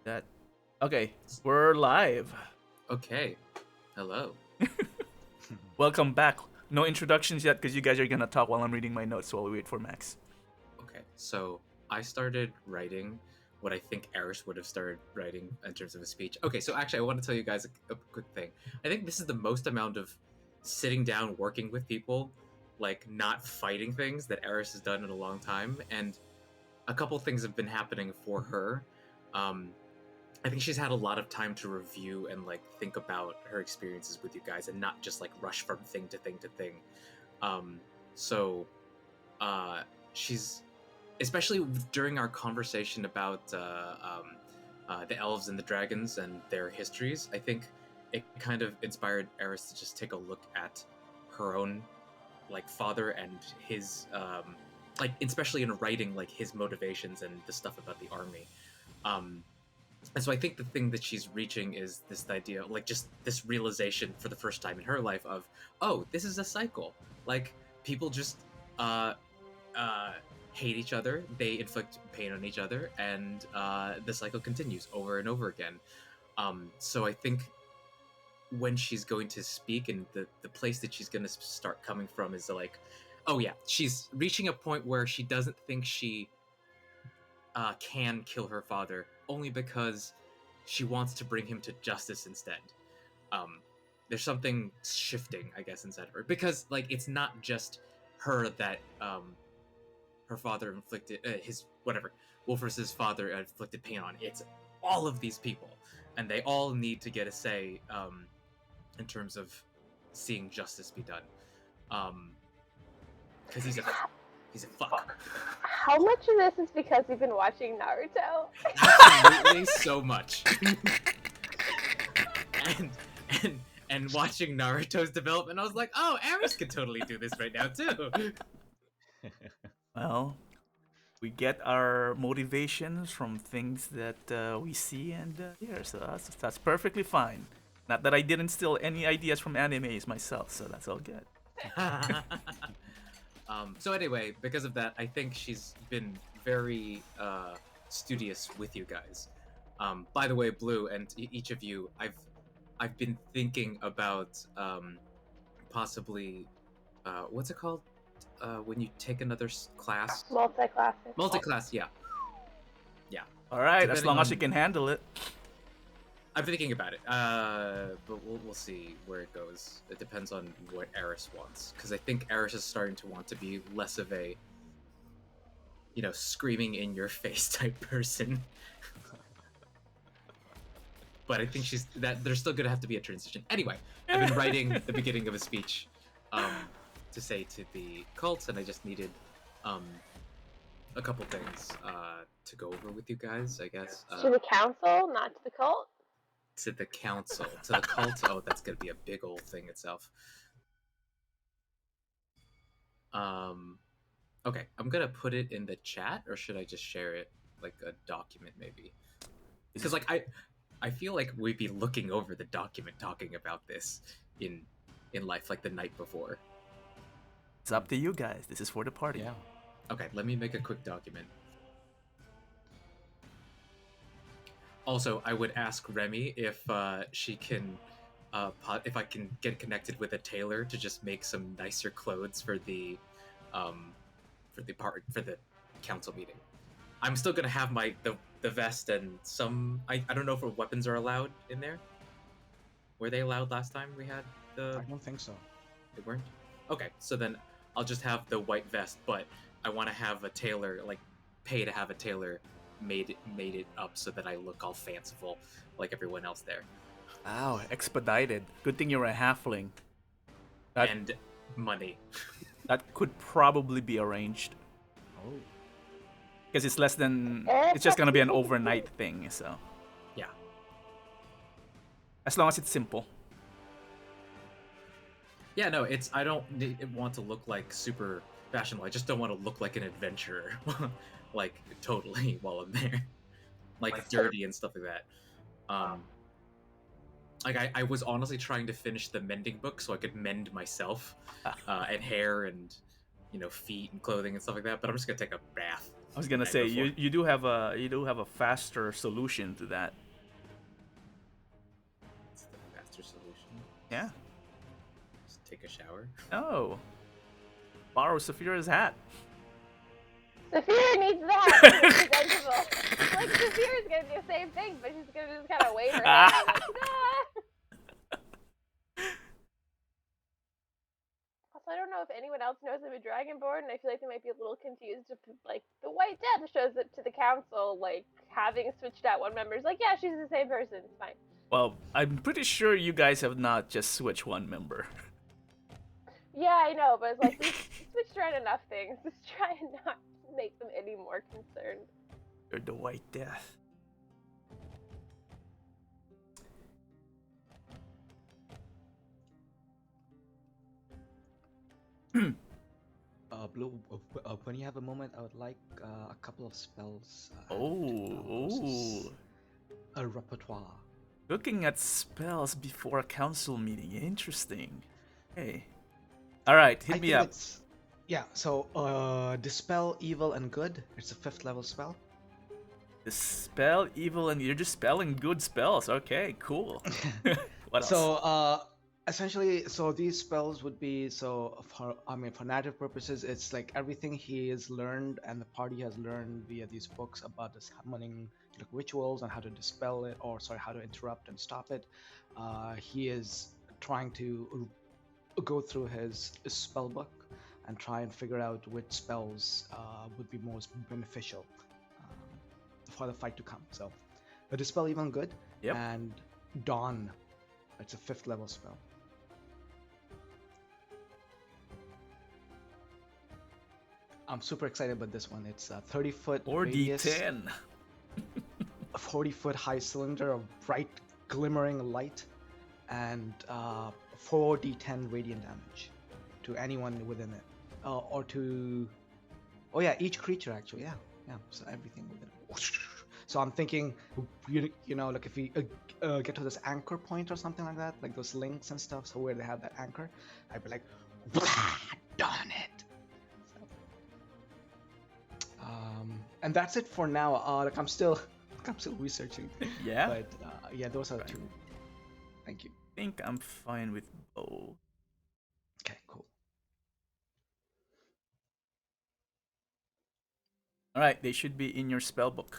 That. Okay, we're live. Okay. Hello. Welcome back. No introductions yet because you guys are gonna talk while I'm reading my notes while we wait for Max. Okay. So I started writing what I think Aris would have started writing in terms of a speech. Okay, so actually I want to tell you guys a quick thing. I think this is the most amount of sitting down working with people, like not fighting things, that Aris has done in a long time. And a couple things have been happening for her. I think she's had a lot of time to review and like think about her experiences with you guys and not just like rush from thing to thing to thing. Um, so she's especially during our conversation about the elves and the dragons and their histories. I think it kind of inspired Aris to just take a look at her own like father and his like especially in writing like his motivations and the stuff about the army. And so I think the thing that she's reaching is this idea, like just this realization for the first time in her life of, oh, this is a cycle. Like people just hate each other, they inflict pain on each other, and the cycle continues over and over again. So I think when she's going to speak and the place that she's going to start coming from is like, oh yeah, she's reaching a point where she doesn't think she can kill her father only because she wants to bring him to justice instead. There's something shifting, I guess, inside of her because, like, it's not just her that her father inflicted his whatever Wolfers's father inflicted pain on. It's all of these people, and they all need to get a say in terms of seeing justice be done. Because he's a fuck. How much of this is because you've been watching Naruto? Absolutely so much. and watching Naruto's development, I was like, oh, Aris could totally do this right now too. Well, we get our motivations from things that we see and hear, so that's perfectly fine. Not that I didn't steal any ideas from animes myself, so that's all good. So anyway, because of that, I think she's been very studious with you guys. By the way, Blue and each of you, I've been thinking about possibly what's it called when you take another class? Multi-classes. Multi-class, yeah. All right, Depending as long as on- you can handle it. I'm thinking about it, but we'll see where it goes. It depends on what Aris wants, because I think Aris is starting to want to be less of a, screaming in your face type person. But I think there's still gonna have to be a transition. Anyway, I've been writing the beginning of a speech to say to the cults, and I just needed a couple things to go over with you guys, I guess. To the council, not to the cult? To the council, to the cult. Oh, that's gonna be a big old thing itself. Okay, I'm gonna put it in the chat, or should I just share it like a document, maybe? Because like I feel like we'd be looking over the document talking about this in life, like the night before. It's up to you guys. This is for the party. Yeah. Okay, let me make a quick document. Also, I would ask Remi if she can, if I can get connected with a tailor to just make some nicer clothes for the council meeting. I'm still gonna have the vest and some. I don't know if weapons are allowed in there. Were they allowed last time we had the? I don't think so. They weren't. Okay, so then I'll just have the white vest, but I want to have a tailor, like pay to have a tailor made it up so that I look all fanciful like everyone else there. Wow, expedited. Good thing you're a halfling. And money. That could probably be arranged. Oh. Because it's less than... It's just gonna be an overnight thing, so... Yeah. As long as it's simple. Yeah, no, I don't want to look like super fashionable. I just don't want to look like an adventurer. Like, totally, while I'm there. Like dirty and stuff like that. Like, I was honestly trying to finish the mending book so I could mend myself. And hair and, feet and clothing and stuff like that. But I'm just gonna take a bath I was gonna Night say before. you do have a faster solution to that. It's the faster solution. Yeah. Just take a shower. Oh. Borrow Saphira's hat. Saphira needs that. To be presentable. Like Saphira's gonna do the same thing, but she's gonna just kind of wave her hand. Like, Also, I don't know if anyone else knows I'm a dragonborn, and I feel like they might be a little confused. Like the White Death shows up to the council, like having switched out one member. It's like, yeah, she's the same person. It's fine. Well, I'm pretty sure you guys have not just switched one member. Yeah, I know, but it's like we switched around enough things. Just try and not make them any more concerned. You're the White Death. Blue, when you have a moment, I would like a couple of spells. A repertoire. Looking at spells before a council meeting. Interesting. Hey. Alright, hit me up. Yeah, so Dispel Evil and Good. It's a 5th level spell. Dispel evil and you're just spelling good spells. Okay, cool. What else? So essentially, so these spells would be for narrative purposes, it's like everything he has learned and the party has learned via these books about the summoning rituals and how to dispel it, or sorry, how to interrupt and stop it. He is trying to go through his spell book and try and figure out which spells would be most beneficial for the fight to come. So, the Dispel Even Good, Yep. and Dawn. It's a 5th level spell. I'm super excited about this one. It's a 30-foot Or radius, D10. a 40-foot high cylinder of bright, glimmering light, and 4d10 radiant damage to anyone within it, or to. Oh yeah, each creature actually. Yeah. So everything within it. So I'm thinking, you know, like if we get to this anchor point or something like that, like those links and stuff, so where they have that anchor, I'd be like, darn it. And that's it for now. Like I'm still researching. Yeah? But yeah, those are 2. Thank you. I think I'm fine with both. Okay, cool. Alright, they should be in your spell book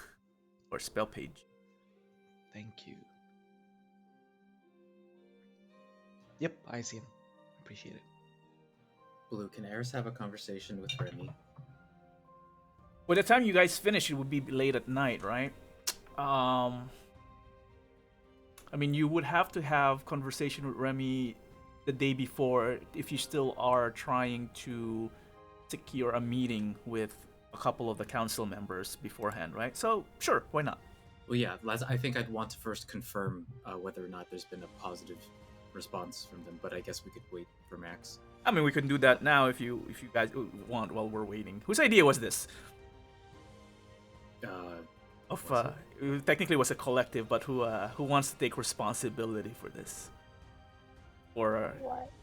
or spell page. Thank you. Yep, I see him. Appreciate it. Blue, can Aris have a conversation with Remi? By the time you guys finish, it would be late at night, right? I mean, you would have to have conversation with Remi the day before if you still are trying to secure a meeting with a couple of the council members beforehand, right? So, sure, why not? Well, yeah, I think I'd want to first confirm whether or not there's been a positive response from them, but I guess we could wait for Max. I mean, we can do that now if you guys want while we're waiting. Whose idea was this? It technically was a collective, but who wants to take responsibility for this? Or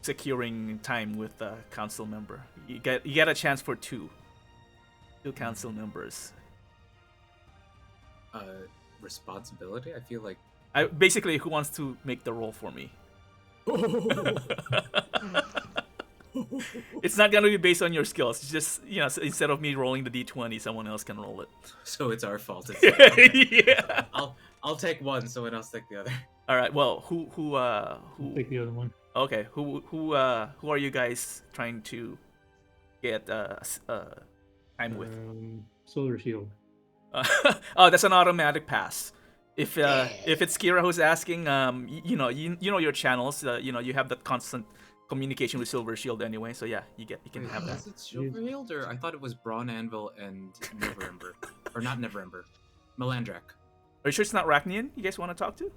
securing time with a council member. You get a chance for two council members. Responsibility? I feel like Basically, who wants to make the roll for me? It's not gonna be based on your skills. It's just, you know, instead of me rolling the d20, someone else can roll it. So it's our fault. Yeah. I'll take one. Someone else take the other. All right. Well, who I'll take the other one. Okay. Who are you guys trying to get time with? Solar Shield. Oh, that's an automatic pass. If it's Kira who's asking, you know your channels. You have that constant communication with Silver Shield anyway. So yeah, you can have that. Is it Silverhand, or I thought it was Brawnanvil and Neverember, or not Neverember, Melandrach. Are you sure it's not Rachnian you guys want to talk to?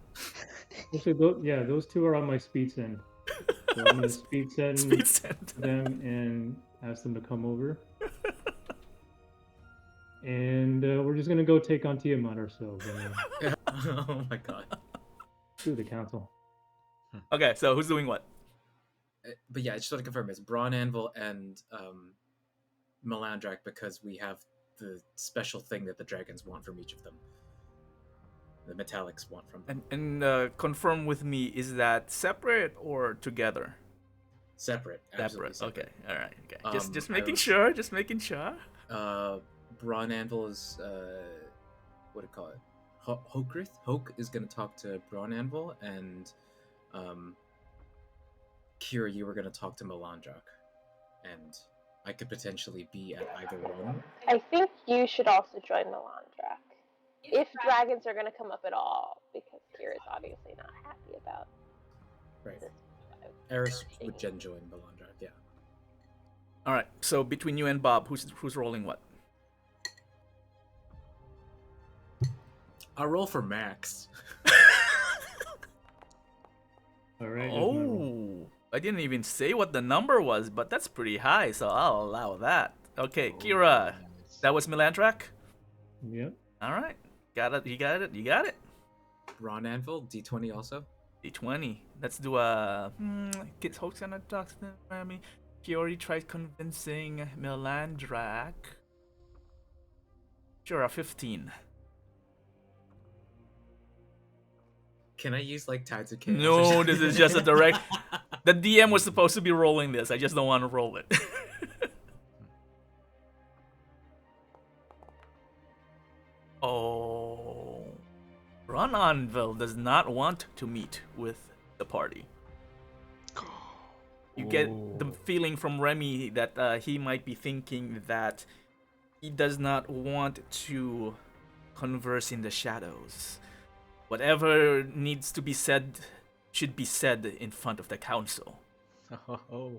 Actually, those two are on my speed send. So I'm gonna speed send them and ask them to come over. And we're just gonna go take on Tiamat ourselves. Oh my god. To the council. Okay, so who's doing what? But yeah, I just want to confirm it's Brawnanvil and Melandrach, because we have special thing that the dragons want from each of them. The metallics want from them. And confirm with me, is that separate or together? Separate. Absolutely separate. Okay. All right. Okay. Just making was- sure. Just making sure. Brawnanvil is what do you call it? Hokgreath. Hok is going to talk to Brawnanvil, and Kira, you were going to talk to Melandrach, and I could potentially be at either one. I think you should also join Melandrach. If dragons are going to come up at all, because Kira's obviously not happy about Right. this. Aris would join Melandrach, yeah. All right. So between you and Bob, who's rolling what? I'll roll for Max. All right. Oh, I didn't even say what the number was, but that's pretty high, so I'll allow that. Okay, Kira, that was Melandrach? Yep. All right. Got it. You got it. You got it. Brawnanvil, D20 also. D20. Let's do a. Get Hoax and a Ducks. Remi. He already tried convincing Melandrach. Sure, a 15. Can I use like Tides of Chaos? No, this is just a direct. The DM was supposed to be rolling this. I just don't want to roll it. Oh. Brawnanvil does not want to meet with the party. You get the feeling from Remi that he might be thinking that he does not want to converse in the shadows. Whatever needs to be said should be said in front of the council. Oh.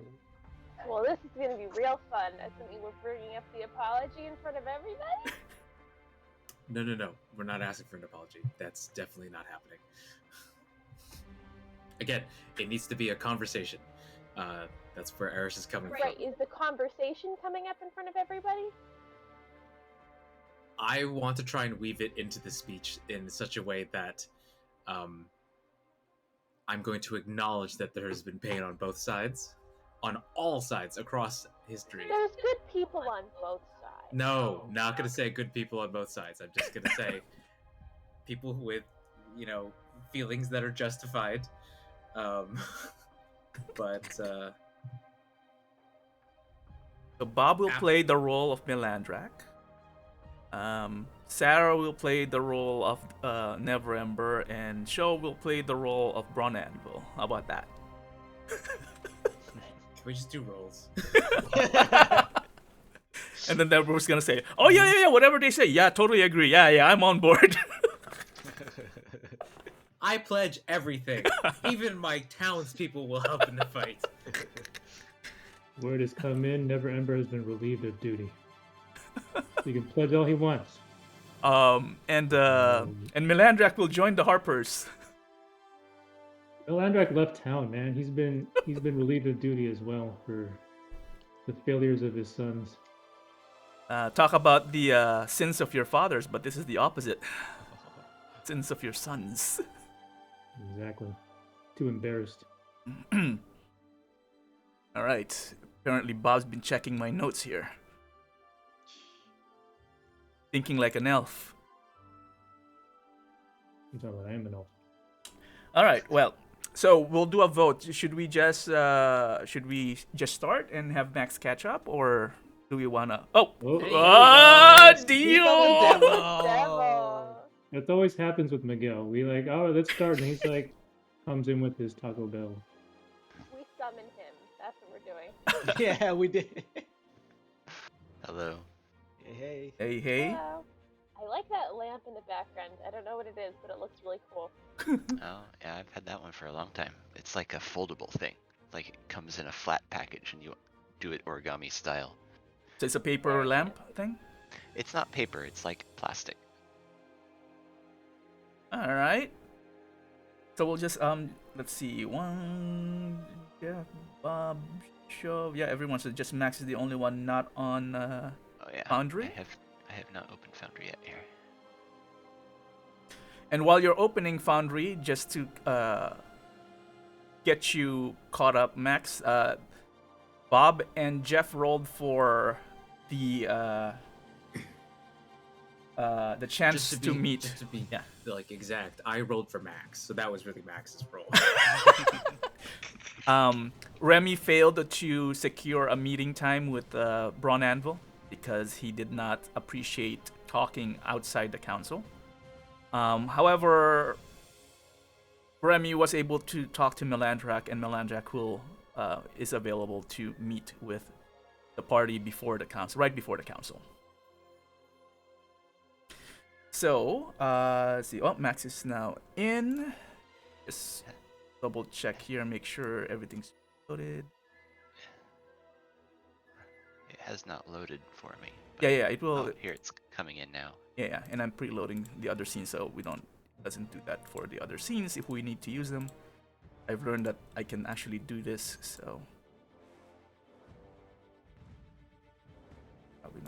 Well, this is going to be real fun. Assuming we're bringing up the apology in front of everybody. No. We're not asking for an apology. That's definitely not happening. Again, it needs to be a conversation. That's where Aris is coming Right, from. is the conversation coming up in front of everybody? I want to try and weave it into the speech in such a way that I'm going to acknowledge that there has been pain on both sides, on all sides across history. There's good people on both sides. No, not going to say good people on both sides. I'm just going to say people with, feelings that are justified. But So Bob will play the role of Melandrach. Sarah will play the role of Neverember, and Sho will play the role of Brawnanvil. How about that? can we just do roles? And then Neverember's gonna say, "Oh yeah, whatever they say. Yeah, totally agree. Yeah, I'm on board." I pledge everything. Even my townspeople will help in the fight. Word has come in. Neverember has been relieved of duty. He can pledge all he wants. And Melandrach will join the Harpers. Melandrach left town, man. He's been relieved of duty as well for the failures of his sons. Talk about the sins of your fathers, but this is the opposite. Sins of your sons. Exactly. Too embarrassed. All right. Apparently, Bob's been checking my notes here. Thinking like an elf. I'm talking about I am an elf. All right. Well, so we'll do a vote. Should we just start and have Max catch up, or do we wanna? Oh, deal! Devil. It always happens with Miguel. We like, oh, let's start, and he's like, comes in with his Taco Bell. We summoned him. That's what we're doing. Yeah, we did. Hello. Hey. Hey. Hello. I like that lamp in the background. I don't know what it is, but it looks really cool. Oh, yeah, I've had that one for a long time. It's like a foldable thing. Like it comes in a flat package and you do it origami style. So it's a paper lamp thing. It's not paper, it's like plastic. All right. So we'll just let's see, Bob, Show, everyone. So just Max is the only one not on Oh yeah. Foundry. I have not opened Foundry yet here. And while you're opening Foundry, just to get you caught up, Max, Bob and Jeff rolled for the the chance to meet. Just to be Yeah. like exact, I rolled for Max, so that was really Max's roll. Remi failed to secure a meeting time with Brawnanvil because he did not appreciate talking outside the council. However, Remi was able to talk to Melandrach, and Melandrach is available to meet with the party before the council, right before the council. So, let's see. Oh, Max is now in. Just double check here, make sure everything's loaded. It has not loaded for me. Yeah, it will. Oh, here it's coming in now. Yeah, and I'm preloading the other scenes, so doesn't do that for the other scenes if we need to use them. I've learned that I can actually do this, so probably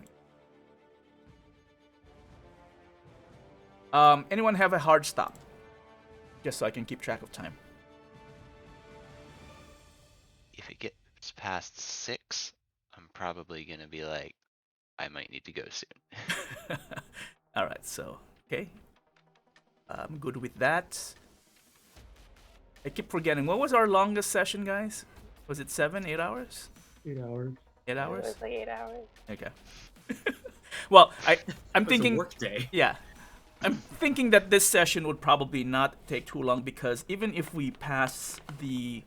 not. Anyone have a hard stop? Just so I can keep track of time. If it gets past 6, I'm probably gonna be like, I might need to go soon. All right, so okay, I'm good with that. I keep forgetting. What was our longest session, guys? Was it 7, 8 hours? 8 hours. 8 hours? It was like 8 hours. Okay. Well, I'm It was thinking. a work day. Yeah, I'm thinking that this session would probably not take too long because even if we pass the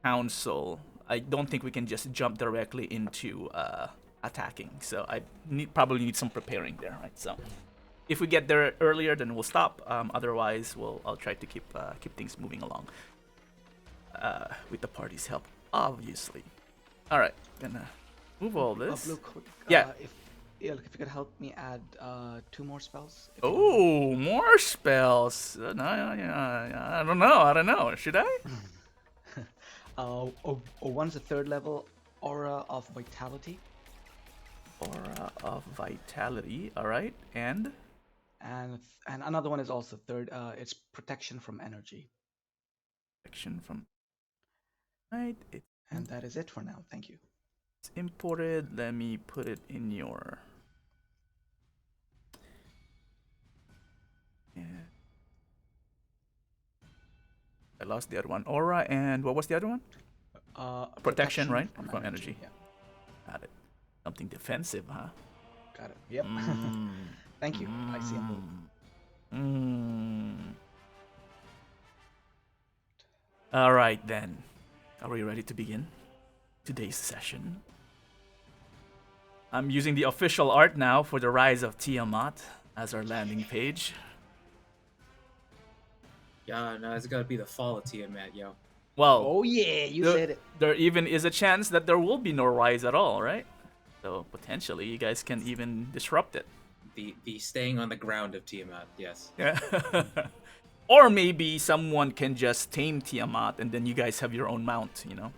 council, I don't think we can just jump directly into attacking. So I probably need some preparing there, right? So if we get there earlier, then we'll stop. Otherwise, I'll try to keep things moving along with the party's help, obviously. All right, gonna move all this. Blue quick, Yeah. If you could help me add 2 more spells. if you don't mind. Oh, more spells. No, I don't know. Should I? One's a 3rd level Aura of Vitality. Aura of Vitality. All right, and And another one is also 3rd. It's Protection from Energy. section from. Right, And that is it for now. Thank you. it's imported. Let me put it in your. Yeah. I lost the other one. Aura, and what was the other one? Protection, right? From energy. Yeah, Got it. Something defensive, huh? got it. Yep. Thank you. I see a move. All right, then. Are we ready to begin today's session? I'm using the official art now for the Rise of Tiamat as our landing page. Yeah, no, it's gotta be the fall of Tiamat, yo. Well, Oh yeah, you said it. there even is a chance that there will be no Rise at all, right? So potentially you guys can even disrupt it. The staying on the ground of Tiamat, yes. Yeah. Or maybe someone can just tame Tiamat and then you guys have your own mount, you know?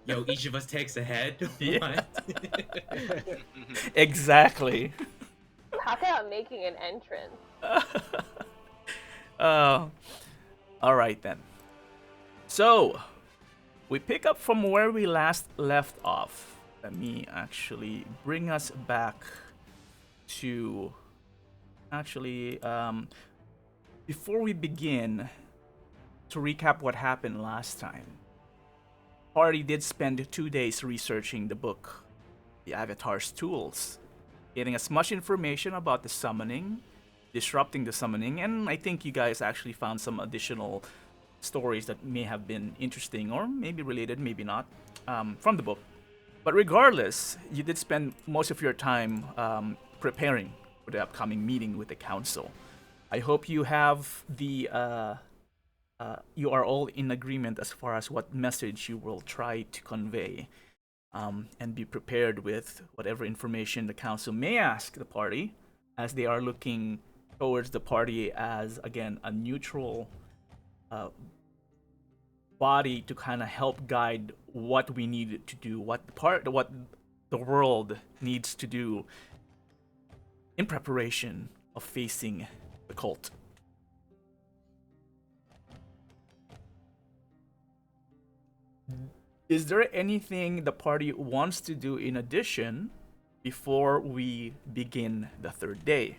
Yo, each of us takes a head. Yeah. What? Exactly. Talk about making an entrance. All right then. So, we pick up from where we last left off. Let me actually bring us back to... Actually, before we begin, to recap what happened last time. Party did spend 2 days researching the book, The Avatar's Tools, getting as much information about the summoning, disrupting the summoning, and I think you guys actually found some additional stories that may have been interesting or maybe related, maybe not, from the book. But regardless, you did spend most of your time preparing for the upcoming meeting with the council. I hope you have you are all in agreement as far as what message you will try to convey, and be prepared with whatever information the council may ask the party, as they are looking towards the party as, again, a neutral body to kind of help guide what we need to do, what the world needs to do in preparation of facing the cult. Is there anything the party wants to do in addition before we begin the third day.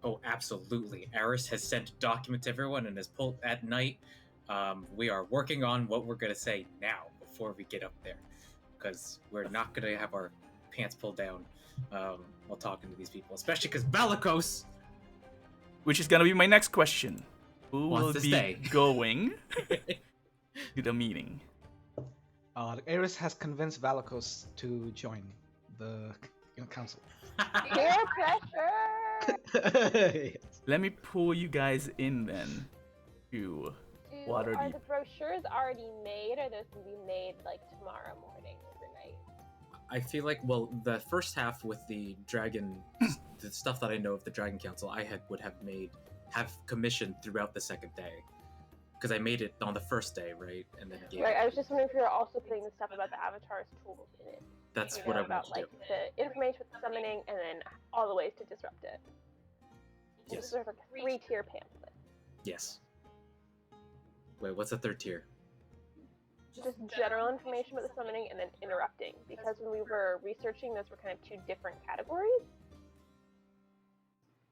Oh, absolutely. Aris has sent a document to everyone and has pulled at night. We are working on what we're going to say now before we get up there, because we're not going to have our pants pulled down while talking to these people, especially because Valakos, Which is going to be my next question. Who Wants will to be stay. going to the meeting? Aris has convinced Valakos to join the council. Peer pressure. Yes. Let me pull you guys in then to Are Waterdeep. the brochures already made, or those can be made like tomorrow morning, overnight? I feel like, well, the first half with the dragon, the stuff that I know of the Dragon Council, would have commissioned throughout the second day, because I made it on the first day, right? And then gave Right. it. I was just wondering if you were also putting the stuff about the Avatar's tools in it. That's You what know, I about want to like do. the information with the summoning, and then all the ways to disrupt it. Yes. It's sort of like a 3-tier pamphlet. Yes. Wait, what's the third tier? Just general information about the summoning, and then interrupting. Because when we were researching, those were kind of 2 different categories.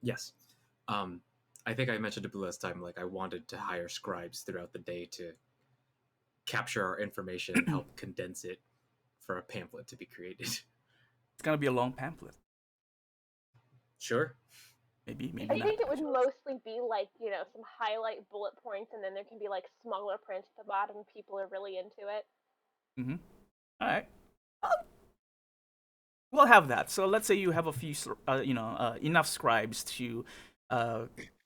Yes. I think I mentioned it last time, like I wanted to hire scribes throughout the day to capture our information and help condense it for a pamphlet to be created. It's going to be a long pamphlet. Sure. Maybe I not. think it would mostly be like, some highlight bullet points, and then there can be like smaller print at the bottom if people are really into it. Mm-hmm. All right. We'll have that. So let's say you have a few, enough scribes to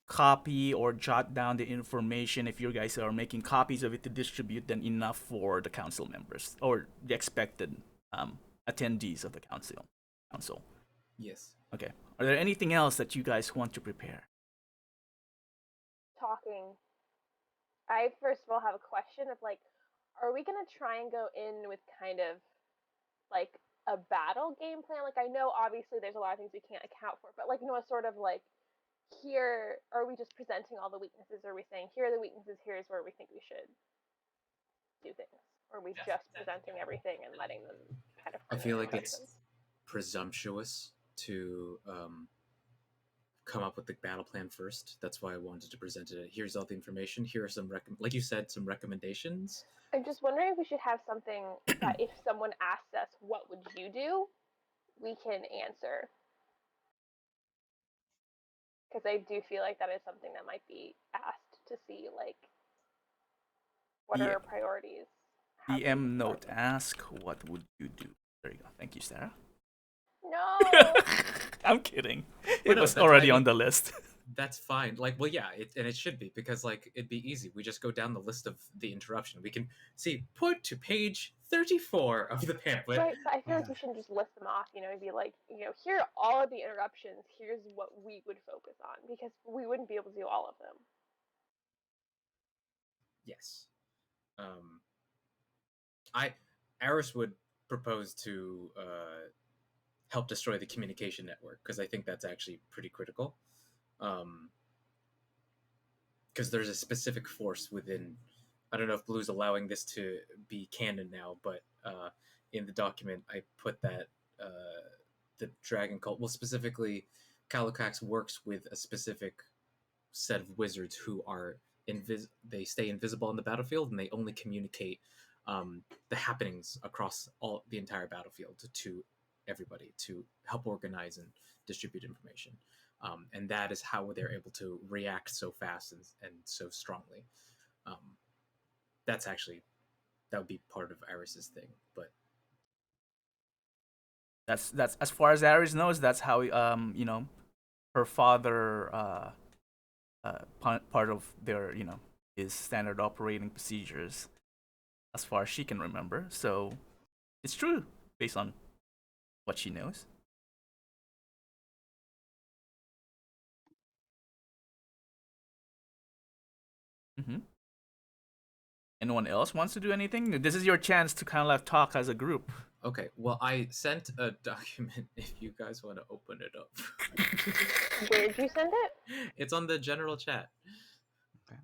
copy or jot down the information. If you guys are making copies of it to distribute, then enough for the council members or the expected attendees of the council. Yes. Okay. Are there anything else that you guys want to prepare? Talking. I first of all have a question of like, are we gonna try and go in with kind of like a battle game plan? Like, I know obviously there's a lot of things we can't account for, but like, a sort of like, here, are we just presenting all the weaknesses? Or are we saying, here are the weaknesses, here's where we think we should do things? Or are we just presenting everything and letting them kind of... I feel like it's presumptuous to come up with the battle plan first. That's why I wanted to present it. Here's all the information. Here are some, like you said, some recommendations. I'm just wondering if we should have something that if someone asks us, what would you do? We can answer. Because I do feel like that is something that might be asked to see, like, what are our priorities? DM note, ask what would you do? There you go. Thank you, Sarah. No! I'm kidding. Well, It no, was that's- already I on mean- the list. That's fine. Like, well, yeah, and it should be, because like it'd be easy. We just go down the list of the interruption. We can see put to page 34 of the pamphlet. Right, but I feel like we shouldn't just list them off, it'd be like, here are all of the interruptions, here's what we would focus on, because we wouldn't be able to do all of them. Yes. Aris would propose to help destroy the communication network, because I think that's actually pretty critical. Because there's a specific force within. I don't know if Blue's allowing this to be canon now, but in the document I put that the dragon cult, well, specifically Calicax works with a specific set of wizards who are they stay invisible on the battlefield, and they only communicate the happenings across the entire battlefield to everybody to help organize and distribute information. And that is how they're able to react so fast and so strongly. That would be part of Aris's thing, but That's as far as Aris knows. That's how her father part of their his standard operating procedures, as far as she can remember. So it's true based on what she knows. Mm-hmm. Anyone else wants to do anything? This is your chance to kind of like talk as a group. okay. Well, I sent a document if you guys want to open it up. Where did you send it? It's on the general chat. Okay.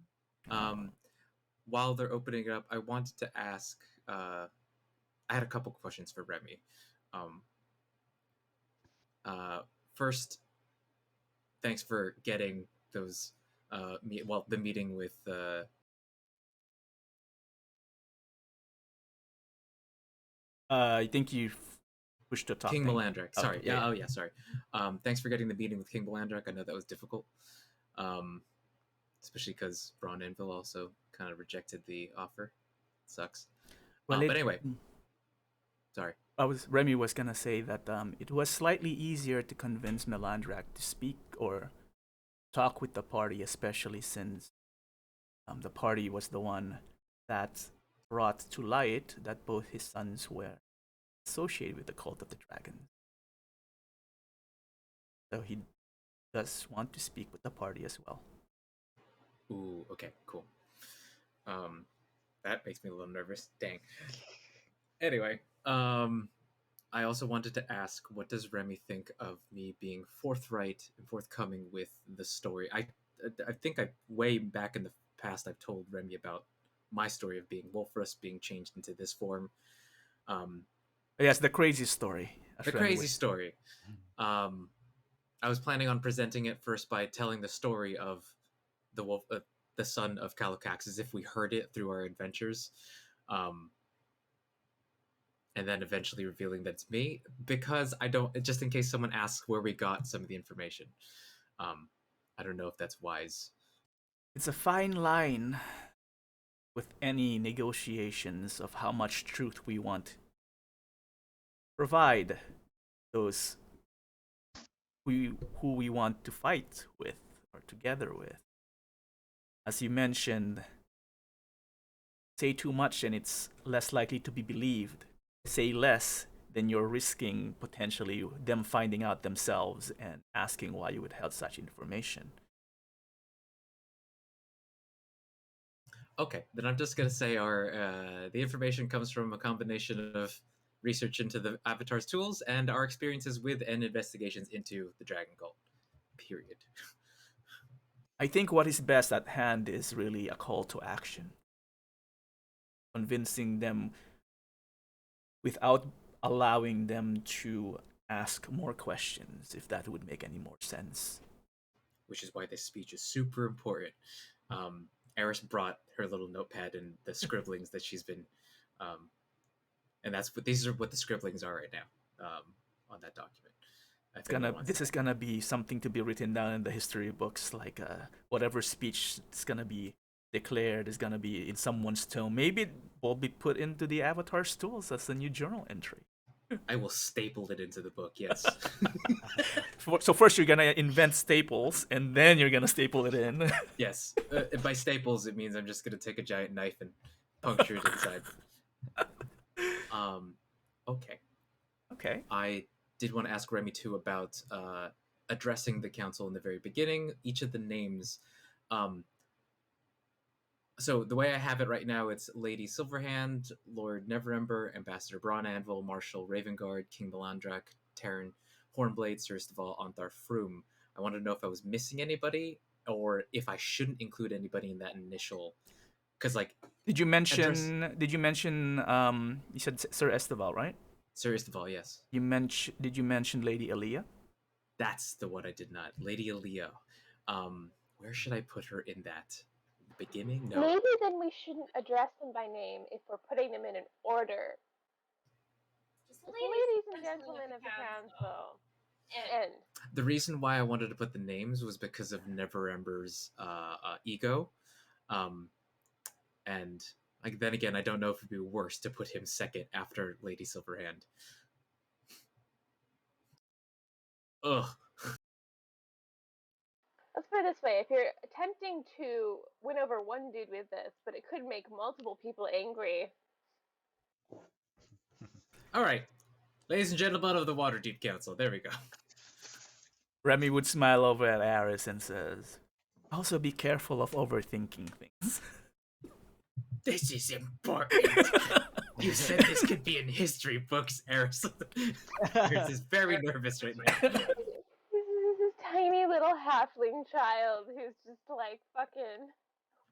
While they're opening it up, I wanted to ask. I had a couple questions for Remi. First, thanks for getting those. The meeting with. I think you pushed the top King thing. Melandrach. Sorry. Okay, yeah. Oh yeah. Sorry. Thanks for getting the meeting with King Melandrach. I know that was difficult, especially because Brawnanvil also kind of rejected the offer. Sucks. Well, But anyway, sorry. Remi was gonna say that it was slightly easier to convince Melandrach to speak or talk with the party, especially since the party was the one that brought to light that both his sons were associated with the cult of the dragon. So he does want to speak with the party as well. Ooh, okay, cool. That makes me a little nervous. Dang. Anyway, I also wanted to ask, what does Remi think of me being forthright and forthcoming with the story? I think way back in the past I've told Remi about my story of being Wolfrus being changed into this form. Yes, the crazy story. The crazy story. I was planning on presenting it first by telling the story of the wolf, the son of Calocax, as if we heard it through our adventures, and then eventually revealing that it's me, because I don't, just in case someone asks where we got some of the information. I don't know if that's wise. It's a fine line with any negotiations of how much truth we want to provide those who we want to fight with or together with. As you mentioned, say too much and it's less likely to be believed. Say less, then you're risking potentially them finding out themselves and asking why you withheld such information. Okay, then I'm just gonna say the information comes from a combination of research into the Avatar's tools and our experiences with and investigations into the Dragon Cult. Period. I think what is best at hand is really a call to action. Convincing them without allowing them to ask more questions, if that would make any more sense. Which is why this speech is super important. Aris brought her little notepad and the scribblings that she's been, and these are what the scribblings are right now on that document. This is gonna be something to be written down in the history books, like whatever speech is gonna be declared is gonna be in someone's tome. Maybe it will be put into the Avatar's tools as a new journal entry. I will staple it into the book, yes. So first you're gonna invent staples, and then you're gonna staple it in. Yes. By staples, it means I'm just gonna take a giant knife and puncture it inside. Okay. Okay. I did want to ask Remi too about addressing the council in the very beginning. Each of the names. So the way I have it right now, it's Lady Silverhand, Lord Neverember, Ambassador Brawnanvil, Marshal Ravengard, King Melandrach, Taern, Hornblade, Sir Isteval, Ontharr Froome. I wanted to know if I was missing anybody or if I shouldn't include anybody in that initial. Because did you mention? You said Sir Isteval, right? Sir Isteval, yes. Did you mention Lady Elia? That's the one I did not. Lady Elia. Where should I put her in that? Beginning? No. Maybe then we shouldn't address them by name if we're putting them in an order. Just ladies and gentlemen of the council. End. The reason why I wanted to put the names was because of Neverember's ego. And then again, I don't know if it'd be worse to put him second after Lady Silverhand. Ugh. Let's put it this way, if you're attempting to win over one dude with this, but it could make multiple people angry. Alright. Ladies and gentlemen of the Waterdeep Council, there we go. Remi would smile over at Aris and says, also be careful of overthinking things. This is important. You said this could be in history books, Aris. Aris is very nervous right now. This tiny little halfling child who's just fucking.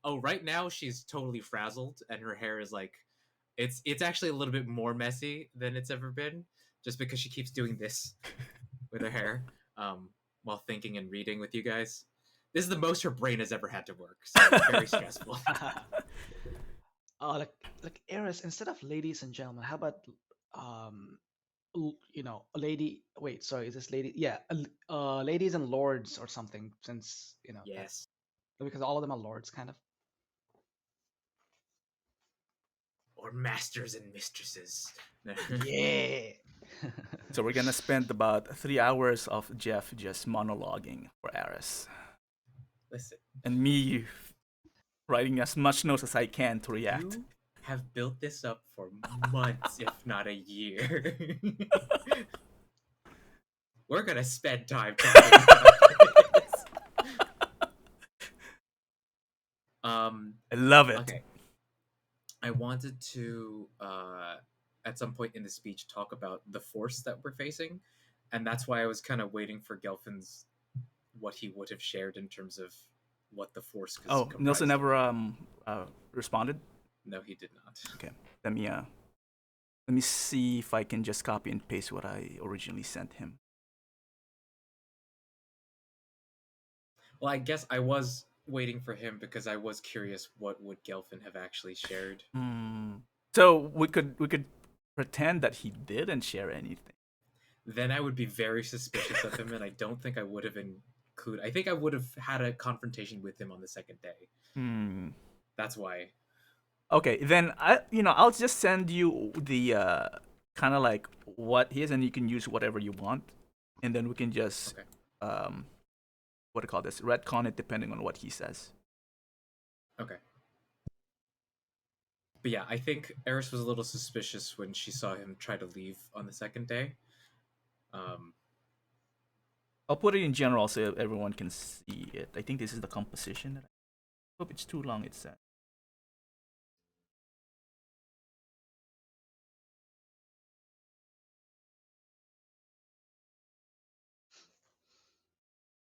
Oh, right now she's totally frazzled, and her hair is it's actually a little bit more messy than it's ever been, just because she keeps doing this. with her hair, while thinking and reading with you guys. This is the most her brain has ever had to work, so it's very stressful. Like Eris, instead of ladies and gentlemen, how about a lady? Wait, sorry, is this lady? Yeah, ladies and lords or something. Since that, Yes. because all of them are lords, kind of. Or masters and mistresses. Yeah. So we're gonna spend about 3 hours of Jeff just monologuing for Aris, Listen, and me writing as much notes as I can to react. you have built this up for months, if not a year. We're gonna spend time talking about this. I love it. Okay. I wanted to, at some point in the speech, talk about the force that we're facing, and that's why I was kind of waiting for Gelfin's what he would have shared in terms of what the force. Oh, Nilsson comprised never of. responded. No, he did not. Okay, let me see if I can just copy and paste what I originally sent him. Well, I guess I was waiting for him because I was curious what would Gelfin have actually shared. So we could pretend that he didn't share anything. Then I would be very suspicious of him, and I don't think I would have included. I think I would have had a confrontation with him on the second day. That's why. Okay, then I'll just send you the kind of like what he is, and you can use whatever you want, and then we can just what do you call this? Retcon it depending on what he says. Okay. But yeah, I think Aris was a little suspicious when she saw him try to leave on the second day. I'll put it in general so everyone can see it. I think this is the composition. I hope it's too long. It's set.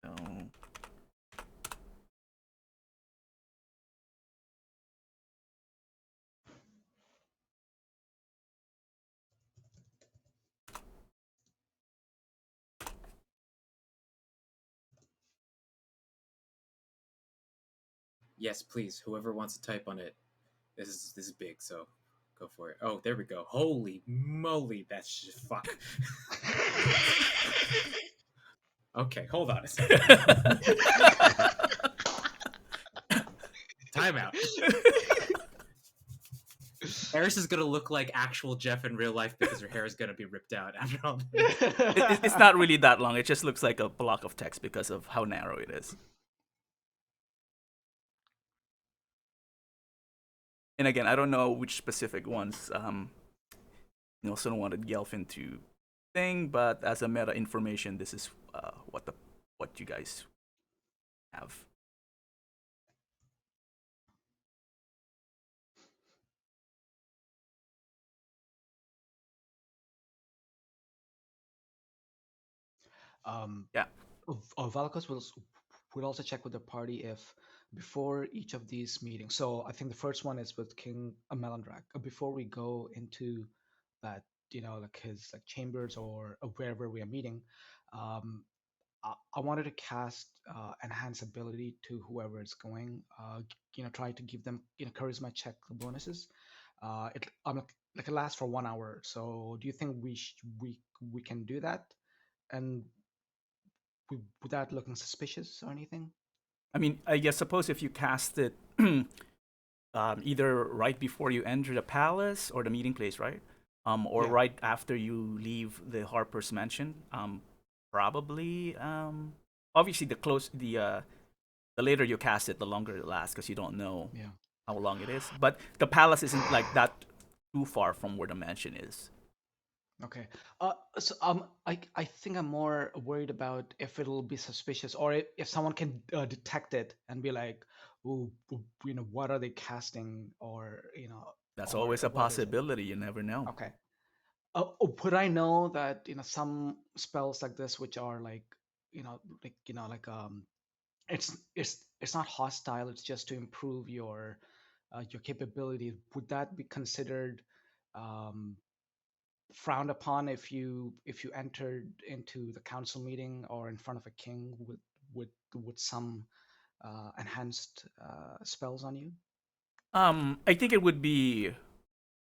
So Yes, please. Whoever wants to type on it, this is big, so go for it. Oh, there we go. Holy moly, that's just fuck. Okay, hold on a second. Time out. Aris is gonna look like actual Jeff in real life because her hair is gonna be ripped out after all. it's not really that long. It just looks like a block of text because of how narrow it is. And again, I don't know which specific ones Nilsson wanted Gelfin to thing, but as a meta information, this is what you guys have. Yeah. Valakos will also check with the party if before each of these meetings. So I think the first one is with King Melandrach. Before we go into that, like his like chambers or wherever we are meeting, I wanted to cast enhance ability to whoever is going. Try to give them charisma check bonuses. Like it lasts for 1 hour. So do you think we can do that? And without looking suspicious or anything? I mean, I guess suppose if you cast it either right before you enter the palace or the meeting place, right? Or Yeah. right after you leave the Harper's mansion. Probably. Obviously, the later you cast it, the longer it lasts because you don't know Yeah. how long it is. But the palace isn't like that too far from where the mansion is. Okay. So I think I'm more worried about if it'll be suspicious or if someone can detect it and be like, "Ooh, what are they casting?" Or That's or always a what is it? possibility. You never know. Okay. Would I know that some spells like this, which are like it's not hostile. It's just to improve your capability. Would that be considered? Um, frowned upon if you entered into the council meeting or in front of a king with some enhanced spells on you? I think it would be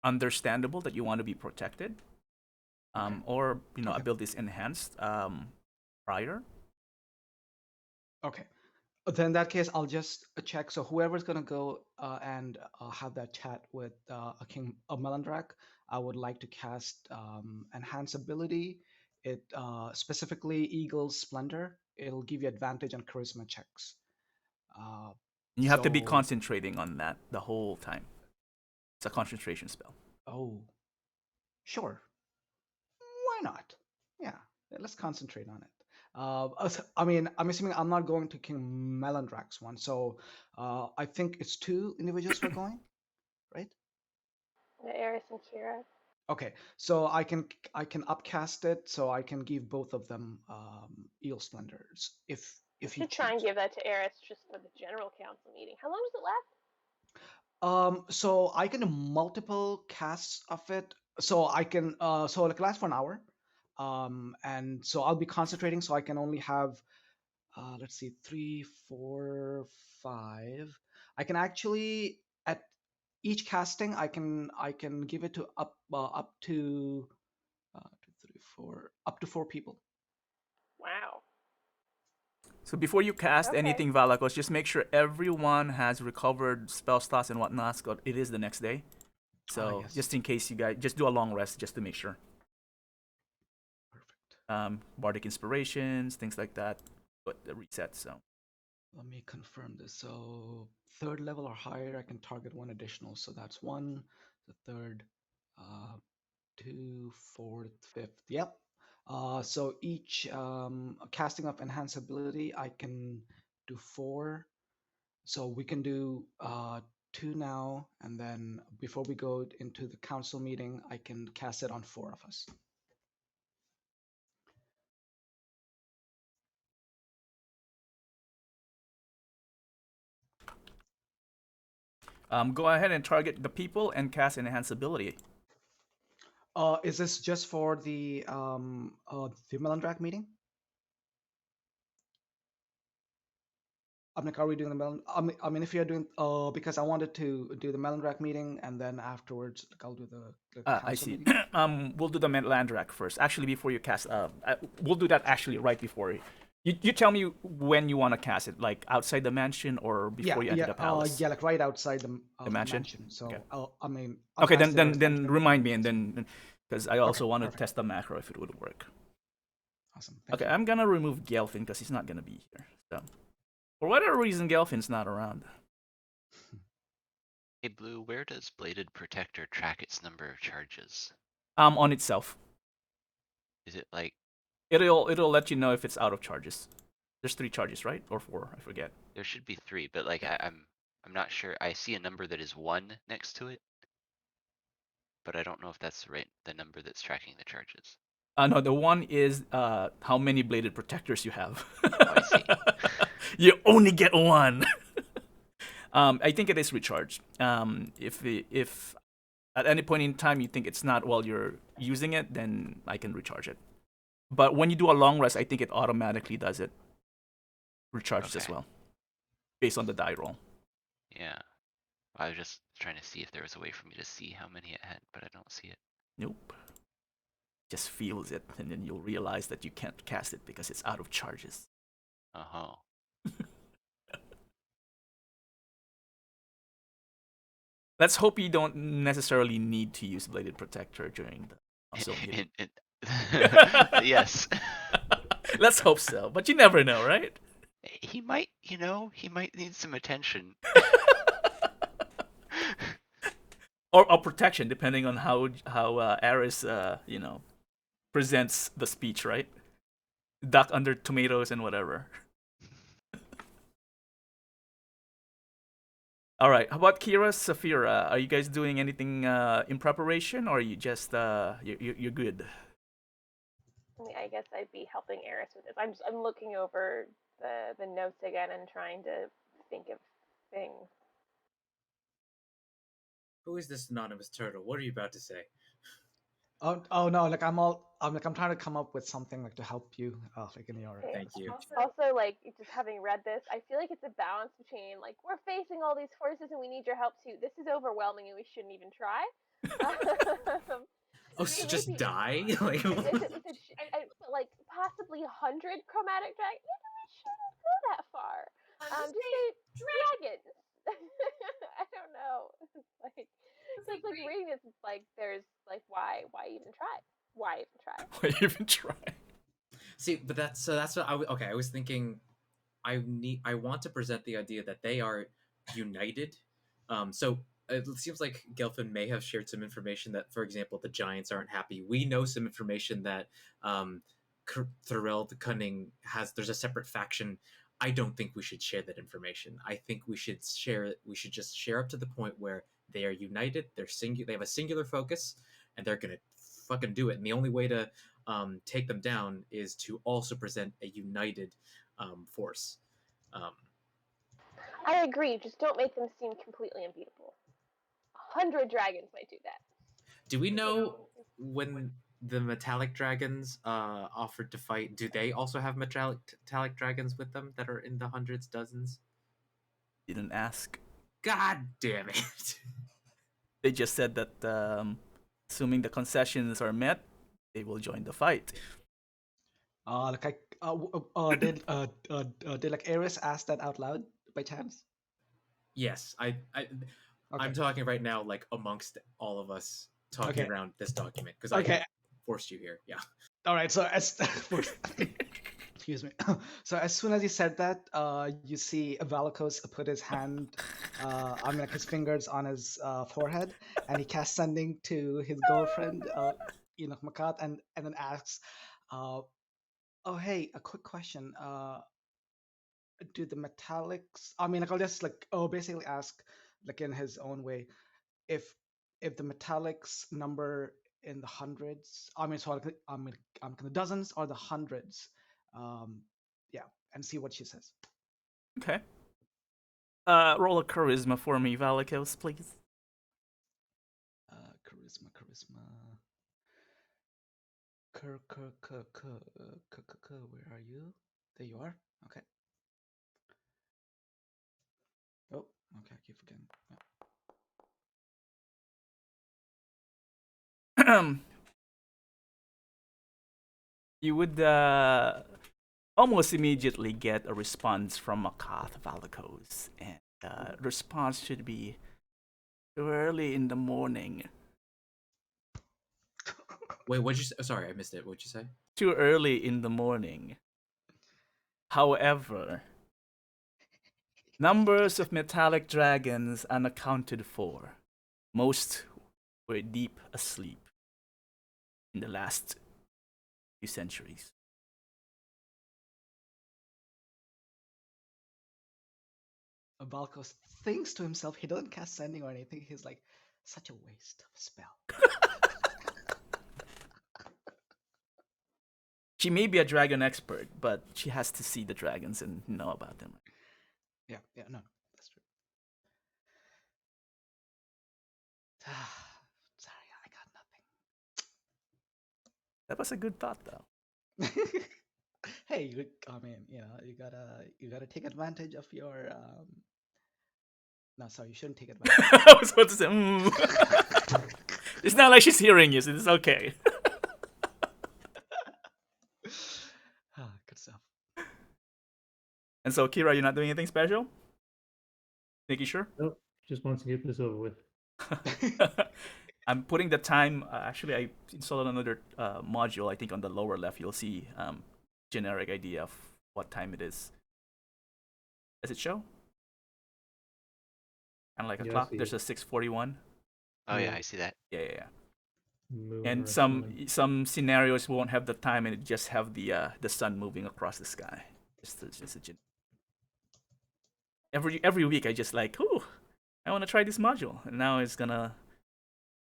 understandable that you want to be protected, Okay. or Okay. abilities enhanced prior. Okay. Then in that case, I'll just check. So whoever's gonna go and have that chat with a king, a Melandrach, I would like to cast enhance ability. It specifically Eagle's Splendor. It'll give you advantage on charisma checks. Uh, You have to be so concentrating on that the whole time. It's a concentration spell. oh, sure, why not? Yeah, let's concentrate on it. I mean, I'm assuming I'm not going to King Melandrach's one, so I think it's two individuals who are going, right? Aris and Kira. Okay, so I can upcast it, so I can give both of them eel splendors We if you should try and choose. give that to Aris just for the general council meeting. How long does it last? So I can do multiple casts of it. So I can so like last for an hour. And so I'll be concentrating, so I can only have let's see, 3, 4, 5. I can actually at each casting I can give it to up to 2, 3, 4, up to 4 people. Wow. So before you cast Okay. anything, Valakos, just make sure everyone has recovered spell slots and whatnot. So it is the next day. Ah, So yes. just in case you guys just do a long rest just to make sure. Perfect. Bardic inspirations, things like that. But the reset. So Let me confirm this. So third level or higher, I can target one additional. So that's one, the third, uh, two, fourth, fifth. Yep. So each casting of enhance ability, I can do 4. So we can do 2 now, and then before we go into the council meeting, I can cast it on 4 of us. go ahead and target the people and cast enhance ability. Is this just for the Melandrach meeting? I'm like, are we doing the I mean, if you're doing, because I wanted to do the Melandrach meeting, and then afterwards, like, I'll do the I council see. meeting. We'll do the Melandrach first. Actually, before you cast, we'll do that actually right before. You tell me when you want to cast it, like outside the mansion or Yeah, before you enter yeah, the palace. yeah, like right outside The the mansion. mansion. Okay. So I'll Okay, cast then it then as then mentioned. remind me, and then because I Okay, also want to perfect, test the macro if it would work. awesome, thank Okay, you. I'm gonna remove Gelfin because he's not gonna be here. So for whatever reason, Gelfin's not around. Hey, Blue, where does Bladed Protector track its number of charges? On itself, Is it like it'll let you know if it's out of charges. There's 3 charges, right? Or 4, I forget. there should be 3, but like Yeah. I'm not sure. I see a number that is 1 next to it, but I don't know if that's the number that's tracking the charges. No, the one is how many bladed protectors you have. Oh, I see. You only get 1. I think it is recharged. If at any point in time you think it's not while you're using it, then I can recharge it. But when you do a long rest, I think it automatically does it. Recharges as Okay. well, based on the die roll. Yeah. I was just trying to see if there was a way for me to see how many it had, but I don't see it. Nope. Just feels it, and then you'll realize that you can't cast it because it's out of charges. Uh-huh. Let's hope you don't necessarily need to use Bladed Protector during the council meeting. Yes. Let's hope so, but you never know, right? He might, he might need some attention. Or protection, depending on how Aris, presents the speech, right? Duck under tomatoes and whatever. All right. How about Kira, Safira? Are you guys doing anything in preparation, or are you just you're good? I guess I'd be helping Aris with this. I'm looking over the notes again and trying to think of things. Who is this anonymous turtle? What are you about to say? Oh no, like I'm trying to come up with something like to help you, like in your. Okay. Thank you. Also, like just having read this, I feel like it's a balance between like we're facing all these forces and we need your help too. This is overwhelming and we shouldn't even try. Oh, so just maybe die? Like, like possibly 100 chromatic dragons. Maybe we shouldn't go that far. Just say dragons. I don't know. It's like reading this, it's like there's like why even try? Why even try? Why even try? see, but that's what okay. I was thinking. I want to present the idea that they are united. So it seems like Gelfin may have shared some information that, for example, the giants aren't happy. We know some information that Thorell the Cunning there's a separate faction. I don't think we should share that information. I think we should just share up to the point where they are united. They have a singular focus, and they're gonna fucking do it. And the only way to take them down is to also present a united force. I agree. Just don't make them seem completely unbeatable. 100 dragons might do that. Do we know when the metallic dragons offered to fight? Do they also have metallic dragons with them that are in the hundreds, dozens? Didn't ask. God damn it! They just said that assuming the concessions are met, they will join the fight. Did like Aris ask that out loud by chance? Yes, Okay. I'm talking right now, like amongst all of us talking Okay. around this document because Okay. I forced you here. Yeah. All right. So as excuse me. So as soon as he said that, you see Valakos put his hand, like his fingers on his forehead, and he casts sending to his girlfriend, Makat, and then asks, "Oh hey, a quick question. Do the metallics? I'll just basically ask, like in his own way, if the metallics number in the hundreds. I'm the dozens or the hundreds. Yeah, and see what she says. Okay. Roll a charisma for me, Valakos, please. Charisma. Where are you? There you are. Okay. Oh, okay. I keep forgetting. Yeah. You would almost immediately get a response from Makath Valakos, and response should be too early in the morning. Wait, what'd you say? Oh, sorry, I missed it. What'd you say? Too early in the morning. However, numbers of metallic dragons unaccounted for. Most were deep asleep in the last few centuries. Valkos thinks to himself, he doesn't cast sending or anything. He's like, such a waste of a spell. She may be a dragon expert, but she has to see the dragons and know about them. Yeah, no, that's true. Sorry, I got nothing. That was a good thought, though. Hey, you gotta take advantage of your. No, sorry, you shouldn't take advantage. I was about to say, It's not like she's hearing you, so it's okay. Good stuff. And so, Kira, you're not doing anything special? Making sure? Nope. Just wants to get this over with. I'm putting the time. Actually, I installed another module. I think on the lower left, you'll see generic idea of what time it is. Does it show? Kind of like a clock. There's a 6:41. Oh yeah, I see that. Yeah. Moon And some scenarios won't have the time, and it just have the sun moving across the sky. Every week, I just like, I want to try this module, and now it's gonna.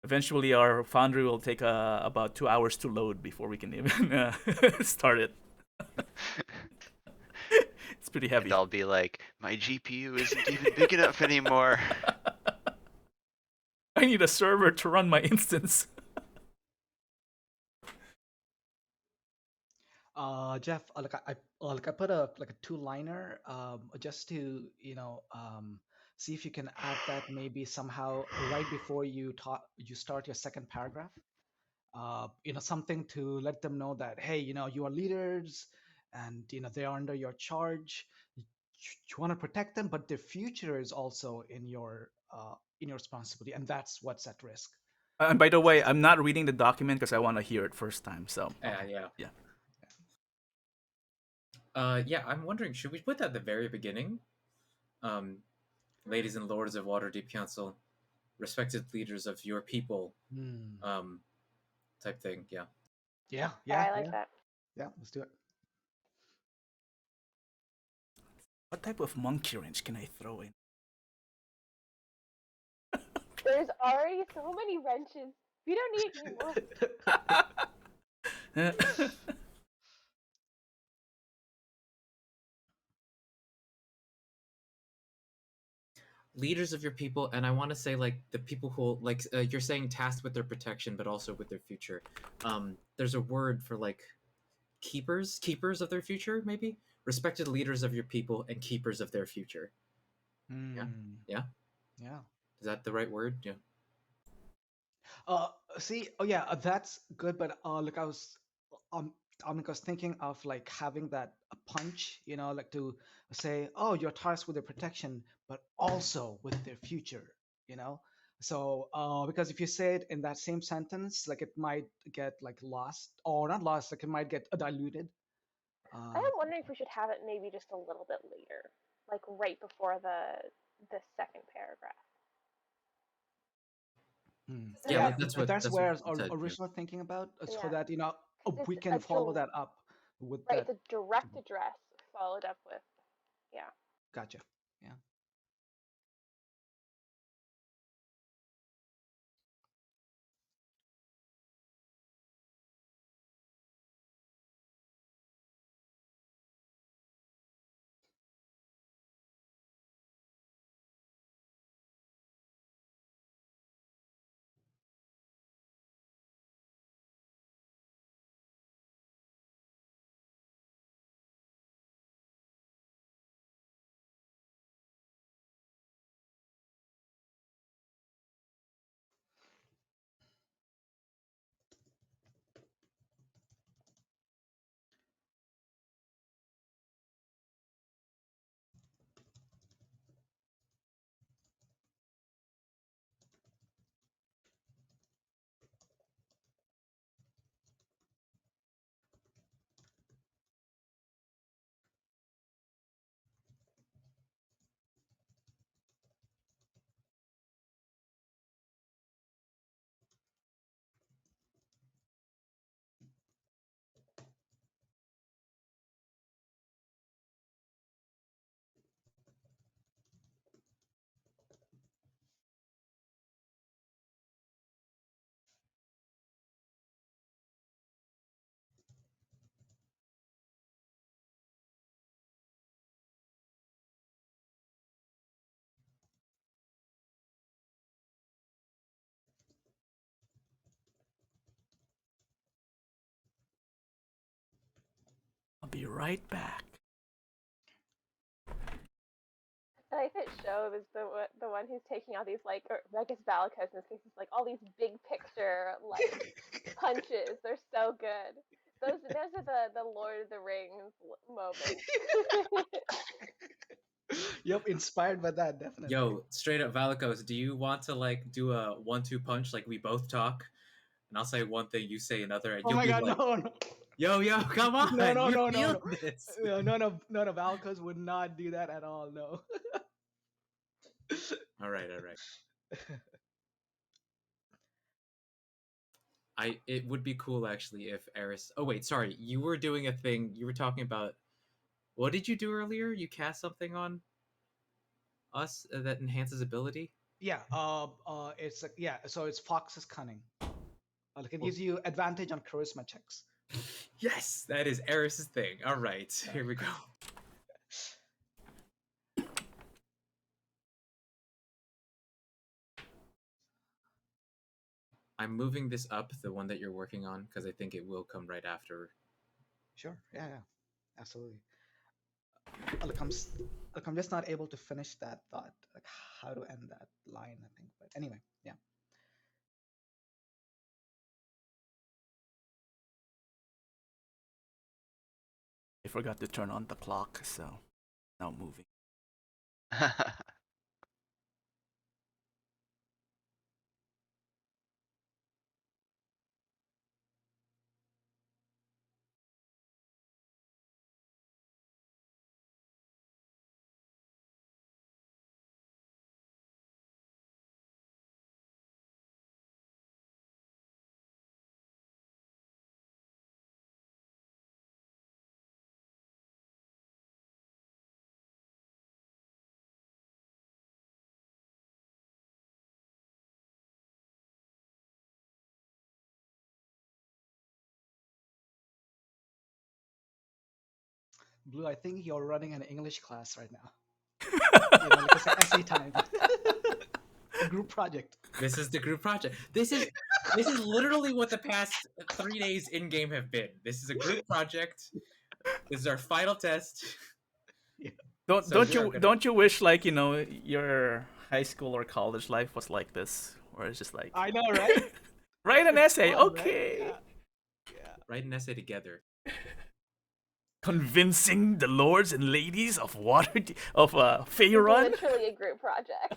Eventually, our foundry will take about 2 hours to load before we can even start it. It's pretty heavy. And I'll be like, my GPU isn't even big enough anymore. I need a server to run my instance. Jeff, I put a two-liner, just to see if you can add that maybe somehow right before you start your second paragraph. Something to let them know that, hey, you are leaders, and they are under your charge. You want to protect them, but their future is also in your responsibility, and that's what's at risk. And by the way, I'm not reading the document because I want to hear it first time. So Yeah. yeah. Yeah, I'm wondering, should we put that at the very beginning? Ladies and lords of Waterdeep Council, respected leaders of your people, type thing. Yeah. Yeah, I like that. Yeah, let's do it. What type of monkey wrench can I throw in? There's already so many wrenches. We don't need any more. Leaders of your people, and I want to say like the people who like you're saying tasked with their protection, but also with their future. There's a word for like keepers of their future, maybe respected leaders of your people and keepers of their future. Yeah. Yeah. Is that the right word? Yeah. See, oh yeah, that's good. But I um, was thinking of like having that a punch, like to say, oh, you're tasked with their protection, but also with their future, you know. So, because if you say it in that same sentence, like it might get like lost, or not lost, like it might get diluted. I am wondering if we should have it maybe just a little bit later, like right before the second paragraph. Yeah, that's what that's where I what was said, originally thinking about, so Yeah. that It's we can follow that up with right, that. the direct address followed up with, yeah. Gotcha. Yeah. I'll be right back. I like that show is the one who's taking all these like, or I guess Valakos in this case is like all these big picture like punches. They're so good. Those are the Lord of the Rings moments. Yep, inspired by that, definitely. Yo, straight up Valakos, do you want to like do a 1-2 punch, like we both talk, and I'll say one thing, you say another, and Oh you'll my be god, like, no. yo, come on, No, no, you no, no, feel no. this. No, Valkos would not do that at all. No. All right. It would be cool actually if Aris. Oh wait, sorry, you were doing a thing. You were talking about what did you do earlier? You cast something on us that enhances ability. Yeah. It's like, yeah. So it's Fox's cunning. Like it Well, gives you advantage on charisma checks. yes, that is Aris's thing. All right, here we go. I'm moving this up, the one that you're working on, because I think it will come right after Sure. Yeah, yeah. Absolutely. Look, look, I'm just not able to finish that thought, like how to end that line, I think. But anyway, yeah. I forgot to turn on the clock, so now moving. Blue, I think you're running an English class right now. Like it's like essay time. A group project. This is the group project. This is literally what the past 3 days in game have been. This is a group project. This is our final test. Yeah. So we are gonna- Don't you wish like your high school or college life was like this, where it's just like I know, right? write an essay, fun, right? okay, Yeah. write an essay together. convincing the lords and ladies of It's Faerun. literally a group project.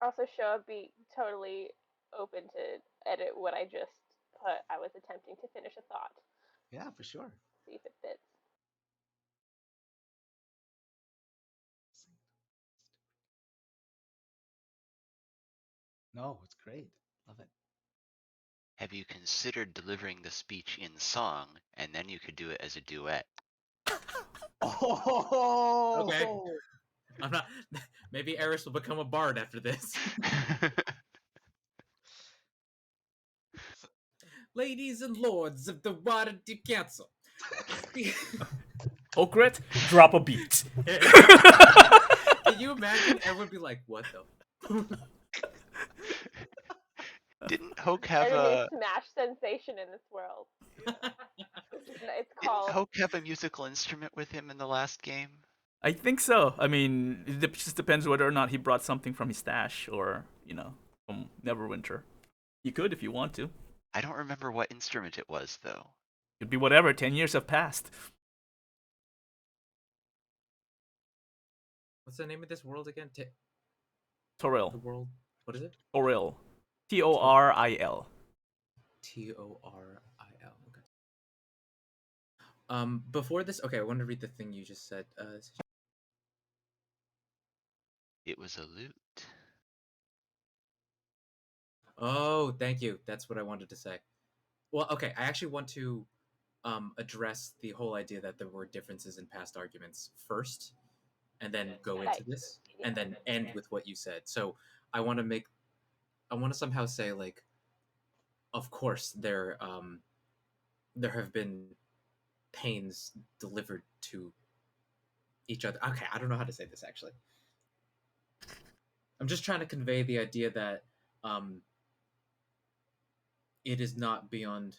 Also, show would be totally open to edit what I just put. I was attempting to finish a thought. Yeah, for sure. See if it fits. No, it's great. Love it. Have you considered delivering the speech in song, and then you could do it as a duet? Oh. Okay. I'm not. Maybe Aris will become a bard after this. Ladies and lords of the Waterdeep Council. Hokgreath, drop a beat. Can you imagine? Everyone be like, "What the?" Didn't Hoke have Anime a smash sensation in this world. It's Didn't called. Hoke have a musical instrument with him in the last game? I think so. I mean, just depends whether or not he brought something from his stash or from Neverwinter. You could if you want to. I don't remember what instrument it was though. Could be whatever. 10 years have passed. What's the name of this world again? The Toril. world. What is it? Toril. Toril. Toril. Okay. Before this, okay, I want to read the thing you just said. It was a lute. Oh, thank you. That's what I wanted to say. Well, okay, I actually want to address the whole idea that there were differences in past arguments first, and then go into this, and then end with what you said. So I want to somehow say like, of course there have been pains delivered to each other. Okay, I don't know how to say this actually. I'm just trying to convey the idea that it is not beyond.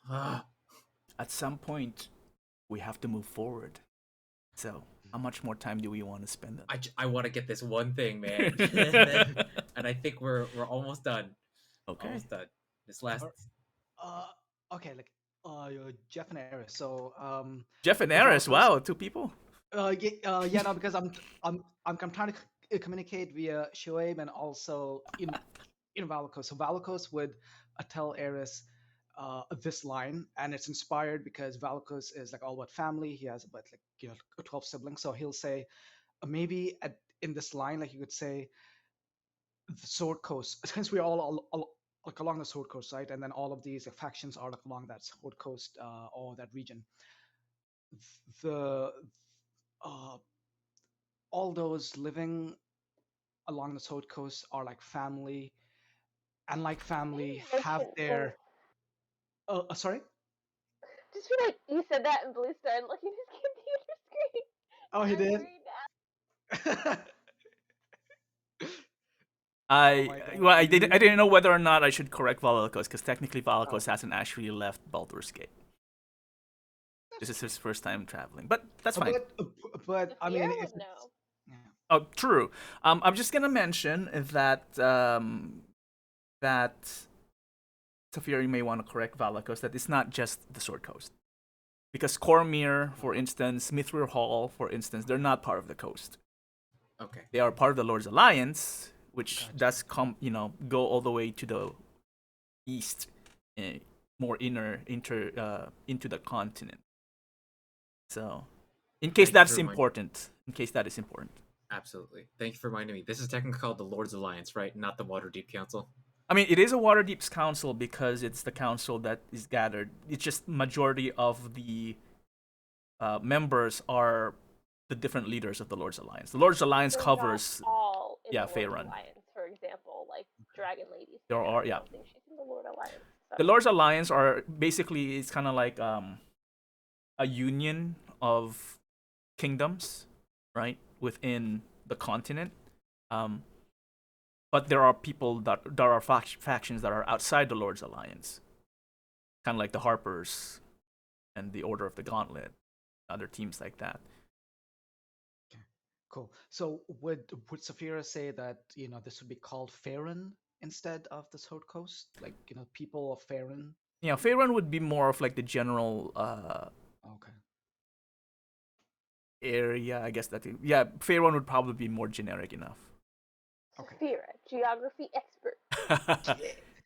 At some point, we have to move forward. So, how much more time do we want to spend on it? I want to get this one thing, man, and I think we're almost done. Okay. Almost done. This last. Okay, like Jeff and Aris. So Jeff and Aris. Wow, 2 people. Yeah, no, because I'm trying to communicate via Shoaib and also in Valakos. So Valakos would tell Aris this line, and it's inspired because Valakos is like all about family. He has about 12 siblings. So he'll say maybe in this line, like you could say the Sword Coast, since we're all like along the Sword Coast, right? And then all of these factions are like along that Sword Coast or that region. The all those living along the Sword Coast are like family, and like family have their. Sorry. Just feel like you said that and Blue started looking at his computer screen. Oh, he did. I didn't know whether or not I should correct Valakos, because technically Valakos hasn't actually left Baldur's Gate. This is his first time traveling, but that's fine. But I mean, Saphira if would know. yeah. Oh, true. I'm just gonna mention that that Saphira, you may want to correct Valakos that it's not just the Sword Coast, because Cormyr, for instance, Mithril Hall, for instance, they're not part of the coast. Okay. They are part of the Lord's Alliance, which Gotcha. does go all the way to the east, more into the continent. So, in case Thank you that's for reminding- important, Absolutely. Thank you for reminding me. This is technically called the Lord's Alliance, right? Not the Waterdeep Council. I mean, it is a Waterdeep's council because it's the council that is gathered. It's just majority of the members are the different leaders of the Lord's Alliance. The Lord's Alliance They're covers. not all in yeah, the Lord's Faerun. Alliance, for example, like Dragon Lady. There Sarah, are- I yeah. don't think she's in the Lord Alliance. So. The Lord's Alliance are basically, it's kind of like a union of kingdoms, right, within the continent. But there are people that there are factions that are outside the Lord's Alliance, kind of like the Harpers and the Order of the Gauntlet, other teams like that. Cool. So would Saphira say that this would be called Faerun instead of the Sword Coast? Like people of Faerun. Yeah, Faerun would be more of like the general Okay. area, I guess that. Yeah, Faerun would probably be more generic enough. Okay. Saphira, geography expert.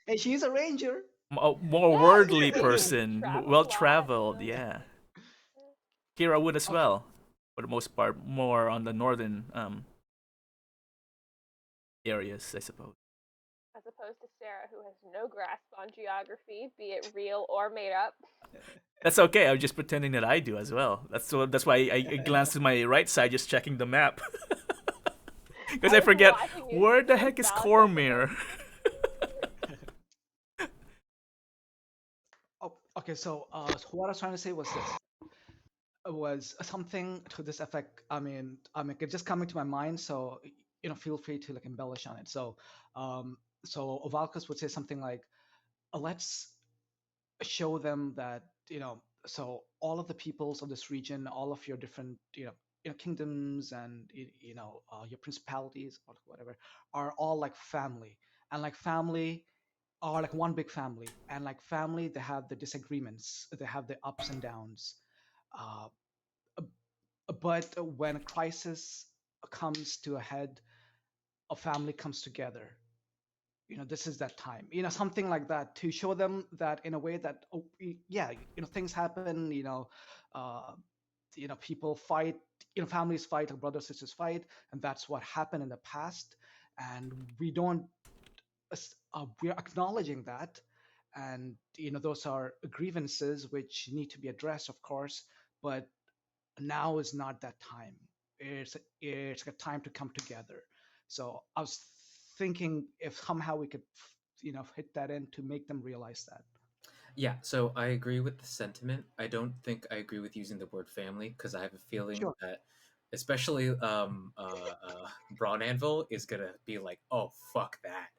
Hey, she's a ranger. More Yeah, worldly yeah. person, Traveled a well lot, traveled. you know. Yeah, Kira would as Okay. well, for the most part, more on the northern areas, I suppose. As opposed to Sarah, who has no grasp on geography, be it real or made up. That's okay. I'm just pretending that I do as well. That's why I glanced to my right side, just checking the map, because I was forget watching you where the with heck is Valakos. Cormyr. Oh, okay. So what I was trying to say was this. Was something to this effect. I mean, it's just coming to my mind. So feel free to like embellish on it. So, Valkos would say something like, "Let's show them that so all of the peoples of this region, all of your different kingdoms and your principalities or whatever are all like family, and like family are like one big family, and like family they have the disagreements, they have the ups and downs, uh, but when a crisis comes to a head, a family comes together. This is that time, something like that, to show them that in a way that yeah, things happen, uh, people fight, families fight, or brothers sisters fight, and that's what happened in the past, and we don't we're acknowledging that, and those are grievances which need to be addressed, of course, but now is not that time. It's a time to come together. So I was thinking if somehow we could hit that in to make them realize that. Yeah, so I agree with the sentiment. I don't think I agree with using the word family, because I have a feeling Sure. that, especially Brawnanvil is gonna be like, "Oh fuck that!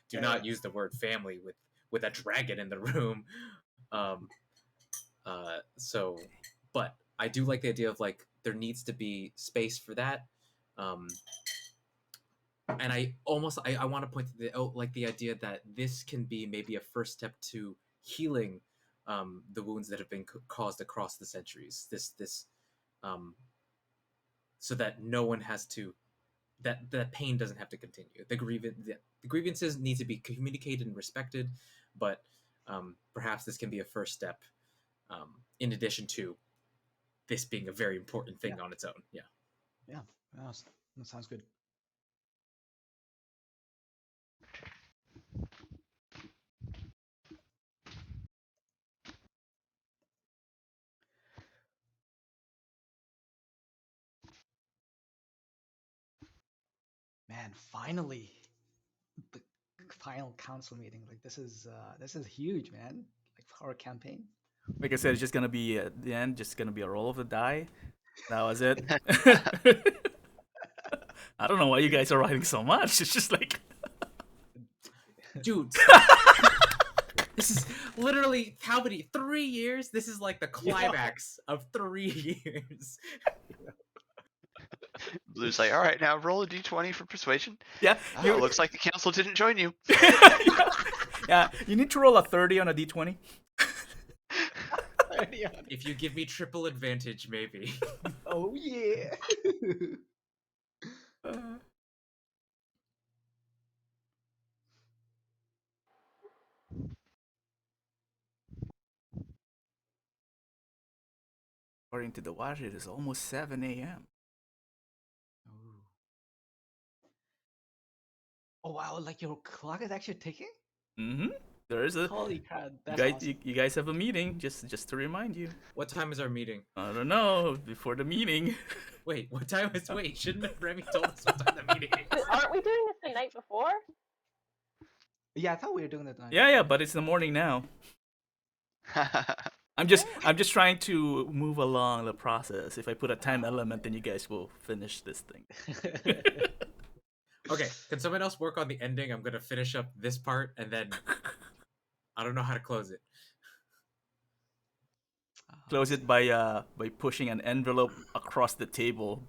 Do not use the word family with a dragon in the room." Um, so, but I do like the idea of like there needs to be space for that. And I want to point to the idea that this can be maybe a first step to healing the wounds that have been caused across the centuries. This so that no one has to, that pain doesn't have to continue. The grievances need to be communicated and respected, but perhaps this can be a first step, in addition to this being a very important thing on its own. Yeah, that sounds good. Man, finally, the final council meeting. Like this is huge, man. Like for our campaign. Like I said, it's just gonna be at the end, just gonna be a roll of the die. That was it. I don't know why you guys are writing so much. It's just like, Dude, this is literally how many? 3 years? This is like the climax of 3 years. Blue's like, all right, now roll a d20 for persuasion. yeah, Oh, looks like the council didn't join you. yeah, you need to roll a 30 on a d20. If you give me triple advantage, maybe. Oh yeah. According to the watch, it is almost 7 a.m. Oh wow, like your clock is actually ticking? Mm-hmm. There is a. Holy crap, You that's guys, awesome. you guys have a meeting. Just to remind you. What time is our meeting? I don't know. Before the meeting. Wait, what time is? Wait, shouldn't have Remi told us what time the meeting is? Aren't we doing this the night before? Yeah, I thought we were doing that. Yeah, but it's the morning now. I'm just trying to move along the process. If I put a time element, then you guys will finish this thing. Okay, can someone else work on the ending? I'm gonna finish up this part and then I don't know how to close it. Close it by pushing an envelope across the table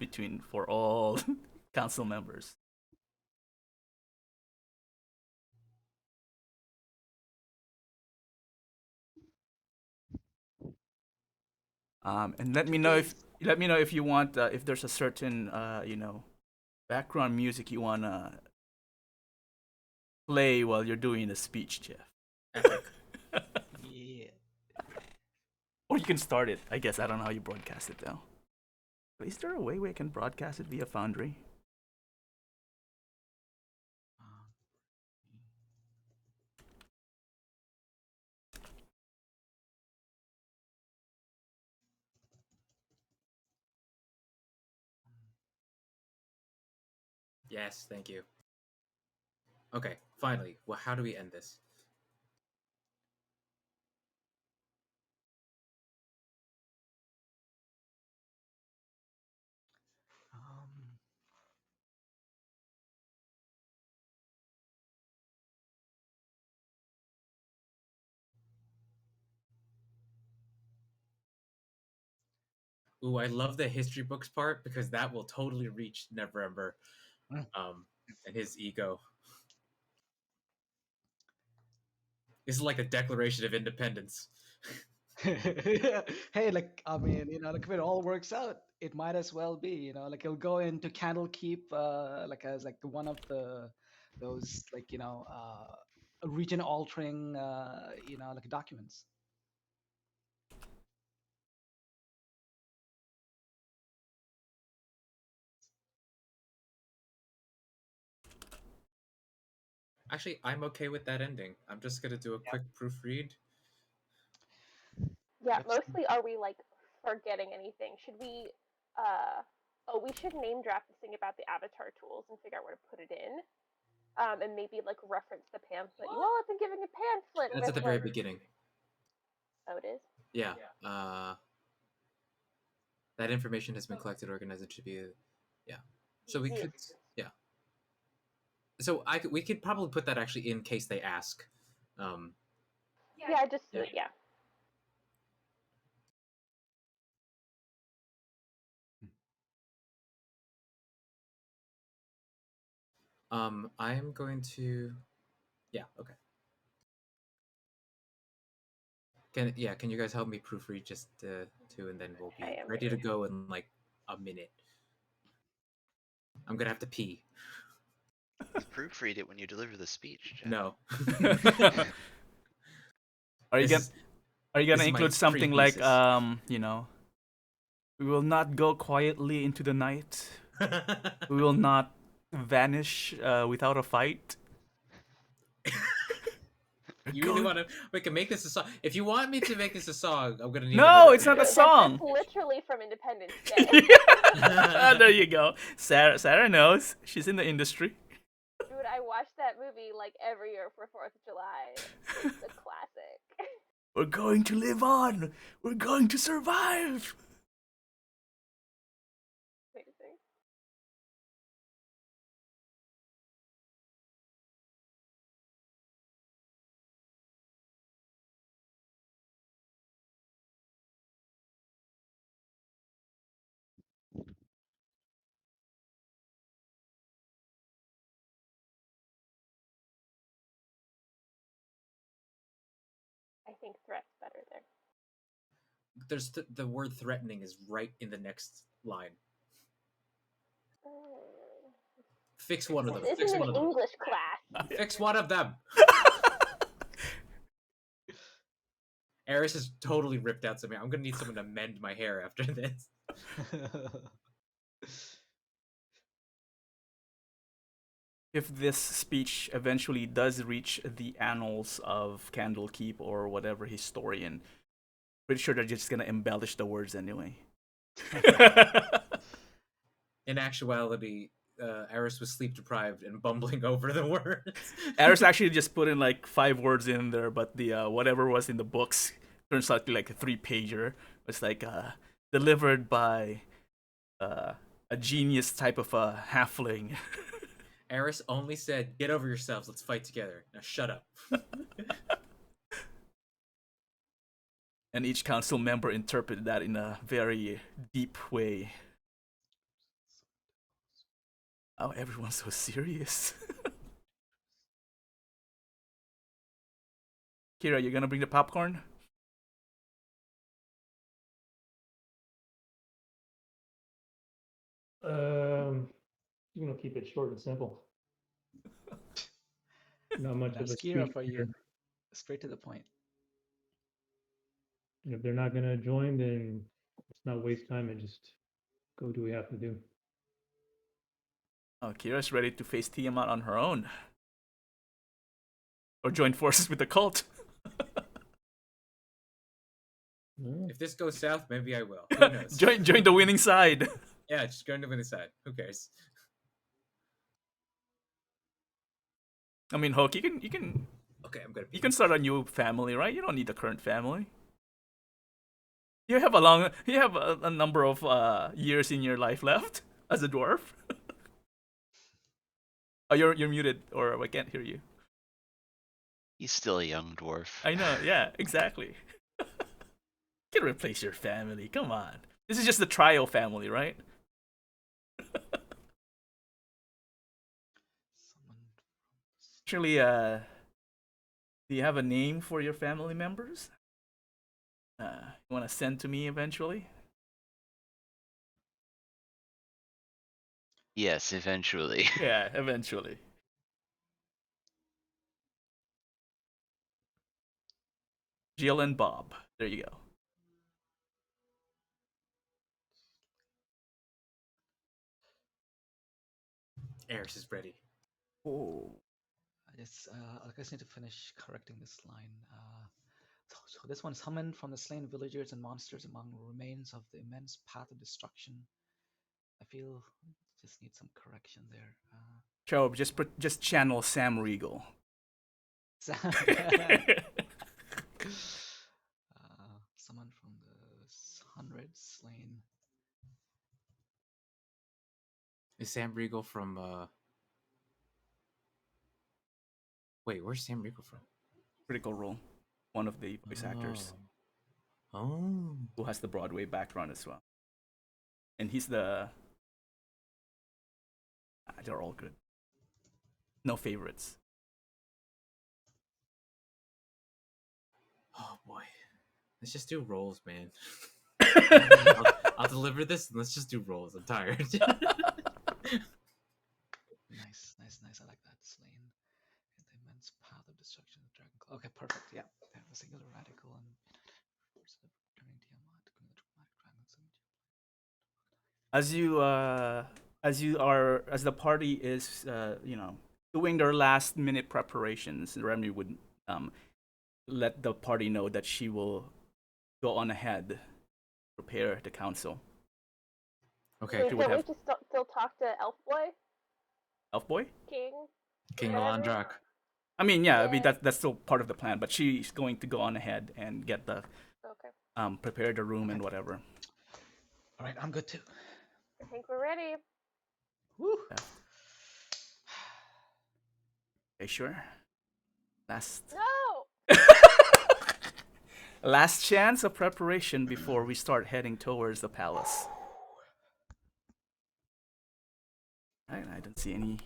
for all council members. And let me know if you want if there's a certain background music you wanna play while you're doing the speech, Jeff. Yeah. Or you can start it. I guess I don't know how you broadcast it though. But is there a way we can broadcast it via Foundry? Yes, thank you. Okay, finally. Well, how do we end this? Ooh, I love the history books part because that will totally reach Neverember, and his ego. This is like the Declaration of Independence. Hey, like I mean, like if it all works out, it might as well be, like he'll go into Candlekeep, like as like one of those like region altering, like documents. Actually, I'm okay with that ending. I'm just gonna do a quick proofread. Yeah, Yep. mostly are we like forgetting anything? Should we we should name draft this thing about the avatar tools and figure out where to put it in. And maybe like reference the pamphlet. You all have been giving a pamphlet. That's at the very beginning. Oh, it is? Yeah. That information has been collected, organized, and should be. Yeah. So we could. Yeah. So we could probably put that actually in case they ask. Yeah, just yeah. I'm going to. Yeah. Okay. Can you guys help me proofread just two, and then we'll be ready to go in like a minute. I'm gonna have to pee. Proofread it when you deliver the speech, Jeff. No. Are you gonna include something like we will not go quietly into the night. We will not vanish without a fight. You really want to? We can make this a song. If you want me to make this a song, I'm gonna need. No, it's not a song. It's literally from Independence Day. There you go. Sarah knows. She's in the industry. Dude, I watch that movie like every year for 4th of July. It's a classic. We're going to live on. We're going to survive. think threat's better there. There's the word threatening is right in the next line. Fix one of them. This Fix isn't one an of them. English class. Fix one of them. Aris has totally ripped out something. I'm gonna need someone to mend my hair after this. If this speech eventually does reach the annals of Candlekeep or whatever historian, pretty sure they're just gonna embellish the words anyway. In actuality, Aris was sleep deprived and bumbling over the words. Aris actually just put in like 5 words in there, but the whatever was in the books turns out to be like a 3-pager. It's like delivered by a genius type of a halfling. Aris only said, "Get over yourselves. Let's fight together." Now shut up. And each council member interpreted that in a very deep way. Oh, everyone's so serious. Kira, you gonna bring the popcorn? I'm gonna keep it short and simple. Not much of a That's Kira speech for you. here. Straight to the point. And if they're not gonna join, then let's not waste time and just go do what we have to do. Oh, Kira's ready to face Tiamat on her own. Or join forces with the cult. If this goes south, maybe I will. Who knows? join the winning side. Yeah, just go to the winning side. Who cares? I mean, Hulk, you can Okay, I'm gonna. you can start a new family, right? You don't need the current family. You have a number of years in your life left as a dwarf. Oh, you're muted, or I can't hear you. He's still a young dwarf. I know, yeah, exactly. You can replace your family. Come on, this is just the trio family, right? Actually, do you have a name for your family members? You want to send to me eventually? Yes, eventually. Yeah, eventually. Jill and Bob. There you go. Aris is ready. Oh. I just need to finish correcting this line. So this one, summoned from the slain villagers and monsters among remains of the immense path of destruction. I feel just need some correction there. Joe, just channel Sam Riegel. Summoned from the hundreds slain. Is Sam Riegel from? Wait, where's Sam Riegel from? Critical Role, one of the voice actors Oh. who has the Broadway background as well. And he's the. They're all good. No favorites. Oh boy, let's just do rolls, man. I'll deliver this and let's just do rolls. I'm tired. Nice. I like that. Slain in the immense path of destruction of the dragon. Okay, perfect. Yeah, they have a singular radical and turning Tiamat, going the dramatic dragon. As the party is doing their last minute preparations, Remi would let the party know that she will go on ahead, prepare the council. Okay. Wait, can't we just still talk to Elf Boy? Elf Boy? King Melandrach. I mean, yeah, I mean that's still part of the plan, but she's going to go on ahead and get the prepare the room and whatever. All right, I'm good too. I think we're ready. Woo. Yeah. Okay, sure. No. Last chance of preparation before we start heading towards the palace. I don't see any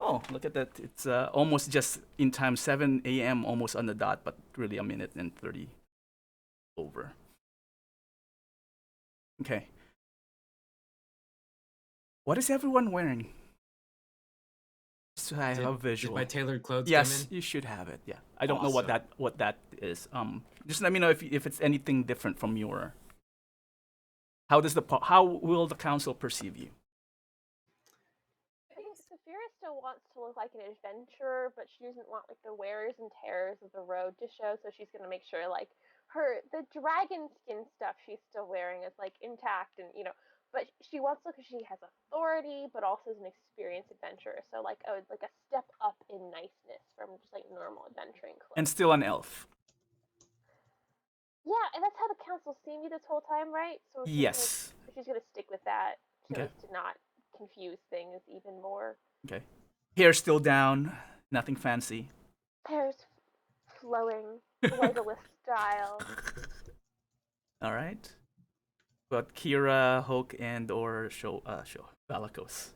Oh, look at that. It's almost just in time, 7 a.m., almost on the dot, but really a minute and 30 over. Okay. What is everyone wearing? So I have a visual. Did my tailored clothes Yes, come in? you should have it. Yeah, I don't know Awesome. what that is. Just let me know if it's anything different from your. How will the council perceive you? I think Saphira still wants to look like an adventurer, but she doesn't want like the wears and tears of the road to show. So she's gonna make sure like the dragon skin stuff she's still wearing is like intact, and but she wants to look like she has authority, but also is an experienced adventurer. So like a step up in niceness from just like normal adventuring clothes. And still an elf. Yeah, and that's how the council's seen me this whole time, right? So Yes. she's gonna stick with that, so Okay. as to not confuse things even more. Okay. Hair still down. Nothing fancy. Hair's flowing, Legolas style. All right. But Kira, Hoke, and or Valakos.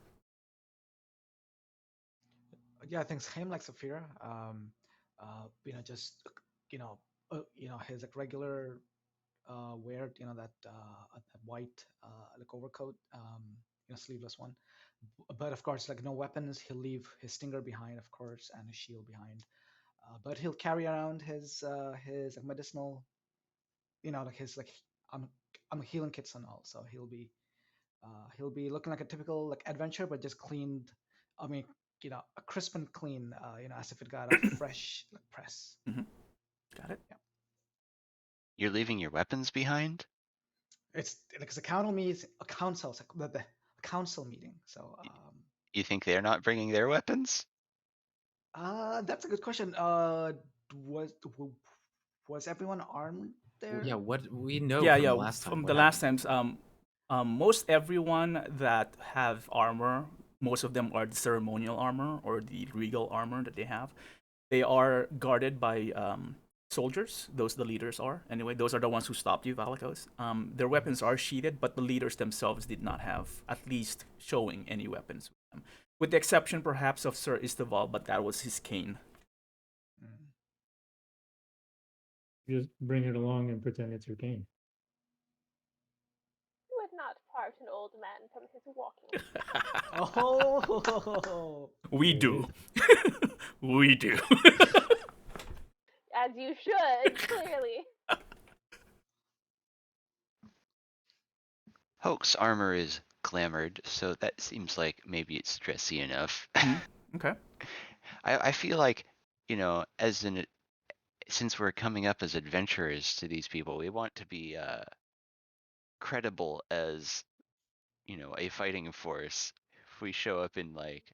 Yeah, I think same like Saphira. Just his like regular wear. That white like overcoat. Sleeveless one. But of course, like no weapons. He'll leave his stinger behind, of course, and his shield behind. But he'll carry around his like, medicinal, like his like healing kits and all. So he'll be looking like a typical like adventure, but just cleaned. I mean, a crisp and clean. As if it got a fresh like, press. Mm-hmm. Got it. Yeah. You're leaving your weapons behind? It's like a council. It's like the council meeting. So. You think they're not bringing their weapons? That's a good question. Was everyone armed there? Yeah, what we know Yeah, from yeah. the last time. From what the last happened? times, most everyone that have armor, most of them are the ceremonial armor or the regal armor that they have. They are guarded by soldiers. Those the leaders are. Anyway, those are the ones who stopped you, Valakos. Their weapons are sheatheded, but the leaders themselves did not have, at least showing any weapons with them. With the exception, perhaps, of Sir Isteval, but that was his cane. Mm. Just bring it along and pretend it's your cane. You would not part an old man from his walking. Oh. We do. We do. As you should, clearly. Hoke's armor is glamored, so that seems like maybe it's dressy enough. Okay. I feel like, since we're coming up as adventurers to these people, we want to be credible as, a fighting force. If we show up in like,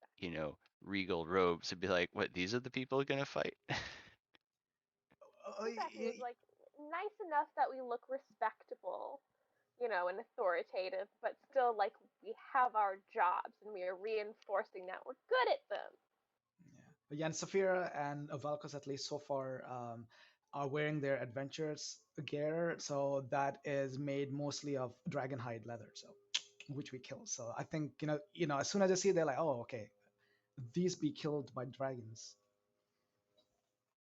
regal robes, it'd be like, what, these are the people gonna fight? Exactly. It's like nice enough that we look respectable, and authoritative, but still like we have our jobs and we are reinforcing that we're good at them. Yeah, and Saphira and Valkos, at least so far, are wearing their adventures gear. So that is made mostly of dragonhide leather, so which we kill. So I think as soon as I see, it, they're like, oh, okay, these be killed by dragons.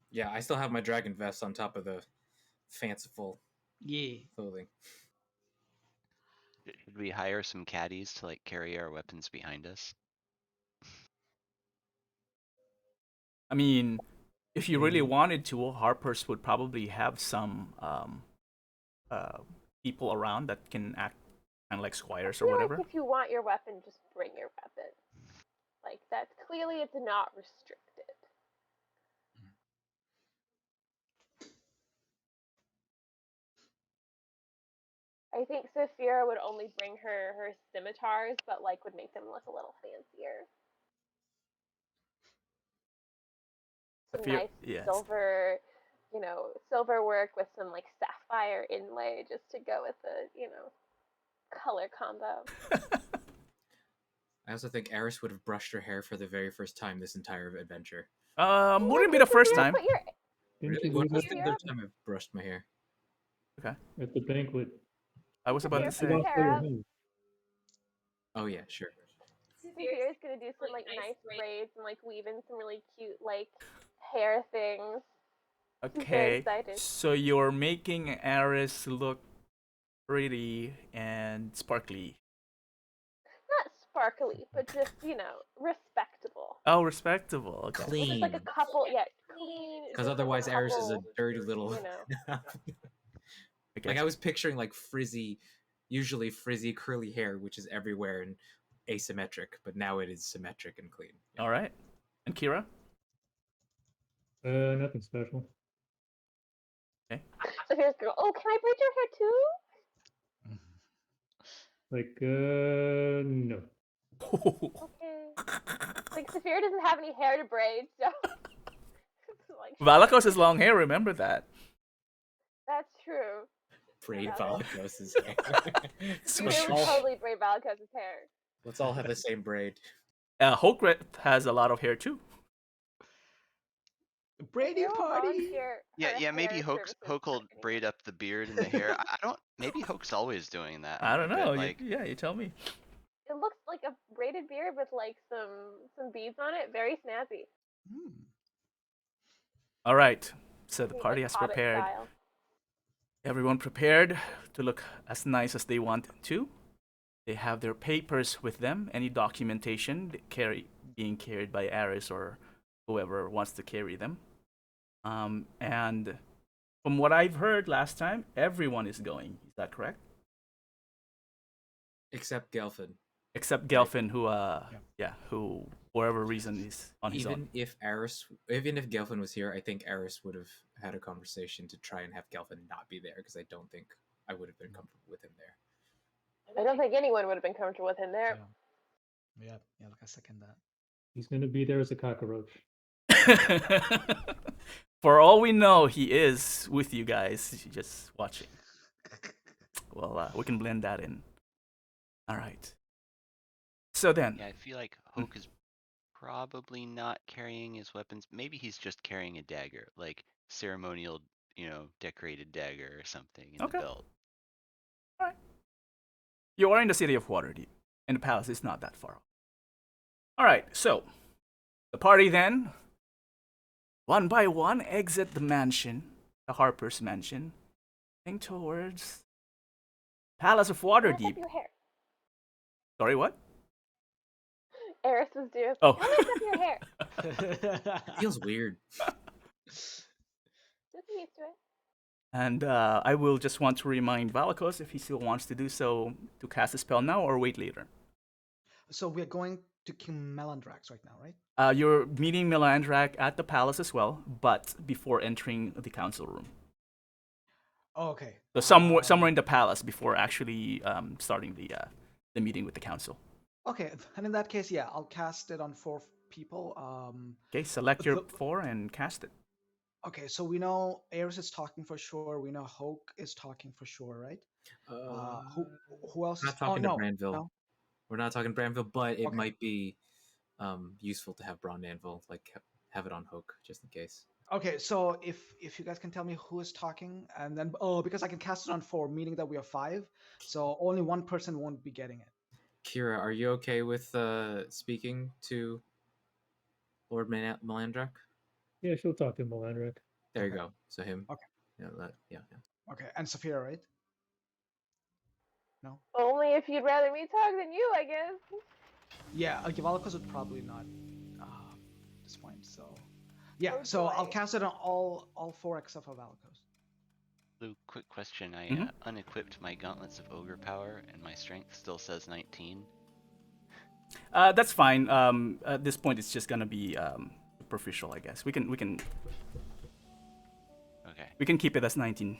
Yeah, I still have my dragon vest on top of the fanciful clothing. Should we hire some caddies to like carry our weapons behind us? I mean, if you really Maybe. wanted to, Harper's would probably have some people around that can act kind of like squires I or feel whatever. like if you want your weapon, just bring your weapon. Like that's clearly it's not restricted. I think Saphira would only bring her scimitars, but like would make them look a little fancier. Some nice Yes. silver work with some like sapphire inlay just to go with the color combo. I also think Aris would have brushed her hair for the very first time this entire adventure. Wouldn't be the first time. Didn't Really? you When do was that the other time I've brushed my hair? Okay. at the banquet? I was about to You say. lost all your hair. Oh yeah, sure. Saphir is gonna do some like nice braids and like weave in some really cute like hair things. She's very Okay, excited. so you're making Aris look pretty and sparkly. Not sparkly, but just respectable. Oh, respectable. Okay. With just like a couple, clean. Because just, otherwise, like, a Aris is a couple, dirty little. Like I was picturing like frizzy, usually frizzy curly hair, which is everywhere and asymmetric, but now it is symmetric and clean. Yeah. All right. And Kira? Nothing special. Okay. So here's girl. Oh, can I braid your hair too? Like, no. Okay. Like Saphir doesn't have any hair to braid, so. Like, Valakos has long hair, remember that. that's true. Braid Yeah. Valakos' hair. Saphir would totally braid Valakos' hair. Let's all have the same braid. Hokgreath has a lot of hair too. Brady Saphir will party. volunteer Yeah, her yeah. Maybe hair Hoke services will for braid up the beard and the hair. I don't. Maybe Hoke's always doing that. I don't but, know. Like, You tell me. It looks like a braided beard with like some beads on it. Very snazzy. All right. So the Think, party like, has Hobbit prepared. style. Everyone prepared to look as nice as they want to. They have their papers with them, any documentation being carried by Aris or whoever wants to carry them. And from what I've heard last time, everyone is going. Is that correct? Except Gelfin. Except Gelfin, who who for whatever reason is on his own. Even if Gelfin was here, I think Aris would have had a conversation to try and have Gelfin not be there, because I don't think I would have been comfortable with him there. I don't think anyone would have been comfortable with him there. Yeah, like I second that. He's gonna be there as a cockroach. For all we know, he is with you guys, just watching. Well, we can blend that in. All right. So then, yeah, I feel like Hoke is probably not carrying his weapons. Maybe he's just carrying a dagger, like ceremonial, decorated dagger or something in the belt. All right. You are in the city of Waterdeep, and the palace is not that far off. All right. So the party then, one by one, exit the mansion, the Harper's mansion, heading towards Palace of Waterdeep. Your hair. Sorry, what? Aris was due. Oh. How mess up your hair? Feels weird. Just used to it. And I will just want to remind Valakos, if he still wants to do so, to cast a spell now or wait later. So we're going to King Melandrach right now, right? You're meeting Melandrach at the palace as well, but before entering the council room. Oh, okay. So somewhere in the palace before actually starting the meeting with the council. Okay, and in that case, yeah, I'll cast it on 4 people. Okay, select your 4 and cast it. Okay, so we know Aris is talking for sure. We know Hoke is talking for sure, right? Who else? We're not talking to no, Brawnanvil. no? We're not talking Brawnanvil, but it Okay. might be useful to have Brawnanvil, like have it on Hoke just in case. Okay, so if you guys can tell me who is talking, and then because I can cast it on 4, meaning that we are 5, so only one person won't be getting it. Kira, are you okay with speaking to Lord Melandrach? Yeah, she'll talk to Melandrach. There you Okay. go. So him. Okay. Yeah. Okay, and Saphira, right? No? Only if you'd rather me talk than you, I guess. Yeah, Valakos would probably not at this point, so... Yeah, Oh, so I'll boy. cast it on all 4 except for Valakos. Lou, quick question. I unequipped my gauntlets of ogre power, and my strength still says 19. That's fine. At this point, it's just gonna be superficial, I guess. We can keep it as 19.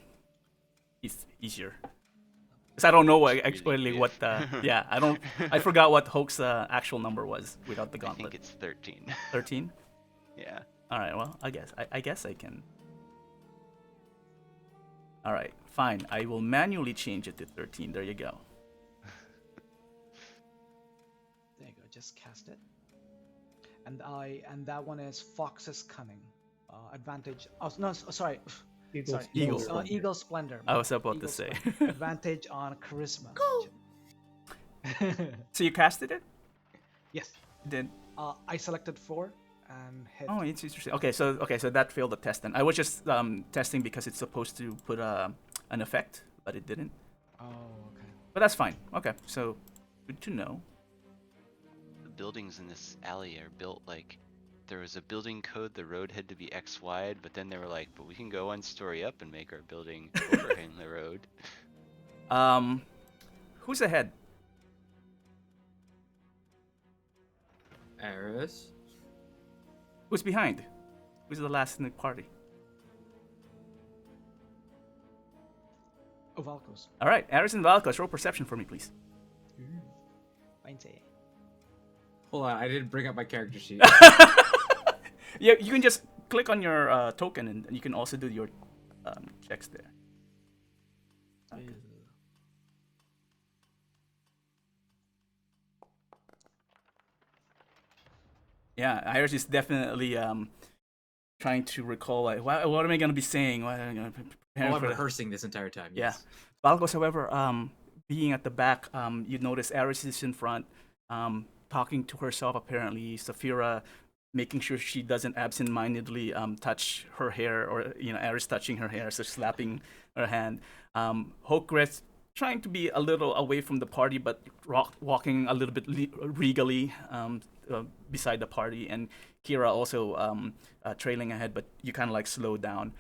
It's easier. Because I don't know actually what. Yeah, I forgot what Hoke's actual number was without the I gauntlet. think it's 13. 13. Yeah. All right. Well, I guess I can. All right. Fine. I will manually change it to 13. There you go. There you go, just cast it. And that one is Fox's Cunning. Advantage. Oh no, sorry. Eagle Sorry, Splendor. Eagle Splendor. I was about Eagle to say. Splendor. Advantage on Charisma. So you casted it? Yes. Then I selected 4 and hit. oh, it's interesting. Okay, so that failed the test then. I was just testing because it's supposed to put an effect, but it didn't. Oh, okay. But that's fine. Okay, so good to know. The buildings in this alley are built like there was a building code. The road had to be X wide, but then they were like, but we can go one story up and make our building overhang the road. Who's ahead? Aris. Who's behind? Who's the last in the party? Oh, Valakos. All right, Aris and Valakos, roll perception for me, please. Fine say. Hold on, I didn't bring up my character sheet. Yeah, you can just click on your token, and you can also do your checks there. Okay. Yeah, Iris is definitely trying to recall, like, what am I going to be saying? What am I gonna prepare I'm for rehearsing this entire time. Yeah. Yes. Valakos, however, being at the back, you notice Aris is in front, talking to herself, apparently. Saphira making sure she doesn't absent-mindedly touch her hair, or, Aris touching her hair, so slapping her hand. Hokgreath trying to be a little away from the party, but walking a little bit regally beside the party, and Kira also trailing ahead, but you kind of like slow down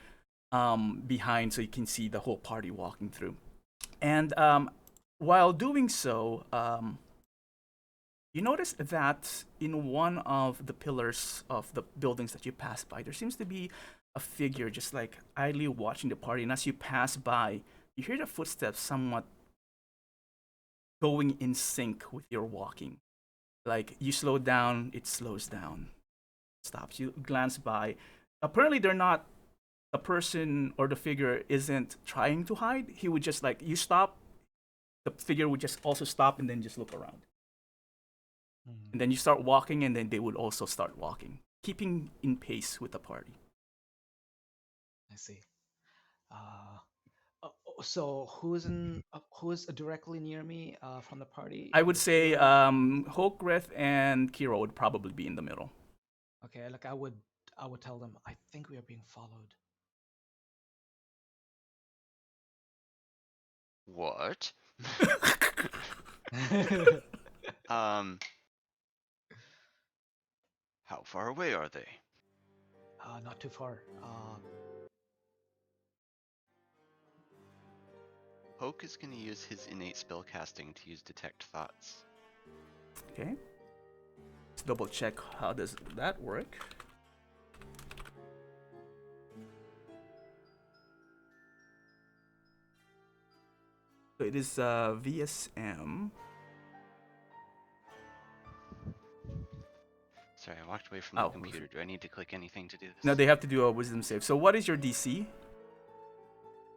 behind so you can see the whole party walking through. And while doing so, you notice that in one of the pillars of the buildings that you pass by, there seems to be a figure just like idly watching the party. And as you pass by, you hear the footsteps somewhat going in sync with your walking. Like you slow down, it slows down, stops. You glance by. Apparently, they're not. The person or the figure isn't trying to hide. He would just like you stop. The figure would just also stop and then just look around. And then you start walking, and then they would also start walking, keeping in pace with the party. I see. So who's directly near me from the party? I would say Hokgreath and Kiro would probably be in the middle. Okay, like I would tell them, I think we are being followed. What? How far away are they? Not too far. Hoke is going to use his innate spellcasting to use detect thoughts. Okay. Let's double check how does that work. So it is VSM. Sorry, I walked away from the computer. Do I need to click anything to do this? No, they have to do a wisdom save. So what is your DC?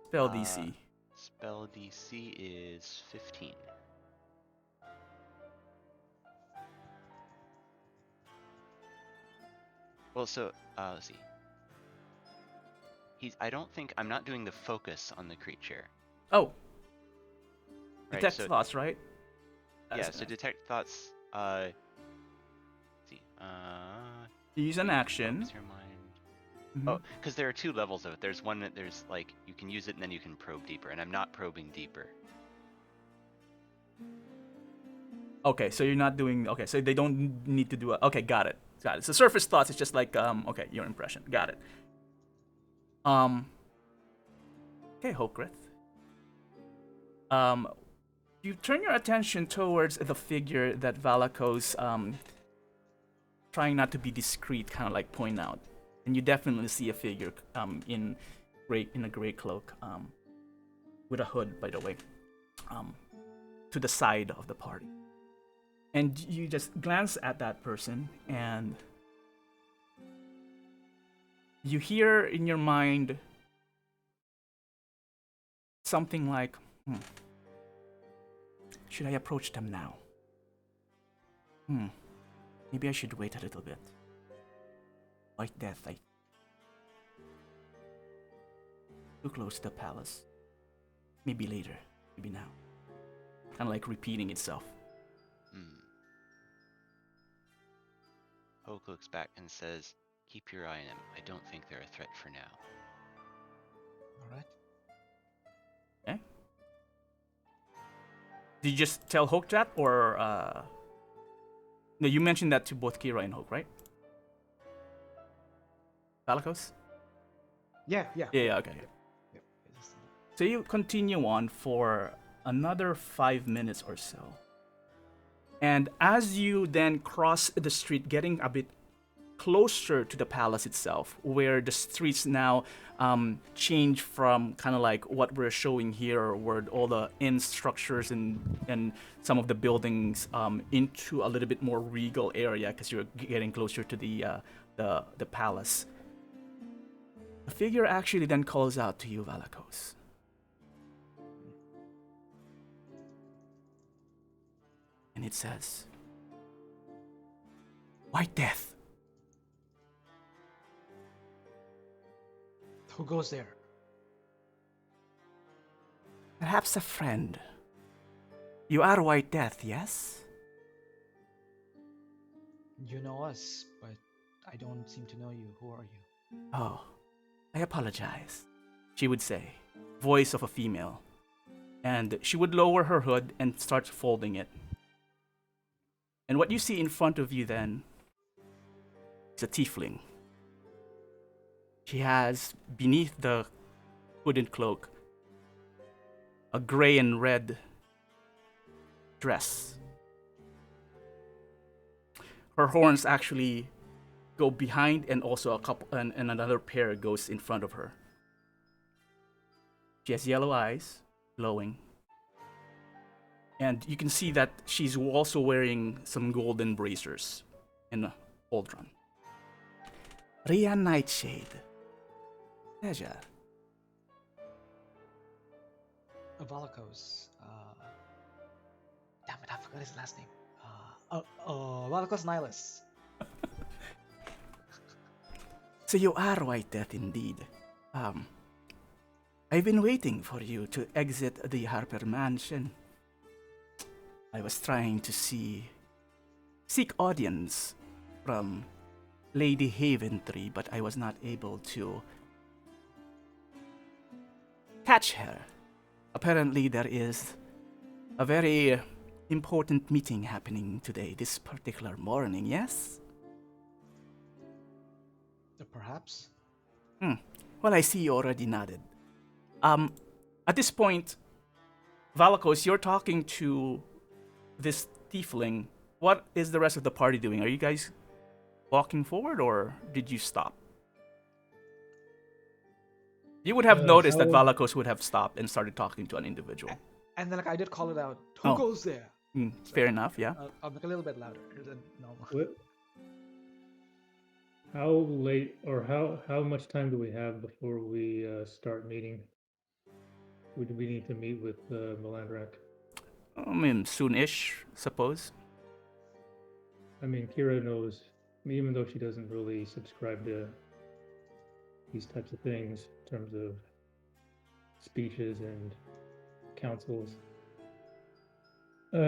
Spell DC. Spell DC is 15. Well, so, let's see. I'm not doing the focus on the creature. Oh. Right, Detect thoughts, right? So detect thoughts, let's see, you use an action. Focus your mind. Mm-hmm. Oh, because there are 2 levels of it. There's one that there's like, you can use it and then you can probe deeper, and I'm not probing deeper. Okay, so you're not doing, okay, so they don't need to do okay, got it. So surface thoughts is just like, okay, your impression. Got it. Okay, Hokgreath. You turn your attention towards the figure that Valakos, trying not to be discreet, kind of like point out. And you definitely see a figure in a gray cloak, with a hood, by the way, to the side of the party. And you just glance at that person, and you hear in your mind something like, should I approach them now? Maybe I should wait a little bit. White Death, too close to the palace. Maybe later, maybe now. Kind of like repeating itself. Hoke looks back and says, "Keep your eye on them. I don't think they're a threat for now." All right. Okay. Did you just tell Hoke that, or no? You mentioned that to both Kira and Hoke, right? Valakos? Yeah. Yeah. Okay. Yep. So you continue on for another 5 minutes or so. And as you then cross the street, getting a bit closer to the palace itself, where the streets now change from kind of like what we're showing here, where all the inn structures and some of the buildings into a little bit more regal area, because you're getting closer to the palace. A figure actually then calls out to you, Valakos. And it says, "White Death." Who goes there? Perhaps a friend. You are White Death, yes? You know us, but I don't seem to know you. Who are you? Oh, I apologize, she would say, voice of a female. And she would lower her hood and start folding it. And what you see in front of you then is a tiefling. She has, beneath the hooded cloak, a gray and red dress. Her horns actually go behind, and also a couple, and another pair goes in front of her. She has yellow eyes, glowing. And you can see that she's also wearing some golden bracers in a pauldron. Rian Nightshade. Pleasure. Valakos. Damn it, I forgot his last name. Valakos Nihilus. So you are White Death indeed. I've been waiting for you to exit the Harper mansion. I was trying to seek audience from Lady Haventree, but I was not able to catch her. Apparently there is a very important meeting happening today, this particular morning, yes? Perhaps? Well, I see you already nodded. At this point, Valakos, you're talking to this tiefling. What is the rest of the party doing? Are you guys walking forward, or did you stop? You would have noticed that Valakos would have stopped and started talking to an individual. And then, like, I did call it out. Who goes there? Fair enough, yeah. I'll make a little bit louder than normal. How late, or how much time do we have before we start meeting? Do we need to meet with Melandrach? I mean, soon-ish, suppose. I mean, Kira knows, even though she doesn't really subscribe to these types of things in terms of speeches and councils.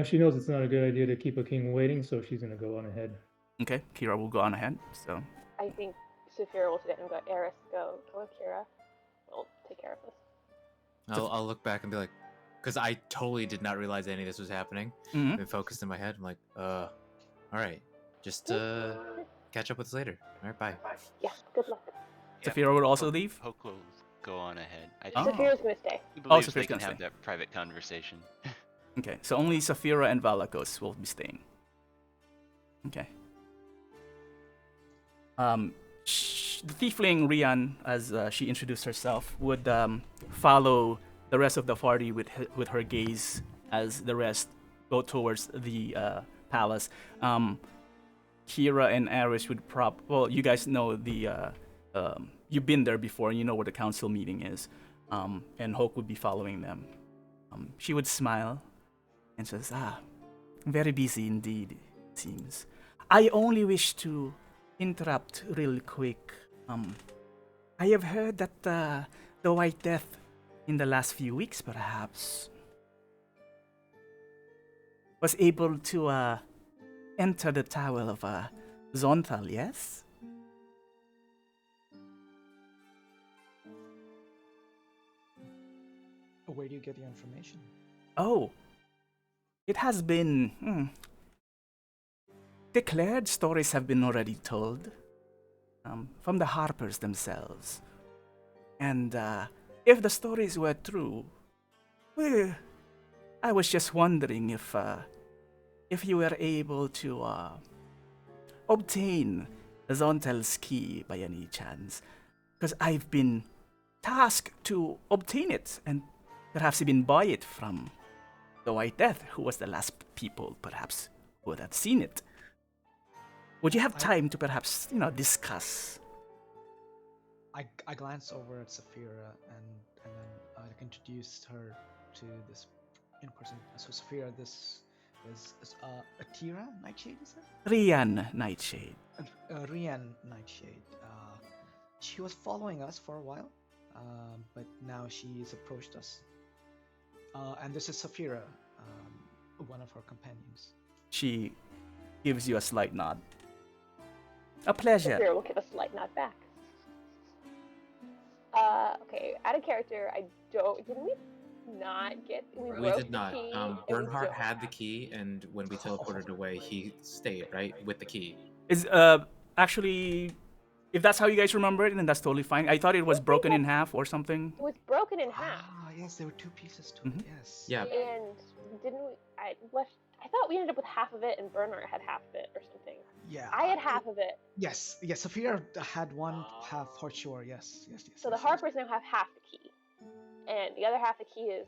She knows it's not a good idea to keep a king waiting, so she's going to go on ahead. Okay, Kira will go on ahead, so... I think Saphira will sit and go, Aris, go with Kira. We'll take care of this. I'll look back and be like, because I totally did not realize any of this was happening. Mm-hmm. I've been focused in my head. I'm like, all right, just catch up with us later. All right, bye. Yeah, good luck. Saphira would also leave? Hoke will go on ahead. Saphira's gonna stay. He believes Saphira's they can gonna have stay. that private conversation. Okay, so only Saphira and Valakos will be staying. Okay. The tiefling Rian, as she introduced herself, would follow the rest of the party with her gaze as the rest go towards the palace. Kira and Aris would well, you guys know you've been there before and you know where the council meeting is. And Hoke would be following them. She would smile and says, very busy indeed, it seems. I only wish to interrupt real quick. I have heard that the White Death in the last few weeks, perhaps, was able to enter the tower of Zontal, yes? Where do you get your information? Oh, it has been declared. Stories have been already told from the Harpers themselves. And if the stories were true, well, I was just wondering if you were able to obtain Zontal's key by any chance. Because I've been tasked to obtain it and perhaps even buy it from the White Death, who was the last people perhaps who would have seen it. Would you have time to perhaps, discuss? I glanced over at Saphira and then I introduced her to this person. So Saphira, this is Atira Nightshade, is it? Rian Nightshade. Rian Nightshade. She was following us for a while, but now she's approached us. And this is Saphira, one of her companions. She gives you a slight nod. A pleasure. Saphira will give a slight nod back. Okay, out of character, didn't we not get, We broke did the not. key, and we Bernhardt don't had the have- key, and when we teleported away, he stayed, right? With the key. Is actually, if that's how you guys remember it, then that's totally fine. I thought it was broken in half or something. It was broken in half. Ah, yes, there were two pieces to it. Yes. Yeah. And didn't we, I thought we ended up with half of it and Bernard had half of it or something. Yeah. I had half of it. Yes. Yes. Saphira had one half for sure. Yes. Yes. Yes. So the yes, Harpers now have half the key. And the other half of the key is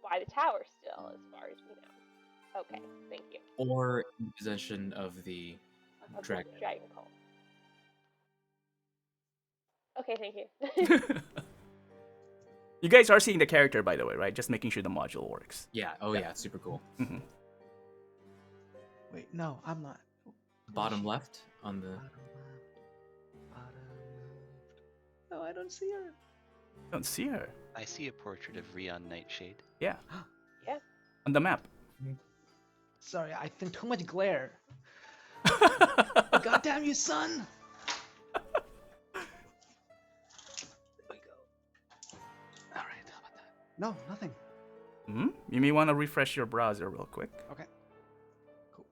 by the tower still, as far as we know. Okay, thank you. Or in possession of the Of Dragon. the Dragon Cult. Okay, thank you. You guys are seeing the character, by the way, right? Just making sure the module works. Yeah. Oh yeah, super cool. Mhm. Wait, no, I'm not. Bottom left on the. Bottom left. No, I don't see her. Don't see her. I see a portrait of Rian Nightshade. Yeah. Yeah. On the map. Sorry, I think too much glare. God damn you, son! There we go. Alright, how about that? No, nothing. You may want to refresh your browser real quick. Okay. Cool.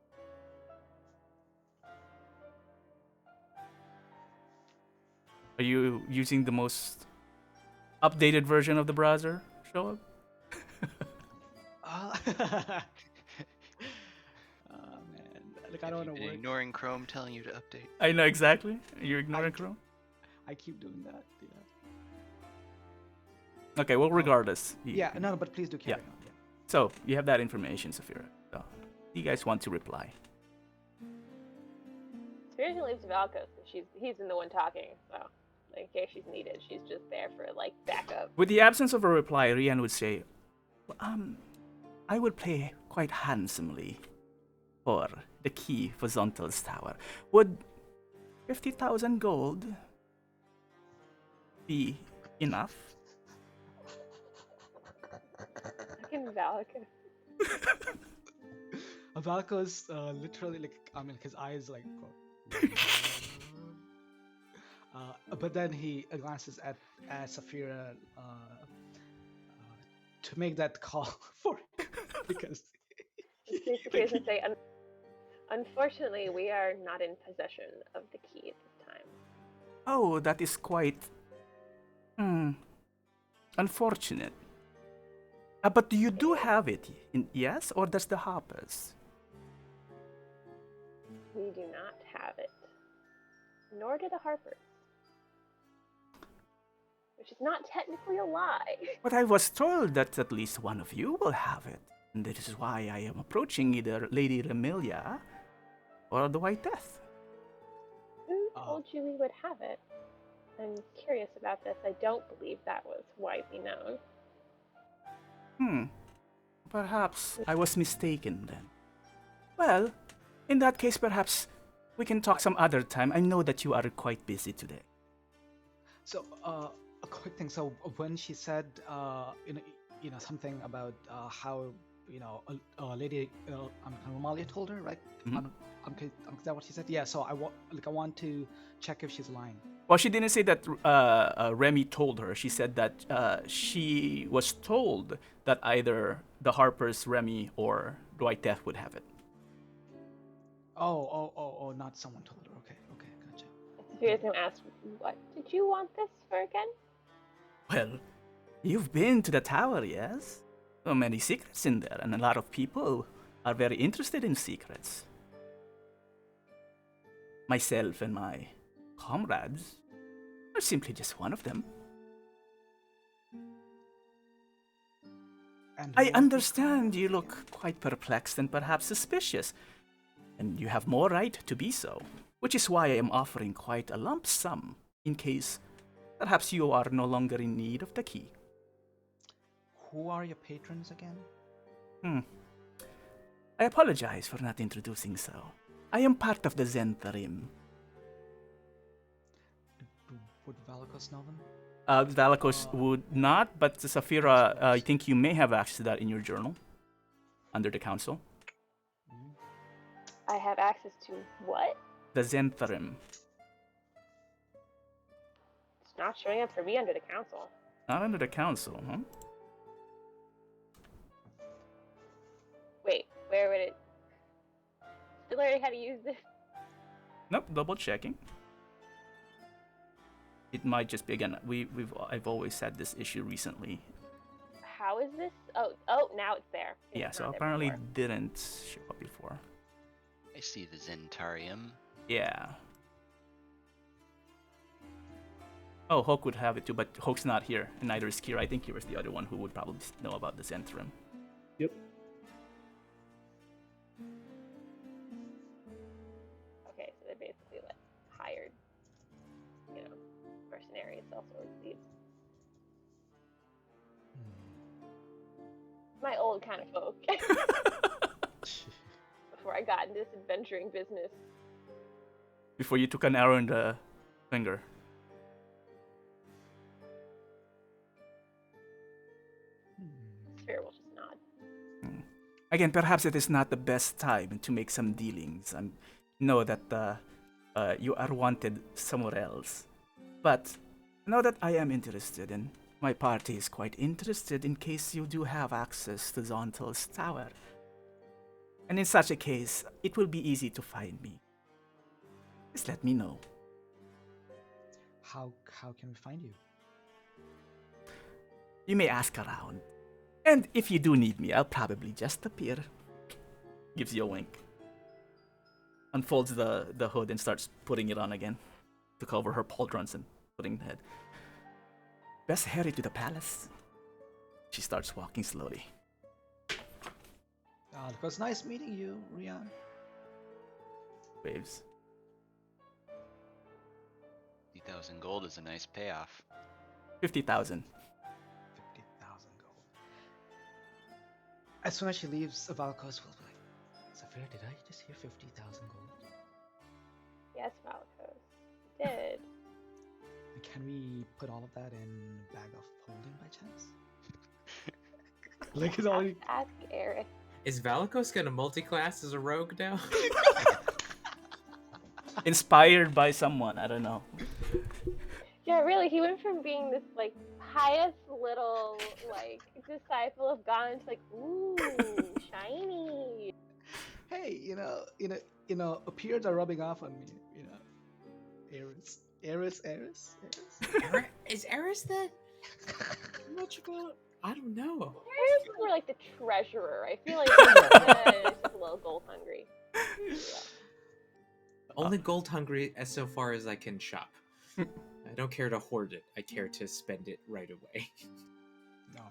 Are you using the most updated version of the browser, Shoab? Oh man, like I don't want Have to you been work. ignoring Chrome telling you to update? I know exactly. You're ignoring Chrome? I keep doing that. Yeah. Okay, well, regardless. Yeah. No, but please do carry Yeah. on. Yeah. So, you have that information, Saphira. So, do you guys want to reply? Saphira's gonna leave to Valakos, he's in the one talking, so in case she's needed, she's just there for like backup. With the absence of a reply, Rian would say, I would pay quite handsomely for the key for Zontal's tower. Would 50,000 gold be enough? Fucking Valakos. Valakos literally his eyes like go. But then he glances at Saphira to make that call for it because Saphira's gonna say, unfortunately, we are not in possession of the key at this time. Oh, that is quite unfortunate. But you do have it, yes? Or does the Harpers? We do not have it. Nor do the Harpers. Which is not technically a lie. But I was told that at least one of you will have it. And this is why I am approaching either Lady Remelia or the White Death. Who told you we would have it? I'm curious about this. I don't believe that was widely known. Perhaps I was mistaken then. Well, in that case, perhaps we can talk some other time. I know that you are quite busy today. So a quick thing. So when she said something about how lady, Romalia told her, right? Mhm. Is that what she said? Yeah. So I want to check if she's lying. Well, she didn't say that Remi told her. She said that she was told that either the Harpers, Remi, or Dwight Death would have it. Oh, not someone told her. Okay, gotcha. Saphira's gonna ask, what did you want this for again? Well, you've been to the tower, yes? So many secrets in there, and a lot of people are very interested in secrets. Myself and my comrades are simply just one of them. And I who are the understand you comrades? look quite perplexed and perhaps suspicious, and you have more right to be so, which is why I am offering quite a lump sum in case perhaps you are no longer in need of the key. Who are your patrons again? I apologize for not introducing so. I am part of the Zentharim. Would Valakos know them? Valakos would not, but Saphira, I think you may have access to that in your journal under the council. I have access to what? The Zentharim. It's not showing up for me under the council. Not under the council, huh? Wait, where would it? Still learning how to use this. Nope, double checking. It might just be again. I've always had this issue recently. How is this? Oh, now it's there. Yeah, It's so not there apparently before. didn't show up before. I see the Zentarium. Yeah. Oh, Hok would have it too, but Hok's not here, and neither is Kira. I think Kira's the other one who would probably know about the Zentrum. Yep. Okay, so they basically like hired, mercenaries, also thieves. My old kind of folk. Before I got into this adventuring business. Before you took an arrow in the finger. Sphere will just nod. Again, perhaps it is not the best time to make some dealings. I know that you are wanted somewhere else. But know that I am interested, and my party is quite interested in case you do have access to Zontal's tower. And in such a case, it will be easy to find me. Just let me know. How can we find you? You may ask around. And if you do need me, I'll probably just appear. Gives you a wink. Unfolds the hood and starts putting it on again to cover her pauldrons and putting the head. Best hurry to the palace. She starts walking slowly. It was nice meeting you, Rian. Waves. 50,000 gold is a nice payoff. 50,000. 50,000 gold. As soon as she leaves, Valakos will be like, Saphira, did I just hear 50,000 gold? Yes, Valakos. You did. Can we put all of that in a bag of holding by chance? Like it's already. Ask Aris. Is Valakos gonna multi-class as a rogue now? Inspired by someone, I don't know. Yeah, really, he went from being this like pious little like disciple of God to like, ooh, shiny. Hey, appears are rubbing off on me. Aris. Is Aris that much about? I don't know. Aris is more like the treasurer. I feel like he's just a little gold hungry. Yeah. Only gold hungry as so far as I can shop. I don't care to hoard it. I care to spend it right away. No.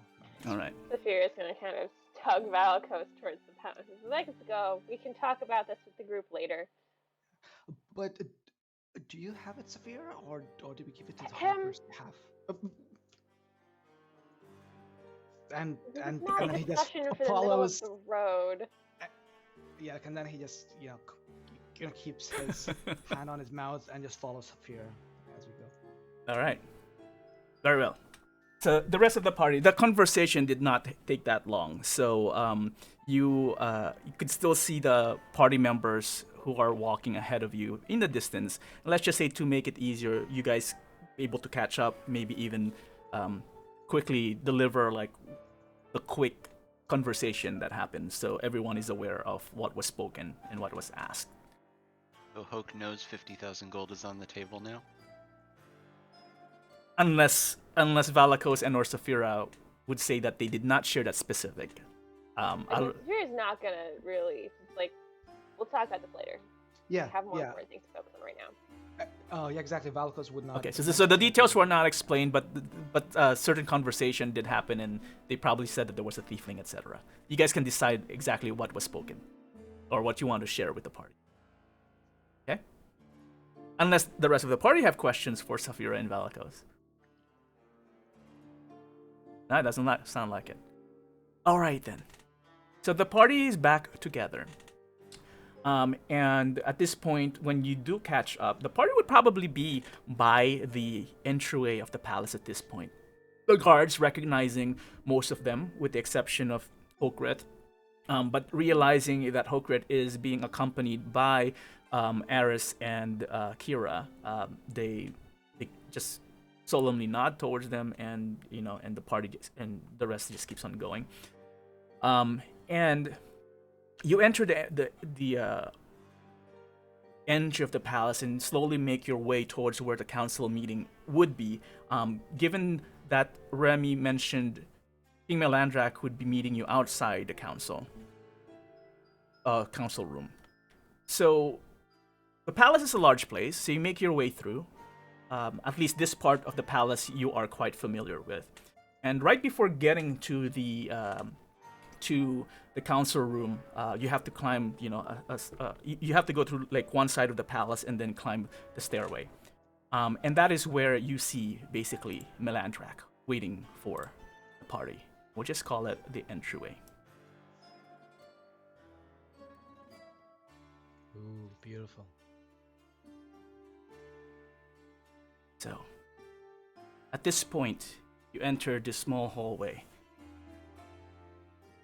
Alright. Saphira is gonna kind of tug Valakos towards the palace. Let's go. We can talk about this with the group later. But do you have it, Saphira, or do we give it to the Harpers to have? And Not then a he just discussion for follows. the middle of the road. Yeah, and then he just keeps his hand on his mouth and just follows Saphira as we go. Alright. Very well. So the rest of the party, the conversation did not take that long. So you could still see the party members who are walking ahead of you in the distance. Let's just say to make it easier, you guys able to catch up, maybe even quickly deliver like the quick conversation that happened, so everyone is aware of what was spoken and what was asked. So Hoke knows 50,000 gold is on the table now? Unless Valakos and or Saphira would say that they did not share that specific. I mean, Saphira's not gonna really like. We'll talk about this later. Yeah, We have more yeah. important things to focus on right now. Yeah, exactly. Valakos would not. Okay, so the details were not explained, but certain conversation did happen, and they probably said that there was a tiefling, etc. You guys can decide exactly what was spoken, or what you want to share with the party. Okay? Unless the rest of the party have questions for Saphira and Valakos. No, it doesn't sound like it. All right then. So the party is back together. And at this point, when you do catch up, the party would probably be by the entryway of the palace at this point. The guards recognizing most of them, with the exception of Hokgreath, but realizing that Hokgreath is being accompanied by Aris and Kira, they just solemnly nod towards them, and and the party and the rest just keeps on going. And you enter the entry of the palace and slowly make your way towards where the council meeting would be. Given that Remi mentioned King Melandrach would be meeting you outside the council room. So the palace is a large place, so you make your way through. At least this part of the palace you are quite familiar with. And right before getting to the council room, you have to climb, you have to go through like one side of the palace and then climb the stairway. And that is where you see basically Melandrach waiting for the party. We'll just call it the entryway. Ooh, beautiful. So, at this point, you enter this small hallway.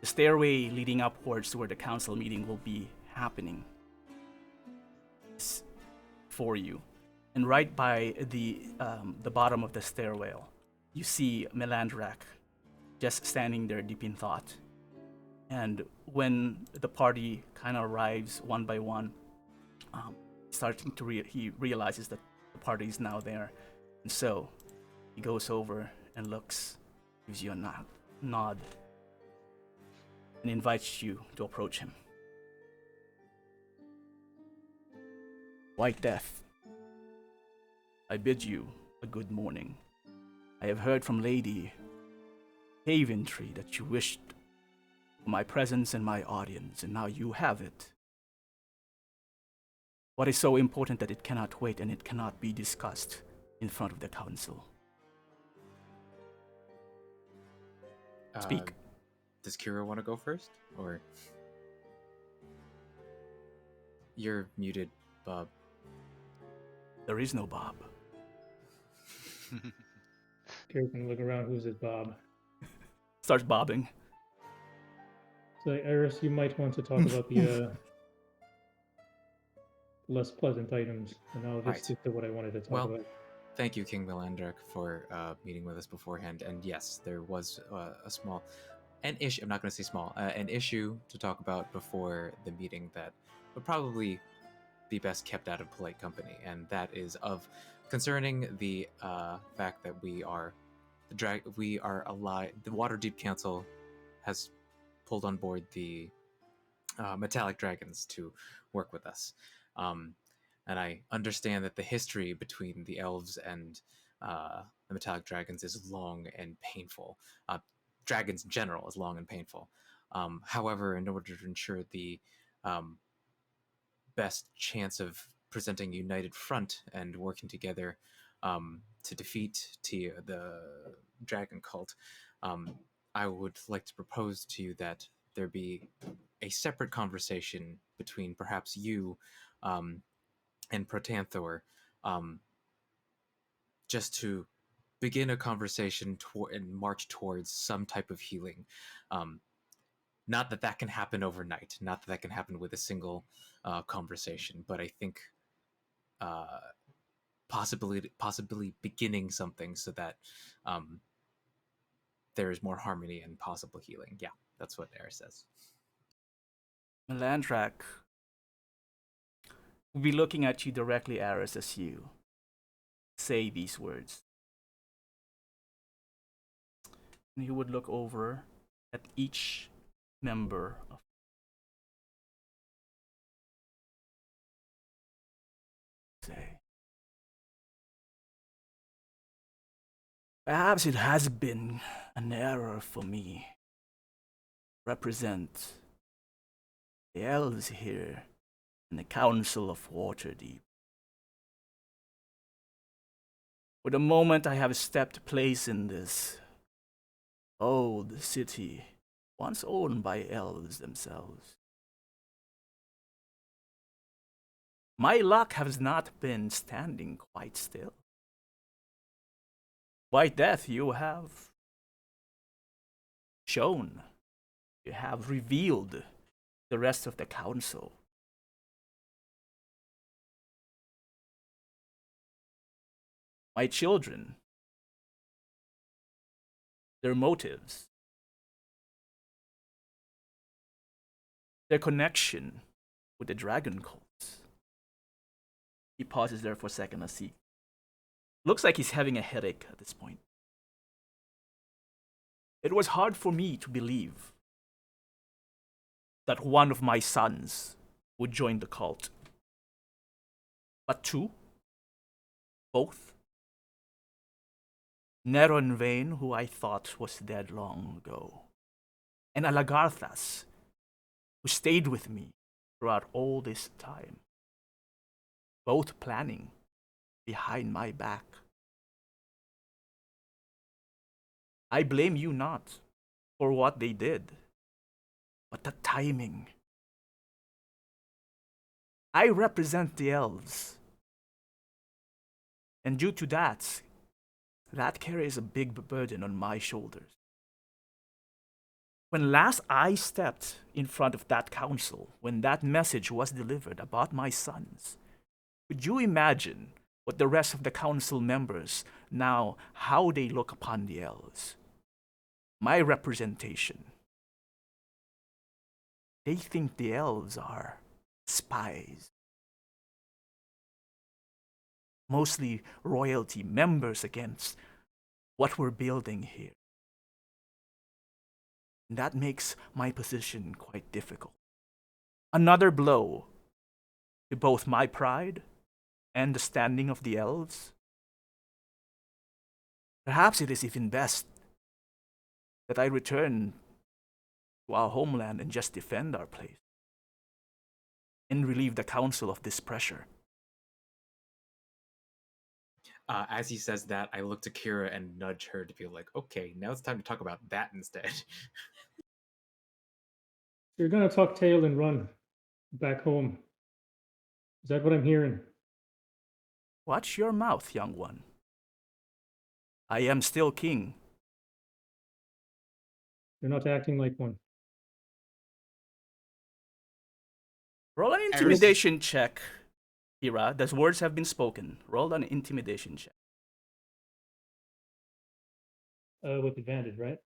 The stairway leading upwards to where the council meeting will be happening is for you. And right by the bottom of the stairwell, you see Melandrach just standing there deep in thought. And when the party kind of arrives one by one, he realizes that the party is now there. And so he goes over and looks, gives you a nod, and invites you to approach him. White Death, I bid you a good morning. I have heard from Lady Haventree that you wished for my presence in my audience, and now you have it. What is so important that it cannot wait and it cannot be discussed in front of the council? Speak. Does Kira want to go first, or you're muted, Bob? There is no Bob. Kira can look around. Who's this Bob? Starts bobbing. So, Aris, you might want to talk about the less pleasant items. And now this is what I wanted to talk about. Thank you, King Melandrach, for meeting with us beforehand. And yes, there was an issue. I'm not going to say small. An issue to talk about before the meeting that would probably be best kept out of polite company, and that is concerning the fact that we are alive. The Waterdeep Council has pulled on board the metallic dragons to work with us. And I understand that the history between the elves and the metallic dragons is long and painful. Dragons in general is long and painful. However, in order to ensure the best chance of presenting a united front and working together to defeat the dragon cult, I would like to propose to you that there be a separate conversation between perhaps you and Protanthor, just to begin a conversation and march towards some type of healing. Not that that can happen overnight, not that that can happen with a single conversation, but I think possibly beginning something so that there is more harmony and possible healing. Yeah, that's what Aris says. Melandrach will be looking at you directly, Aris, as you say these words. And he would look over at each member of say. Perhaps it has been an error for me. Represent the elves here in the Council of Waterdeep. For the moment I have stepped place in this old city, once owned by elves themselves. My luck has not been standing quite still. By death you have shown, you have revealed the rest of the council. My children, their motives, their connection with the dragon cults. He pauses there for a second as he looks like he's having a headache at this point. It was hard for me to believe that one of my sons would join the cult. But two, both, Neronvain, who I thought was dead long ago, and Alagarthas, who stayed with me throughout all this time, both planning behind my back. I blame you not for what they did, but the timing. I represent the elves, and due to that carries a big burden on my shoulders. When last I stepped in front of that council, when that message was delivered about my sons, could you imagine what the rest of the council members now, how they look upon the elves? My representation. They think the elves are spies. Mostly royalty members against what we're building here. And that makes my position quite difficult. Another blow to both my pride and the standing of the elves. Perhaps it is even best that I return to our homeland and just defend our place and relieve the council of this pressure. As he says that, I look to Kira and nudge her to be like, okay, now it's time to talk about that instead. You're gonna tuck tail and run back home. Is that what I'm hearing? Watch your mouth, young one. I am still king. You're not acting like one. Roll an intimidation check, Kira. The words have been spoken. Roll an intimidation check. With advantage, right?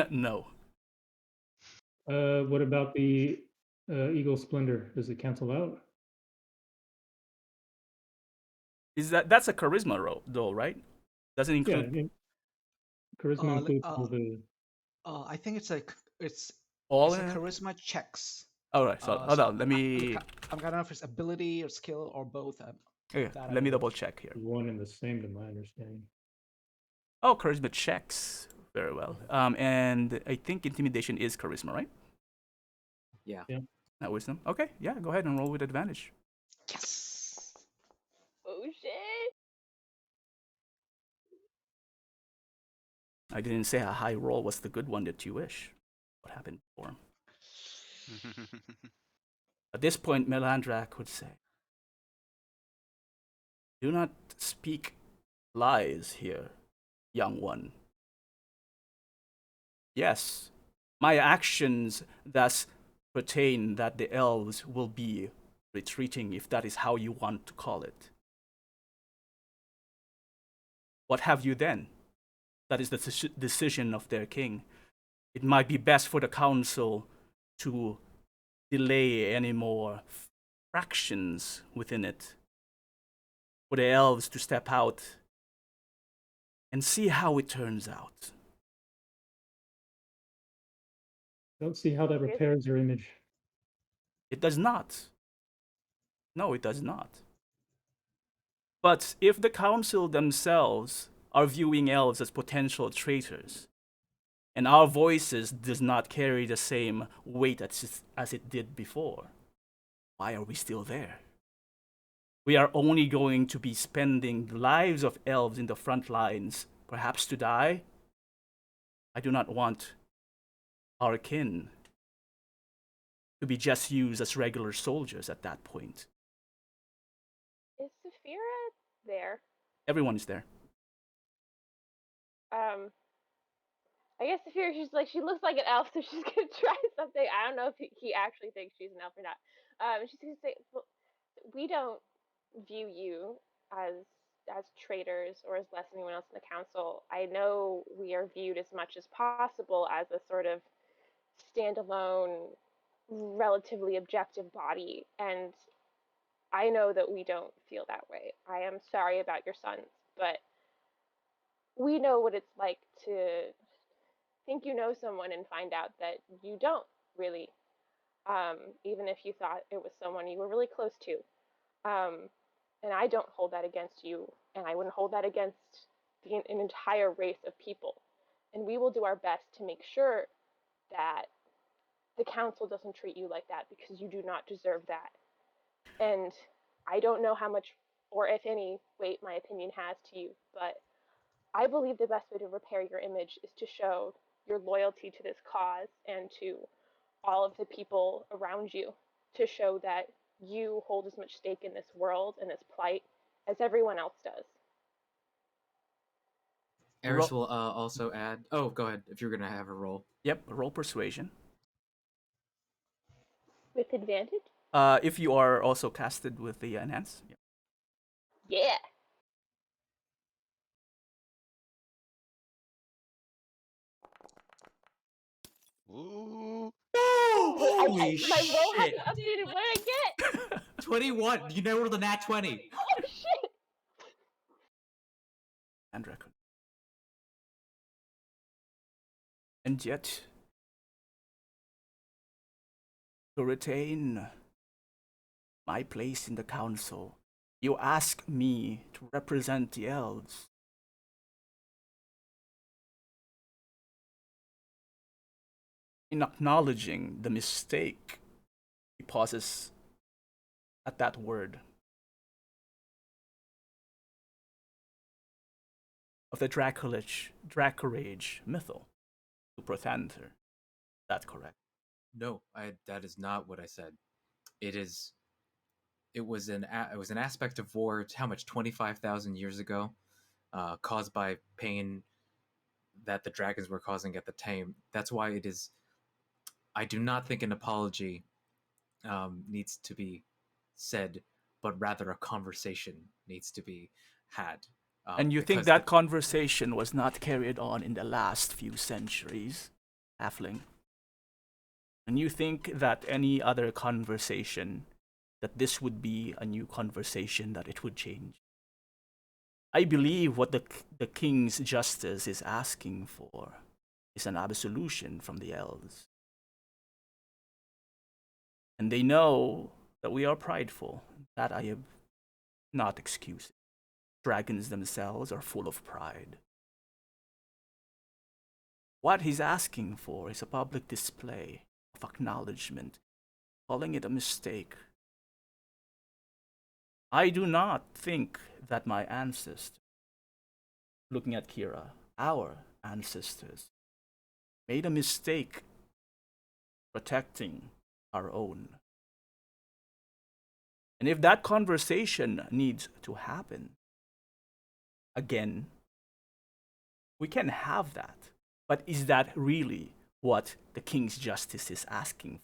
No. What about the Eagle Splendor? Does it cancel out? That's a charisma roll, though, right? Doesn't Yeah, include charisma includes all the. I think it's like it's all. a charisma checks. All right. So hold on. Let me. I'm gonna know if it's ability or skill or both. Okay, let me double check here. One and the same, to my understanding. Oh, charisma checks very well. And I think intimidation is charisma, right? Yeah. Not wisdom. Okay, yeah. Go ahead and roll with advantage. Yes. Oh shit! I didn't say a high roll was the good one that you wish. What happened before? At this point, Melandrach would say, "Do not speak lies here, young one. Yes, my actions thus pertain that the elves will be retreating, if that is how you want to call it. What have you then? That is the decision of their king. It might be best for the council to delay any more fractions within it, for the elves to step out and see how it turns out. Don't see how that repairs your image. It does not. No, it does not. But if the council themselves are viewing elves as potential traitors, and our voices does not carry the same weight as it did before, why are we still there? We are only going to be spending the lives of elves in the front lines, perhaps to die. I do not want our kin to be just used as regular soldiers at that point. Is Saphira there? Everyone is there. I guess Saphira, she looks like an elf, so she's gonna try something. I don't know if he actually thinks she's an elf or not. She's gonna say, well, we don't view you as traitors or as less than anyone else in the council. I know we are viewed as much as possible as a sort of standalone, relatively objective body, and I know that we don't feel that way. I am sorry about your sons, but we know what it's like to think you know someone and find out that you don't really, even if you thought it was someone you were really close to. And I don't hold that against you, and I wouldn't hold that against an entire race of people. And we will do our best to make sure that the council doesn't treat you like that, because you do not deserve that. And I don't know how much, or if any, weight my opinion has to you, but I believe the best way to repair your image is to show your loyalty to this cause and to all of the people around you, to show that you hold as much stake in this world and this plight as everyone else does. Aris will also add. Oh, go ahead if you're gonna have a roll. Yep, roll persuasion. With advantage? If you are also casted with the enhance. Yep. Yeah. Ooh. Holy My roll shit! hasn't updated. What did I get? 21. You never rolled a nat 20. Oh shit! Melandrach. And yet, to retain my place in the council, you ask me to represent the elves. In acknowledging the mistake, he pauses at that word. Of the Dracorage mythal to Prothanter. That's correct. No, that is not what I said. It is. It was an aspect of war. How much? 25,000 years ago, caused by pain that the dragons were causing at the time. That's why it is. I do not think an apology needs to be said, but rather a conversation needs to be had. And you think Because that conversation was not carried on in the last few centuries, Halfling? And you think that any other conversation, that this would be a new conversation, that it would change? I believe what the king's justice is asking for is an absolution from the elves. And they know that we are prideful. That I am not excusing. Dragons themselves are full of pride. What he's asking for is a public display of acknowledgement, calling it a mistake. I do not think that my ancestors, looking at Kira, our ancestors, made a mistake protecting our own. And if that conversation needs to happen, again, We can have that. But is that really what the King's Justice is asking?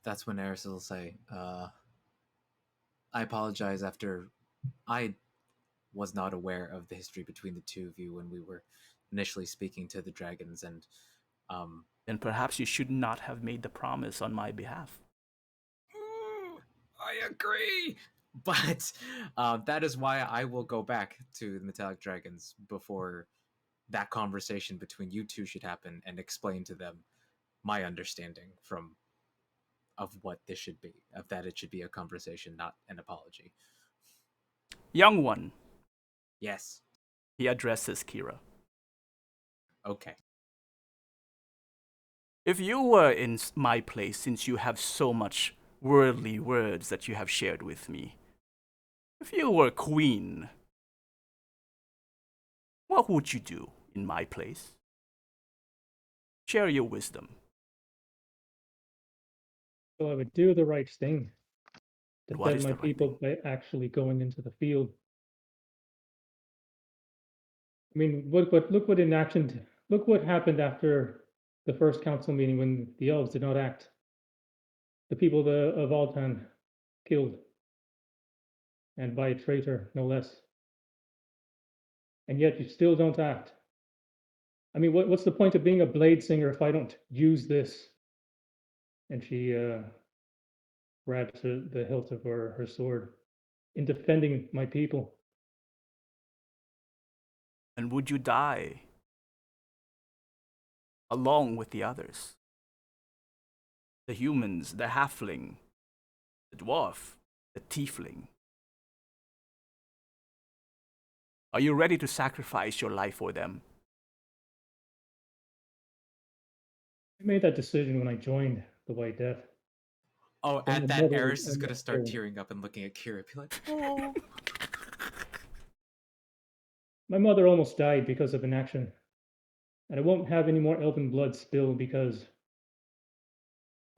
That's when Aris will say, I apologize after I was not aware of the history between the two of you when we were initially speaking to the dragons, and Then perhaps you should not have made the promise on my behalf. I agree. But that is why I will go back to the metallic dragons before that conversation between you two should happen and explain to them my understanding from of what this should be, of that it should be a conversation, not an apology. Young one, Yes. he addresses Kira. Okay. If you were in my place, since you have so much worldly words that you have shared with me, if you were queen, what would you do in my place? Share your wisdom. So I would do the right thing. What Defend is my the right people by actually going into the field. I mean, look what inaction, look what happened after the first council meeting when the elves did not act. The people of Altan killed, and by a traitor, no less. And yet you still don't act. I mean, what's the point of being a blade singer if I don't use this? And she grabs the hilt of her sword in defending my people. And would you die along with the others? The humans, the halfling, the dwarf, the tiefling. Are you ready to sacrifice your life for them? I made that decision when I joined the White Death. Oh, But at my that, mother- Aris is my gonna start mother- tearing up and looking at Kira, be like, "Oh." My mother almost died because of inaction. And I won't have any more elven blood spill because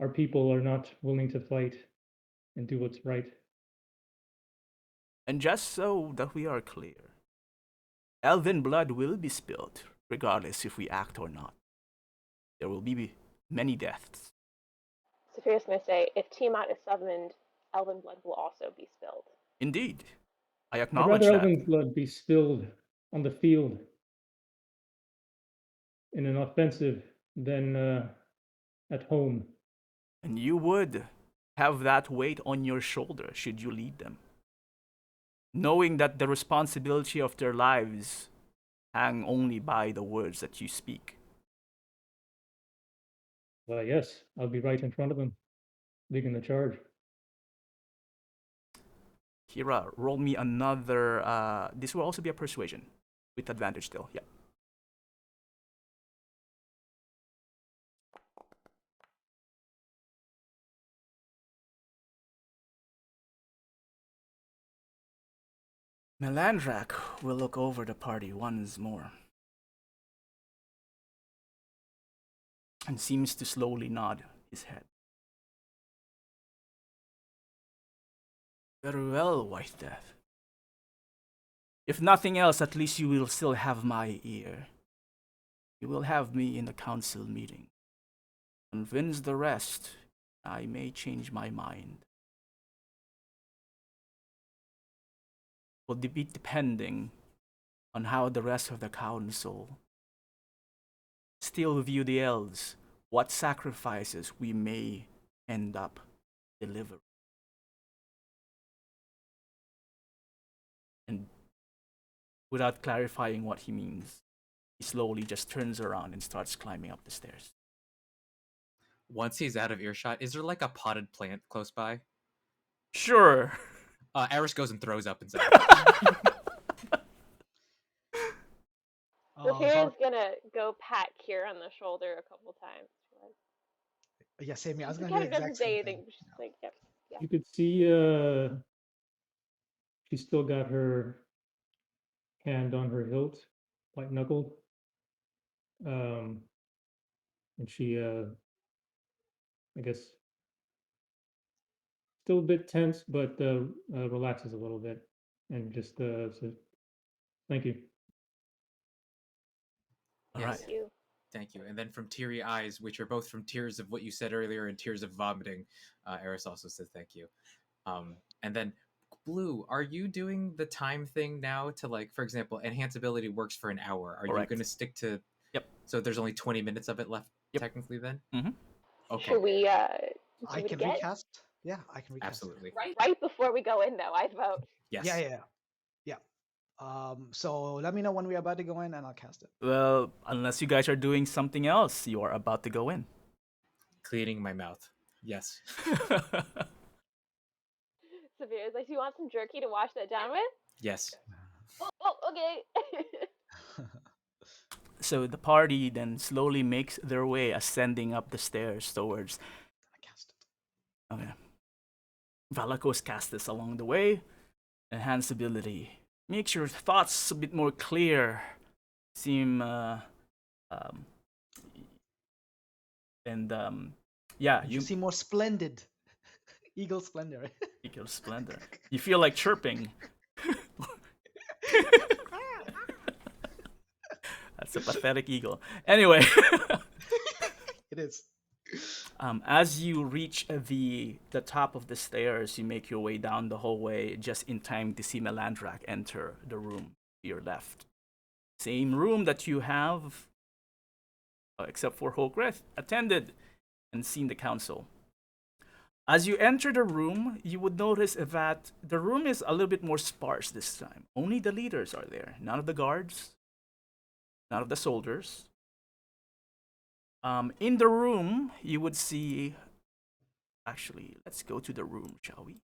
our people are not willing to fight and do what's right. And just so that we are clear, elven blood will be spilled, regardless if we act or not. There will be many deaths. Sophia's going to say, if Tiamat is summoned, elven blood will also be spilled. Indeed, I I'd acknowledge rather that. elven blood be spilled on the field in an offensive than at home. And you would have that weight on your shoulder should you lead them, knowing that the responsibility of their lives hang only by the words that you speak. Well, yes, I'll be right in front of them, leading the charge. Kira, roll me another. This will also be a persuasion with advantage still. Yeah. Melandrach will look over the party once more and seems to slowly nod his head. Very well, White Death. If nothing else, at least you will still have my ear. You will have me in the council meeting. Convince the rest, I may change my mind. Will be depending on how the rest of the council still view the elves, what sacrifices we may end up delivering. And without clarifying what he means, he slowly just turns around and starts climbing up the stairs. Once he's out of earshot, is there like a potted plant close by? Sure. Aris goes and throws up inside. Sophia's going to go pat Kira on the shoulder a couple times. Yeah, same here. I was She gonna do kind the of doesn't exact say same anything, thing. but she's like, yep. Yeah. You could see she's still got her hand on her hilt, white knuckled. And she, I guess, still a bit tense, but relaxes a little bit and just says, "Thank you." All Yes. right. Thank you. Thank you. And then from teary eyes, which are both from tears of what you said earlier and tears of vomiting, Aris also says thank you. And then Blue, are you doing the time thing now to, like, for example, enhance ability works for an hour? Are you Correct. going to stick to? Yep. So there's only 20 minutes of it left, Yep. technically. Then. Mhm. Okay. Should we do I it can again? recast. Yeah, I can recast. Absolutely. Right before we go in, though, I'd vote. Yes. Yeah. So let me know when we're about to go in, and I'll cast it. Well, unless you guys are doing something else, you are about to go in. Cleaning my mouth. Yes. Severe is like, do you want some jerky to wash that down with? Yes. Oh, okay. So the party then slowly makes their way ascending up the stairs towards. I cast it. Okay. Valakos casts this along the way. Enhance ability. Makes your thoughts a bit more clear. Seem yeah, You see more splendid. Eagle splendor. Eagle splendor. You feel like chirping. That's a pathetic eagle. Anyway, It is. as you reach the top of the stairs, you make your way down the hallway just in time to see Melandrach enter the room to your left. Same room that you have, except for Hokgreath, attended and seen the council. As you enter the room, you would notice that the room is a little bit more sparse this time. Only the leaders are there. None of the guards, none of the soldiers. In the room, you would see... Actually, let's go to the room, shall we?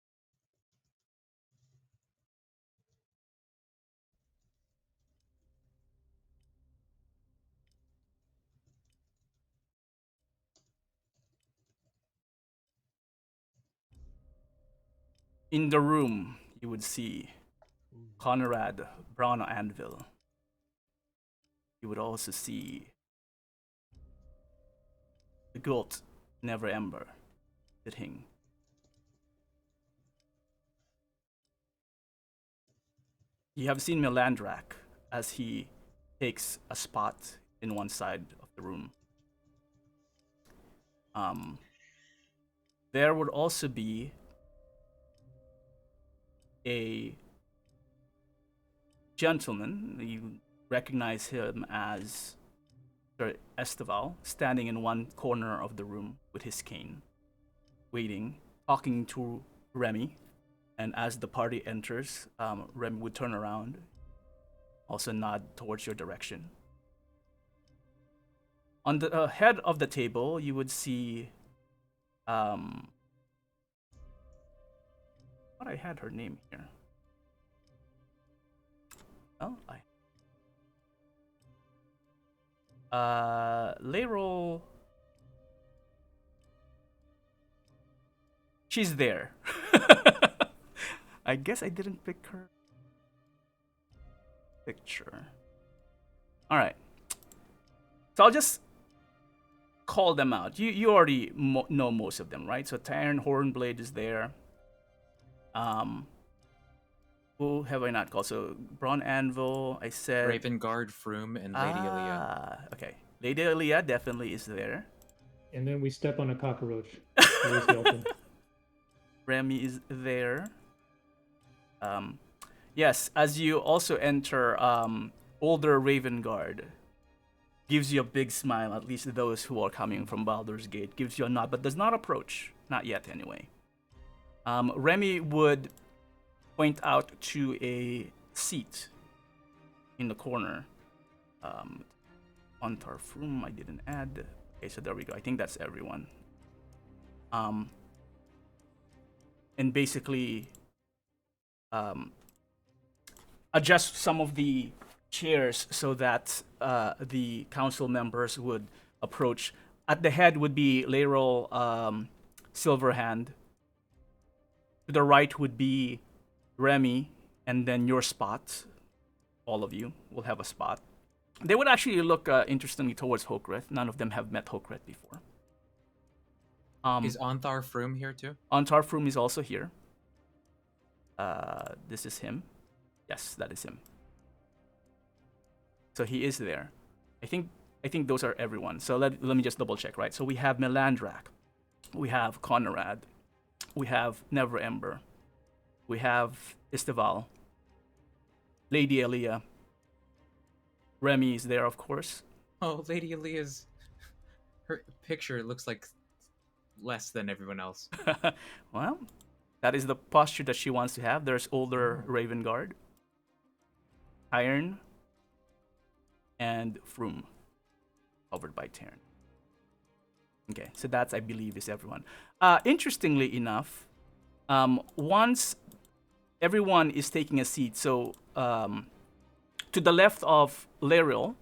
In the room, you would see Conrad Brawnanvil. You would also see Dagult, Never Ember, sitting. You have seen Melandrach as he takes a spot in one side of the room. There would also be a gentleman. You recognize him as Sir Isteval, standing in one corner of the room with his cane, waiting, talking to Remi. And as the party enters, Remi would turn around, also nod towards your direction. On the head of the table, you would see... What I had her name here. Oh, Layrol. She's there. I guess I didn't pick her picture. All right. So I'll just call them out. You already know most of them, right? So Taern Hornblade is there. Who have I not called? So Brawnanvil, I said. Ravengard, Froome, and Lady Elia. Okay. Lady Elia definitely is there. And then we step on a cockroach. Where's Delton? Remi is there. Yes, as you also enter, Ulder Ravengard gives you a big smile, at least those who are coming from Baldur's Gate, gives you a nod, but does not approach. Not yet, anyway. Remi would point out to a seat in the corner. On Tarfroom, I didn't add. Okay, so there we go. I think that's everyone. And basically adjust some of the chairs so that the council members would approach. At the head would be Layrol Silverhand. To the right would be Remi, and then your spot. All of you will have a spot. They would actually look interestingly towards Hokgreath. None of them have met Hokgreath before. Is Ontharr Froome here too? Ontharr Froome is also here. This is him. Yes, that is him. So he is there. I think I think those are everyone. So let me just double check, right? So we have Melandrach, we have Conrad, we have Never Ember, we have Isteval, Lady Elia, Remi is there, of course. Oh, Lady Elia's her picture looks like less than everyone else. Well, that is the posture that she wants to have. There's Ulder Ravengard, Taern, and Froome, covered by Taern. Okay, so that's, I believe, is everyone. Interestingly enough, once everyone is taking a seat, so to the left of Laryl,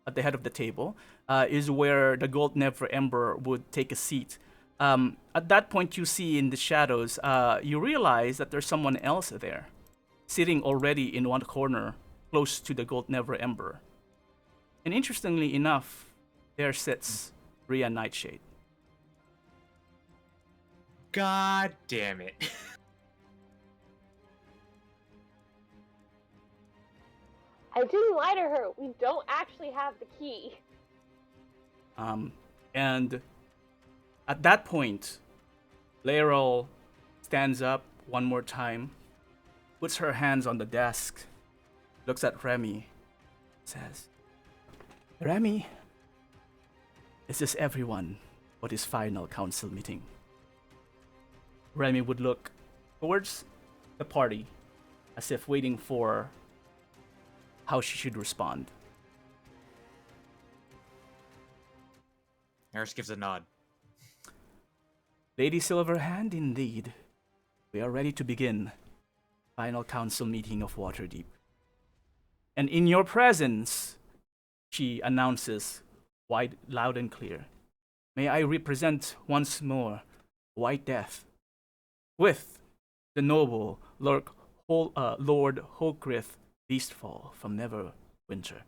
at the head of the table, is where the Gold Never Ember would take a seat. At that point, you see in the shadows, you realize that there's someone else there, sitting already in one corner, close to the Gold Never Ember. And interestingly enough, there sits Rian Nightshade. God damn it. I didn't lie to her. We don't actually have the key. And at that point, Laryl stands up one more time, puts her hands on the desk, looks at Remi, says, Remi, this is everyone for this final council meeting. Remi would look towards the party as if waiting for how she should respond. Aris gives a nod. Lady Silverhand, indeed. We are ready to begin final council meeting of Waterdeep. And in your presence, she announces, loud and clear, may I represent once more White Death with the noble Lord Hokgreath Beastfall from Neverwinter.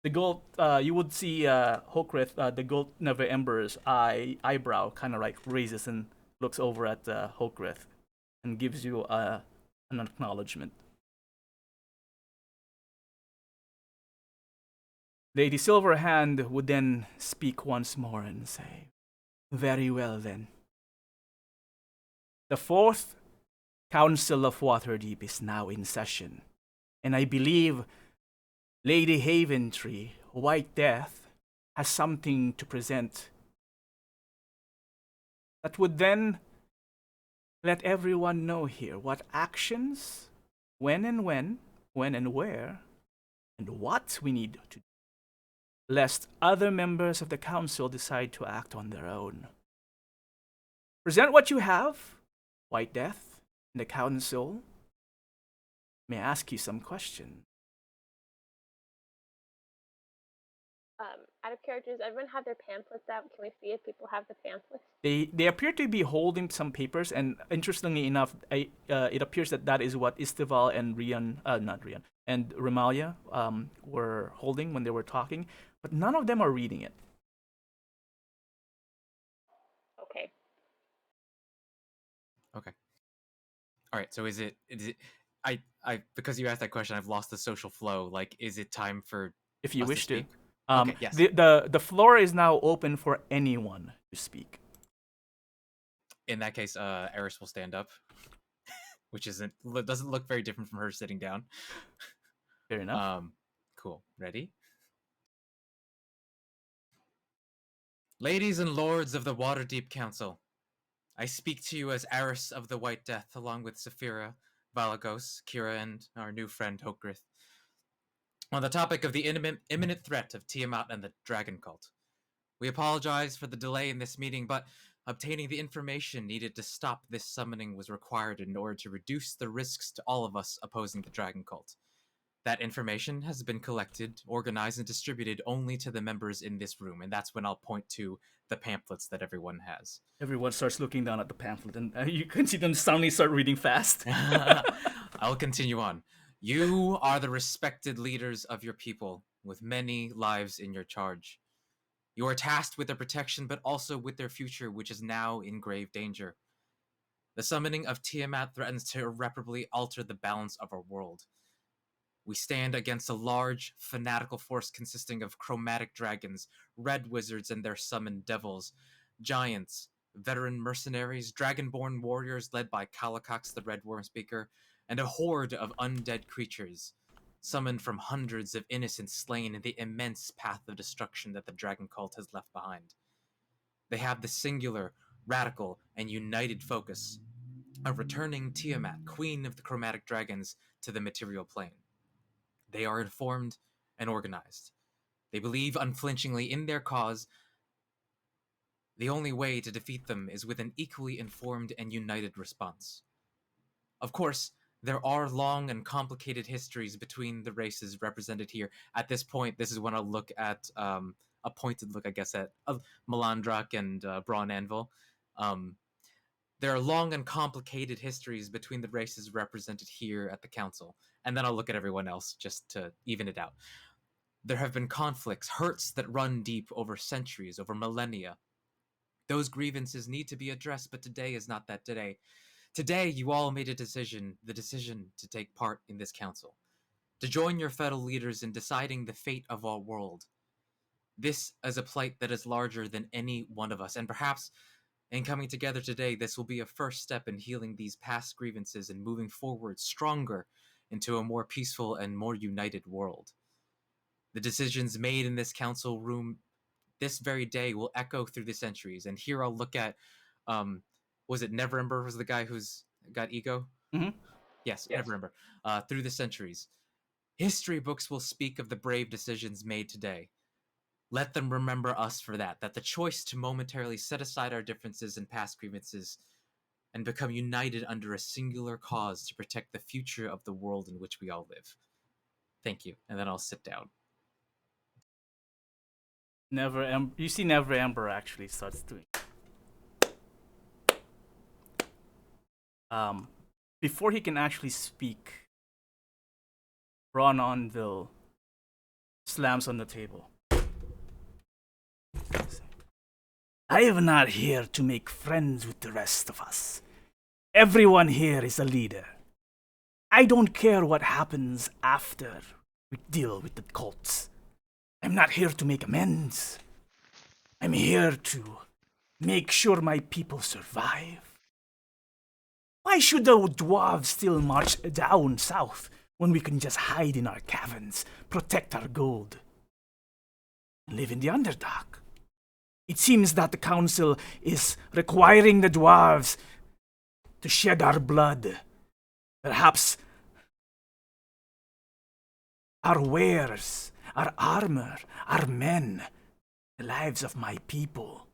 The gold, you would see Hokgreath, the Gold Never Ember's eyebrow kind of like raises and looks over at Hokgreath and gives you an acknowledgement. Lady Silverhand would then speak once more and say, very well then. The 4th Council of Waterdeep is now in session, and I believe Lady Haventree, White Death, has something to present that would then let everyone know here what actions, when and where, and what we need to do, lest other members of the council decide to act on their own. Present what you have, White Death, and the council may ask you some questions. Out of character, does everyone have their pamphlets out? Can we see if people have the pamphlets? They appear to be holding some papers, and interestingly enough, it appears that is what Isteval and Rian, and Remalia were holding when they were talking, but none of them are reading it. Okay. Okay. All right. So is it? I because you asked that question, I've lost the social flow. Like, is it time for If you us wish to. speak? Okay, yes. The floor is now open for anyone to speak. In that case, Aris will stand up, which doesn't look very different from her sitting down. Fair enough. Cool. Ready? Ladies and lords of the Waterdeep Council, I speak to you as Aris of the White Death, along with Saphira, Valakos, Kira, and our new friend Hokgreath, on the topic of the imminent threat of Tiamat and the Dragon Cult. We apologize for the delay in this meeting, but obtaining the information needed to stop this summoning was required in order to reduce the risks to all of us opposing the Dragon Cult. That information has been collected, organized, and distributed only to the members in this room, and that's when I'll point to the pamphlets that everyone has. Everyone starts looking down at the pamphlet, and you can see them suddenly start reading fast. I'll continue on. You are the respected leaders of your people, with many lives in your charge. You are tasked with their protection, but also with their future, which is now in grave danger. The summoning of Tiamat threatens to irreparably alter the balance of our world. We stand against a large, fanatical force consisting of chromatic dragons, red wizards and their summoned devils, giants, veteran mercenaries, dragonborn warriors led by Calicox the Red Worm Speaker, and a horde of undead creatures, summoned from hundreds of innocents slain in the immense path of destruction that the dragon cult has left behind. They have the singular, radical, and united focus of returning Tiamat, queen of the chromatic dragons, to the material plane. They are informed and organized. They believe unflinchingly in their cause. The only way to defeat them is with an equally informed and united response. Of course, there are long and complicated histories between the races represented here. At this point, this is when I'll look at a pointed look, I guess, at Melandrach and Brawnanvil. There are long and complicated histories between the races represented here at the council, and then I'll look at everyone else just to even it out. There have been conflicts, hurts that run deep over centuries, over millennia. Those grievances need to be addressed, but today is not that day. Today, you all made a decision, the decision to take part in this council, to join your fellow leaders in deciding the fate of our world. This is a plight that is larger than any one of us, and perhaps in coming together today, this will be a first step in healing these past grievances and moving forward stronger into a more peaceful and more united world. The decisions made in this council room this very day will echo through the centuries. And here I'll look at, was it Neverember was the guy who's got ego? Mm-hmm. Yes, Neverember. Through the centuries. History books will speak of the brave decisions made today. Let them remember us for that the choice to momentarily set aside our differences and past grievances and become united under a singular cause to protect the future of the world in which we all live. Thank you. And then I'll sit down. You see Neverember actually starts doing. Before he can actually speak, Brawnanvil slams on the table. I am not here to make friends with the rest of us. Everyone here is a leader. I don't care what happens after we deal with the cults. I'm not here to make amends. I'm here to make sure my people survive. Why should the dwarves still march down south when we can just hide in our caverns, protect our gold, and live in the Underdark? It seems that the council is requiring the dwarves to shed our blood. Perhaps our wares, our armor, our men, the lives of my people.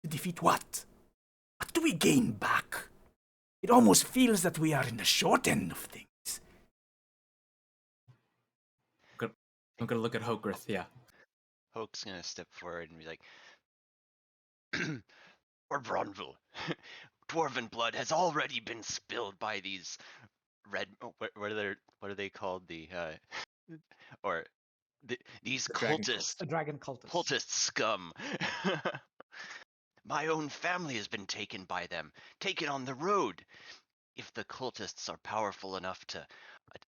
To defeat what? What do we gain back? It almost feels that we are in the short end of things. I'm gonna look at Hokgreath, yeah. Hoke's gonna step forward and be like, or Brawnanvil, dwarven blood has already been spilled by these red. What are they called? These cultists, A dragon cultist. cultist scum. My own family has been taken by them, taken on the road. If the cultists are powerful enough to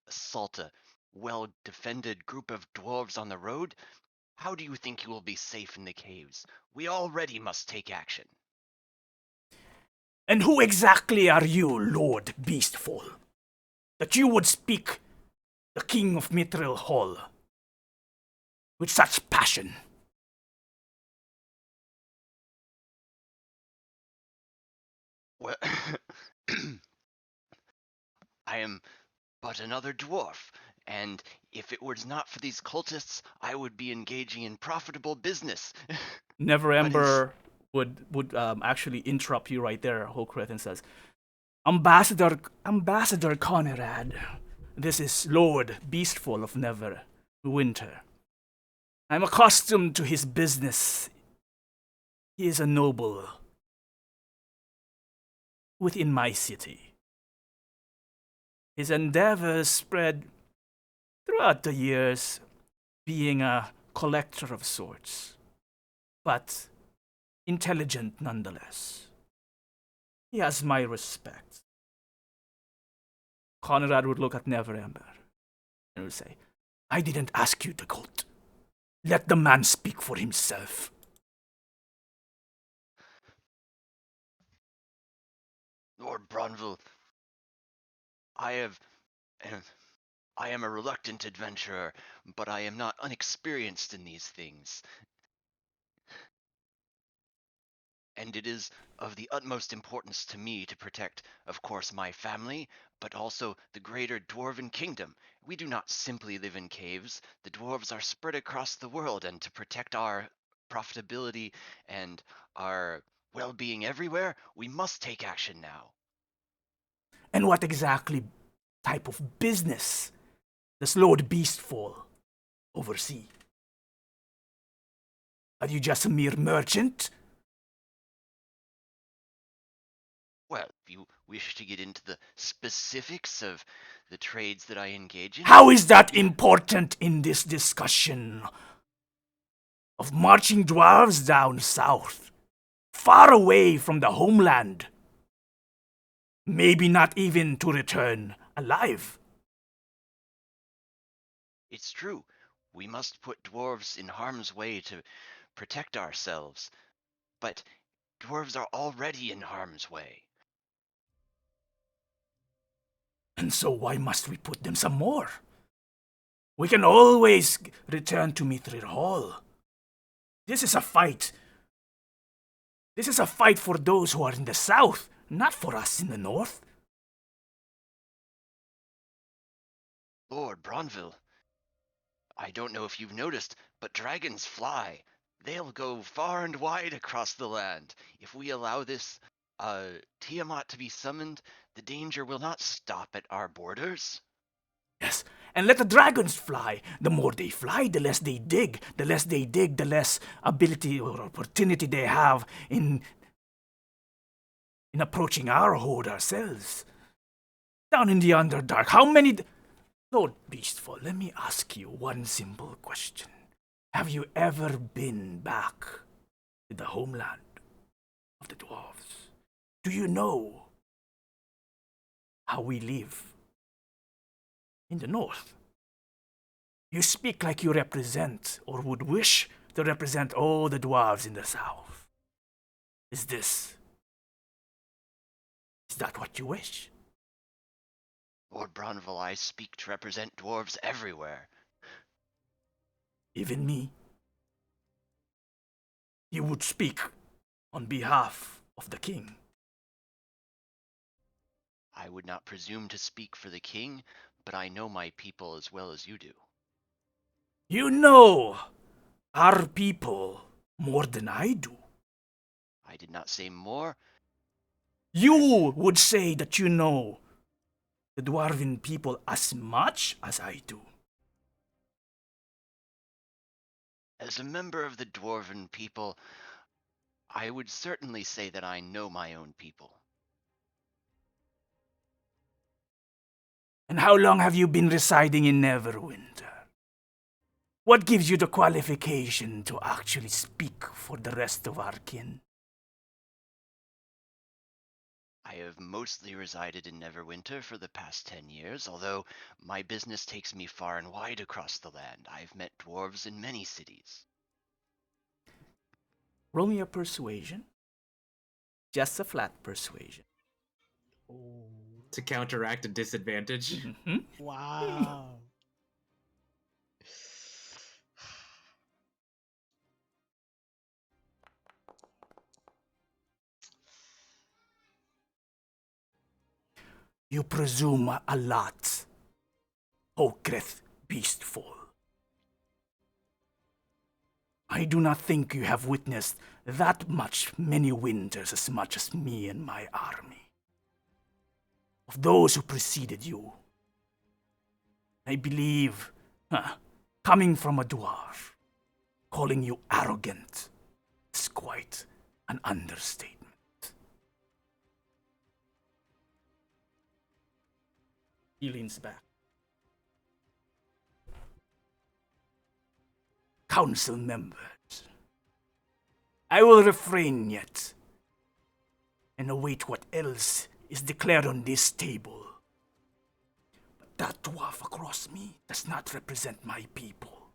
assault a well-defended group of dwarves on the road, how do you think you will be safe in the caves? We already must take action. And who exactly are you, Lord Beastful, that you would speak the King of Mithril Hall with such passion? Well, I am but another dwarf, and if it was not for these cultists, I would be engaging in profitable business. Neverember would actually interrupt you right there, Hokgreath, and says, Ambassador Conrad, this is Lord Beastful of Neverwinter. I'm accustomed to his business. He is a noble within my city. His endeavors spread throughout the years, being a collector of sorts, but intelligent nonetheless. He has my respect. Conrad would look at Neverember and would say, I didn't ask you, Dagult. Let the man speak for himself. Lord Brawnanvil, I have... I am a reluctant adventurer, but I am not unexperienced in these things. And it is of the utmost importance to me to protect, of course, my family, but also the greater dwarven kingdom. We do not simply live in caves. The dwarves are spread across the world, and to protect our profitability and our well-being everywhere, we must take action now. And what exactly type of business does Lord Beastfall oversee? Are you just a mere merchant? Well, if you wish to get into the specifics of the trades that I engage in... How is that important in this discussion of marching dwarves down south, far away from the homeland? Maybe not even to return alive. It's true. We must put dwarves in harm's way to protect ourselves. But dwarves are already in harm's way. And so why must we put them some more? We can always return to Mithril Hall. This is a fight. This is a fight for those who are in the south, not for us in the north. Lord Brawnanvil, I don't know if you've noticed, but dragons fly. They'll go far and wide across the land. If we allow this Tiamat to be summoned, the danger will not stop at our borders. Yes, and let the dragons fly. The more they fly, the less they dig. The less they dig, the less ability or opportunity they have in approaching our horde ourselves. Down in the Underdark, how many... Lord Beastfall, let me ask you one simple question. Have you ever been back to the homeland of the dwarves? Do you know how we live in the north? You speak like you represent, or would wish to represent, all the dwarves in the south. Is that what you wish? Lord Brawnanvil, I speak to represent dwarves everywhere. Even me? You would speak on behalf of the king. I would not presume to speak for the king, but I know my people as well as you do. You know our people more than I do. I did not say more. You would say that you know the dwarven people as much as I do. As a member of the dwarven people, I would certainly say that I know my own people. And how long have you been residing in Neverwinter? What gives you the qualification to actually speak for the rest of our kin? I have mostly resided in Neverwinter for the past 10 years, although my business takes me far and wide across the land. I've met dwarves in many cities. Roll me a persuasion. Just a flat persuasion. To counteract a disadvantage. Mm-hmm. Wow. You presume a lot, Hokgreath Beastfall. I do not think you have witnessed that many winters as much as me and my army. Of those who preceded you, I believe, coming from a dwarf, calling you arrogant is quite an understatement. He leans back. Council members, I will refrain yet and await what else is declared on this table. that dwarf across me does not represent my people.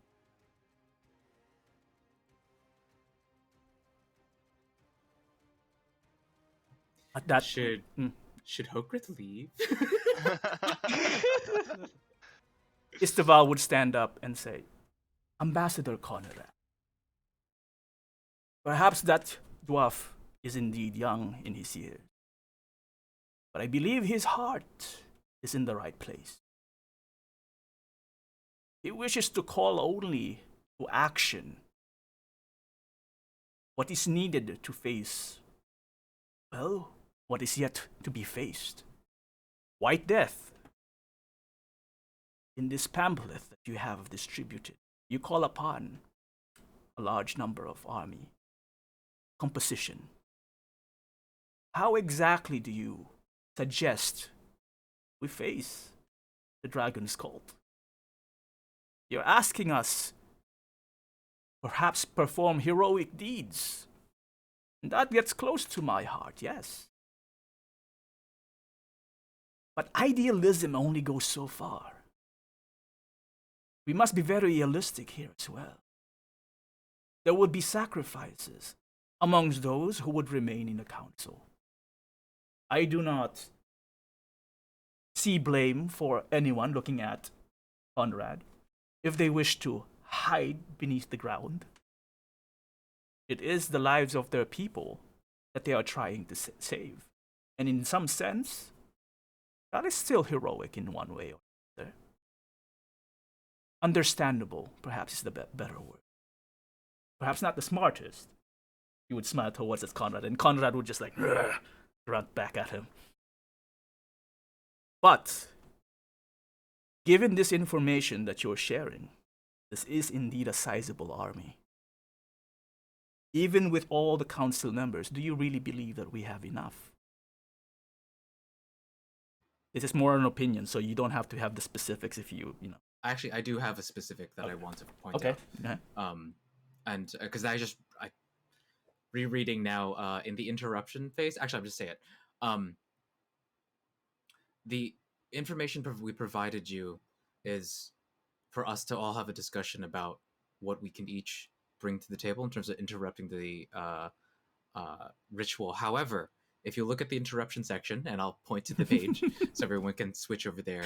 At that Should Hokgreath leave? Isteval would stand up and say, Ambassador Conrad, perhaps that dwarf is indeed young in his years, but I believe his heart is in the right place. He wishes to call only to action what is needed to face, well, what is yet to be faced. White Death. In this pamphlet that you have distributed, you call upon a large number of army composition. How exactly do you suggest we face the dragon's cult? You're asking us perhaps perform heroic deeds. And that gets close to my heart, yes. But idealism only goes so far. We must be very realistic here as well. There would be sacrifices amongst those who would remain in the council. I do not see blame for anyone looking at Conrad if they wish to hide beneath the ground. It is the lives of their people that they are trying to save. And in some sense, that is still heroic in one way or another. Understandable, perhaps, is the better word. Perhaps not the smartest. He would smile towards us, Conrad, and Conrad would just like grunt back at him. But, given this information that you're sharing, this is indeed a sizable army. Even with all the council members, do you really believe that we have enough? This is more an opinion, so you don't have to have the specifics if you know. Actually, I do have a specific that I want to point out. Okay. Yeah. And because I rereading now in the interruption phase. Actually, I'm just saying it. The information we provided you is for us to all have a discussion about what we can each bring to the table in terms of interrupting the ritual. However, if you look at the interruption section, and I'll point to the page so everyone can switch over there,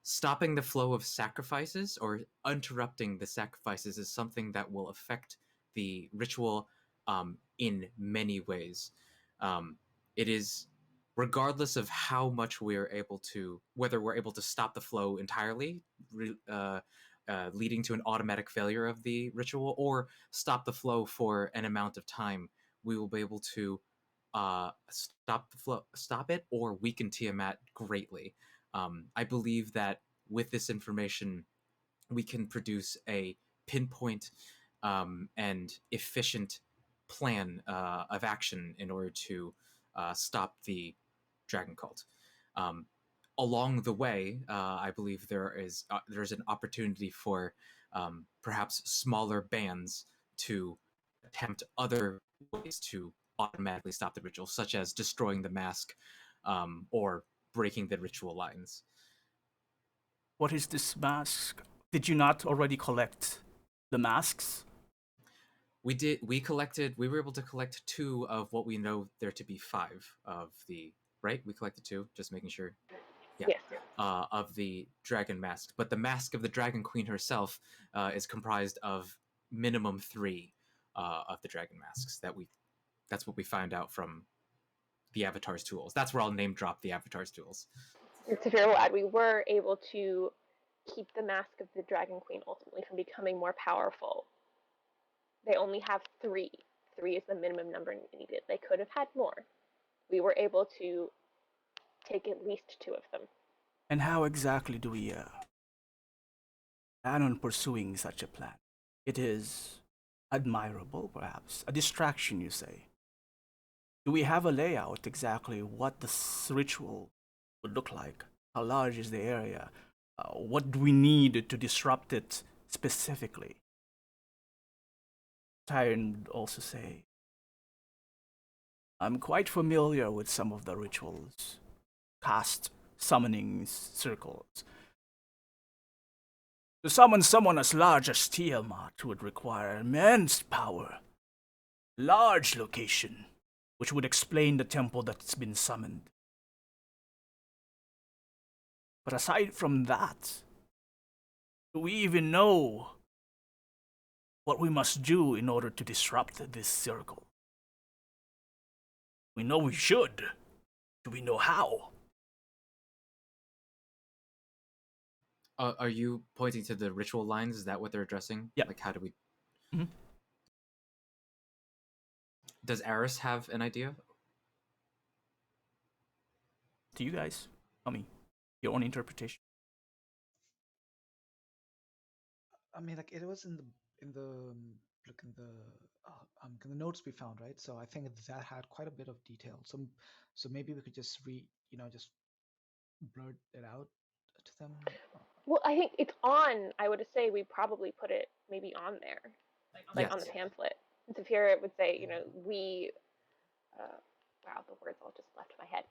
stopping the flow of sacrifices or interrupting the sacrifices is something that will affect the ritual in many ways. It is, regardless of how much we're able to, whether we're able to stop the flow entirely, leading to an automatic failure of the ritual, or stop the flow for an amount of time, we will be able to stop it, or weaken Tiamat greatly. I believe that with this information, we can produce a pinpoint and efficient plan of action in order to stop the dragon cult. Along the way, I believe there's an opportunity for perhaps smaller bands to attempt other ways to automatically stop the ritual, such as destroying the mask or breaking the ritual lines. What is this mask? Did you not already collect the masks? We did. We were able to collect 2 of what we know there to be 5 of the. Right, we collected 2. Just making sure. Yeah. Yes. Of the dragon mask, but the mask of the dragon queen herself is comprised of minimum 3 of the dragon masks. That's what we found out from the Avatar's tools. That's where I'll name drop the Avatar's tools. It's very glad we were able to keep the mask of the Dragon Queen ultimately from becoming more powerful. They only have 3. 3 is the minimum number needed. They could have had more. We were able to take at least 2 of them. And how exactly do we plan on pursuing such a plan? It is admirable, perhaps. A distraction, you say. Do we have a layout exactly what this ritual would look like? How large is the area? What do we need to disrupt it specifically? Taern would also say, I'm quite familiar with some of the rituals cast summoning circles. To summon someone as large as Tiamat would require immense power, large location, which would explain the temple that's been summoned. But aside from that, do we even know what we must do in order to disrupt this circle? We know we should. Do we know how? Are you pointing to the ritual lines? Is that what they're addressing? Yeah. Like, how do we? Mhm. Does Aris have an idea? To you guys, tell me your own interpretation. I mean, like it was in the look in the notes we found, right? So I think that had quite a bit of detail. So maybe we could just just blurt it out to them. Well, I think it's on. I would say we probably put it maybe on there, like on the Yes. pamphlet. And so here it would say, we. Wow, the words all just left my head.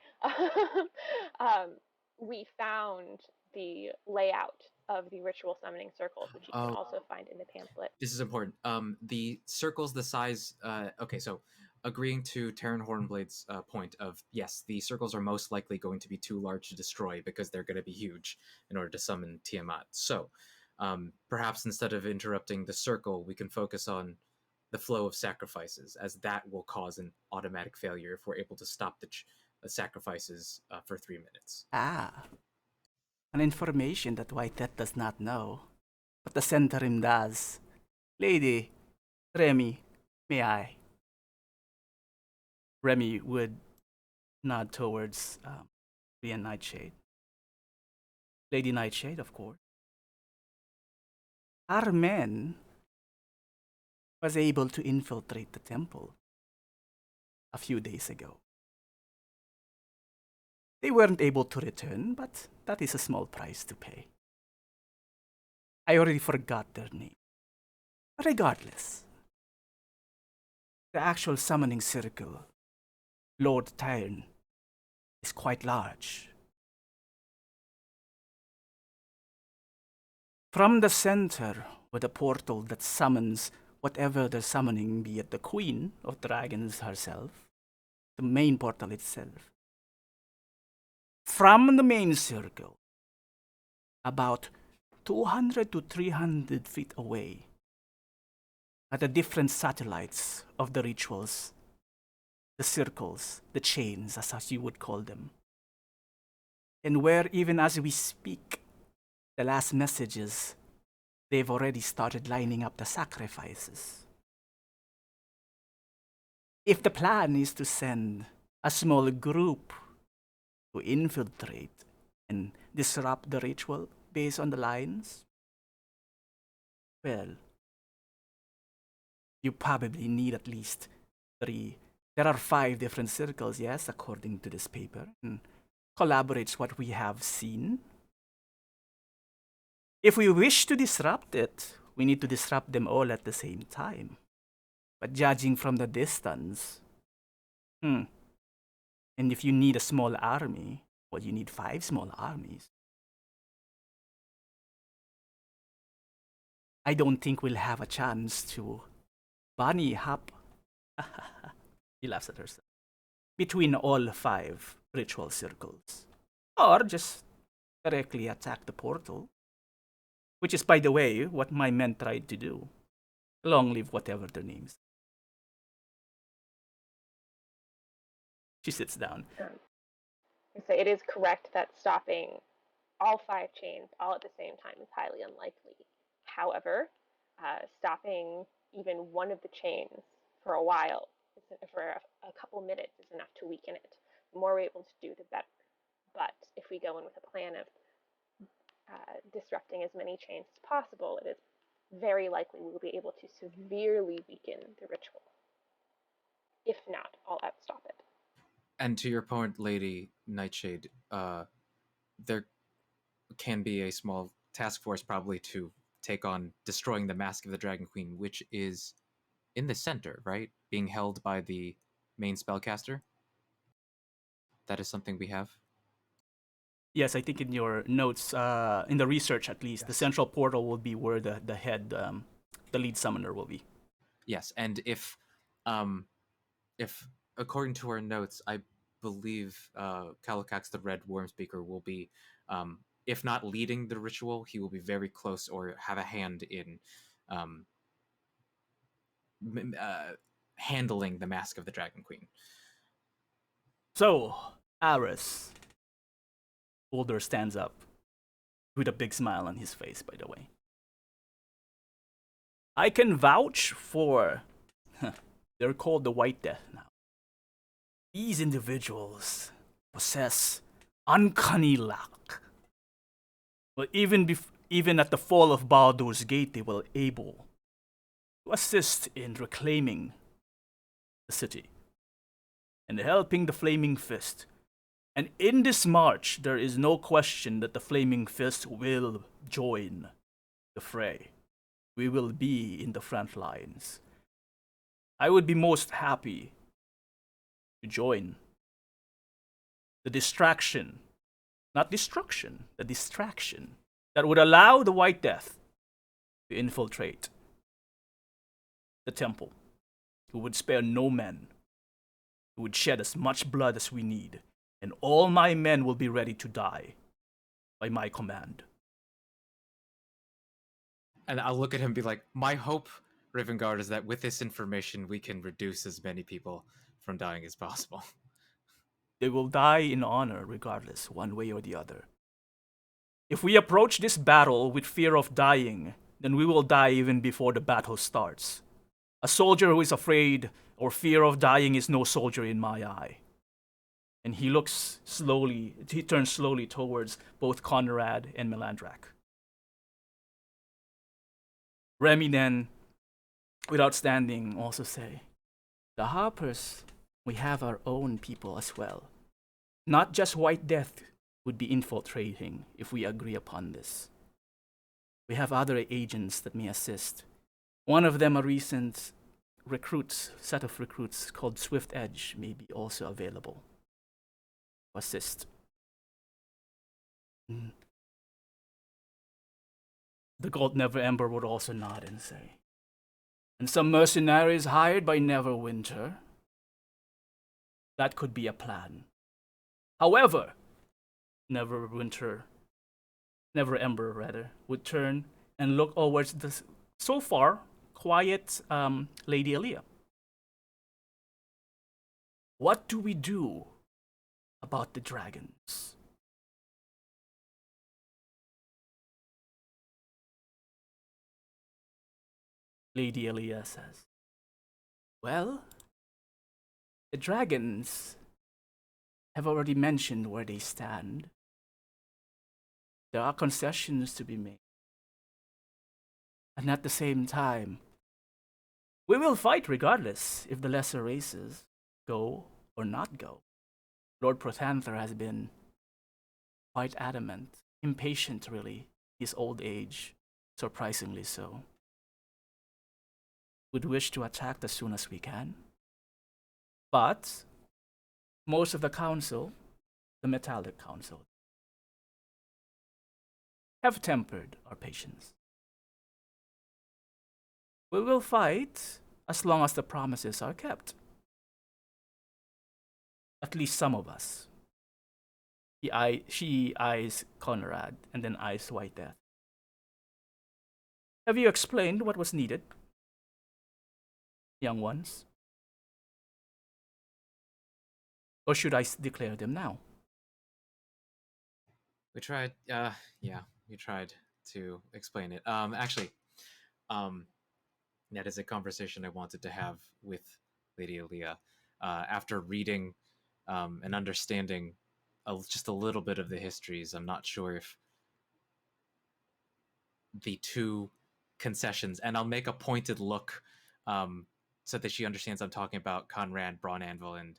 We found the layout of the ritual summoning circles, which you can Oh, also find in the pamphlet. this is important. The circles, the size. Okay, so agreeing to Taern Hornblade's point of yes, the circles are most likely going to be too large to destroy because they're going to be huge in order to summon Tiamat. So, perhaps instead of interrupting the circle, we can focus on the flow of sacrifices, as that will cause an automatic failure if we're able to stop the sacrifices for 3 minutes. Ah, an information that Whitehead does not know, but the Centerim does. Lady, Remi, may I? Remi would nod towards Rian Nightshade. Lady Nightshade, of course. Our men was able to infiltrate the temple a few days ago. They weren't able to return, but that is a small price to pay. I already forgot their name. Regardless, the actual summoning circle, Lord Taern, is quite large. From the center, with a portal that summons whatever they're summoning, be it the Queen of Dragons herself, the main portal itself. From the main circle, about 200 to 300 feet away, are the different satellites of the rituals, the circles, the chains, as you would call them. And where, even as we speak, the last messages, they've already started lining up the sacrifices. If the plan is to send a small group to infiltrate and disrupt the ritual based on the lines, well, you probably need at least 3. There are 5 different circles, yes, according to this paper, and collaborates what we have seen. If we wish to disrupt it, we need to disrupt them all at the same time. But judging from the distance, and if you need a small army, well, you need 5 small armies. I don't think we'll have a chance to bunny hop. He laughs at herself. Between all 5 ritual circles. Or just directly attack the portal. Which is, by the way, what my men tried to do. Long live whatever their names. She sits down. So it is correct that stopping all 5 chains all at the same time is highly unlikely. However, stopping even one of the chains for a while, for a couple minutes, is enough to weaken it. The more we're able to do, the better. But if we go in with a plan of disrupting as many chains as possible, it is very likely we will be able to severely weaken the ritual. If not, all out stop it. And to your point, Lady Nightshade, there can be a small task force probably to take on destroying the Mask of the Dragon Queen, which is in the center, right? Being held by the main spellcaster. That is something we have. Yes, I think in your notes, in the research at least, the Yes. central portal will be where the head, the lead summoner will be. Yes, and if according to our notes, I believe Calicax the Red Worm Speaker will be, if not leading the ritual, he will be very close or have a hand in um, handling the Mask of the Dragon Queen. So, Aris. Ulder stands up with a big smile on his face, by the way. I can vouch for. They're called the White Death now. These individuals possess uncanny luck. But even at the fall of Baldur's Gate, they were able to assist in reclaiming the city and helping the Flaming Fist. And in this march, there is no question that the Flaming Fist will join the fray. We will be in the front lines. I would be most happy to join the distraction, not destruction, the distraction that would allow the White Death to infiltrate the temple, who would spare no men, who would shed as much blood as we need, and all my men will be ready to die by my command. And I'll look at him and be like, my hope, Rivengard, is that with this information, we can reduce as many people from dying as possible. They will die in honor regardless, one way or the other. If we approach this battle with fear of dying, then we will die even before the battle starts. A soldier who is afraid or fear of dying is no soldier in my eye. And he turns slowly towards both Conrad and Melandrach. Remi then, without standing, also say, the Harpers, we have our own people as well. Not just White Death would be infiltrating if we agree upon this. We have other agents that may assist. One of them, a recent set of recruits called Swift Edge, may be also available to assist. The Gold Never Ember would also nod and say, and some mercenaries hired by Neverwinter. That could be a plan. However, Never Ember would turn and look towards the so far quiet Lady Elia. What do we do about the dragons? Lady Elia says, well, the dragons have already mentioned where they stand. There are concessions to be made. And at the same time, we will fight regardless if the lesser races go or not go. Lord Protanther has been quite adamant, impatient really, his old age, surprisingly so. Would wish to attack as soon as we can. But most of the council, the Metallic Council, have tempered our patience. We will fight as long as the promises are kept. At least some of us. She eyes Conrad and then eyes White Death. Have you explained what was needed, young ones? Or should I declare them now? We tried, we tried to explain it. Actually, that is a conversation I wanted to have with Lady Elia. After reading and understanding just a little bit of the histories, I'm not sure if the two concessions, and I'll make a pointed look so that she understands I'm talking about Conrad, Brawnanvil, and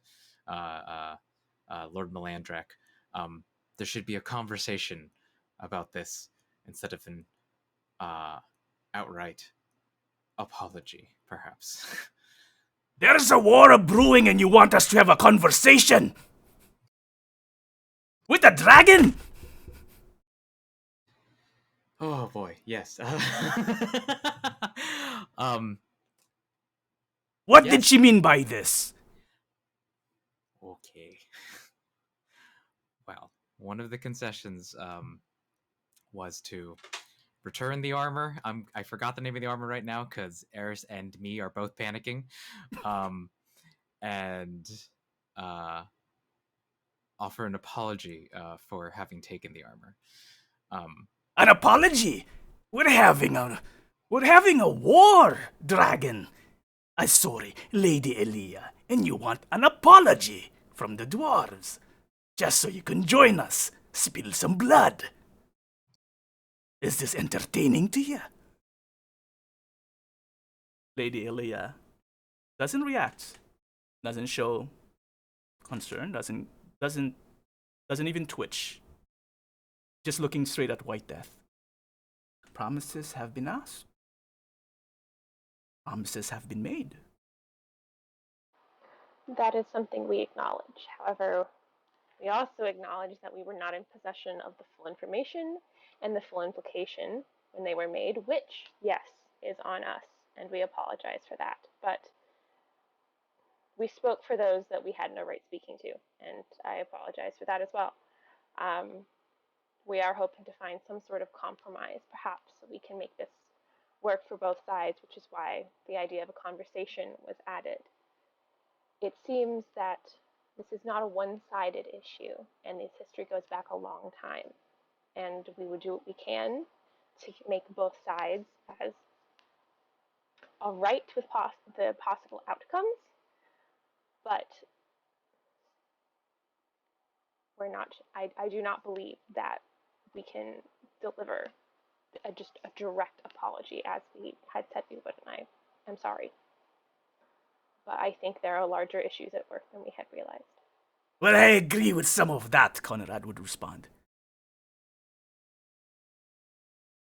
Lord Melandrach. There should be a conversation about this instead of an outright apology, perhaps. There's a war brewing and you want us to have a conversation? With a dragon? Oh boy, yes. um, What did yes. she mean by this? Okay. Well, one of the concessions was to return the armor. I forgot the name of the armor right now because Aris and me are both panicking. And uh, offer an apology for having taken the armor. An apology? We're having a war, dragon. I'm sorry, Lady Elia, and you want an apology from the dwarves, just so you can join us, spill some blood. Is this entertaining to you? Lady Elia doesn't react, doesn't show concern, doesn't even twitch. Just looking straight at White Death. Promises have been asked. Promises have been made. That is something we acknowledge. However, we also acknowledge that we were not in possession of the full information and the full implication when they were made, which, yes, is on us, and we apologize for that. But we spoke for those that we had no right speaking to, and I apologize for that as well. We are hoping to find some sort of compromise, perhaps, so we can make this work for both sides, which is why the idea of a conversation was added. It seems that this is not a one-sided issue, and this history goes back a long time, and we would do what we can to make both sides as all right with the possible outcomes, but we're not. I do not believe that we can deliver just a direct apology as we had said we would, and I'm sorry. But I think there are larger issues at work than we had realized. Well, I agree with some of that, Conrad would respond.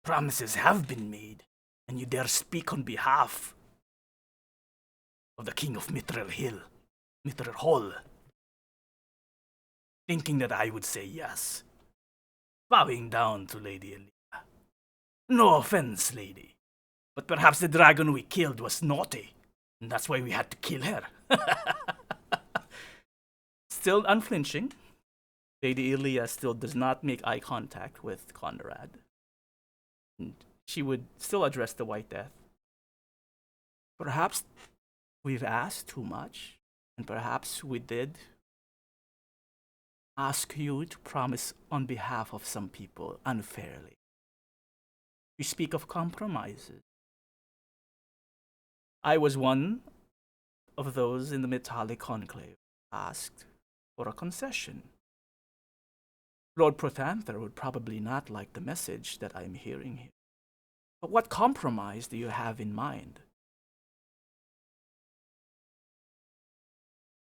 Promises have been made, and you dare speak on behalf of the King of Mithril Hill, Mithril Hall, thinking that I would say yes, bowing down to Lady Elia. No offense, lady, but perhaps the dragon we killed was naughty, and that's why we had to kill her. Still unflinching, Lady Elia still does not make eye contact with Conrad. And she would still address the White Death. Perhaps we've asked too much, and perhaps we did ask you to promise on behalf of some people unfairly. We speak of compromises. I was one of those in the Metallic Conclave asked for a concession. Lord Protanther would probably not like the message that I'm hearing here. But what compromise do you have in mind?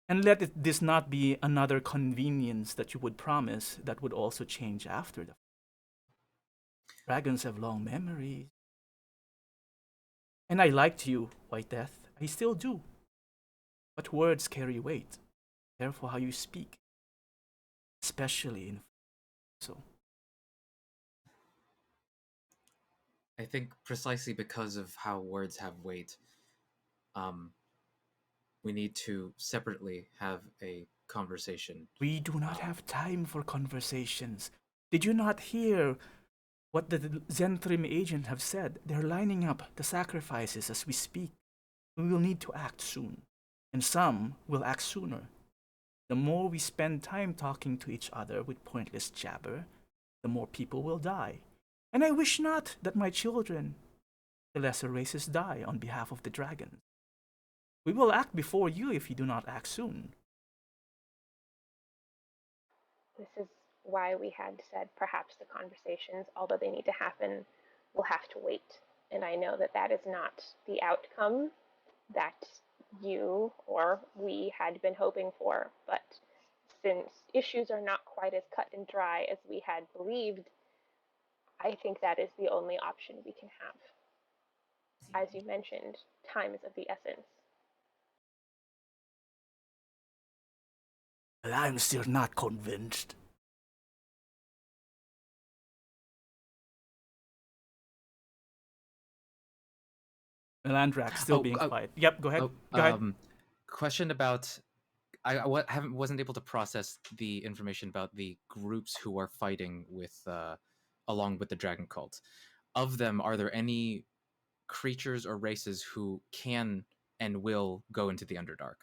And let this not be another convenience that you would promise that would also change after the dragons have long memories. And I liked you, White Death. I still do. But words carry weight. Careful how you speak. Especially in so. I think precisely because of how words have weight, we need to separately have a conversation. We do not have time for conversations. Did you not hear what the Zentrim agent have said? They're lining up the sacrifices as we speak. We will need to act soon. And some will act sooner. The more we spend time talking to each other with pointless jabber, the more people will die. And I wish not that my children, the lesser races, die on behalf of the dragons. We will act before you if you do not act soon. This is why we had said perhaps the conversations, although they need to happen, will have to wait. And I know that that is not the outcome that you or we had been hoping for, but since issues are not quite as cut and dry as we had believed, I think that is the only option we can have. As you mentioned, time is of the essence. Well, I'm still not convinced. Melandrach still being quiet. Yep, go ahead. Go ahead. Question about wasn't able to process the information about the groups who are fighting with along with the dragon cult. Of them, are there any creatures or races who can and will go into the Underdark?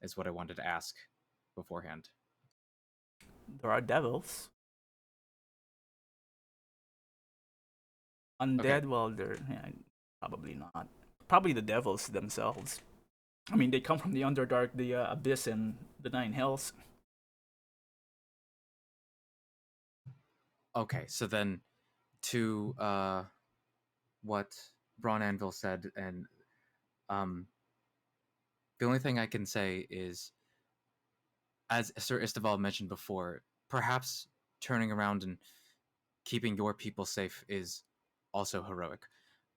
Is what I wanted to ask beforehand. There are devils. Undead, Okay. well, they're probably not. Probably the devils themselves. I mean, they come from the Underdark, the Abyss, and the Nine Hells. Okay, so then to what Brawnanvil said, and the only thing I can say is, as Sir Isteval mentioned before, perhaps turning around and keeping your people safe is also heroic.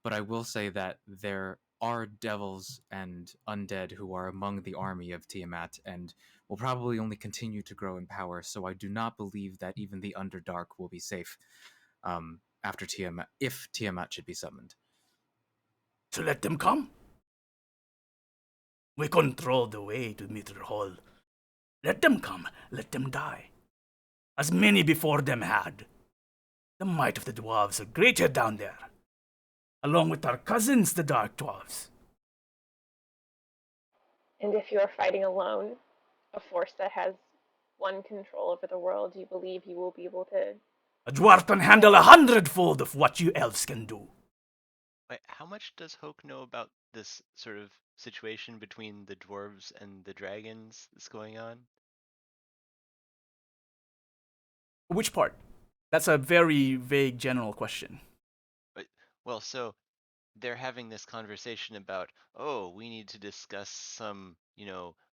But I will say that there are devils and undead who are among the army of Tiamat and will probably only continue to grow in power, so I do not believe that even the Underdark will be safe after Tiamat, if Tiamat should be summoned. So let them come. We control the way to Mithrhall. Let them come, let them die. As many before them had. The might of the dwarves are greater down there, along with our cousins, the Dark Dwarves. And if you're fighting alone, a force that has one control over the world, do you believe you will be able to? A dwarf can handle 100-fold of what you elves can do. Wait, how much does Hoke know about this sort of situation between the dwarves and the dragons that's going on? Which part? That's a very vague general question. Well, so they're having this conversation about, oh, we need to discuss some,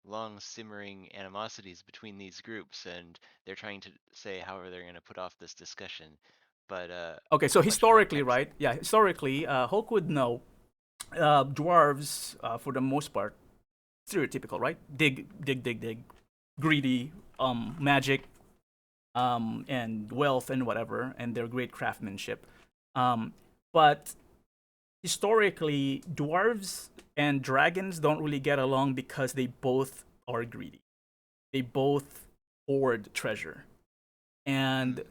long simmering animosities between these groups, and they're trying to say how they're going to put off this discussion. But okay, so how much historically, context? right? Yeah, historically, Hulk would know dwarves, for the most part, stereotypical, right? Dig, dig, dig, dig, greedy, magic, and wealth and whatever, and their great craftsmanship. But historically, dwarves and dragons don't really get along because they both are greedy. They both hoard treasure. And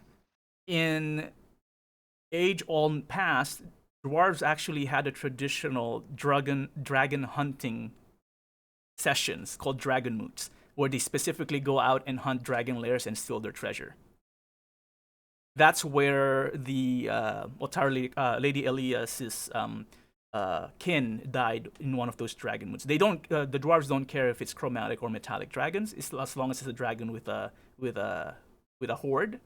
in age old past, dwarves actually had a traditional dragon hunting sessions called dragon moots, where they specifically go out and hunt dragon lairs and steal their treasure. That's where the Lady Elias's kin died in one of those dragon moots. They don't. The dwarves don't care if it's chromatic or metallic dragons. It's, as long as it's a dragon with a hoard,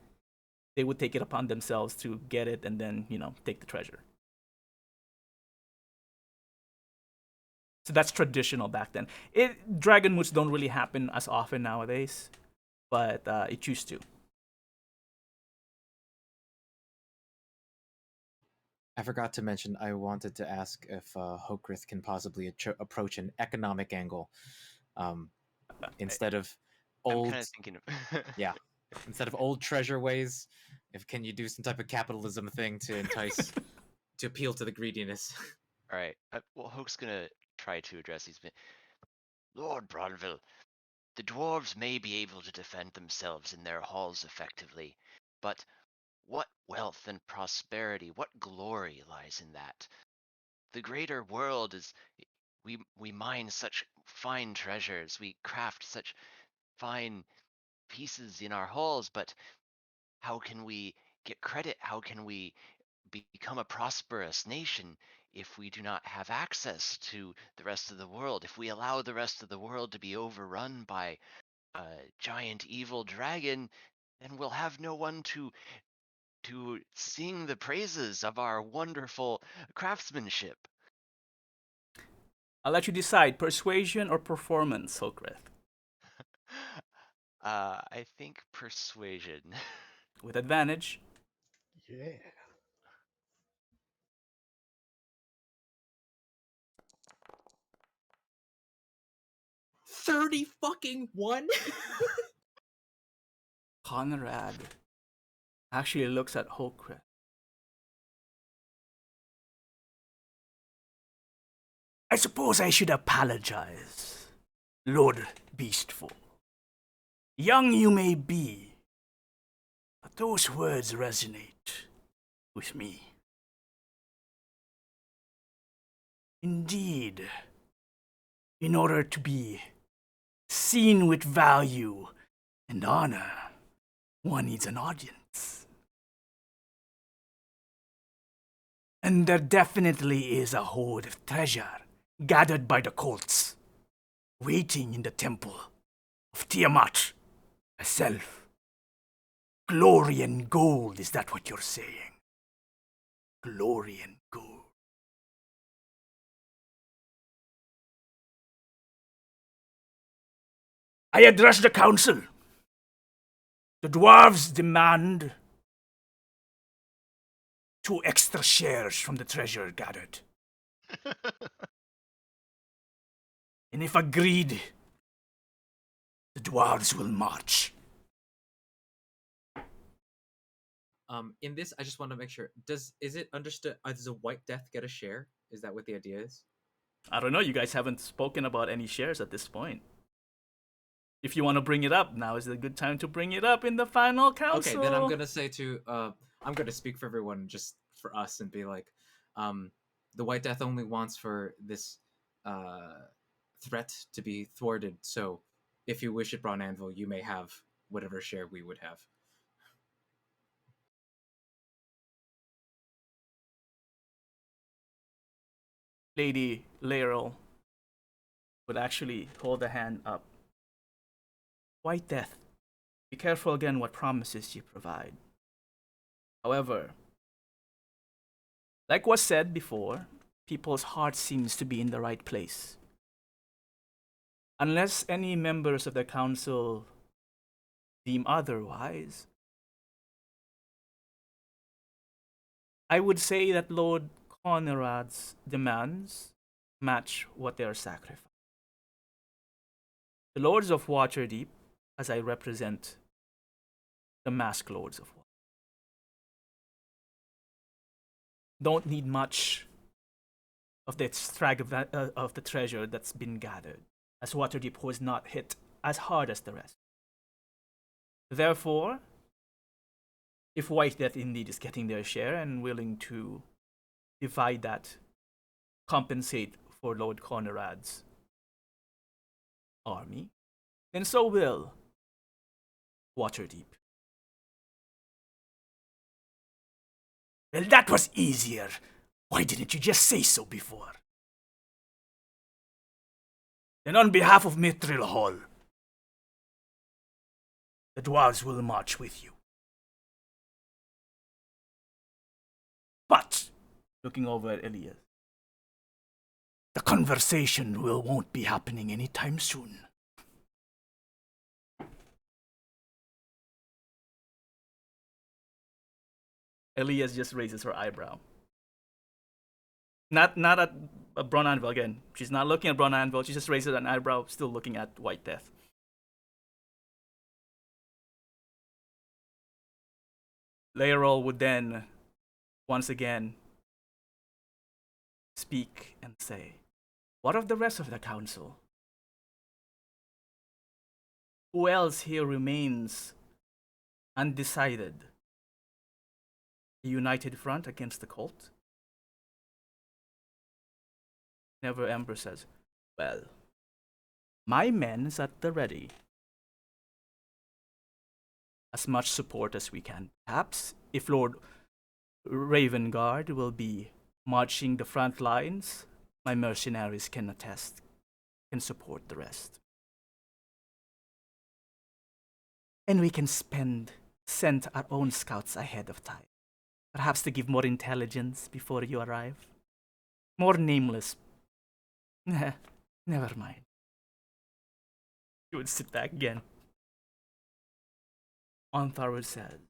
they would take it upon themselves to get it and then take the treasure. So that's traditional back then. Dragon moots don't really happen as often nowadays, but it used to. I forgot to mention, I wanted to ask if Hokgreath can possibly approach an economic angle instead of old. I'm kind of thinking of yeah, instead of old treasure ways. If can you do some type of capitalism thing to entice, to appeal to the greediness? All right. Well, Hoke's gonna try to address these. Lord Brawnanvil, the dwarves may be able to defend themselves in their halls effectively, but what wealth and prosperity, what glory lies in that? The greater world is we mine such fine treasures, we craft such fine pieces in our halls, but how can we get credit? How can we become a prosperous nation if we do not have access to the rest of the world? If we allow the rest of the world to be overrun by a giant evil dragon, then we'll have no one to sing the praises of our wonderful craftsmanship. I'll let you decide: persuasion or performance, Hokgreath. I think persuasion. With advantage. Yeah. 30 fucking one. Conrad actually looks at Hokgreath. I suppose I should apologize, Lord Beastful. Young you may be, but those words resonate with me. Indeed, in order to be seen with value and honor, one needs an audience. And there definitely is a hoard of treasure gathered by the cults, waiting in the temple of Tiamat herself. Glory and gold, is that what you're saying? Glory and gold. I address the council. The dwarves demand 2 extra shares from the treasure gathered. And if agreed, the dwarves will march. In this, I just want to make sure. Is it understood? Does a White Death get a share? Is that what the idea is? I don't know, you guys haven't spoken about any shares at this point. If you want to bring it up, now is a good time to bring it up in the final council. Okay, then I'm gonna say to I'm gonna speak for everyone, just for us, and be like, the White Death only wants for this threat to be thwarted. So, if you wish at Brawnanvil, you may have whatever share we would have. Lady Laeral would actually hold a hand up. White Death, be careful again what promises you provide. However, like was said before, people's heart seems to be in the right place. Unless any members of the council deem otherwise, I would say that Lord Conrad's demands match what they are sacrificing. The Lords of Waterdeep, as I represent the Masked Lords of Water, don't need much of the of the treasure that's been gathered, as Waterdeep was not hit as hard as the rest. Therefore, if White Death indeed is getting their share and willing to divide that, compensate for Lord Conrad's army, then so will Waterdeep. Well, that was easier. Why didn't you just say so before? Then on behalf of Mithril Hall, the dwarves will march with you. But, looking over at Elia, the conversation won't be happening anytime soon. Elias just raises her eyebrow. Not at Brawnanvil again. She's not looking at Brawnanvil. She just raises an eyebrow, still looking at White Death. Laeral would then, once again, speak and say, "What of the rest of the council? Who else here remains undecided? A united front against the cult?" Never Ember says, "Well, my men's at the ready. As much support as we can. Perhaps if Lord Ravengard will be marching the front lines, my mercenaries can support the rest. And we can send our own scouts ahead of time. Perhaps to give more intelligence before you arrive. More nameless. Never mind." He would sit back again. Ontharwood said,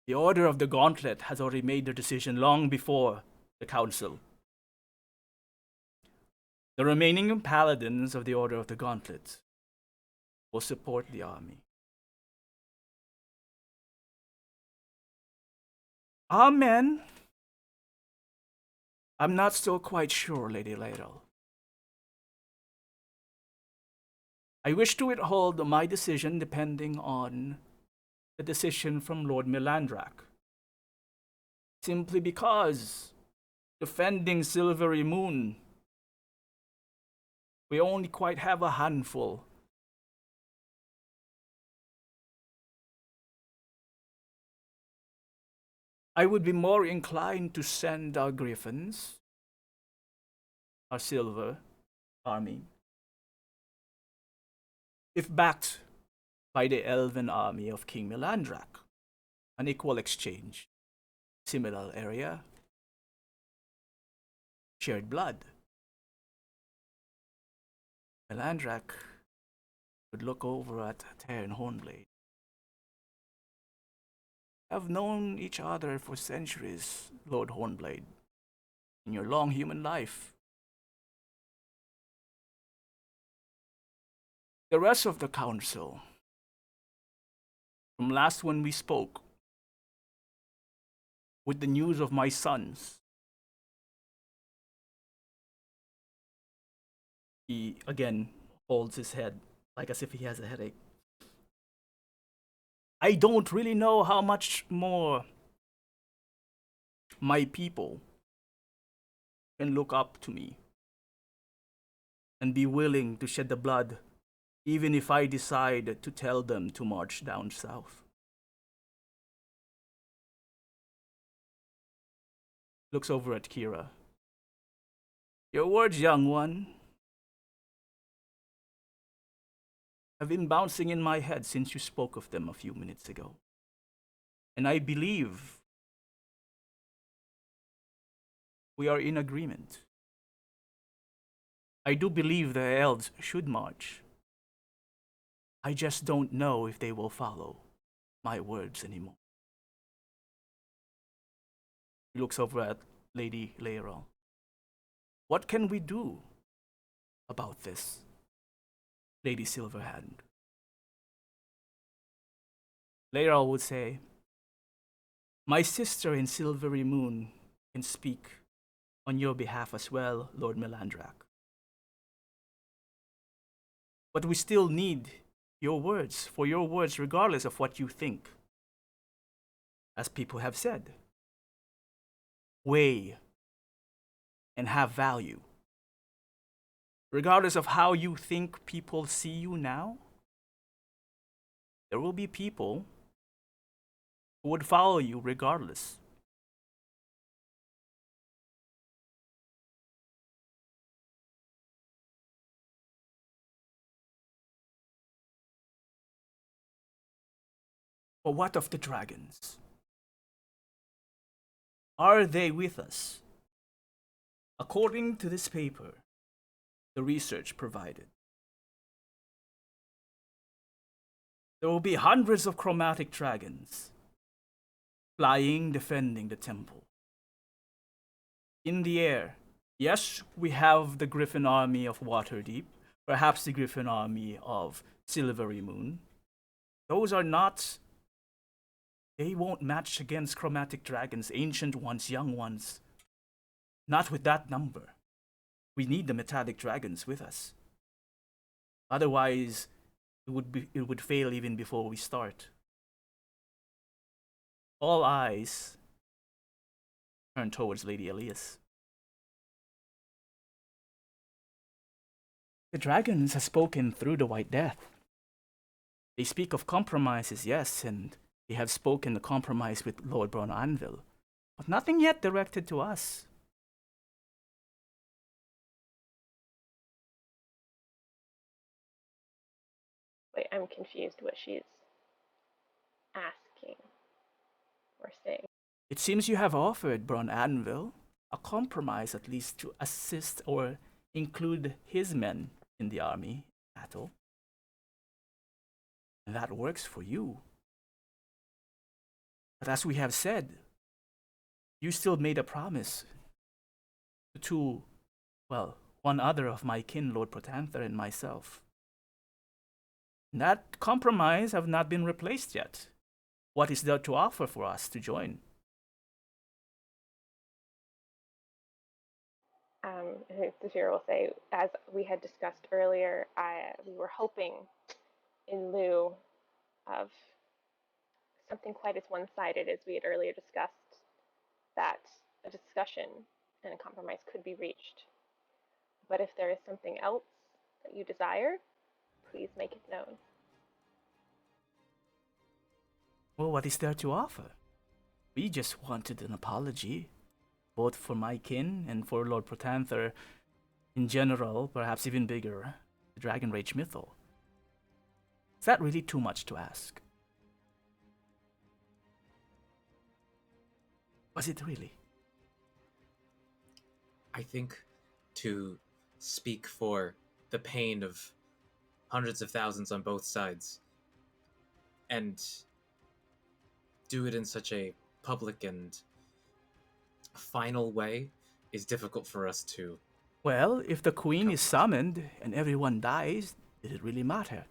"The Order of the Gauntlet has already made their decision long before the Council. The remaining paladins of the Order of the Gauntlet will support the army. Our men, I'm not still quite sure, Lady Laeral. I wish to withhold my decision depending on the decision from Lord Melandrach. Simply because defending Silvery Moon, we only quite have a handful. I would be more inclined to send our griffins, our silver army, if backed by the elven army of King Melandrach. An equal exchange, similar area, shared blood. Melandrach would look over at Taern Hornblade. Have known each other for centuries, Lord Hornblade, in your long human life. The rest of the council, from last when we spoke, with the news of my sons, he again holds his head like as if he has a headache. I don't really know how much more my people can look up to me and be willing to shed the blood even if I decide to tell them to march down south. Looks over at Kira. Your words, young one, have been bouncing in my head since you spoke of them a few minutes ago. And I believe we are in agreement. I do believe the elves should march. I just don't know if they will follow my words anymore. He looks over at Lady Laeral. What can we do about this, Lady Silverhand? Laeral would say, my sister in Silvery Moon can speak on your behalf as well, Lord Melandrach. But we still need your words, for your words regardless of what you think. As people have said, weigh and have value. Regardless of how you think people see you now, there will be people who would follow you regardless. But what of the dragons? Are they with us? According to this paper, the research provided, there will be hundreds of chromatic dragons flying, defending the temple. In the air, yes, we have the Griffin army of Waterdeep, perhaps the Griffin army of Silvery Moon. Those are not, they won't match against chromatic dragons, ancient ones, young ones. Not with that number. We need the metallic dragons with us. Otherwise, it would fail even before we start. All eyes turn towards Lady Elias. The dragons have spoken through the White Death. They speak of compromises, yes, and they have spoken the compromise with Lord Brawnanvil, but nothing yet directed to us. Wait, I'm confused what she's asking or saying. It seems you have offered Brawnanvil a compromise, at least to assist or include his men in the army battle. And that works for you. But as we have said, you still made a promise to one other of my kin, Lord Protanther, and myself. And that compromise have not been replaced yet. What is there to offer for us to join? I think Zafira will say, as we had discussed discussed earlier, we were hoping, in lieu of something quite as one-sided as we had earlier discussed, that a discussion and a compromise could be reached. But if there is something else that you desire, please make it known. Well, what is there to offer? We just wanted an apology, both for my kin and for Lord Protanther in general, perhaps even bigger, the Dragon Rage Mythal. Is that really too much to ask? Was it really? I think to speak for the pain of hundreds of thousands on both sides and do it in such a public and final way is difficult for us to. Well, if the Queen is summoned and everyone dies, did it really matter?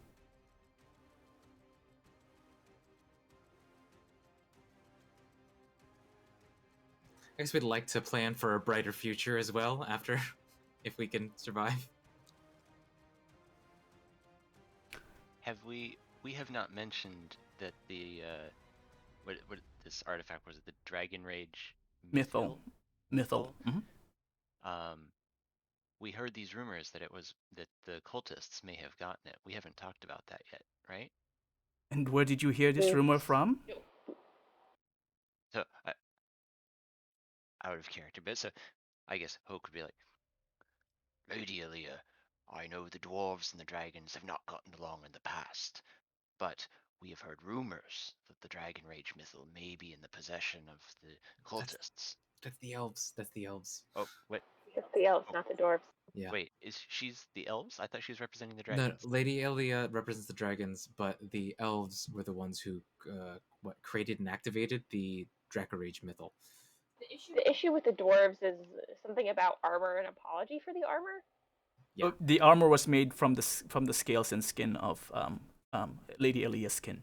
I guess we'd like to plan for a brighter future as well after, if we can survive. We have not mentioned that the what this artifact was, it the Dragon Rage Mythal. Mhm. We heard these rumors that that the cultists may have gotten it. We haven't talked about that yet, right? And where did you hear this rumor from? So out of character, but so I guess Hoke could be like, Lady Elia, I know the dwarves and the dragons have not gotten along in the past, but we have heard rumors that the Dragon Rage Mythal may be in the possession of the cultists. That's the elves. That's the elves. Oh, what? It's the elves, not the dwarves. Yeah. Wait, she's the elves? I thought she was representing the No, dragons. Lady Elia represents the dragons, but the elves were the ones who created and activated the Dracarage Mythal. The issue with the dwarves is something about armor and apology for the armor. Yeah. The armor was made from the scales and skin of Lady Elia's skin.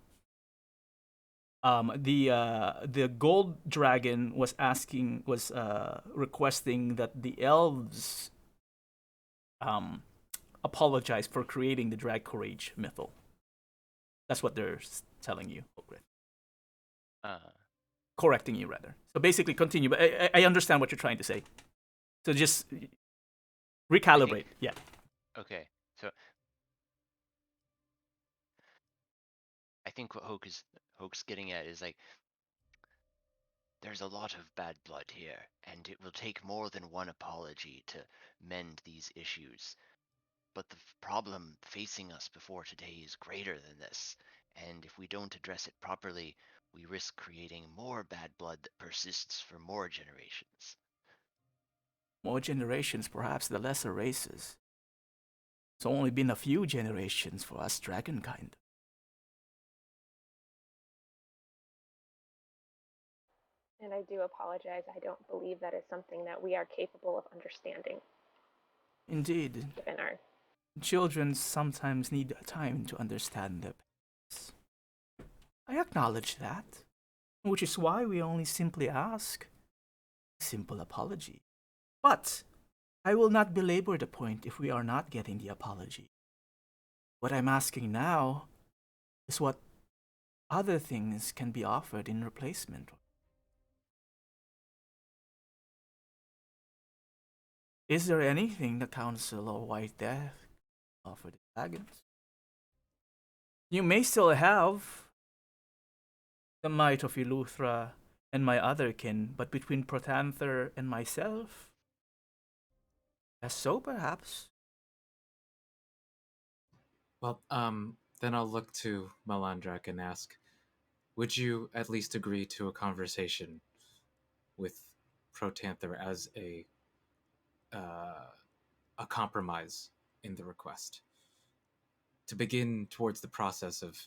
The gold dragon was requesting that the elves apologize for creating the Drag Courage Mythal. That's what they're telling you, Hokgreath. Correcting you, rather. So basically, continue. But I understand what you're trying to say. So just recalibrate. Yeah. Okay, so I think what Hoke's getting at is like, there's a lot of bad blood here, and it will take more than one apology to mend these issues. But the problem facing us before today is greater than this, and if we don't address it properly, we risk creating more bad blood that persists for more generations. More generations, perhaps the lesser races. It's only been a few generations for us dragonkind. And I do apologize. I don't believe that is something that we are capable of understanding. Indeed. Given our Children sometimes need time to understand their parents. I acknowledge that, which is why we only simply ask a simple apology. But I will not belabor the point if we are not getting the apology. What I'm asking now is what other things can be offered in replacement. Is there anything the Council of White Death offer the dragons? You may still have the might of Eleuthera and my other kin, but between Protanther and myself, less so perhaps. Well, then I'll look to Melandrach and ask, would you at least agree to a conversation with Protanther as a compromise in the request to begin towards the process of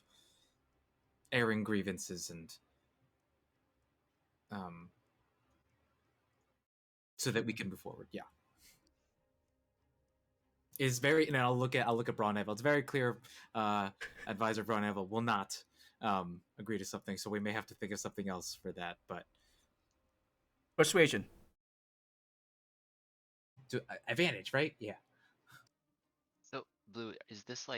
airing grievances and so that we can move forward. Yeah, is very. And I'll look at Brawnanvil. It's very clear. Advisor Brawnanvil will not agree to something, so we may have to think of something else for that. But Persuasion. to advantage, right? Yeah. So Blue, is this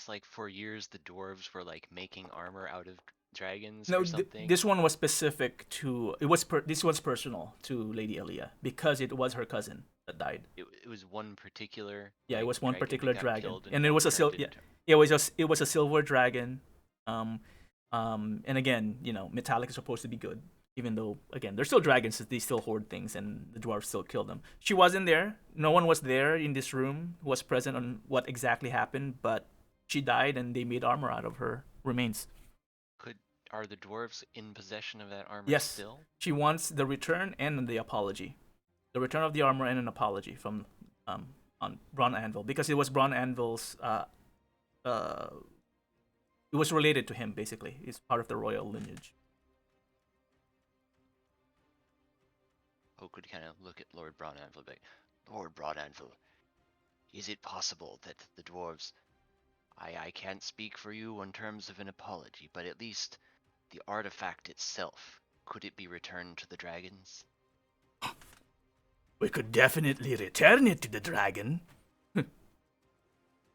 like for years the dwarves were like making armor out of dragons No, or something? this one was specific to it was this was personal to Lady Elia because it was her cousin that died. It was one particular Yeah, it like was one dragon particular that got dragon, killed and and it then was a turned yeah, into. it was a silver dragon. Um, and again, you know, metallic is supposed to be good, even though again they're still dragons. They still hoard things, and the dwarves still kill them. She wasn't there. No one was there in this room who was present on what exactly happened, but she died, and they made armor out of her remains. Could are the dwarves in possession of that armor Yes, still? she wants the return and the apology. The return of the armor and an apology from on Brawnanvil because it was Brawnanvil's uh it was related to him basically. It's part of the royal lineage. Hoke would kind of look at Lord Brownanvil, like, Lord Brownanvil, is it possible that the dwarves? I can't speak for you in terms of an apology, but at least the artifact itself, could it be returned to the dragons? We could definitely return it to the dragon.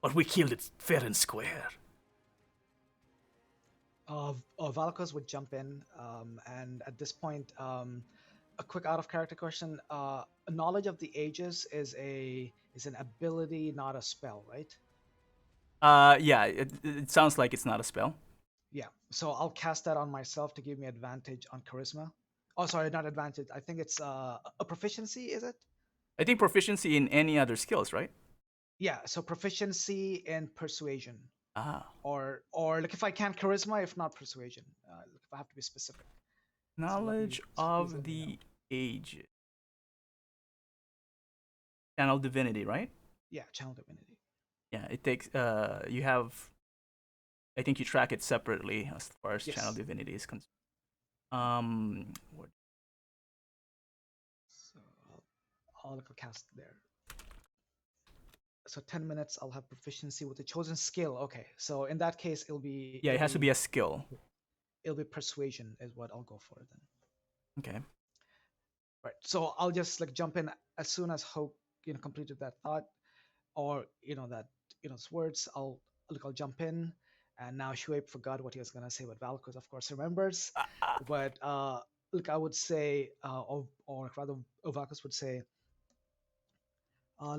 But we killed it fair and square. Valakos would jump in, and at this point, a quick out of character question: knowledge of the ages is an ability, not a spell, right? Yeah, it sounds like it's not a spell. Yeah. So I'll cast that on myself to give me advantage on charisma. Oh, sorry, not advantage. I think it's a proficiency. Is it? I think proficiency in any other skills, right? Yeah. So proficiency in persuasion, Ah, or like if I can charisma, if not persuasion. Like if I have to be specific. knowledge So please of let me know. the age. Channel divinity, right? Yeah, channel divinity. Yeah, it takes. You have. I think you track it separately as far as channel Yes. divinity is concerned. What So I'll cast there. So 10 minutes I'll have proficiency with the chosen skill. Okay, so in that case Yeah, it has to be a skill. it'll be persuasion is what I'll go for then. Okay. Right. So I'll just like jump in as soon as Hope completed that thought, or that his words. I'll jump in, and now Shuaib forgot what he was gonna say, but Valakos of course remembers. But look, I would say, or rather, Valakos would say, uh,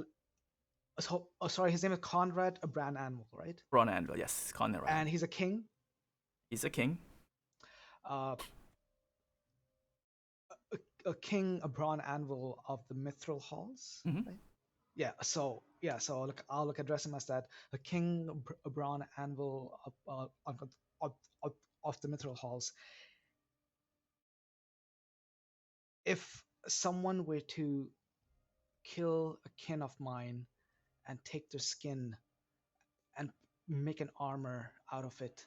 so, oh, sorry, his name is Conrad Brawnanvil, right? Brawnanvil, yes, Conrad. And he's a king. He's a king. Uh, a king, a Brawnanvil of the Mithril Halls, Mhm. right? Yeah. So yeah. So look, I'll address him as that. The king, Brawnanvil of, of, of the Mithril Halls. If someone were to kill a kin of mine and take their skin and make an armor out of it,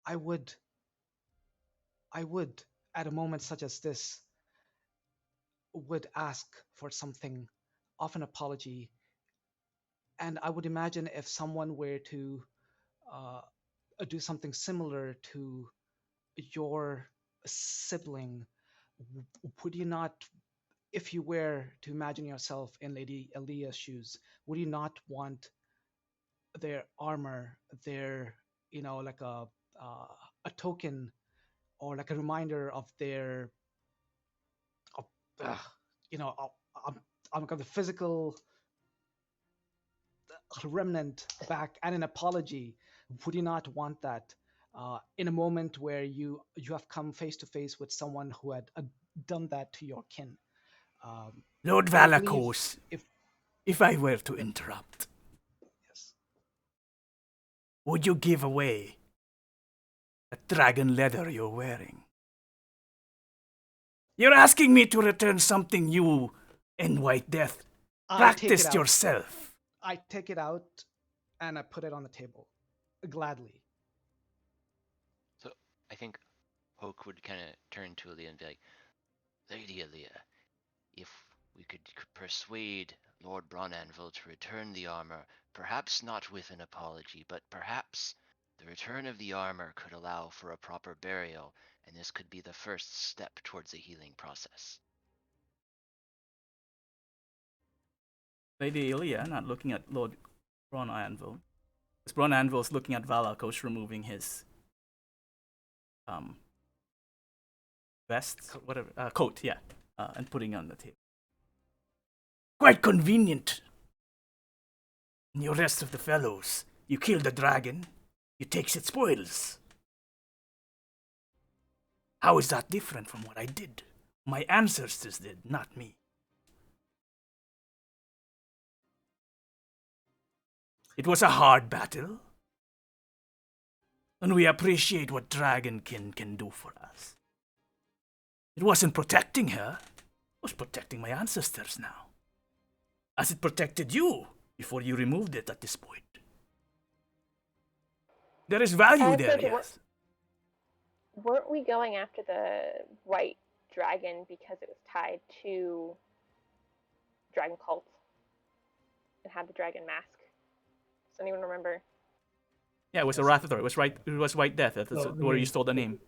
I would, at a moment such as this, would ask for something of an apology. And I would imagine if someone were to uh, do something similar to your sibling, would you not, if you were to imagine yourself in Lady Elia's shoes, would you not want their armor, their, like a token or like a reminder of their, of, uh, you know, of, of the physical remnant back and an apology? Would you not want that in a moment where you have come face to face with someone who had done that to your kin? Lord I believe Valakos, if if I were to interrupt, yes, would you give away the dragon leather you're wearing? You're asking me to return something you and White Death I take it practiced out. yourself. I take it out and I put it on the table gladly. So I think Hoke would kind of turn to Elia and be like, Lady Elia, if we could persuade Lord Brawnanvil to return the armor, perhaps not with an apology, but perhaps the return of the armor could allow for a proper burial, and this could be the first step towards a healing process. Lady Elia, not looking at Lord Brawnanvil. Because Brawnanvil's looking at Valakos removing his vest, whatever, coat, yeah, and putting it on the table. Quite convenient. And you rest of the fellows, you kill the dragon, you takes its spoils. How is that different from what I did? My ancestors did, not me. It was a hard battle, and we appreciate what Dragonkin can do for us. It wasn't protecting her, it was protecting my ancestors now. As it protected you before you removed it at this point. There is value there, yes. Weren't we going after the white dragon because it was tied to dragon cult and had the dragon mask? Does anyone remember? Yeah, it was a Rathathor. It was White Death. That's where you stole the name.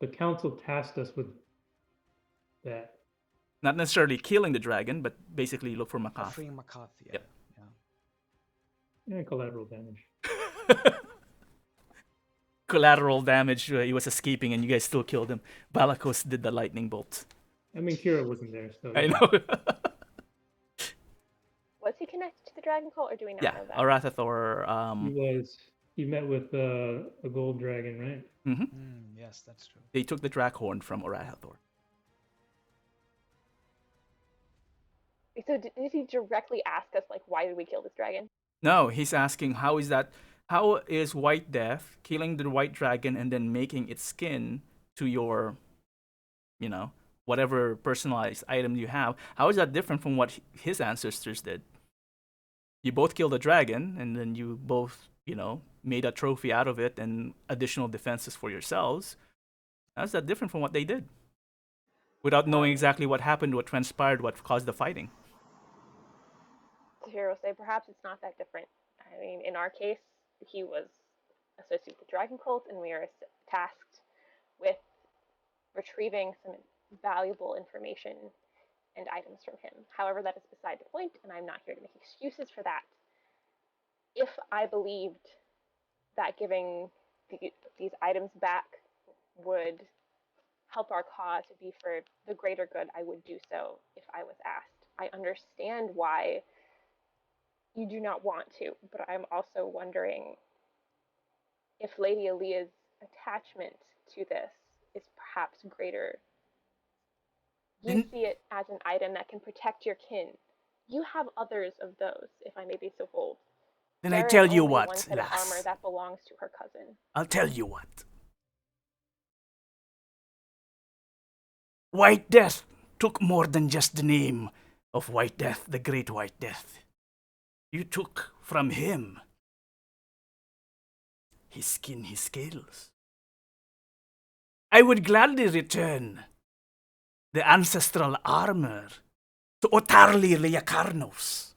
The council tasked us with that. Not necessarily killing the dragon, but basically look for Makath. Freeing Makath, yeah. Yep. Yeah, collateral damage. Collateral damage. He was escaping, and you guys still killed him. Valakos did the lightning bolt. I mean, Kira wasn't there, so. I know. Was he connected to the dragon cult, or do we not Yeah, know that? a Rathathor. He was. He met with a gold dragon, right? Yes, that's true. They took the Drakhorn from Rathathor. So did he directly ask us, like, why did we kill this dragon? No, he's asking how is White Death killing the white dragon and then making its skin to your, whatever personalized item you have, how is that different from what his ancestors did? You both killed a dragon, and then you both, made a trophy out of it and additional defenses for yourselves. How's that different from what they did? Without knowing exactly what happened, what transpired, what caused the fighting. The hero will say, perhaps it's not that different. I mean, in our case, he was associated with the dragon cult, and we are tasked with retrieving some valuable information and items from him. However, that is beside the point, and I'm not here to make excuses for that. If I believed that giving these items back would help our cause to be for the greater good, I would do so if I was asked. I understand why you do not want to, but I'm also wondering if Lady Elia's attachment to this is perhaps greater. You see it as an item that can protect your kin. You have others of those, if I may be so bold. Then I tell you what, one set of lass. armor that belongs to her cousin. I'll tell you what. White Death took more than just the name of White Death, the Great White Death. You took from him his skin, his scales. I would gladly return the ancestral armor to Otarli Leakarnos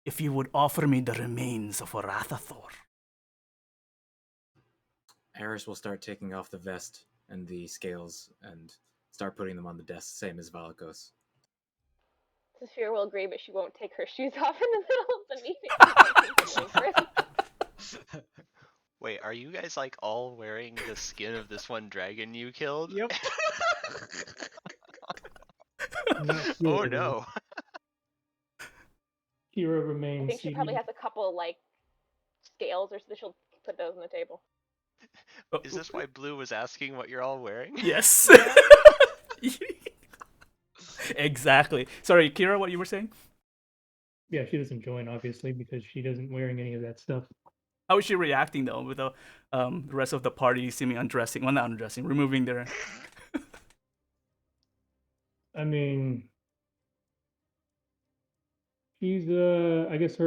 if you would offer me the remains of a Rathathor. Aris will start taking off the vest and the scales and start putting them on the desk, same as Valakos. Saphira will agree, but she won't take her shoes off in the middle of the meeting. Wait, are you guys like all wearing the skin of this one dragon you killed? Yep. Oh no. Kira I remains think she probably has a couple, scales, or so she'll put those on the table. Is this why Blue was asking what you're all wearing? Yes. Exactly. Sorry, Kira, what you were saying? Yeah, she doesn't join, obviously, because she doesn't wearing any of that stuff. How is she reacting, though, with the rest of the party seeming undressing? Well, not undressing, removing their... I mean, she's I guess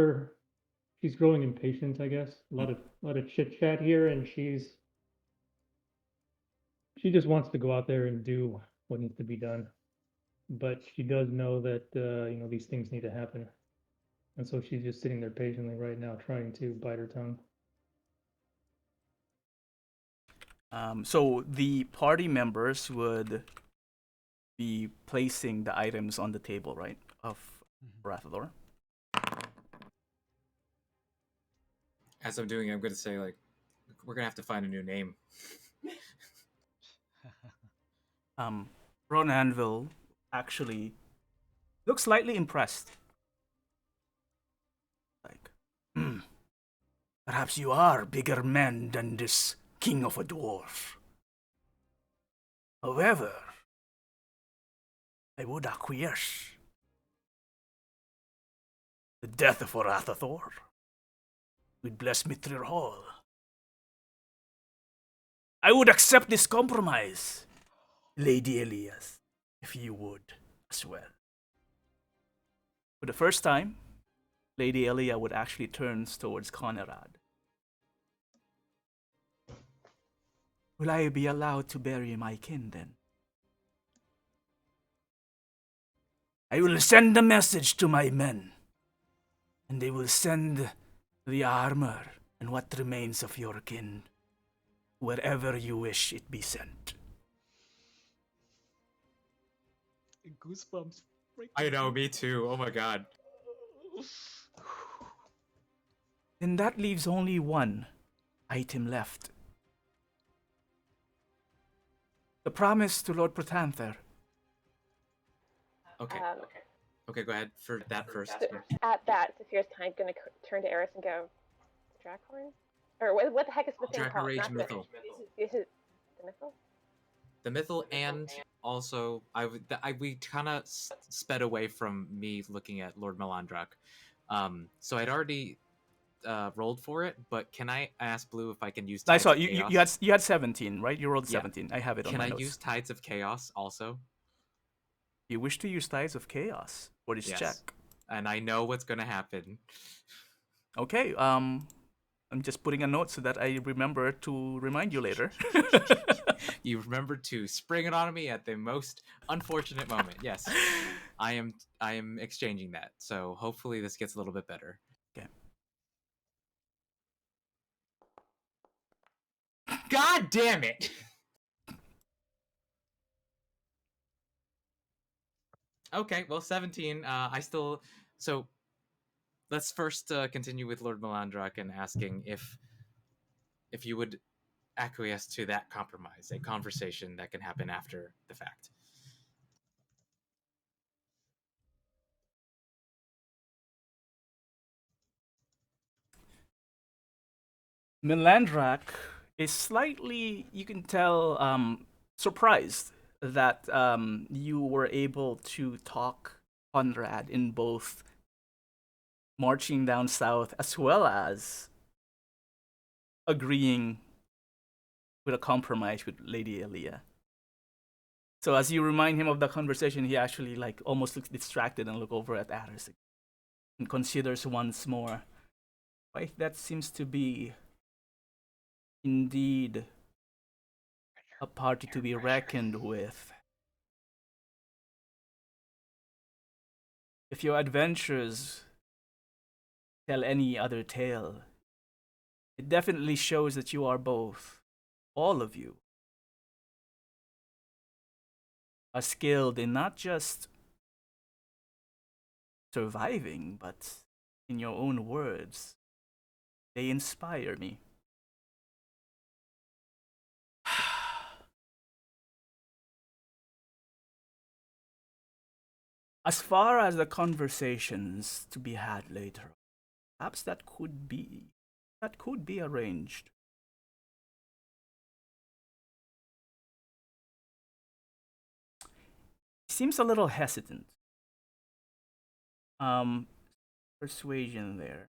she's growing impatient, I guess. A lot of chit chat here, and she just wants to go out there and do what needs to be done. But she does know that these things need to happen. And so she's just sitting there patiently right now, trying to bite her tongue. So the party members would be placing the items on the table, right, of Rathathor. As I'm doing it, I'm going to say, like, we're going to have to find a new name. Brawnanvil actually looks slightly impressed. Like, perhaps you are bigger men than this king of a dwarf. However, I would acquiesce. The death of Arathathor would bless Mithril Hall. I would accept this compromise, Lady Elias, if you would as well. For the first time, Lady Elia would actually turn towards Conrad. Will I be allowed to bury my kin then? I will send a message to my men, and they will send the armor and what remains of your kin wherever you wish it be sent. Goosebumps. I know, me too. Oh my god. Then that leaves only one item left. The promise to Lord Protanther. Okay. Okay, go ahead for that first. So at that, Saphira's kind of going to turn to Aris and go, Draghorn? Or what the heck is the thing called? Dragonrage Not Mythal. Is it the Mythal? The Mythal, and also we kind of sped away from me looking at Lord Melandrach. So I'd already rolled for it, but can I ask Blue if I can use I Tides saw of you Chaos? you had 17, right? You rolled Yeah. 17. I have it on Can my I notes. use Tides of Chaos also? You wish to use Tides of Chaos for this Yes. check. And I know what's gonna happen. Okay, I'm just putting a note so that I remember to remind you later. You remembered to spring it on me at the most unfortunate moment. Yes. I am exchanging that. So hopefully this gets a little bit better. Okay. God damn it! Okay, well, 17. So let's first continue with Lord Melandrach and asking if you would acquiesce to that compromise, a conversation that can happen after the fact. Melandrach is slightly, you can tell, surprised that you were able to talk Conrad in both marching down south as well as agreeing with a compromise with Lady Elia. So as you remind him of the conversation, he actually like almost looks distracted and look over at Aris and considers once more. Why, that seems to be indeed a party to be reckoned with. If your adventures tell any other tale, it definitely shows that you are both, all of you, are skilled in not just surviving, but in your own words, they inspire me. As far as the conversations to be had later, perhaps that could be arranged. Seems a little hesitant. Persuasion there.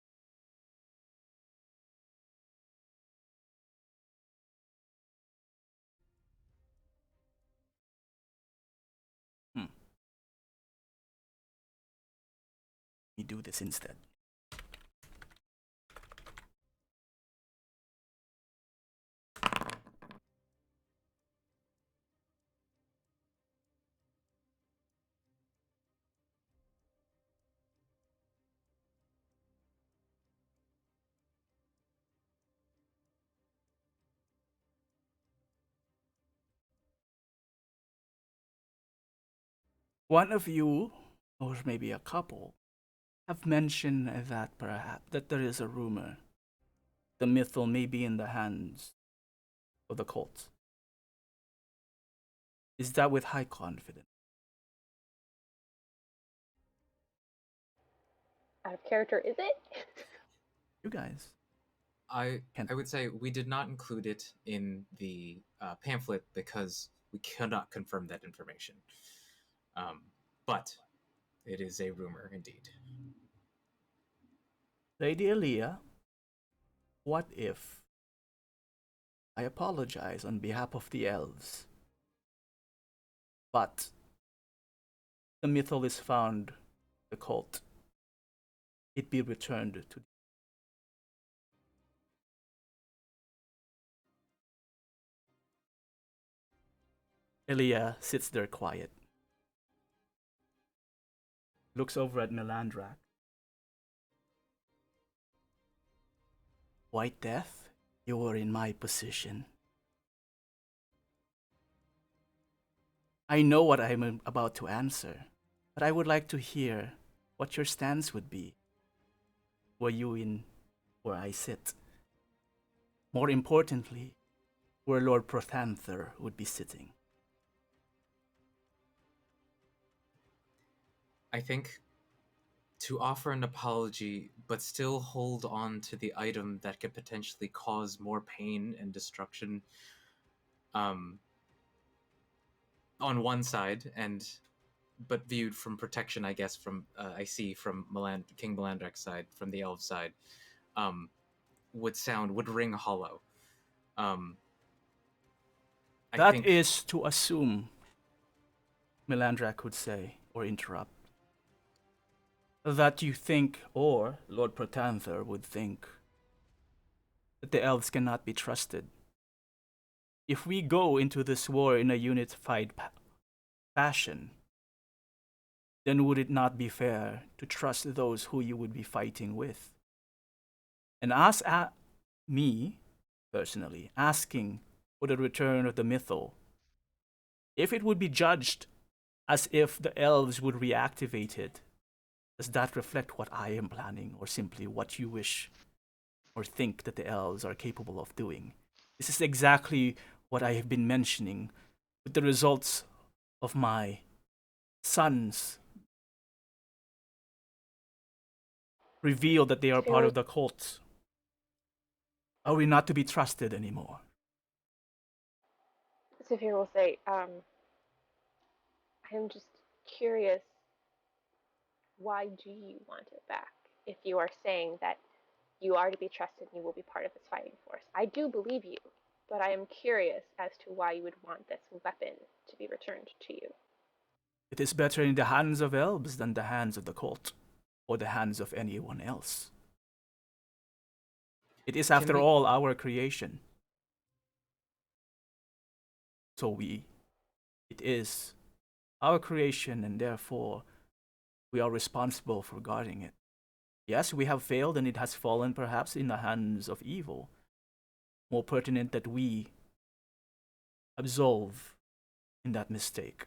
Let me do this instead. One of you, or maybe a couple, have mentioned that perhaps that there is a rumor the mythal may be in the hands of the cult. Is that with high confidence? Out of character, is it? You guys. I Can- would say we did not include it in the pamphlet because we cannot confirm that information. But it is a rumor indeed. Lady Elia, what if I apologize on behalf of the elves, but the mythal is found, the cult, it be returned to. Elia sits there quiet, looks over at Melandrach. White Death, you were in my position. I know what I'm about to answer, but I would like to hear what your stance would be. Were you in where I sit? More importantly, where Lord Protanther would be sitting. I think to offer an apology, but still hold on to the item that could potentially cause more pain and destruction, on one side, but viewed from protection, I guess, from I see from King Melandrach's side, from the elf side, would ring hollow. That is to assume, Melandrach would say, or interrupt, that you think, or Lord Protanther would think, that the elves cannot be trusted. If we go into this war in a unified fashion, then would it not be fair to trust those who you would be fighting with? And as me, personally, asking for the return of the mythal, if it would be judged as if the elves would reactivate it, does that reflect what I am planning, or simply what you wish or think that the elves are capable of doing? This is exactly what I have been mentioning with the results of my sons reveal that they are part of the cult. Are we not to be trusted anymore? Saphir will say, I'm just curious, why do you want it back? If you are saying that you are to be trusted and you will be part of this fighting force. I do believe you, but I am curious as to why you would want this weapon to be returned to you. It is better in the hands of elves than the hands of the cult, or the hands of anyone else. It is, after all, our creation. So it is our creation, and therefore we are responsible for guarding it. Yes, we have failed, and it has fallen perhaps in the hands of evil. More pertinent that we absolve in that mistake.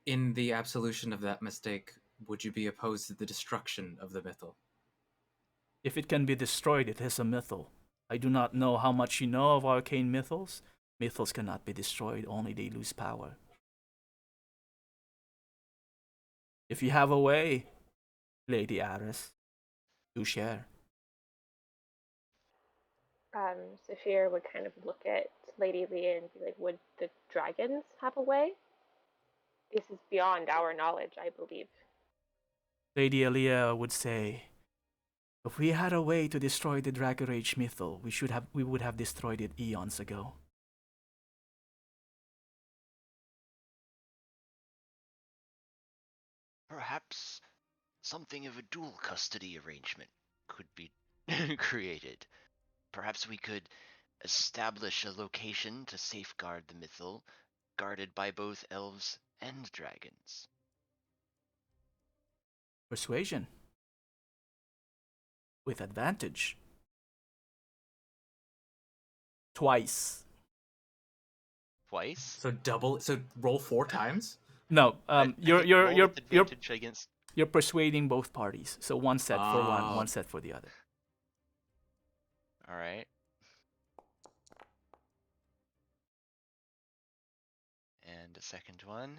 In the absolution of that mistake, would you be opposed to the destruction of the mythal? If it can be destroyed, it is a mythal. I do not know how much you know of arcane mythals. Mythals cannot be destroyed, only they lose power. If you have a way, Lady Aris, do share. Saphir would kind of look at Lady Leah and be like, would the dragons have a way? This is beyond our knowledge, I believe. Lady Elia would say, if we had a way to destroy the Dragon Age mythal, we would have destroyed it eons ago. Perhaps something of a dual custody arrangement could be created. Perhaps we could establish a location to safeguard the mythal, guarded by both elves and dragons. Persuasion. With advantage. Twice. So roll 4 times? No, Against. you're persuading both parties. So one set for one set for the other. All right. And a second one.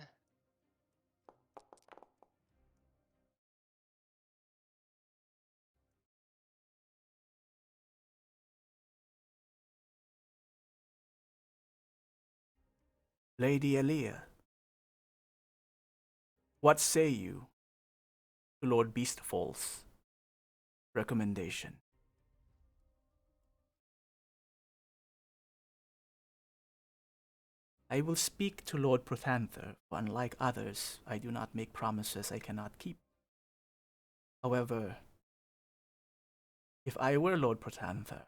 Lady Elia, what say you to Lord Beastfall's recommendation? I will speak to Lord Protanther, for unlike others, I do not make promises I cannot keep. However, if I were Lord Protanther,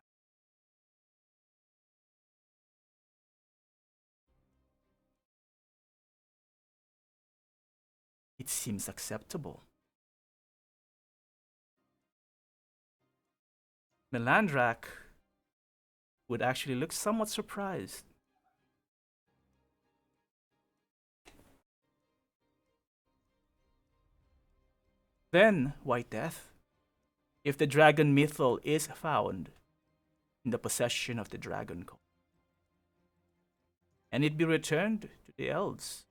it seems acceptable. Melandrach would actually look somewhat surprised. Then, White Death, if the dragon mythal is found in the possession of the dragon cult, and it be returned to the elves,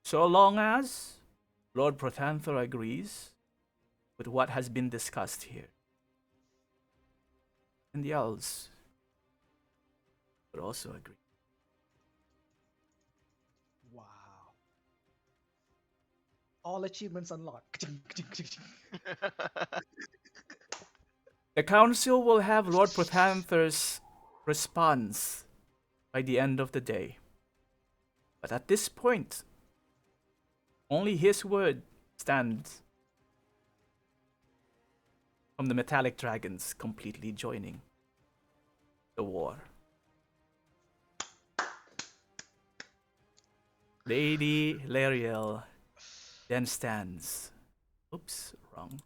so long as Lord Protanther agrees with what has been discussed here, and the elves would also agree. Wow. All achievements unlocked. The council will have Lord Protanther's response by the end of the day. But at this point, only his word stands from the metallic dragons completely joining the war. Lady Lariel then stands. Oops, wrong.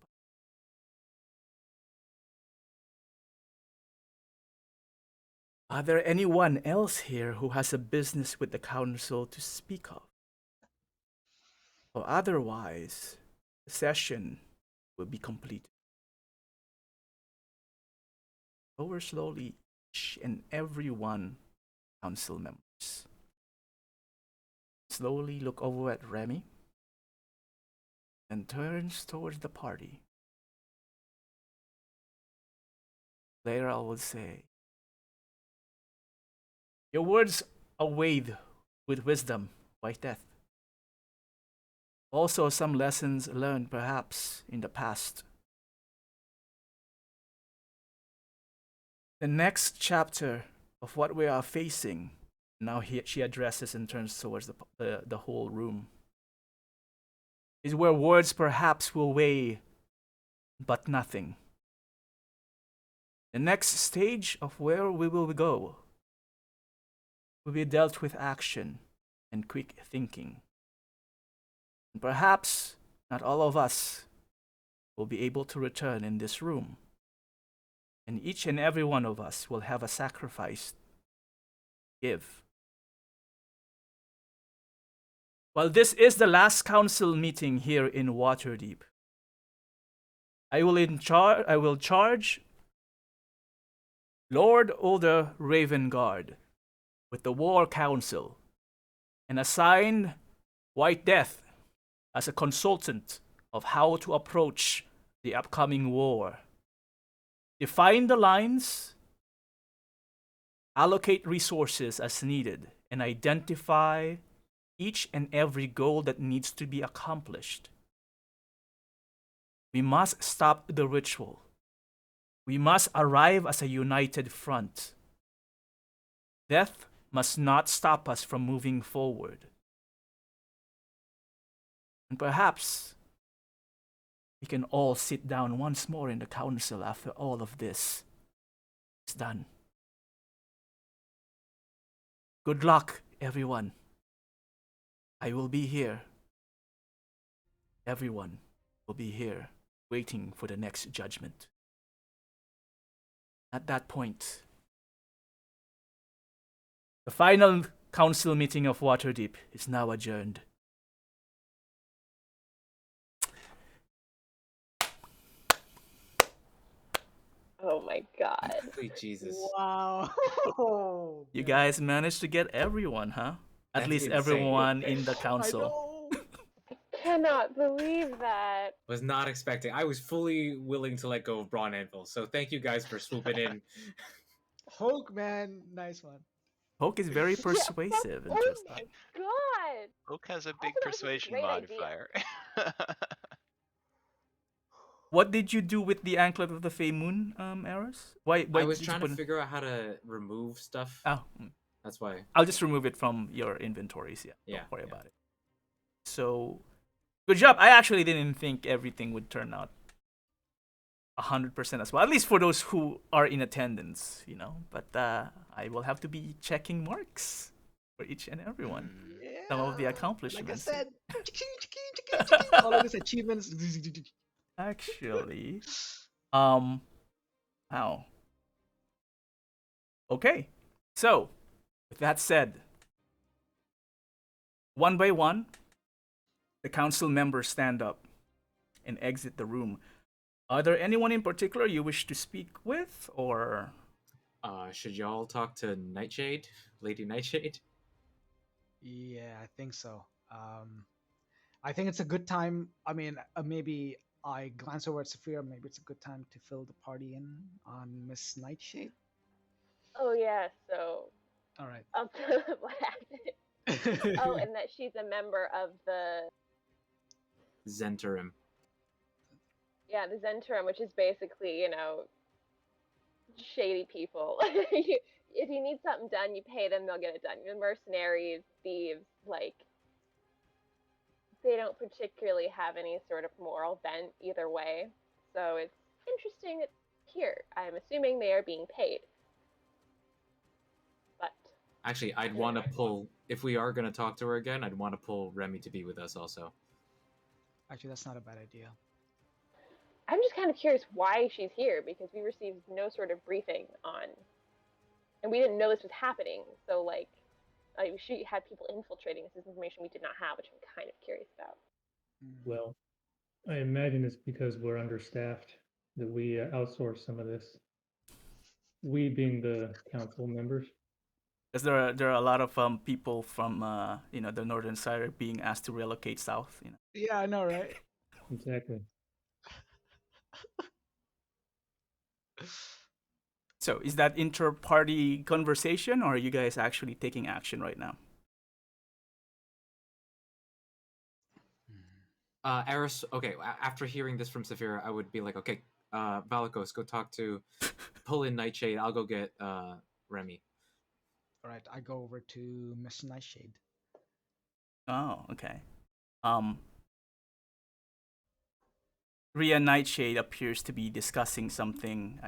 Are there anyone else here who has a business with the council to speak of? Or otherwise, the session will be completed. Over slowly, each and every one council members slowly look over at Remi and turns towards the party. Lara will say, "Your words are weighed with wisdom, White Death. Also some lessons learned perhaps in the past. The next chapter of what we are facing," now she addresses and turns towards the whole room, "is where words perhaps will weigh but nothing. The next stage of where we will go will be dealt with action and quick thinking. And perhaps not all of us will be able to return in this room. And each and every one of us will have a sacrifice to give. While this is the last council meeting here in Waterdeep, I will charge Lord Ulder Ravengard with the War Council and assign White Death as a consultant of how to approach the upcoming war. Define the lines, allocate resources as needed, and identify each and every goal that needs to be accomplished. We must stop the ritual. We must arrive as a united front. Death must not stop us from moving forward. And perhaps we can all sit down once more in the council after all of this is done. Good luck, everyone. I will be here. Everyone will be here waiting for the next judgment. At that point, the final council meeting of Waterdeep is now adjourned. Oh my god. Sweet Jesus. Wow. You Man. guys managed to get everyone, huh? At That's least insane. everyone in the I council. know. Cannot believe that. Was not expecting. I was fully willing to let go of Brawnanvil. So thank you guys for swooping in. Hulk, man, nice one. Poke is very Yeah, persuasive and oh just my god. Oak has a Also, big that was a persuasion great idea. modifier. What did you do with the anklet of the Fey Moon, Aris? Why I was did you trying to put figure out how to remove stuff. Oh, That's why. I'll just remove it from your inventories. Yeah, Yeah, don't worry yeah. about it. So, good job. I actually didn't think everything would turn out 100% as well. At least for those who are in attendance, you know. But I will have to be checking marks for each and every one. Yeah. Some of the Like I accomplishments. said, all of these achievements. Actually, wow. Okay. So, with that said, one by one, the council members stand up and exit the room. Are there anyone in particular you wish to speak with, or Should y'all talk to Nightshade, Lady Nightshade? Yeah, I think so. I think it's a good time. I mean, maybe I glance over at Saphira. Maybe it's a good time to fill the party in on Miss Nightshade. Oh yeah, so All right. I'll tell you what happened. Oh, and that she's a member of the Zentarim. the Zentrum, which is basically, shady people. If you need something done, you pay them, they'll get it done. The mercenaries, thieves, like they don't particularly have any sort of moral bent either way. So it's interesting here. I'm assuming they are being paid. But Actually, I'd want to pull. If we are going to talk to her again, I'd want to pull Remi to be with us also. Actually, that's not a bad idea. I'm just kind of curious why she's here because we received no sort of briefing on, and we didn't know this was happening. So she had people infiltrating us. This information we did not have, which I'm kind of curious about. Well, I imagine it's because we're understaffed that we outsource some of this. We being the council members. because there are a lot of people from the northern side are being asked to relocate south. You know. Yeah, I know, right? Exactly. So is that inter-party conversation, or are you guys actually taking action right now? Aris, okay, after hearing this from Saphira, I would be like, okay, Valakos, go talk to, pull in Nightshade, I'll go get Remi. All right, I go over to Miss Nightshade. Oh, okay. Rian Nightshade appears to be discussing something,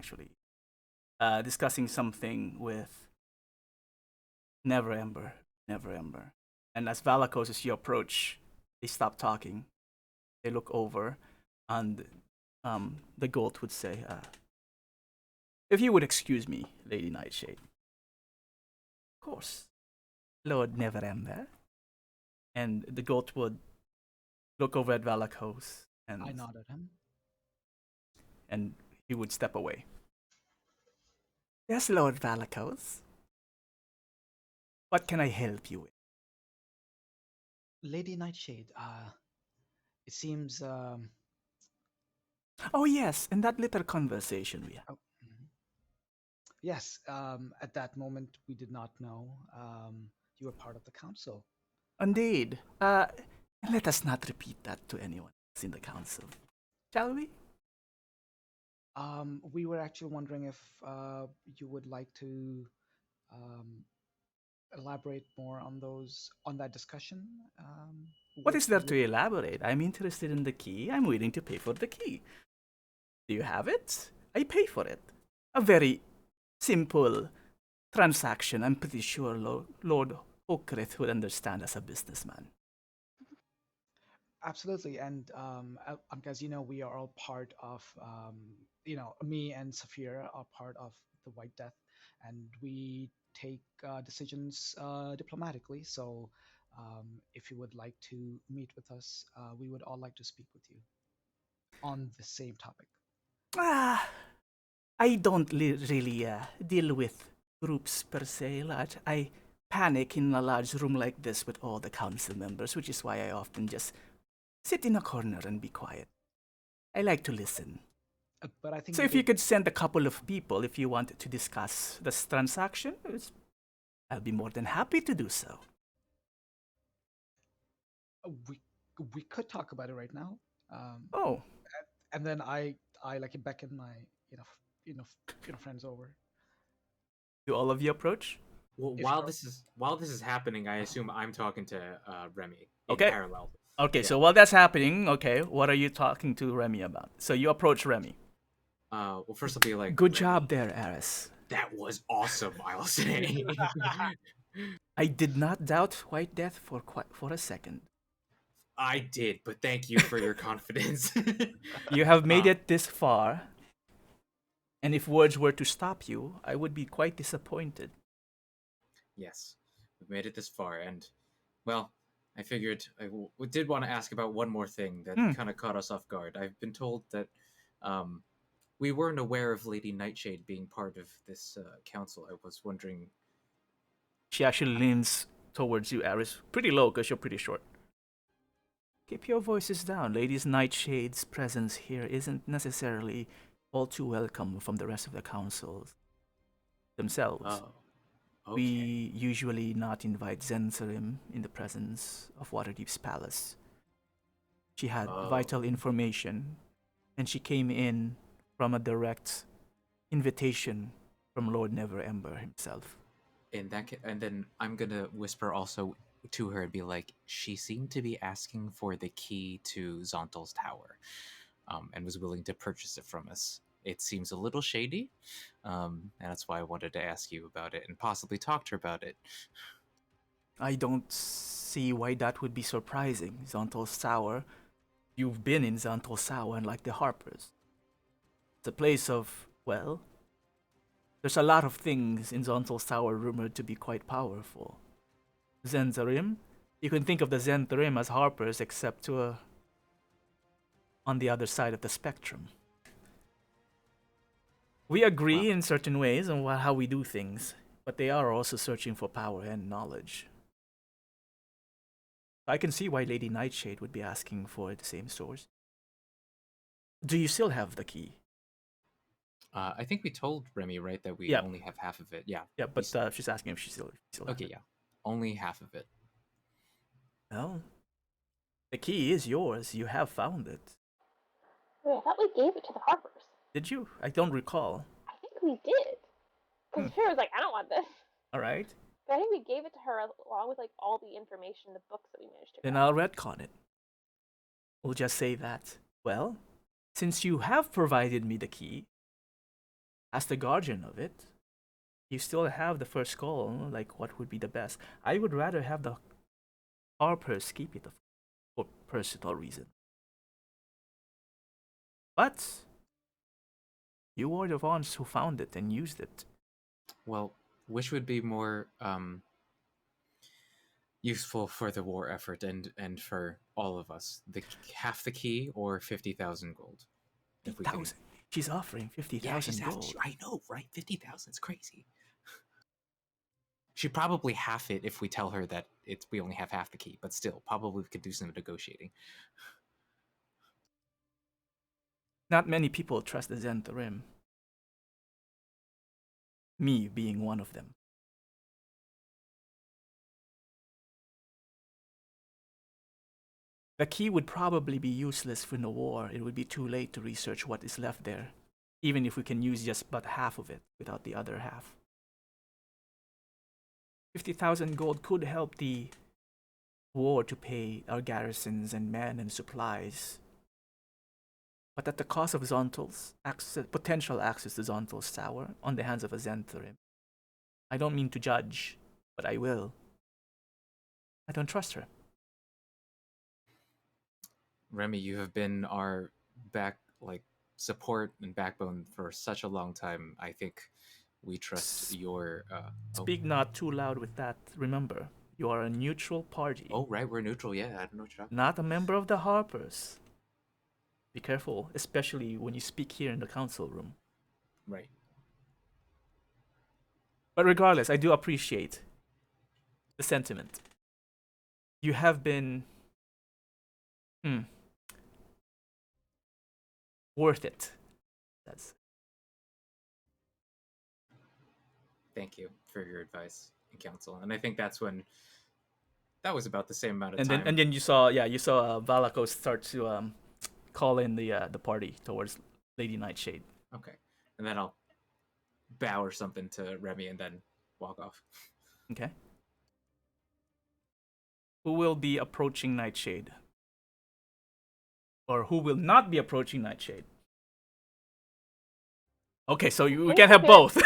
with Never Ember. And as Valakos, as you approach, they stop talking. They look over, and the goat would say, if you would excuse me, Lady Nightshade. Of course, Lord Never Ember. And the goat would look over at Valakos, and I nod at him. and he would step away. Yes, Lord Valakos. What can I help you with? Lady Nightshade, it seems Oh yes, and that little conversation we had. oh, yes, at that moment we did not know you were part of the council. Indeed. Let us not repeat that to anyone else in the council, shall we? We were actually wondering if you would like to elaborate more on that discussion. What is there to elaborate? I'm interested in the key. I'm willing to pay for the key. Do you have it? I pay for it. A very simple transaction. I'm pretty sure Lord Hokgreath would understand as a businessman. Absolutely, and as you know, we are all part of, me and Saphira are part of the White Death, and we take decisions diplomatically. So, if you would like to meet with us, we would all like to speak with you on the same topic. Ah, I don't really deal with groups per se, lad. I panic in a large room like this with all the council members, which is why I often just sit in a corner and be quiet. I like to listen. But I think So if you could send a couple of people if you wanted to discuss this transaction, I'll be more than happy to do so. we could talk about it right now. Oh, And then I like beckon my friends over. do all of you approach? Well, If while this is happening, I assume I'm talking to Remi in Okay. parallel. Okay, Yeah. so while that's happening, okay, what are you talking to Remi about? So you approach Remi. Well, first I'll be like, Good "Remi, job there, Aris. that was awesome." I'll say. I did not doubt White Death for a second. I did, but thank you for your confidence. You have made Uh, it this far, and if words were to stop you, I would be quite disappointed. Yes, we've made it this far, and well, I figured did want to ask about one more thing that kind of caught us off guard. I've been told that we weren't aware of Lady Nightshade being part of this council. I was wondering. She actually leans towards you, Aris, pretty low because you're pretty short. Keep your voices down. Ladies Nightshade's presence here isn't necessarily all too welcome from the rest of the councils themselves. Oh, okay. We usually not invite Zenzarim in the presence of Waterdeep's palace. She had vital information, and she came in from a direct invitation from Lord Neverember himself. And then I'm gonna whisper also to her and be like, she seemed to be asking for the key to Zontal's tower, and was willing to purchase it from us. It seems a little shady, and that's why I wanted to ask you about it and possibly talk to her about it. I don't see why that would be surprising. Zontal's Tower. You've been in Zontal's Tower, unlike the Harpers. It's a place of, well, there's a lot of things in Zontal's Tower rumored to be quite powerful. Zenzarim, you can think of the Zenzarim as Harpers, except on the other side of the spectrum. We agree in certain ways on how we do things, but they are also searching for power and knowledge. I can see why Lady Nightshade would be asking for the same source. Do you still have the key? I think we told Remi, right, that we Yeah. only have half of it. Yeah. Yeah, but she's asking if she still has Okay, it. yeah. Only half of it. Well, the key is yours. You have found it. Wait, I thought we gave it to the Harpers. Did you? I don't recall. I think we did. Because Shira was like, I don't want this. All right. But I think we gave it to her along with like all the information, the books that we managed to Then grab. I'll retcon it. We'll just say that. Well, since you have provided me the key, as the guardian of it, you still have the first call, like what would be the best. I would rather have the Harpers keep it for personal reason. But you were the ones who found it and used it. Well, which would be more useful for the war effort and for all of us? Half the key or 50,000 gold? 50,000. She's offering 50,000 gold. I know, right? 50,000 is crazy. She'd probably half it if we tell her that we only have half the key, but still, probably we could do some negotiating. Not many people trust the Zentharim. Me being one of them. The key would probably be useless for the war. It would be too late to research what is left there, even if we can use just but half of it without the other half. 50,000 gold could help the war to pay our garrisons and men and supplies, but at the cost of Zontal's potential access to Zontal's tower on the hands of a Zentharim. I don't mean to judge, but I will. I don't trust her. Remi, you have been our support and backbone for such a long time. I think we trust your. Speak not too loud with that. Remember, you are a neutral party. Oh, right, we're neutral. Yeah, I don't know what you're talking Not a member of the Harpers. Be careful, especially when you speak here in the council room. Right. But regardless, I do appreciate the sentiment. You have been worth it. That's Thank you for your advice and counsel. And I think that was about the same amount of and time. then you saw Valakos start to call in the party towards Lady Nightshade. Okay. And then I'll bow or something to Remi and then walk off. Okay. Who will be approaching Nightshade? Or who will not be approaching Nightshade? Okay, so we can't have both.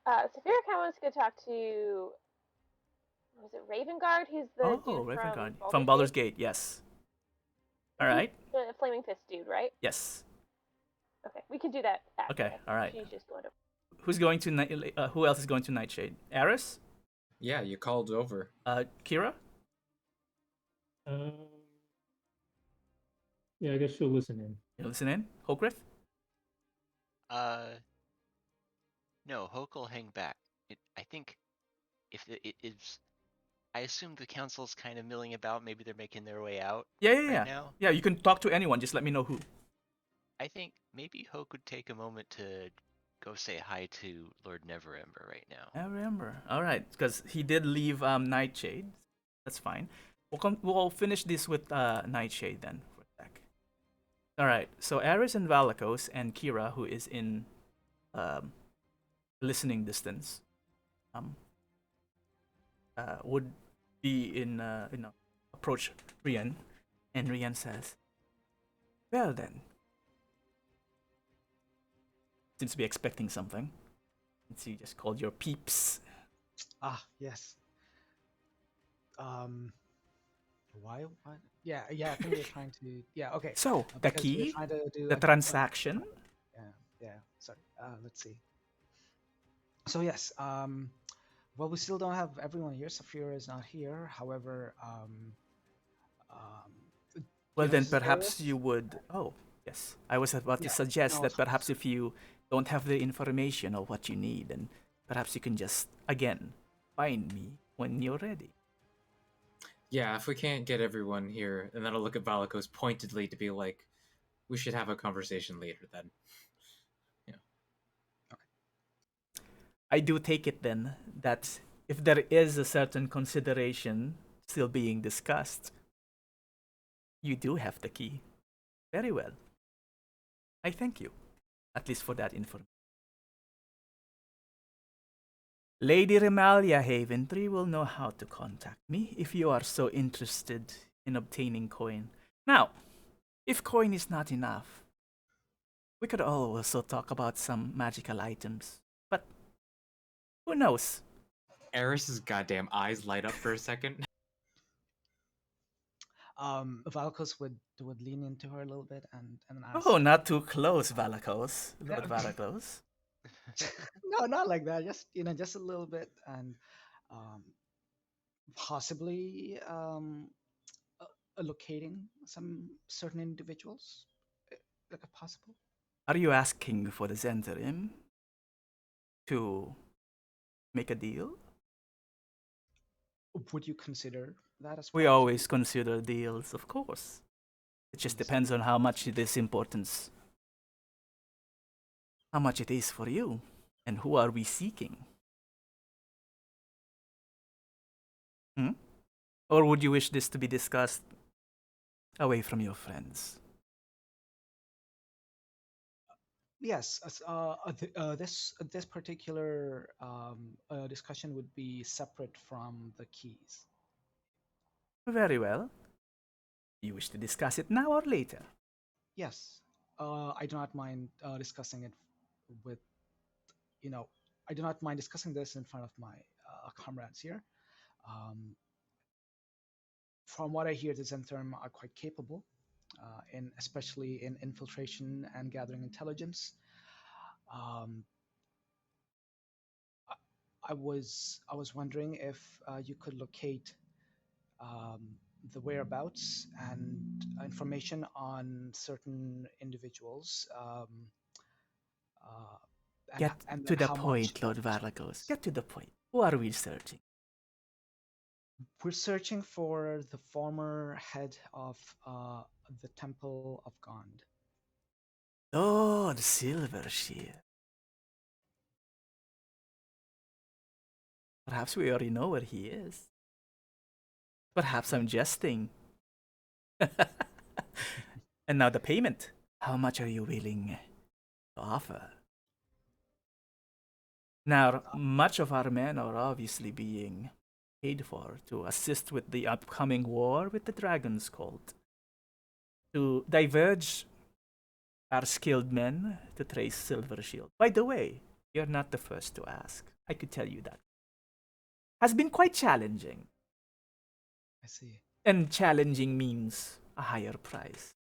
Saphira kind of wants to go talk to. Was it Ravengard? He's the dude Ravengard. from From Baldur's Gate, yes. Alright. The Flaming Fist dude, right? Yes. Okay, we can do that after. Okay, alright. She's just going to. Who's going to who else is going to Nightshade? Aris? Yeah, you called over. Kira? Yeah, I guess she'll listen in. You listen in? Hokgreath? No, Hoke will hang back. I think if it's, I assume the council's kind of milling about. Maybe they're making their way out. Yeah. Now. Yeah, you can talk to anyone. Just let me know who. I think maybe Hoke would take a moment to go say hi to Lord Neverember right now. Neverember. All right, because he did leave Nightshade. That's fine. We'll finish this with Nightshade then for a sec. All right. So Aris and Valakos and Kira, who is in listening distance, would be in approach Rian, and Rian says, "Well then, seems to be expecting something. Since you just called your peeps." Ah, yes. Why? What? Yeah. I think we're trying to. Yeah. Okay. So the Because we're key, trying to do the transaction. Yeah. Sorry. Let's see. So yes. Well, we still don't have everyone here. Saphira is not here. However, Well, then yes, perhaps Aris? you would. Oh, yes. I was about to Yeah, suggest no, that perhaps if you don't have the information of what you need, then perhaps you can just, again, find me when you're ready. Yeah, if we can't get everyone here, and then I'll look at Valakos pointedly to be like, we should have a conversation later then. I do take it then that if there is a certain consideration still being discussed, you do have the key. Very well. I thank you, at least for that information. Lady Remalia Haven 3 will know how to contact me if you are so interested in obtaining coin. Now, if coin is not enough, we could also talk about some magical items. But who knows? Aris's goddamn eyes light up for a second. Valkos would lean into her a little bit and ask. Oh, not too close, Valakos. Lord Valakos. No, not like that. Just just a little bit, and possibly allocating some certain individuals, like a possible. Are you asking for the Zentarim to make a deal? Would you consider that as We well? always consider deals, of course. It just depends on how much it is importance. How much it is for you, and who are we seeking? Or would you wish this to be discussed away from your friends? Yes, this particular discussion would be separate from the keys. Very well. Do you wish to discuss it now or later? Yes, I do not mind discussing it with, I do not mind discussing this in front of my comrades here. From what I hear, the Zentherm are quite capable, especially in infiltration and gathering intelligence. I was wondering if you could locate the whereabouts and information on certain individuals Get and to then the how point, much Lord Valakos. Get to the point. Who are we searching? we're searching for the former head of the Temple of Gond. Lord Silvershield. Perhaps we already know where he is. Perhaps I'm jesting. And now the payment. How much are you willing to offer? Now, much of our men are obviously being paid for to assist with the upcoming war with the Dragon's Cult. To diverge our skilled men to trace Silvershield. By the way, you're not the first to ask. I could tell you that. Has been quite challenging. I see. And challenging means a higher price.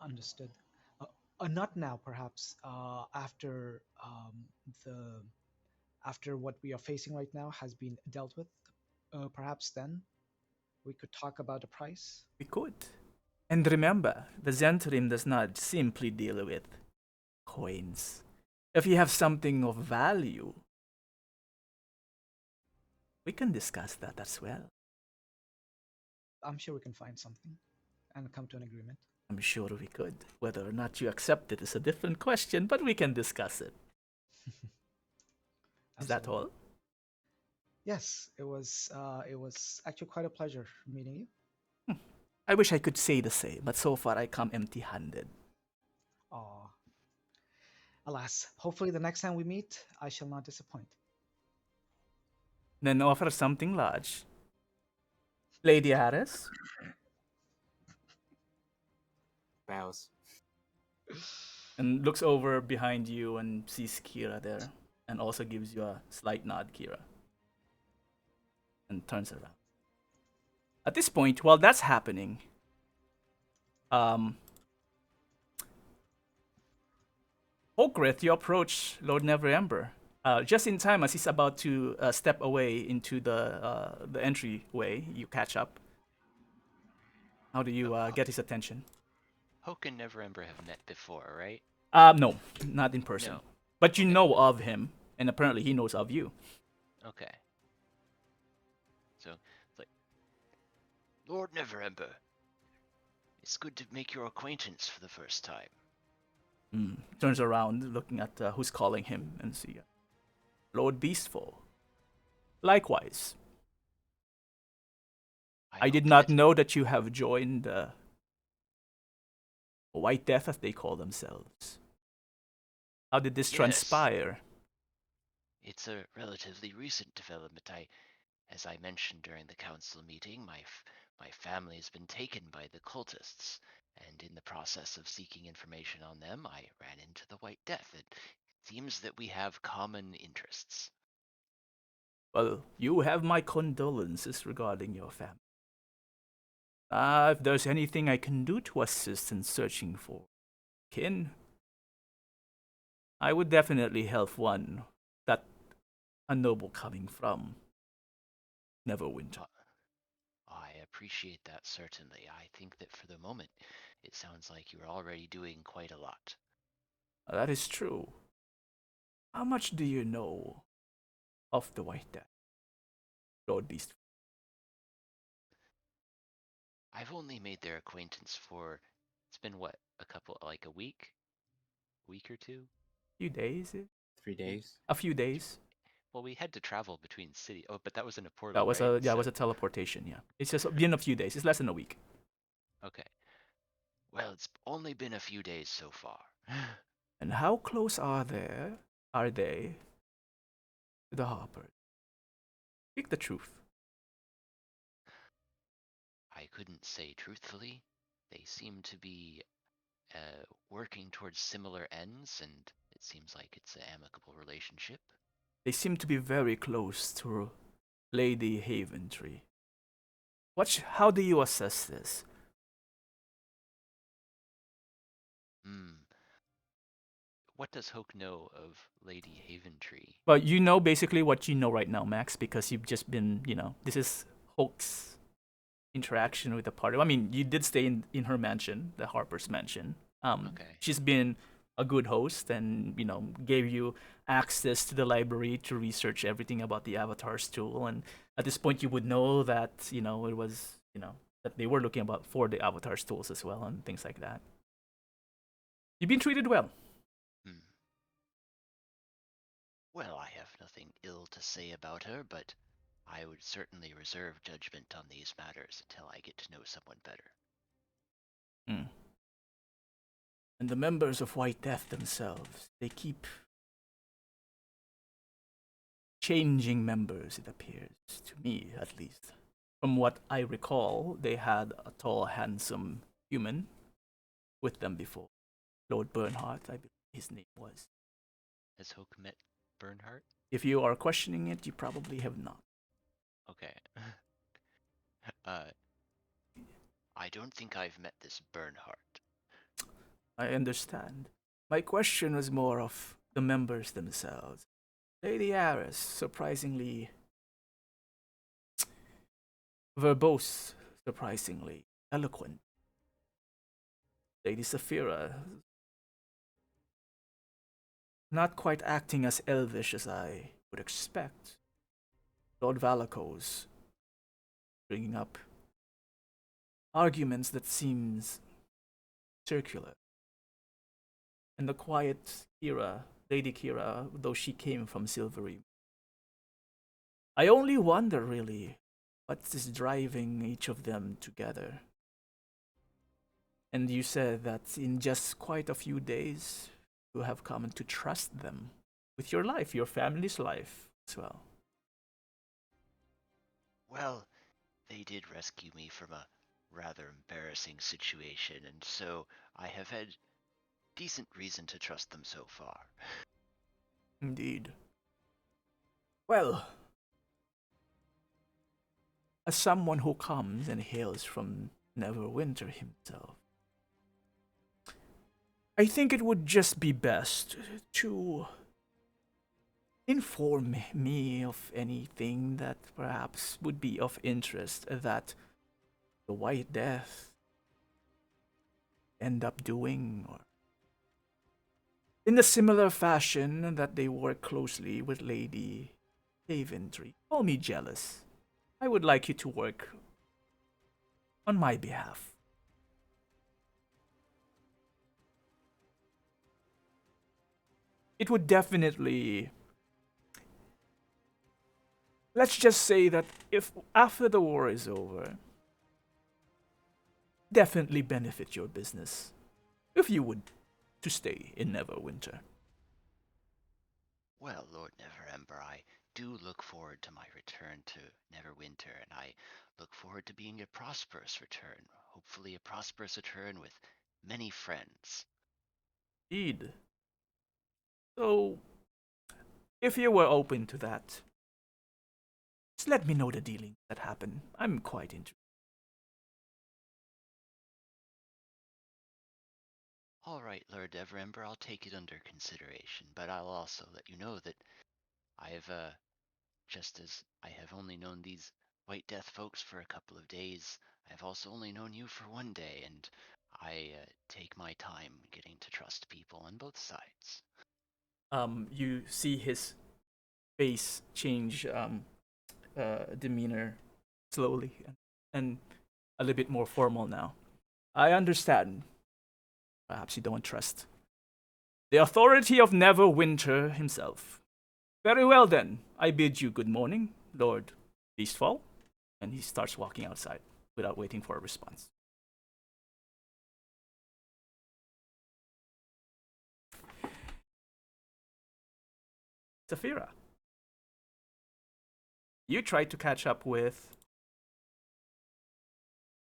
Understood. Not now, perhaps. The after what we are facing right now has been dealt with, perhaps then we could talk about a price. We could. And remember, the Zentrim does not simply deal with coins. If you have something of value, we can discuss that as well. I'm sure we can find something and come to an agreement. I'm sure we could. Whether or not you accept it is a different question, but we can discuss it. Is that all? Yes, it was actually quite a pleasure meeting you. I wish I could say the same, but so far I come empty-handed. Aw. Alas, hopefully the next time we meet, I shall not disappoint. Then offer something large. Lady Aris? Bows. And looks over behind you and sees Kira there. And also gives you a slight nod, Kira. And turns around. At this point, while that's happening, Hokgreath, you approach Lord Neverember. Just in time as he's about to step away into the entryway, you catch up. How do you get his attention? Hoke and Neverember have met before, right? No, not in person. No. But you Okay. know of him, and apparently he knows of you. Okay. So, it's like, Lord Neverember, it's good to make your acquaintance for the first time. Turns around, looking at who's calling him, and see Lord Beastful. Likewise, I did hope not that- know that you have joined White Death, as they call themselves. How did this Yes. transpire? It's a relatively recent development. As I mentioned during the council meeting, my family has been taken by the cultists, and in the process of seeking information on them, I ran into the White Death. It seems that we have common interests. Well, you have my condolences regarding your family. If there's anything I can do to assist in searching for kin, I would definitely help one that a noble coming from Neverwinter. I appreciate that, certainly. I think that for the moment, it sounds like you're already doing quite a lot. That is true. How much do you know of the White Death, Lord Beast? I've only made their acquaintance for, it's been what, a week? Week or two? Few days? 3 days. A few days. Well, we had to travel between city. Oh, but that was in a portal, That was right? it was a teleportation. Yeah, it's just been a few days. It's less than a week. Okay. Well, it's only been a few days so far. And how close are they to the Harper? Speak the truth. I couldn't say truthfully. They seem to be working towards similar ends, and it seems like it's an amicable relationship. They seem to be very close to Lady Haventree. How do you assess this? What does Hoke know of Lady Haventree? Well, you know basically what you know right now, Max, because you've just been, this is Hoke's interaction with the party. I mean, you did stay in her mansion, the Harper's mansion. Okay. She's been a good host and gave you access to the library to research everything about the Avatar's tool. And at this point, you would know that it was that they were looking about for the Avatar's tools as well and things like that. You've been treated well. Hmm. Well, I have nothing ill to say about her, but I would certainly reserve judgment on these matters until I get to know someone better. Mm. And the members of White Death themselves, they keep changing members, it appears, to me at least. From what I recall, they had a tall, handsome human with them before. Lord Bernhardt, I believe his name was. Has Hoke met Bernhardt? If you are questioning it, you probably have not. Okay. I don't think I've met this Bernhardt. I understand. My question was more of the members themselves. Lady Aris, surprisingly verbose, surprisingly eloquent. Lady Saphira, not quite acting as elvish as I would expect. Lord Valakos, bringing up arguments that seems circular. And the quiet Kira, Lady Kira, though she came from Silvery. I only wonder, really, what is driving each of them together. And you said that in just quite a few days, you have come to trust them with your life, your family's life as well. Well, they did rescue me from a rather embarrassing situation, and so I have had decent reason to trust them so far. Indeed. Well, as someone who comes and hails from Neverwinter himself, I think it would just be best to inform me of anything that perhaps would be of interest that the White Death end up doing, or in a similar fashion that they work closely with Lady Daventry. Call me jealous. I would like you to work on my behalf. It would definitely, let's just say that if after the war is over, definitely benefit your business if you would to stay in Neverwinter. Well, Lord Neverember, I do look forward to my return to Neverwinter, and I look forward to being a prosperous return. Hopefully a prosperous return with many friends. Indeed. So, if you were open to that, just let me know the dealings that happen. I'm quite interested. All right, Lord Neverember, I'll take it under consideration, but I'll also let you know that I've, just as I have only known these White Death folks for a couple of days, I've also only known you for one day, and I take my time getting to trust people on both sides. You see his face change demeanor slowly and a little bit more formal now. I understand. Perhaps you don't trust the authority of Neverwinter himself. Very well then, I bid you good morning, Lord Isteval. And he starts walking outside without waiting for a response. Saphira, you tried to catch up with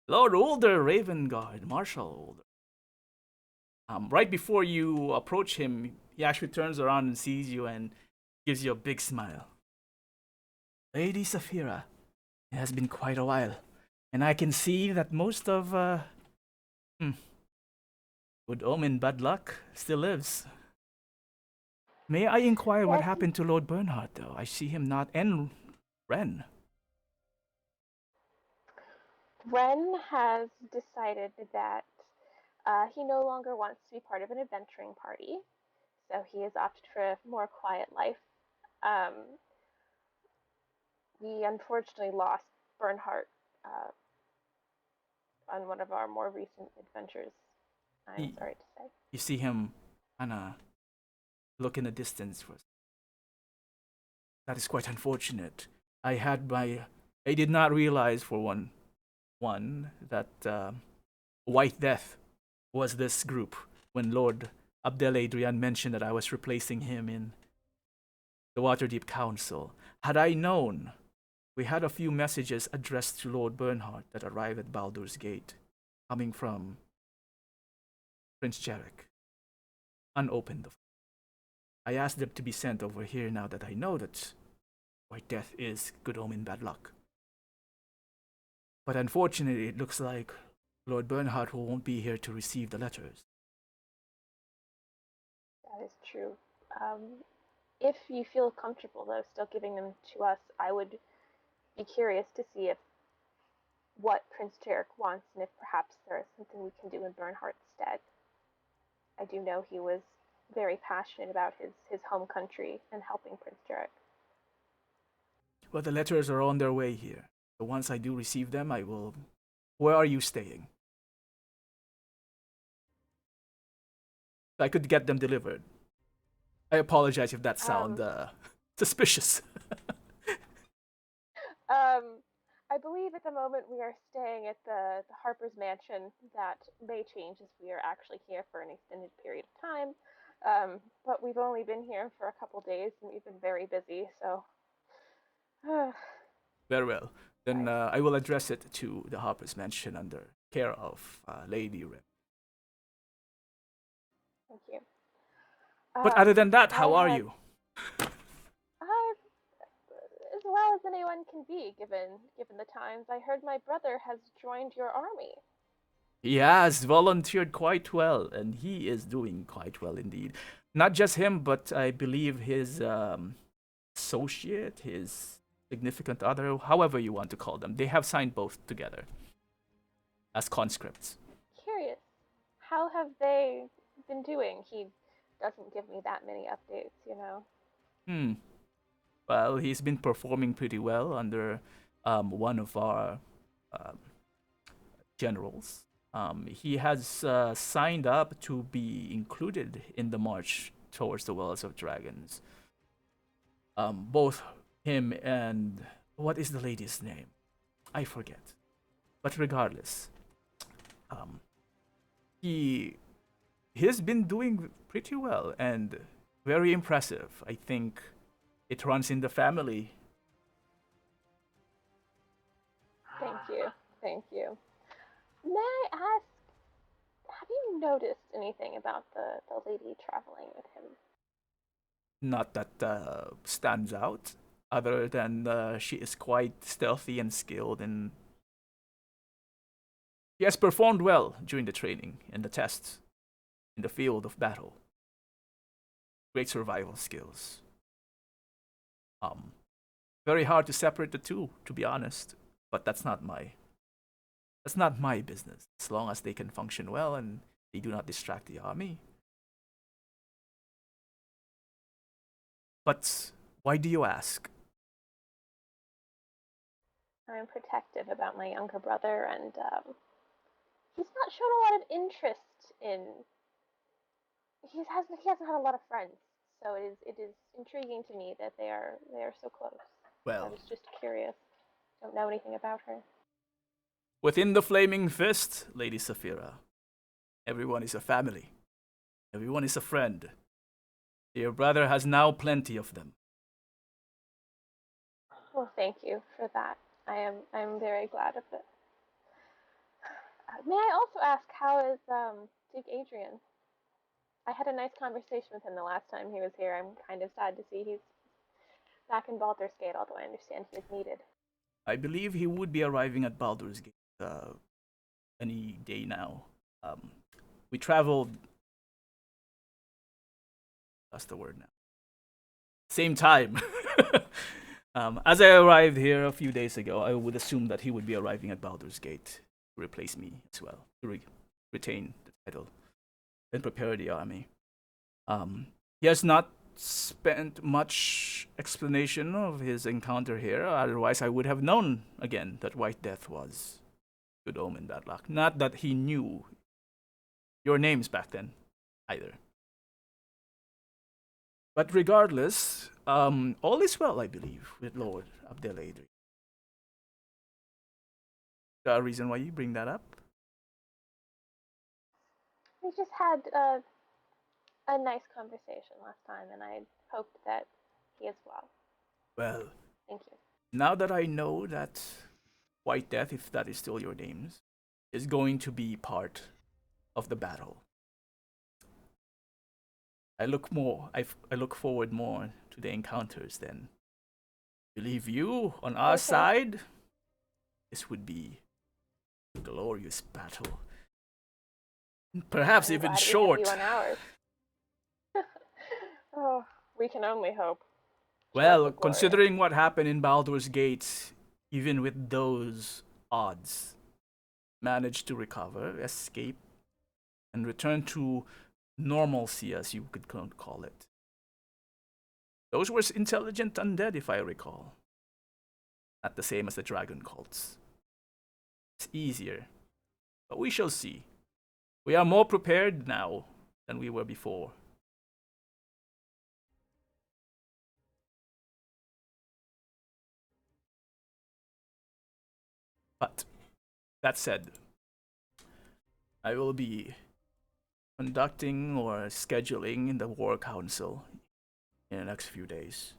Lord Ulder Ravengard, Marshal Ulder. Right before you approach him, he actually turns around and sees you and gives you a big smile. Lady Saphira, it has been quite a while, and I can see that most of good omen bad luck still lives. May I inquire what Yes. happened to Lord Bernhardt, though? I see him not, and Ren. Ren has decided that He no longer wants to be part of an adventuring party, so he has opted for a more quiet life. Um, we unfortunately lost Bernhardt on one of our more recent adventures. I'm sorry to say. You see him kinda look in the distance for. That is quite unfortunate. I did not realize for one that White Death was this group when Lord Rian mentioned that I was replacing him in the Waterdeep Council. Had I known, we had a few messages addressed to Lord Bernhardt that arrived at Baldur's Gate, coming from Prince Jarek. Unopened. I asked them to be sent over here now that I know that White Death is good omen, bad luck. But unfortunately, it looks like Lord Bernhardt won't be here to receive the letters. That is true. If you feel comfortable, though, still giving them to us, I would be curious to see if what Prince Jarek wants and if perhaps there is something we can do in Bernhardt's stead. I do know he was very passionate about his home country and helping Prince Jarek. Well, the letters are on their way here. So once I do receive them, I will. Where are you staying? I could get them delivered. I apologize if that sounds suspicious. I believe at the moment we are staying at the Harper's mansion. That may change as we are actually here for an extended period of time. But we've only been here for a couple days and we've been very busy, so. Very well. Then I will address it to the Harper's mansion under care of Lady Remi. Thank you. But other than that, how are you? As well as anyone can be, given the times. I heard my brother has joined your army. He has volunteered quite well, and he is doing quite well indeed. Not just him, but I believe his associate, his significant other, however you want to call them. They have signed both together as conscripts. Curious. How have they been doing? He doesn't give me that many updates, you know. Well, he's been performing pretty well under one of our generals. He has signed up to be included in the march towards the Wells of Dragons. Both him and what is the lady's name? I forget. But regardless, he's been doing pretty well and very impressive. I think it runs in the family. Thank you. May I ask, have you noticed anything about the lady traveling with him? Not that stands out, other than she is quite stealthy and skilled, and she has performed well during the training and the tests in the field of battle. Great survival skills. Very hard to separate the two, to be honest. But that's not my business. As long as they can function well and they do not distract the army. But why do you ask? I'm protective about my younger brother, and he's not shown a lot of interest in. He hasn't had a lot of friends, so it is intriguing to me that they are so close. Well, I was just curious. Don't know anything about her. Within the Flaming Fist, Lady Saphira, everyone is a family. Everyone is a friend. Your brother has now plenty of them. Well, thank you for that. I'm very glad of it. May I also ask, how is Duke Adrian? I had a nice conversation with him the last time he was here. I'm kind of sad to see he's back in Baldur's Gate, although I understand he is needed. I believe he would be arriving at Baldur's Gate any day now. We traveled. That's the word now. Same time. As I arrived here a few days ago, I would assume that he would be arriving at Baldur's Gate to replace me as well, to retain title and prepare the army. He has not spent much explanation of his encounter here. Otherwise, I would have known again that White Death was good omen, bad luck. Not that he knew your names back then, either. But regardless, all is well, I believe, with Lord Abdeladri. The reason why you bring that up? We just had a nice conversation last time, and I hoped that he is well. Well, Thank you. now that I know that White Death, if that is still your names, is going to be part of the battle, I look forward more to the encounters then. Believe you, on our side, this would be a glorious battle. Perhaps I'm even glad short. We have you on ours. Oh, we can only hope. Well, considering what happened in Baldur's Gate, even with those odds, managed to recover, escape, and return to normalcy, as you could call it. Those were intelligent undead, if I recall. Not the same as the dragon cults. It's easier, but we shall see. We are more prepared now than we were before. But, that said, I will be conducting or scheduling in the War Council in the next few days.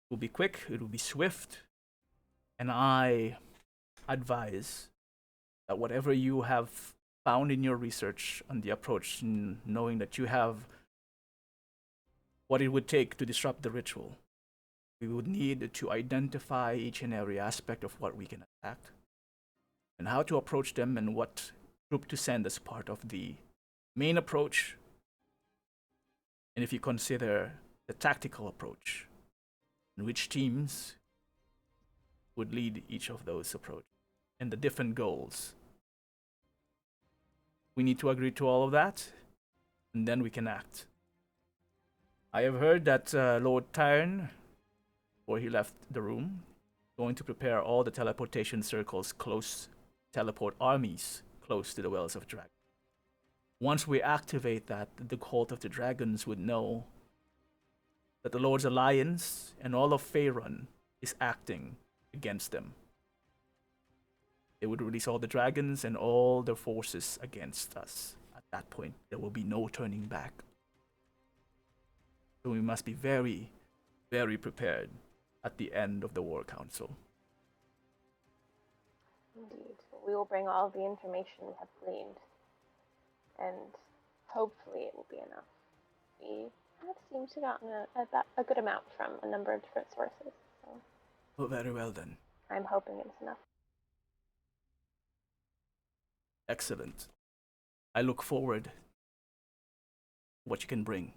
It will be quick, it will be swift, and I advise that whatever you have found in your research on the approach, knowing that you have what it would take to disrupt the ritual, we would need to identify each and every aspect of what we can attack, and how to approach them, and what group to send as part of the main approach. And if you consider the tactical approach, and which teams would lead each of those approaches, and the different goals. We need to agree to all of that, and then we can act. I have heard that Lord Taern, before he left the room, going to prepare all the teleportation circles close, teleport armies close to the Wells of Dragon. Once we activate that, the Cult of the Dragons would know that the Lord's Alliance and all of Faerun is acting against them. They would release all the dragons and all their forces against us. At that point, there will be no turning back. So we must be very, very prepared at the end of the War Council. Indeed. We will bring all of the information we have gleaned, and hopefully it will be enough. We have seemed to have gotten a good amount from a number of different sources. So Oh, very well then. I'm hoping it's enough. Excellent. I look forward to what you can bring.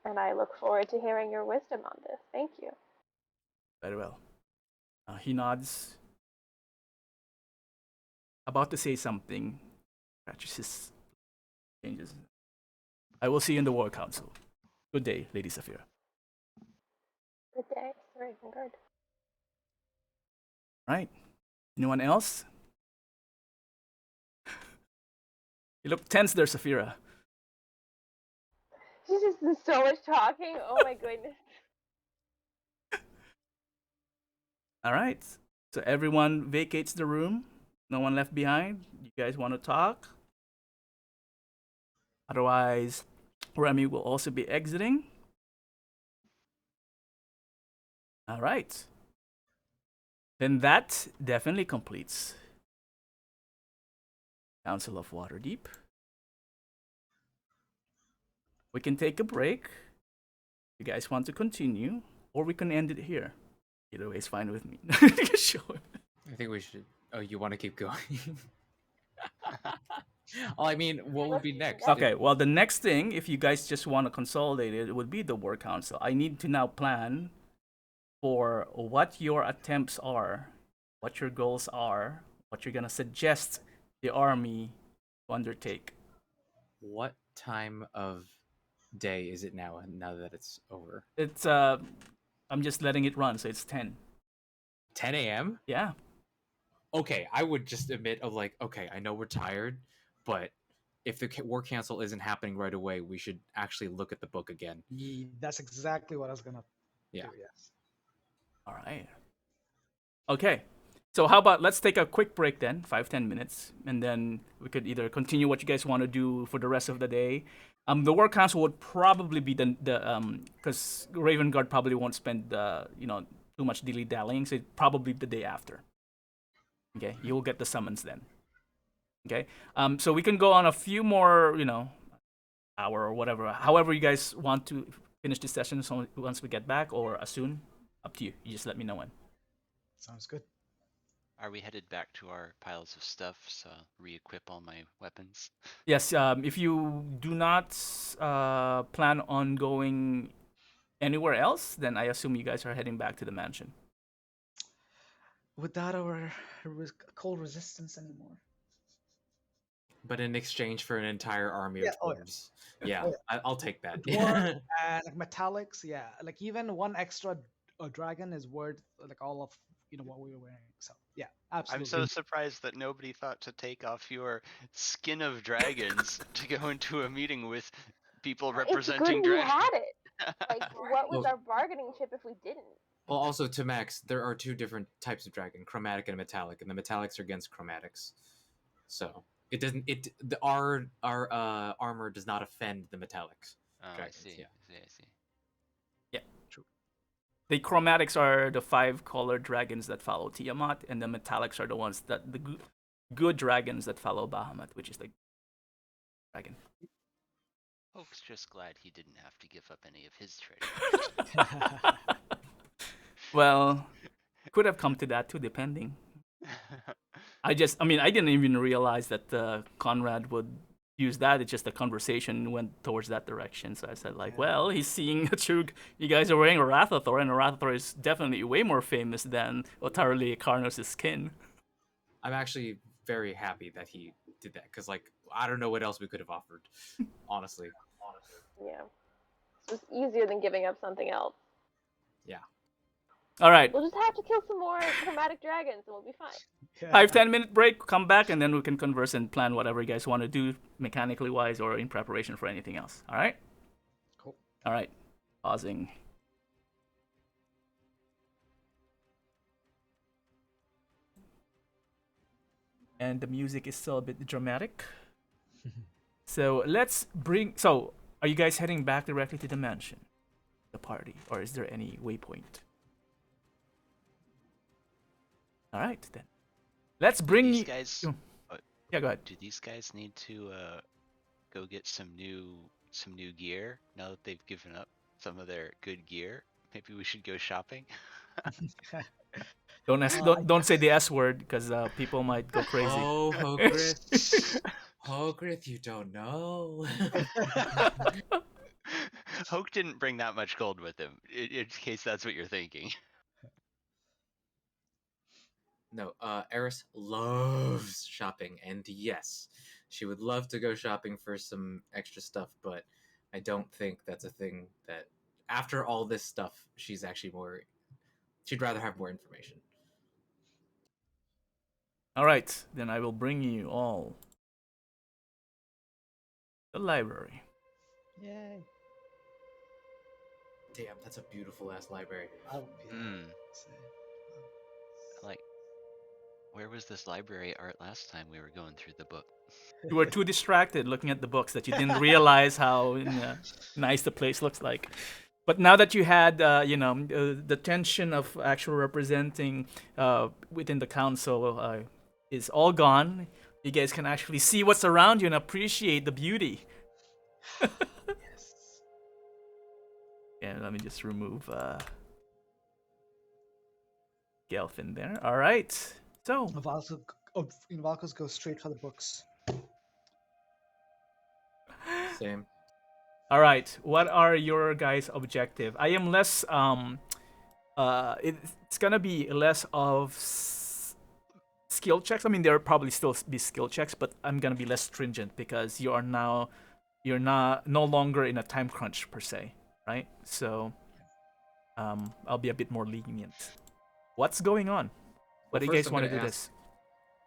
And I look forward to hearing your wisdom on this. Thank you. Very well. He nods. About to say something. Scratches his changes. I will see you in the War Council. Good day, Lady Saphira. Good day. Very good. Right. Anyone else? You look tense there, Saphira. She's just been so much talking. Oh my goodness. All right. So everyone vacates the room. No one left behind. You guys want to talk? Otherwise, Remi will also be exiting. All right. Then that definitely completes Council of Waterdeep. We can take a break. If you guys want to continue, or we can end it here. Either way is fine with me. Sure. I think we should. Oh, you want to keep going? Well, I mean, what would be next? Okay, well, the next thing, if you guys just want to consolidate it, would be the War Council. I need to now plan for what your attempts are, what your goals are, what you're going to suggest the army to undertake. What time of day is it now? Now that it's over, It's I'm just letting it run, so it's 10. 10 a.m. Yeah. Okay, I would just admit of like, okay, I know we're tired, but if the war council isn't happening right away, we should actually look at the book again. That's exactly what I was gonna Yeah. do. Yes. All right. Okay. So how about let's take a quick break then, 5-10 minutes, and then we could either continue what you guys want to do for the rest of the day. The war council would probably be the because Raven Guard probably won't spend too much dilly dallying, so it'd probably the day after. Okay, you'll get the summons then. Okay, so we can go on a few more, hour or whatever, however you guys want to finish this session. So once we get back, or as soon, up to you. You just let me know when. Sounds good. Are we headed back to our piles of stuff, so re-equip all my weapons? Yes, if you do not plan on going anywhere else, then I assume you guys are heading back to the mansion. Without our cold resistance anymore. But in exchange for an entire army of dwarves. Yeah, I'll take that. Dwarves and like metallics, yeah. Like even one extra dragon is worth like all of what we were wearing. So yeah, absolutely. I'm so surprised that nobody thought to take off your skin of dragons to go into a meeting with people representing it's good we dragons. had it. Like, what was our bargaining chip if we didn't? Well, also to Max, there are two different types of dragon: chromatic and metallic, and the metallics are against chromatics. So it doesn't. Our armor does not offend the metallics. Oh, dragons, I see. yeah. I see. Yeah, true. The chromatics are the 5 colored dragons that follow Tiamat, and the metallics are the ones that the good dragons that follow Bahamut, which is the dragon. Folks just glad he didn't have to give up any of his treasure. Well, could have come to that too, depending. I didn't even realize that Conrad would use that. It's just the conversation went towards that direction. So I said, well, he's seeing Chug. You guys are wearing a Rathathor, and a Rathathor is definitely way more famous than Otarli Karnos' skin. I'm actually very happy that he did that, because I don't know what else we could have offered, honestly. Yeah, it's just easier than giving up something else. Yeah. All right. We'll just have to kill some more chromatic dragons, and we'll be fine. Yeah. 5-10 minute break. Come back, and then we can converse and plan whatever you guys want to do, mechanically wise or in preparation for anything else. All right. Cool. All right. Pausing. And the music is still a bit dramatic. So are you guys heading back directly to the mansion, the party, or is there any waypoint? All right, then. Let's bring these you guys. Yeah, go ahead. Do these guys need to go get some new gear now that they've given up some of their good gear? Maybe we should go shopping. Don't say the S word, because people might go crazy. Oh, Hokgreath. Hokgreath, you don't know. Hoke didn't bring that much gold with him, in case that's what you're thinking. No, Aris loves shopping, and yes, she would love to go shopping for some extra stuff, but I don't think that's a thing that, after all this stuff, she'd rather have more information. All right, then I will bring you all the library. Yay. Damn, that's a beautiful ass library. Where was this library art last time we were going through the book? You were too distracted looking at the books that you didn't realize how nice the place looks like. But now that you had, the tension of actually representing within the council is all gone, you guys can actually see what's around you and appreciate the beauty. Yes. Yeah, let me just remove Gelfin there. All right. So Valakos goes straight for the books. Same. all right, what are your guys' objective? I am less it's gonna be less of skill checks. I mean, there will probably still be skill checks, but I'm gonna be less stringent because you're not no longer in a time crunch per se, right? So I'll be a bit more lenient. What's going on? Why Well, do you first guys I'm want to gonna do ask, this?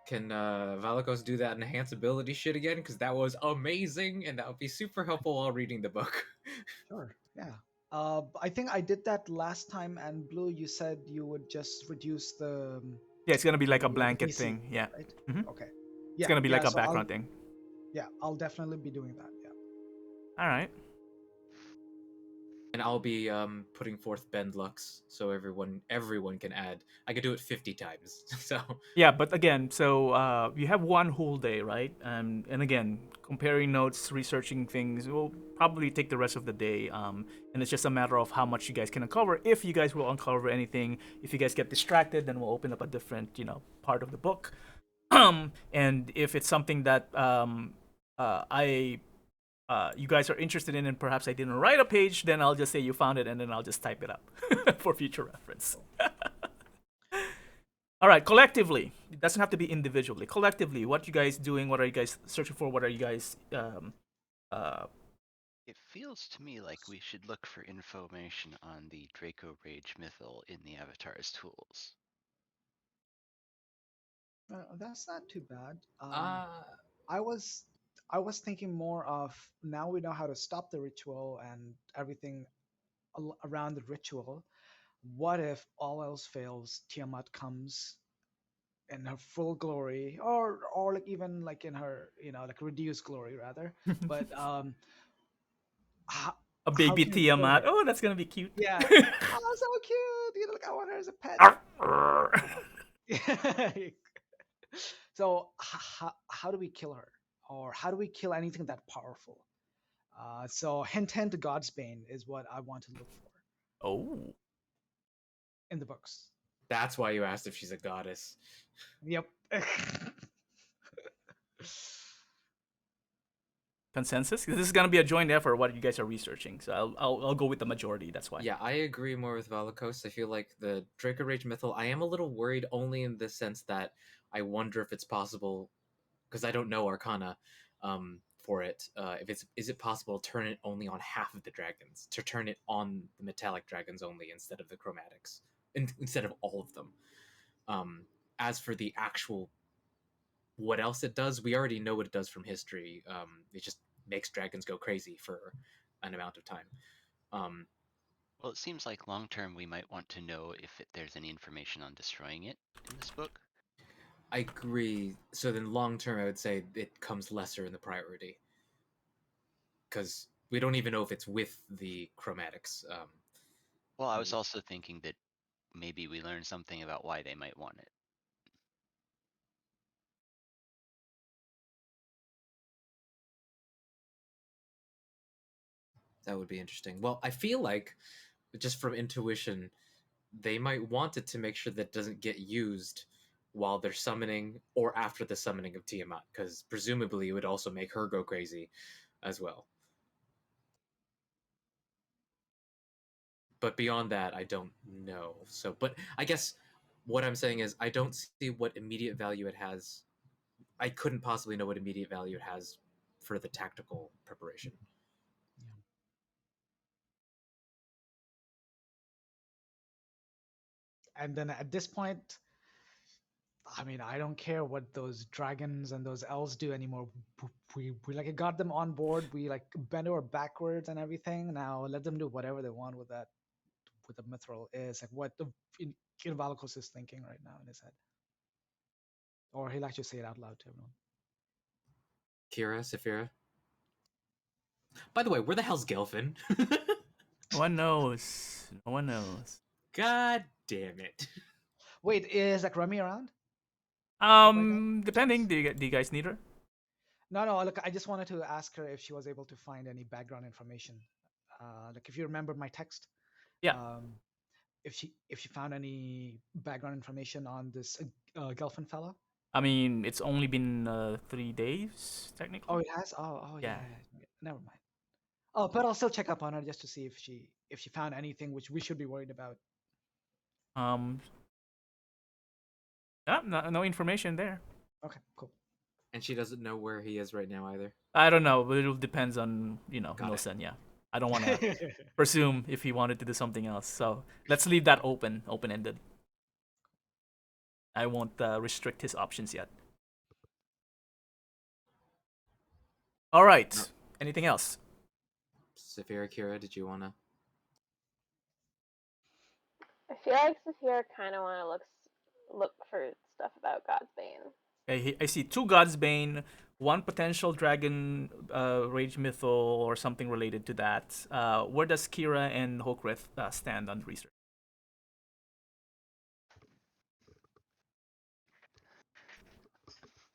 can Valakos do that enhance ability shit again? Because that was amazing, and that would be super helpful while reading the book. Sure. Yeah. I think I did that last time, and Blue, you said you would just reduce the Yeah, it's gonna be like a the blanket DC, thing. Yeah, right? hmm Okay. it's Yeah. gonna be Yeah. like a So background thing. I'll definitely be doing that. Yeah. All right. And I'll be putting forth bend lux so everyone can add. I could do it 50 times. So Yeah, but again, so you have one whole day, right? And again, comparing notes, researching things will probably take the rest of the day. And it's just a matter of how much you guys can uncover. If you guys will uncover anything, if you guys get distracted, then we'll open up a different, part of the book. And if it's something that you guys are interested in, and perhaps I didn't write a page, then I'll just say you found it, and then I'll just type it up for future reference. All right, collectively. It doesn't have to be individually. Collectively, what you guys doing? What are you guys searching for? What are you guys uh It feels to me like we should look for information on the Draco Rage Mythal in the Avatar's tools. That's not too bad. uh I was I was thinking more of, now we know how to stop the ritual and everything around the ritual. What if all else fails, Tiamat comes in her full glory, or like even like in her, like reduced glory rather. But how, a how baby can we kill Tiamat? her? Oh, that's gonna be cute. Yeah. Oh, so cute. Like I want her as a pet. So how do we kill her, or how do we kill anything that powerful? So hint, God's Bane is what I want to look for Oh, in the books. that's why you asked if she's a goddess. Yep. consensus. This is gonna be a joint effort. What you guys are researching, so I'll go with the majority. That's why. Yeah, I agree more with Valakos. I feel like the Draco Rage Mythal, I am a little worried only in the sense that I wonder if it's possible, because I don't know Arcana for it. If is it possible to turn it only on half of the dragons, to turn it on the metallic dragons only instead of the chromatics, instead of all of them. Um, as for the actual what else it does, we already know what it does from history. It just makes dragons go crazy for an amount of time. Um, Well, it seems like long term we might want to know if there's any information on destroying it in this book. I agree. So then, long term, I would say it comes lesser in the priority because we don't even know if it's with the chromatics. Well, I was also thinking that maybe we learn something about why they might want it. That would be interesting. Well, I feel like just from intuition, they might want it to make sure that it doesn't get used while they're summoning or after the summoning of Tiamat, because presumably it would also make her go crazy as well. But beyond that, I don't know. So, but I guess what I'm saying is I don't see what immediate value it has. I couldn't possibly know what immediate value it has for the tactical preparation. And then at this point, I mean, I don't care what those dragons and those elves do anymore. We like got them on board. We like bent over backwards and everything. Now let them do whatever they want with that, with the mithril. Is like what the Valakos is thinking right now in his head, or he'll actually say it out loud to everyone. Kira, Saphira. By the way, where the hell's Gelfin? No one knows. No one knows. God damn it. Wait, is like Remi around? Right now? Depending. Do you guys need her? No. Look, I just wanted to ask her if she was able to find any background information. Like if you remember my text, Yeah. um, if she found any background information on this Gelfin fella. I mean, it's only been 3 days technically. Oh, it has. Oh, yeah, Yeah. yeah. Never mind. Oh, but I'll still check up on her just to see if she found anything which we should be worried about. Um, No information there. Okay, cool. And she doesn't know where he is right now either. I don't know, but it depends on Got it. Nosen. Yeah, I don't want to presume if he wanted to do something else. So let's leave that open-ended. I won't restrict his options yet. All right. No. Anything else? Saphira, Kira, did you wanna? I feel like Saphira kind of want to look for stuff about Godsbane. Okay, I see 2 Godsbane, 1 potential dragon rage mythal or something related to that. Where does Kira and Hokgreath stand on research?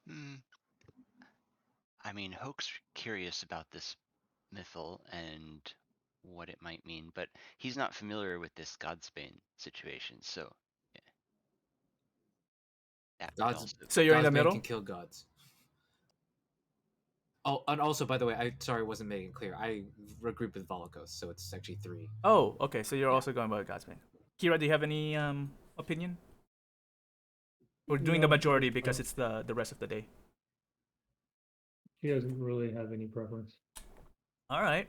Hmm. I mean, Hoke's curious about this mythal and what it might mean, but he's not familiar with this Godsbane situation, so yeah. That would Gods. also So you're in the Godsbane middle? can kill gods. Oh, and also, by the way, I wasn't making it clear. I regrouped with Valakos, so it's actually 3. Oh, okay. So you're Yeah. also going by Godsbane. Kira, do you have any opinion? We're doing the No, majority because it's the rest of the day. she doesn't really have any preference. All right.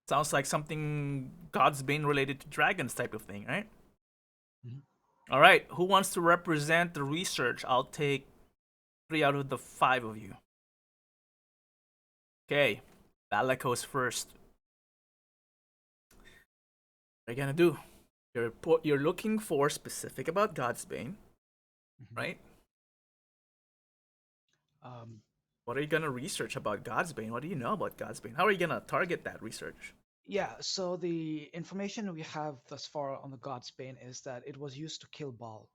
Sounds like something Godsbane related to dragons type of thing, right? Mhm. All right. Who wants to represent the research? I'll take 3 out of the 5 of you. Okay. Valakos first. What are you gonna do? You're looking for specific about Godsbane, Mhm. right? Um, What are you gonna research about Godsbane? What do you know about Godsbane? How are you gonna target that research? yeah, so the information we have thus far on the Godsbane is that it was used to kill Baal,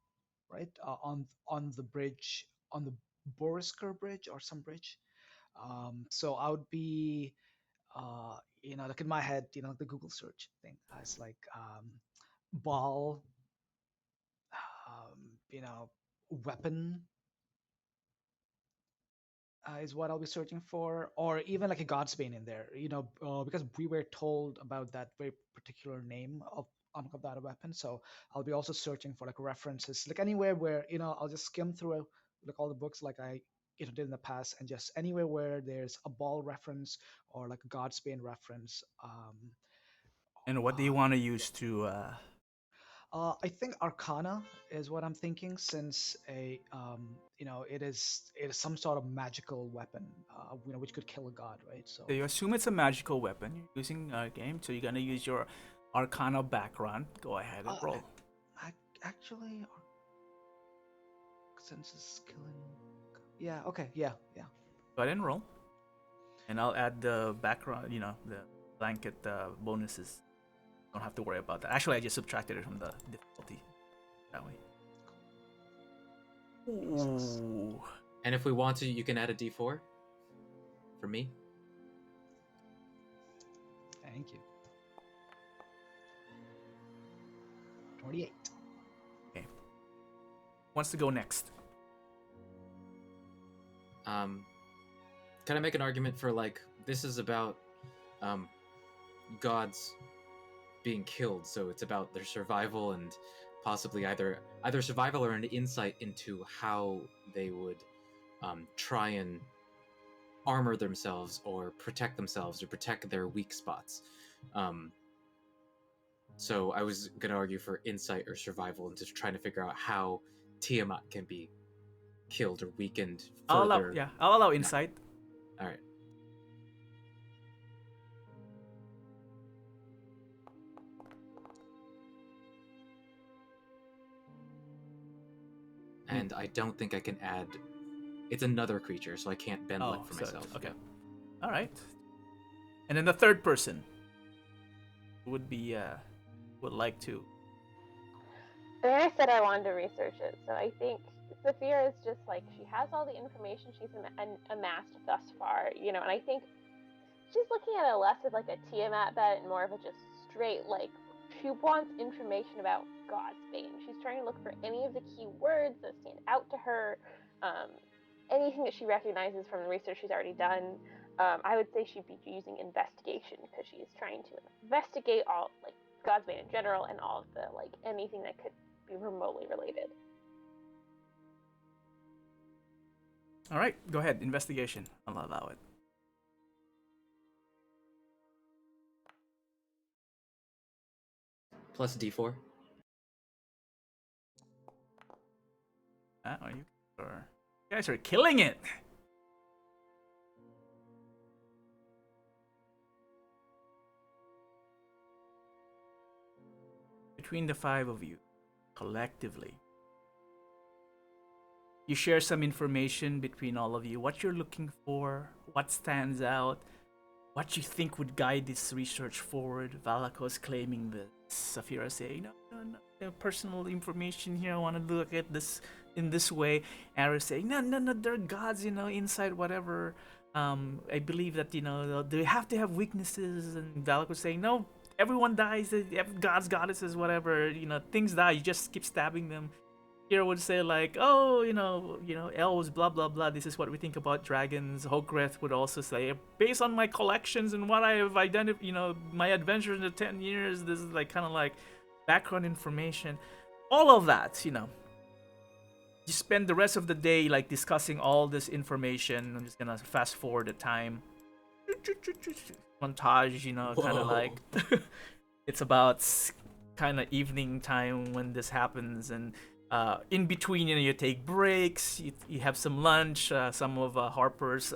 right? On the bridge, on the Borisker Bridge or some bridge. So I would be, like in my head, the Google search thing has like Baal, weapon is what I'll be searching for, or even like a Godsbane in there, because we were told about that very particular name of that weapon. So I'll be also searching for like references, like anywhere where I'll just skim through like all the books like I did in the past, and just anywhere where there's a ball reference or like a Godsbane reference. And what do you Uh, want to use to? I think Arcana is what I'm thinking, since it is some sort of magical weapon, which could kill a god, right? So So you assume it's a magical weapon you're using a game, so you're gonna use your Arcana background. Go ahead and roll. actually, since it's killing, yeah, okay, yeah, yeah. Go ahead and roll, and I'll add the background. The blanket bonuses. Don't have to worry about that. Actually, I just subtracted it from the difficulty that way. Ooh. And if we want to, you can add a D4 for me. Thank you. 28. Okay. Wants to go next? Can I make an argument for like this is about gods being killed, so it's about their survival and possibly either survival or an insight into how they would try and armor themselves or protect themselves or protect their weak spots. So I was gonna argue for insight or survival and just trying to figure out how Tiamat can be killed or weakened further. I'll allow insight. All right. And I don't think I can add. It's another creature, so I can't bend luck for myself. Okay. All right. And then the third person would be would like to. And I said I wanted to research it, so I think Saphira is just like, she has all the information she's amassed thus far, and I think she's looking at it less of like a Tiamat bet and more of a just straight, like, she wants information about Godsbane. She's trying to look for any of the key words that stand out to her, anything that she recognizes from the research she's already done. I would say she'd be using investigation because she is trying to investigate all, like, Godsbane in general and all of the, like, anything that could be remotely related. All right, go ahead. Investigation. I'll allow it. Plus D4. Oh, you guys are killing it. Between the 5 of you, collectively, you share some information between all of you. What you're looking for, what stands out, what you think would guide this research forward. Valakos claiming this. Saphira saying, no, personal information here. I want to look at this in this way. Aris saying, no, they're gods, inside whatever. I believe that, they have to have weaknesses. And Valakos saying, no, everyone dies. Gods, goddesses, whatever. Things die. You just keep stabbing them. Kira would say like, oh, elves, blah blah blah. This is what we think about dragons. Hokgreath would also say, based on my collections and what I have identified, my adventures in the 10 years. This is like kind of like background information. All of that, You spend the rest of the day like discussing all this information. I'm just gonna fast forward the time. Montage, kind of like it's about kind of evening time when this happens, and in between, you take breaks, you have some lunch. Some of Harper's,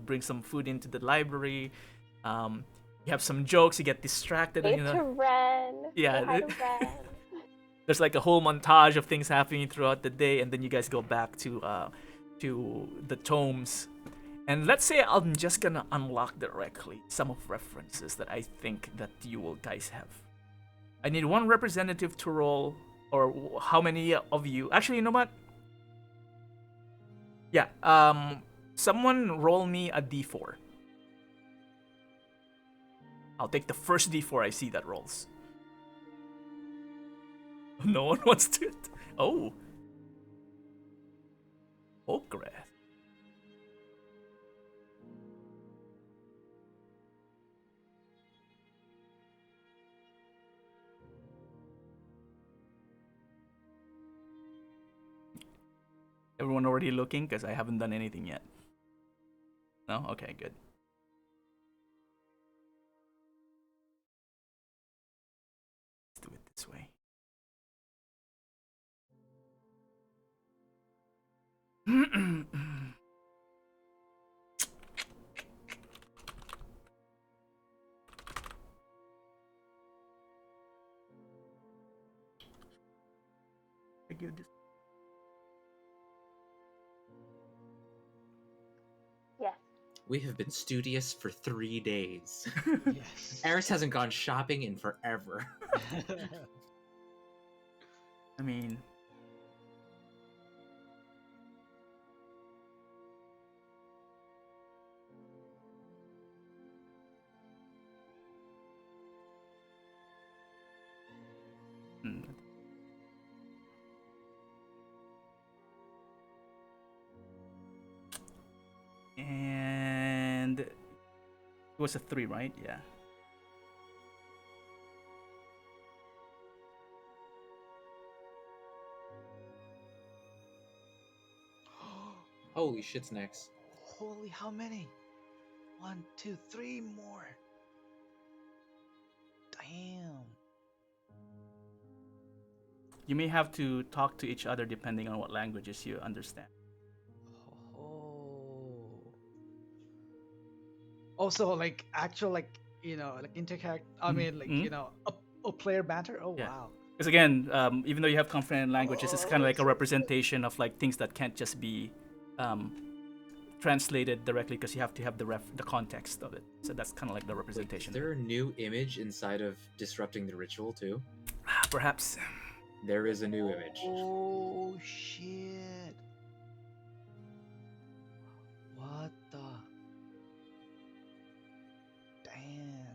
bring some food into the library. You have some jokes. You get distracted. Hey to Ren. Yeah. Hi to Ren. There's like a whole montage of things happening throughout the day, and then you guys go back to the tomes. And let's say I'm just gonna unlock directly some of references that I think that you will guys have. I need one representative to roll. Or how many of you? Actually, you know what? Yeah. Someone roll me a d4. I'll take the first d4 I see that rolls. No one wants to. Oh. Hokgreath. Everyone already looking? Because I haven't done anything yet. No? Okay, good. Let's do it this way. I give this. Yes. We have been studious for 3 days. Yes. Aris hasn't gone shopping in forever. I mean, and it was a 3, right? Yeah. Holy shit snacks. Holy, how many? 1, 2, 3 more. Damn. You may have to talk to each other depending on what languages you understand. Oh. Also, like actual, like interact. I mean, like a player banter. Oh Yeah. wow. Because again, even though you have confident languages, it's kind of like a representation of like things that can't just be translated directly, because you have to have the context of it. So that's kind of like the Wait, representation. is there a new image inside of Disrupting the Ritual too? Perhaps. There is a new image. Oh shit. What the? Dang.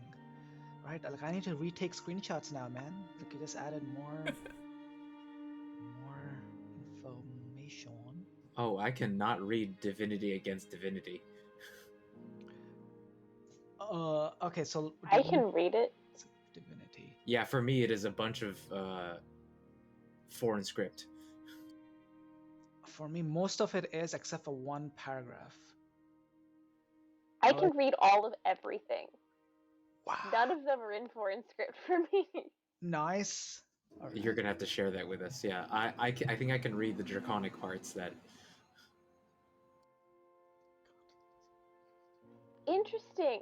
Right, like I need to retake screenshots now, man. Like you just added more information. Oh, I cannot read Divinity Against Divinity. Okay, so I can read it. Divinity. Yeah, for me it is a bunch of foreign script. For me, most of it is except for one paragraph. I Alright. can read all of everything. Wow. None of them are in foreign script for me. Nice. You're gonna have to share that with us. Yeah, I think I can read the draconic parts that. Interesting.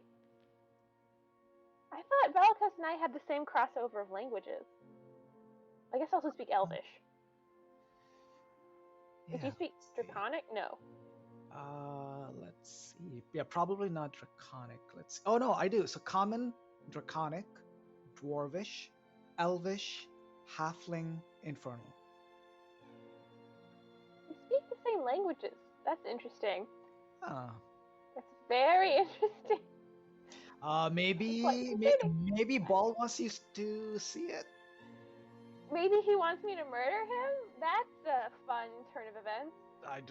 I thought Valakos and I had the same crossover of languages. I guess I also speak Elvish. Did you speak let's see. Draconic? No. Let's see. Yeah, probably not Draconic. Let's. Oh no, I do. So Common, Draconic, Dwarvish, Elvish, Halfling, Infernal. We speak the same languages. That's interesting. Ah. That's very interesting. Quite Maybe fascinating. maybe Ball wants you to see it. Maybe he wants me to murder him? That's a fun turn of events. I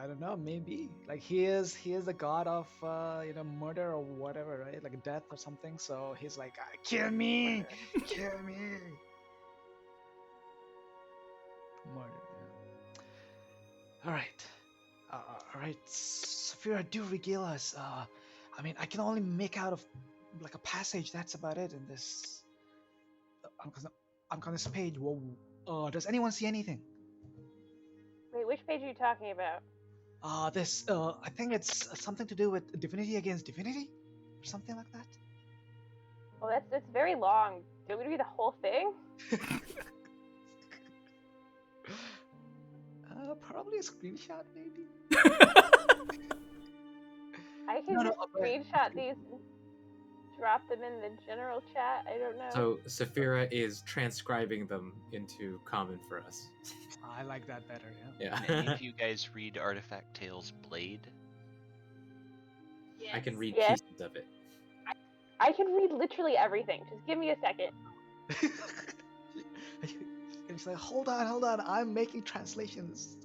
don't know. Maybe like he is the god of murder or whatever, right? Like death or something. So he's like, kill me, kill me. Murder. Yeah. All right. All right. Saphira, do regale us. I mean, I can only make out of like a passage. That's about it in this. I'm on this page. Whoa. Does anyone see anything? Wait, which page are you talking about? This. I think it's something to do with divinity against divinity, or something like that. Well, that's very long. Do we read the whole thing? Probably a screenshot, maybe. I can No, just screenshot these and drop them in the general chat. I don't know. So Saphira is transcribing them into common for us. I like that better. Yeah. Yeah. Any of you guys read Artifact Tales Blade? I can read Yes. pieces of it. I can read literally everything. Just give me a second. It's like, hold on. I'm making translations.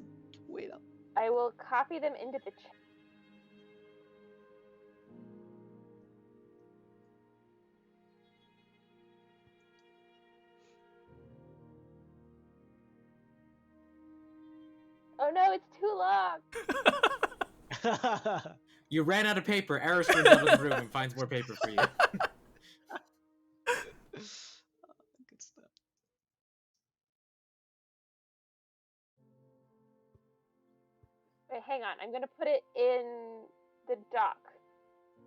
Wait up. I will copy them into the chat. Oh no, it's too long. You ran out of paper. Aris runs out of the room and finds more paper for you. Good stuff. Wait, hang on. I'm gonna put it in the doc.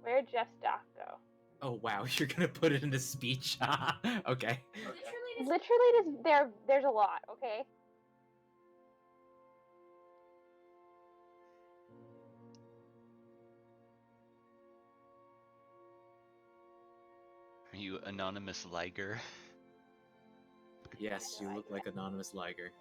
Where'd Jeff's doc go? Oh wow, you're gonna put it in a speech. Okay. Literally, there's a lot. Okay. Are you Anonymous Liger? Yes, you look like Anonymous Liger.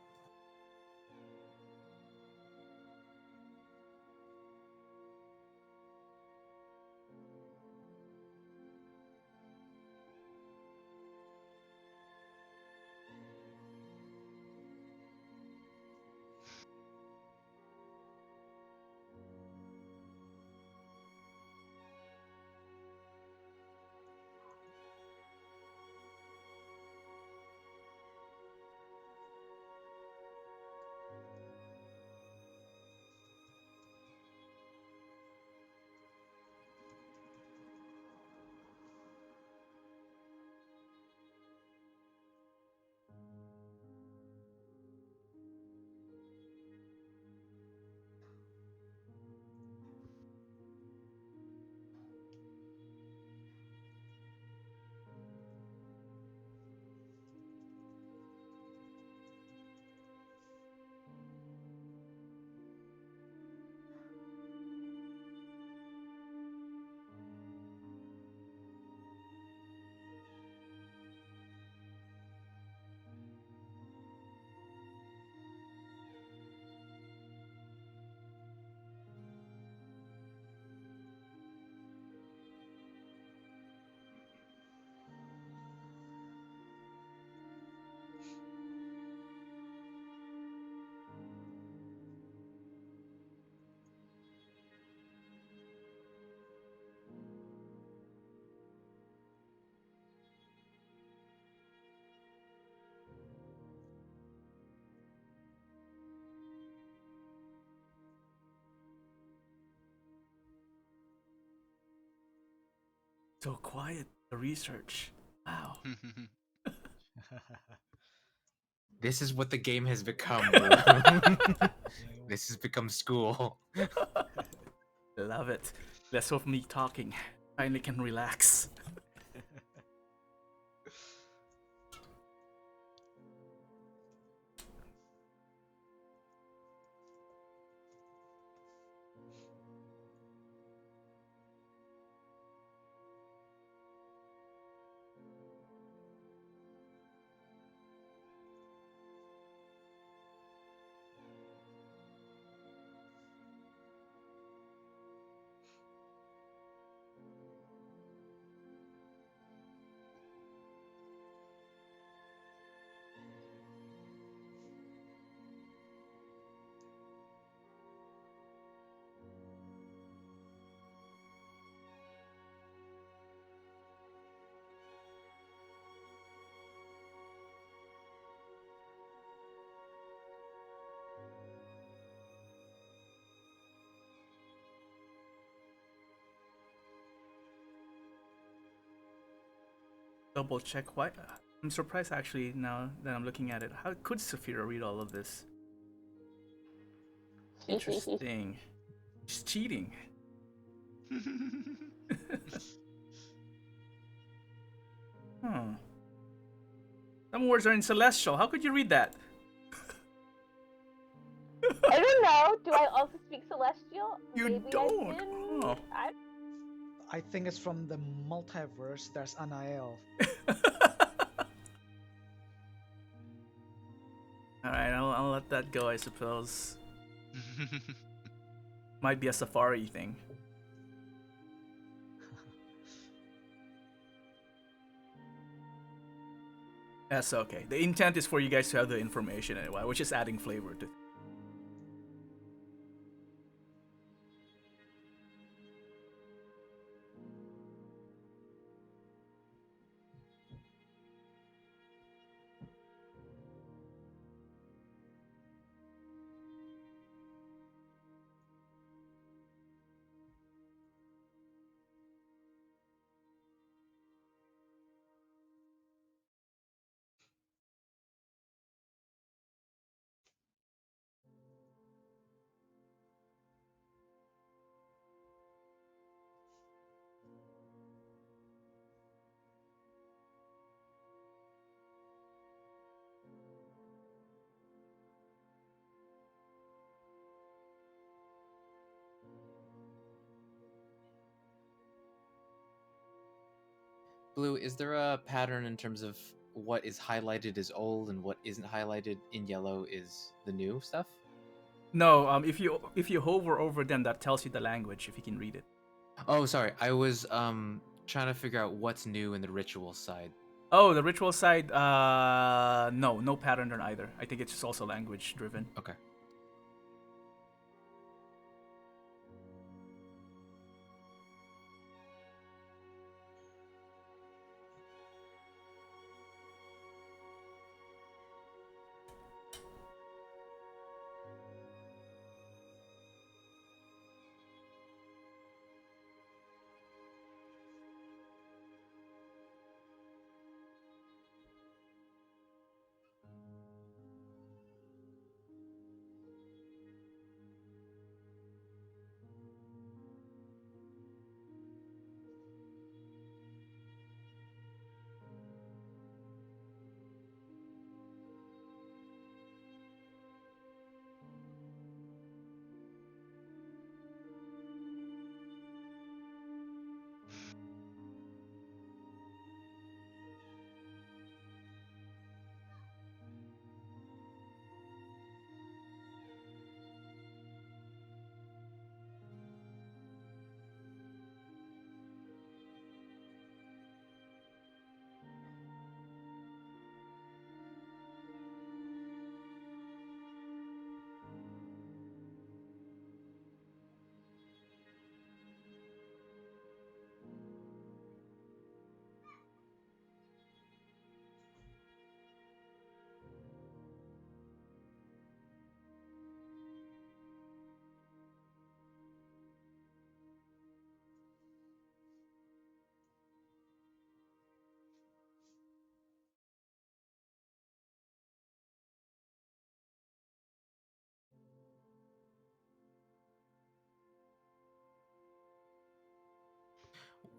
So quiet. The research. Wow. This is what the game has become, Blue. This has become school. Love it. Less of me talking. Finally can relax. Double check why. I'm surprised actually now that I'm looking at it. How could Saphira read all of this? Interesting. She's cheating. Huh. Some words are in Celestial. How could you read that? I don't know. Do I also speak Celestial? You Maybe don't. I didn't. Oh. I think it's from the multiverse. There's Anael. Alright, I'll let that go, I suppose. Might be a Safari thing. That's okay. The intent is for you guys to have the information anyway. We're just adding flavor to. Blue, is there a pattern in terms of what is highlighted is old and what isn't highlighted in yellow is the new stuff? No, if you hover over them, that tells you the language if you can read it. Oh, sorry. I was trying to figure out what's new in the ritual side. Oh, the ritual side. No pattern on either. I think it's just also language driven. Okay.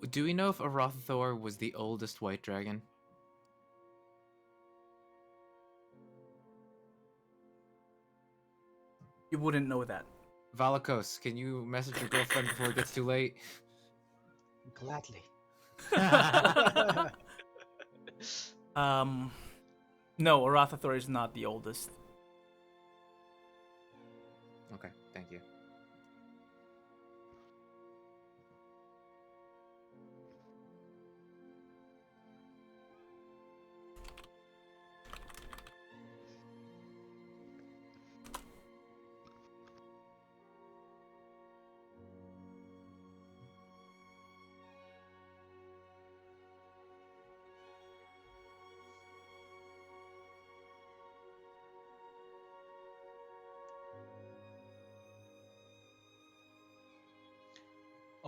Do we know if Arathathor was the oldest white dragon? You wouldn't know that. Valakos, can you message your girlfriend before it gets too late? Gladly. No, Arathathor is not the oldest. Okay, thank you.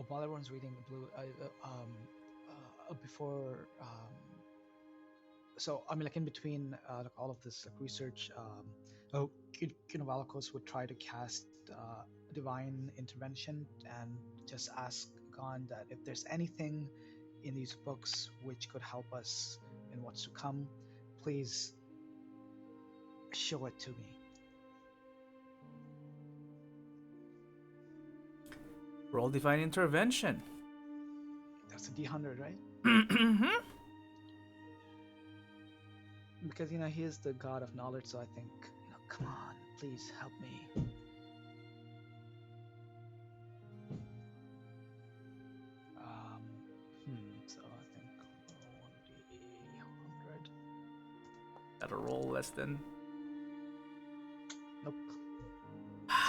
While everyone's reading Blue, before so I mean, like in between like all of this like research, Valakos would try to cast divine intervention and just ask God that if there's anything in these books which could help us in what's to come, please show it to me. Roll divine intervention. That's a D100, right? Because he is the god of knowledge, so I think come on, please help me. So I think 1D100. Gotta roll less than. Nope.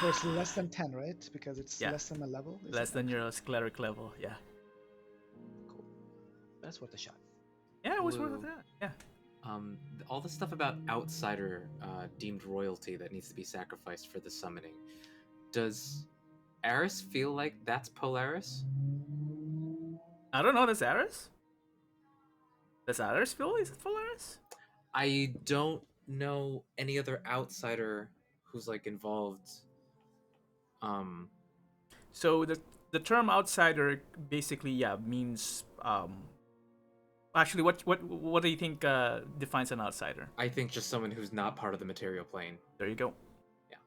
So it's less than 10, right? Because it's Yeah. less than my level. Less than your cleric level, yeah. Cool. That's worth a shot. Yeah, it was worth Blue. that. Yeah. All the stuff about outsider deemed royalty that needs to be sacrificed for the summoning. Does Aris feel like that's Polaris? I don't know. Does Aris? Does Aris feel is it Polaris? I don't know any other outsider who's like involved. So the term outsider basically means actually what do you think defines an outsider? I think just someone who's not part of the material plane. There you go. Yeah.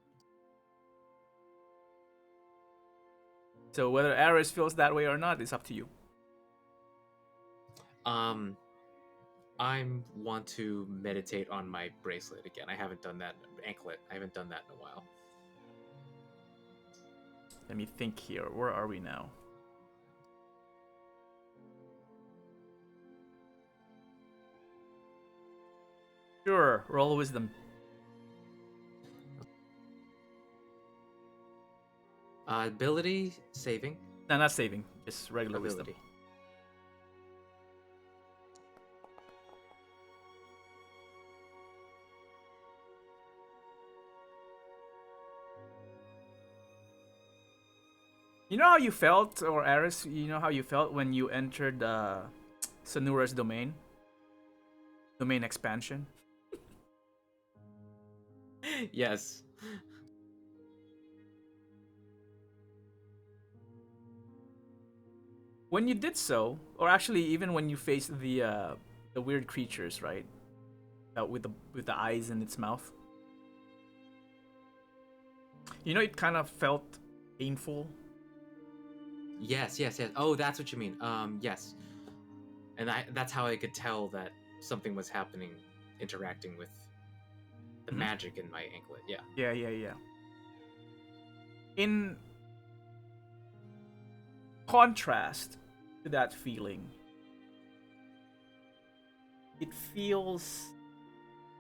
So whether Aris feels that way or not is up to you. I want to meditate on my bracelet again. I haven't done that. Anklet. I haven't done that in a while. Let me think here. Where are we now? Sure, roll wisdom. Ability saving. No, not saving. Just regular wisdom. Ability. You know how you felt, or Aris, you know how you felt when you entered Sanura's domain? Domain expansion? Yes. When you did so, or actually even when you faced the weird creatures, right? With the eyes in its mouth. You know, it kind of felt painful. Yes. Oh, that's what you mean. Yes. And that's how I could tell that something was happening, interacting with the magic in my anklet. Yeah. Yeah. In contrast to that feeling, it feels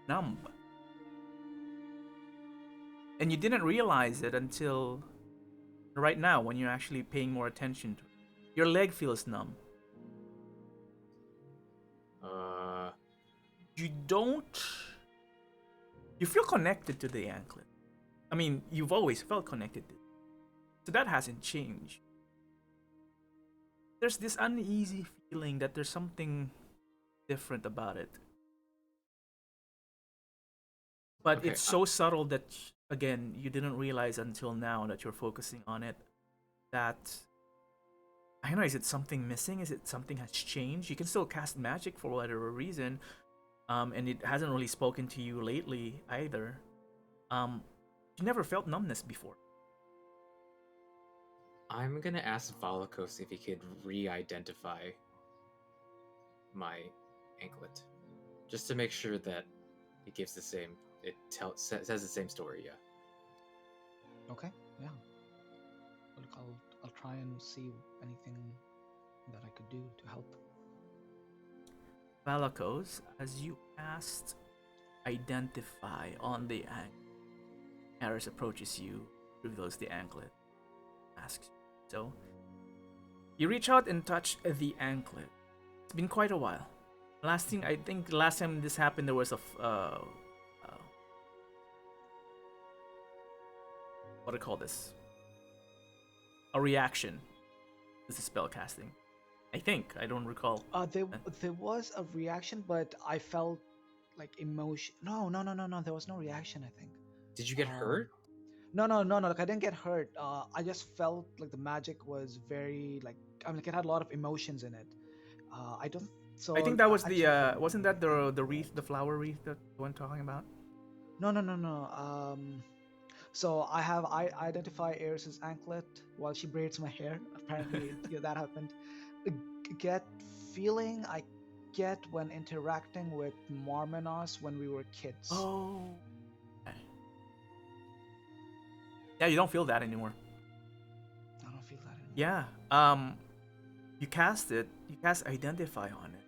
numb. And you didn't realize it until right now when you're actually paying more attention to it. Your leg feels numb. You feel connected to the anklet. I mean, you've always felt connected to it. So that hasn't changed. There's this uneasy feeling that there's something different about it. But Okay, it's so subtle that, again, you didn't realize until now that you're focusing on it that I don't know, is it something missing? Is it something has changed? You can still cast magic for whatever reason, and it hasn't really spoken to you lately either. You never felt numbness before. I'm gonna ask Valakos if he could re-identify my anklet, just to make sure that it gives the same. Says the same story. Yeah. Okay, yeah. Look, I'll try and see anything that I could do to help. Valakos, as you cast identify on the anklet, Aris approaches you, reveals the anklet, asks you. So, you reach out and touch the anklet. It's been quite a while. Last time this happened, there was what do I call this? A reaction. This is spell casting. I don't recall. There was a reaction, but I felt like emotion. No. There was no reaction. I think. Did you get hurt? No. Like I didn't get hurt. I just felt like the magic was very like it had a lot of emotions in it. I don't. So I think that was the wasn't that the wreath, the flower wreath that the one talking about? No. So I identify Aris's anklet while she braids my hair. Apparently, yeah, that happened. Get feeling I get when interacting with Mormonos when we were kids. Oh. Okay. Yeah, you don't feel that anymore. I don't feel that anymore. Yeah. You cast it. You cast identify on it.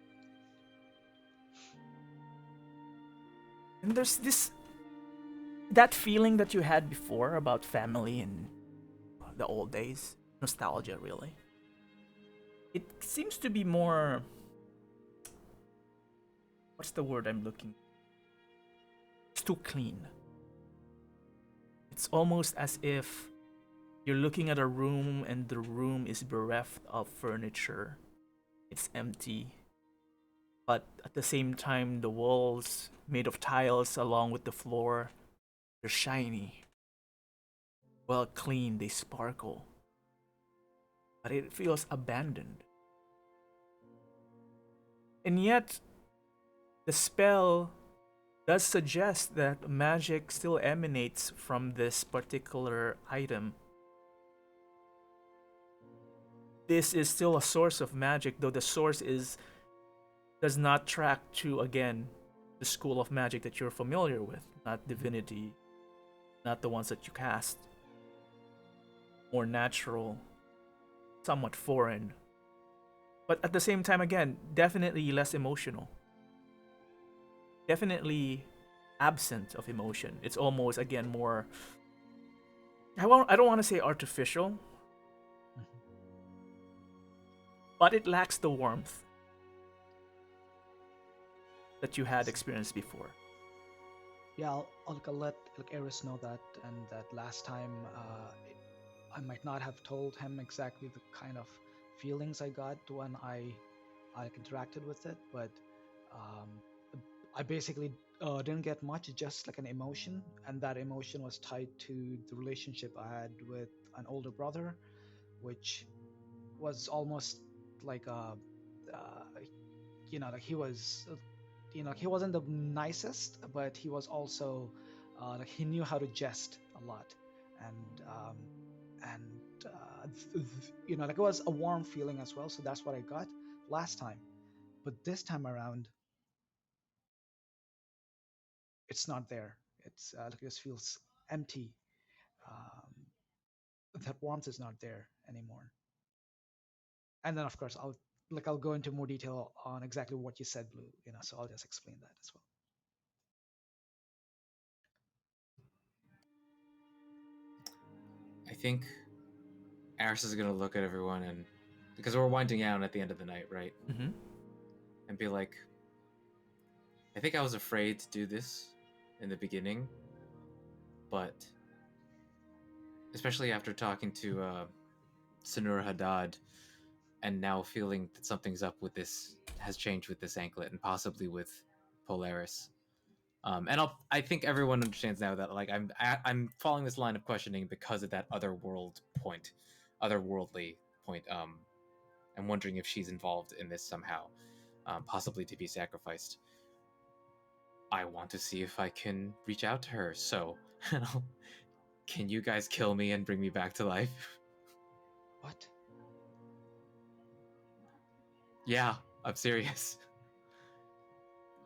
And there's that feeling that you had before about family and the old days. Nostalgia, really. It seems to be more... What's the word I'm looking for? It's too clean. It's almost as if you're looking at a room and the room is bereft of furniture. It's empty. But at the same time, the walls made of tiles along with the floor, they're shiny. Well clean, they sparkle. But it feels abandoned. And yet, the spell does suggest that magic still emanates from this particular item. This is still a source of magic, though the source does not track to, again, the school of magic that you're familiar with, not divinity, not the ones that you cast. More natural, somewhat foreign. But at the same time, again, definitely less emotional. Definitely absent of emotion. It's almost, again, more... I don't want to say artificial, but it lacks the warmth that you had experienced before. Yeah, I'll let Aris know that, and that last time I might not have told him exactly the kind of feelings I got when I interacted with it, but I basically didn't get much, just like an emotion, and that emotion was tied to the relationship I had with an older brother, which was almost like like he was, he wasn't the nicest, but he was also like he knew how to jest a lot, and like it was a warm feeling as well. So that's what I got last time, but this time around, it's not there. It's like it just feels empty. That warmth is not there anymore. And then of course I'll go into more detail on exactly what you said, Blue. So I'll just explain that as well. I think Aris is gonna look at everyone and because we're winding down at the end of the night, right? Mm-hmm. And be like, I think I was afraid to do this in the beginning, but especially after talking to Sanur Haddad and now feeling that something's up with this, has changed with this anklet and possibly with Polaris. And I think everyone understands now that like I'm following this line of questioning because of that otherworldly point. I'm wondering if she's involved in this somehow, possibly to be sacrificed. I want to see if I can reach out to her. So, can you guys kill me and bring me back to life? What? Yeah, I'm serious.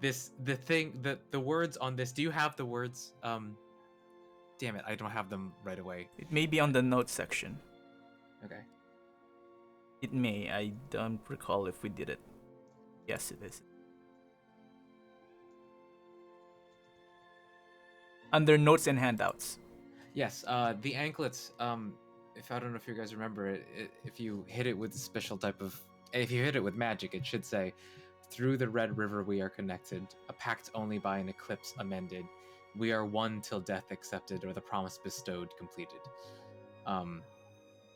The words on this. Do you have the words? Damn it, I don't have them right away. It may be on the notes section. Okay. It may. I don't recall if we did it. Yes, it is. Under notes and handouts. Yes, the anklets. If I don't know if you guys remember if you hit it with a special type of, if you hit it with magic, it should say, "Through the Red River we are connected, a pact only by an eclipse amended. We are one till death accepted, or the promise bestowed completed."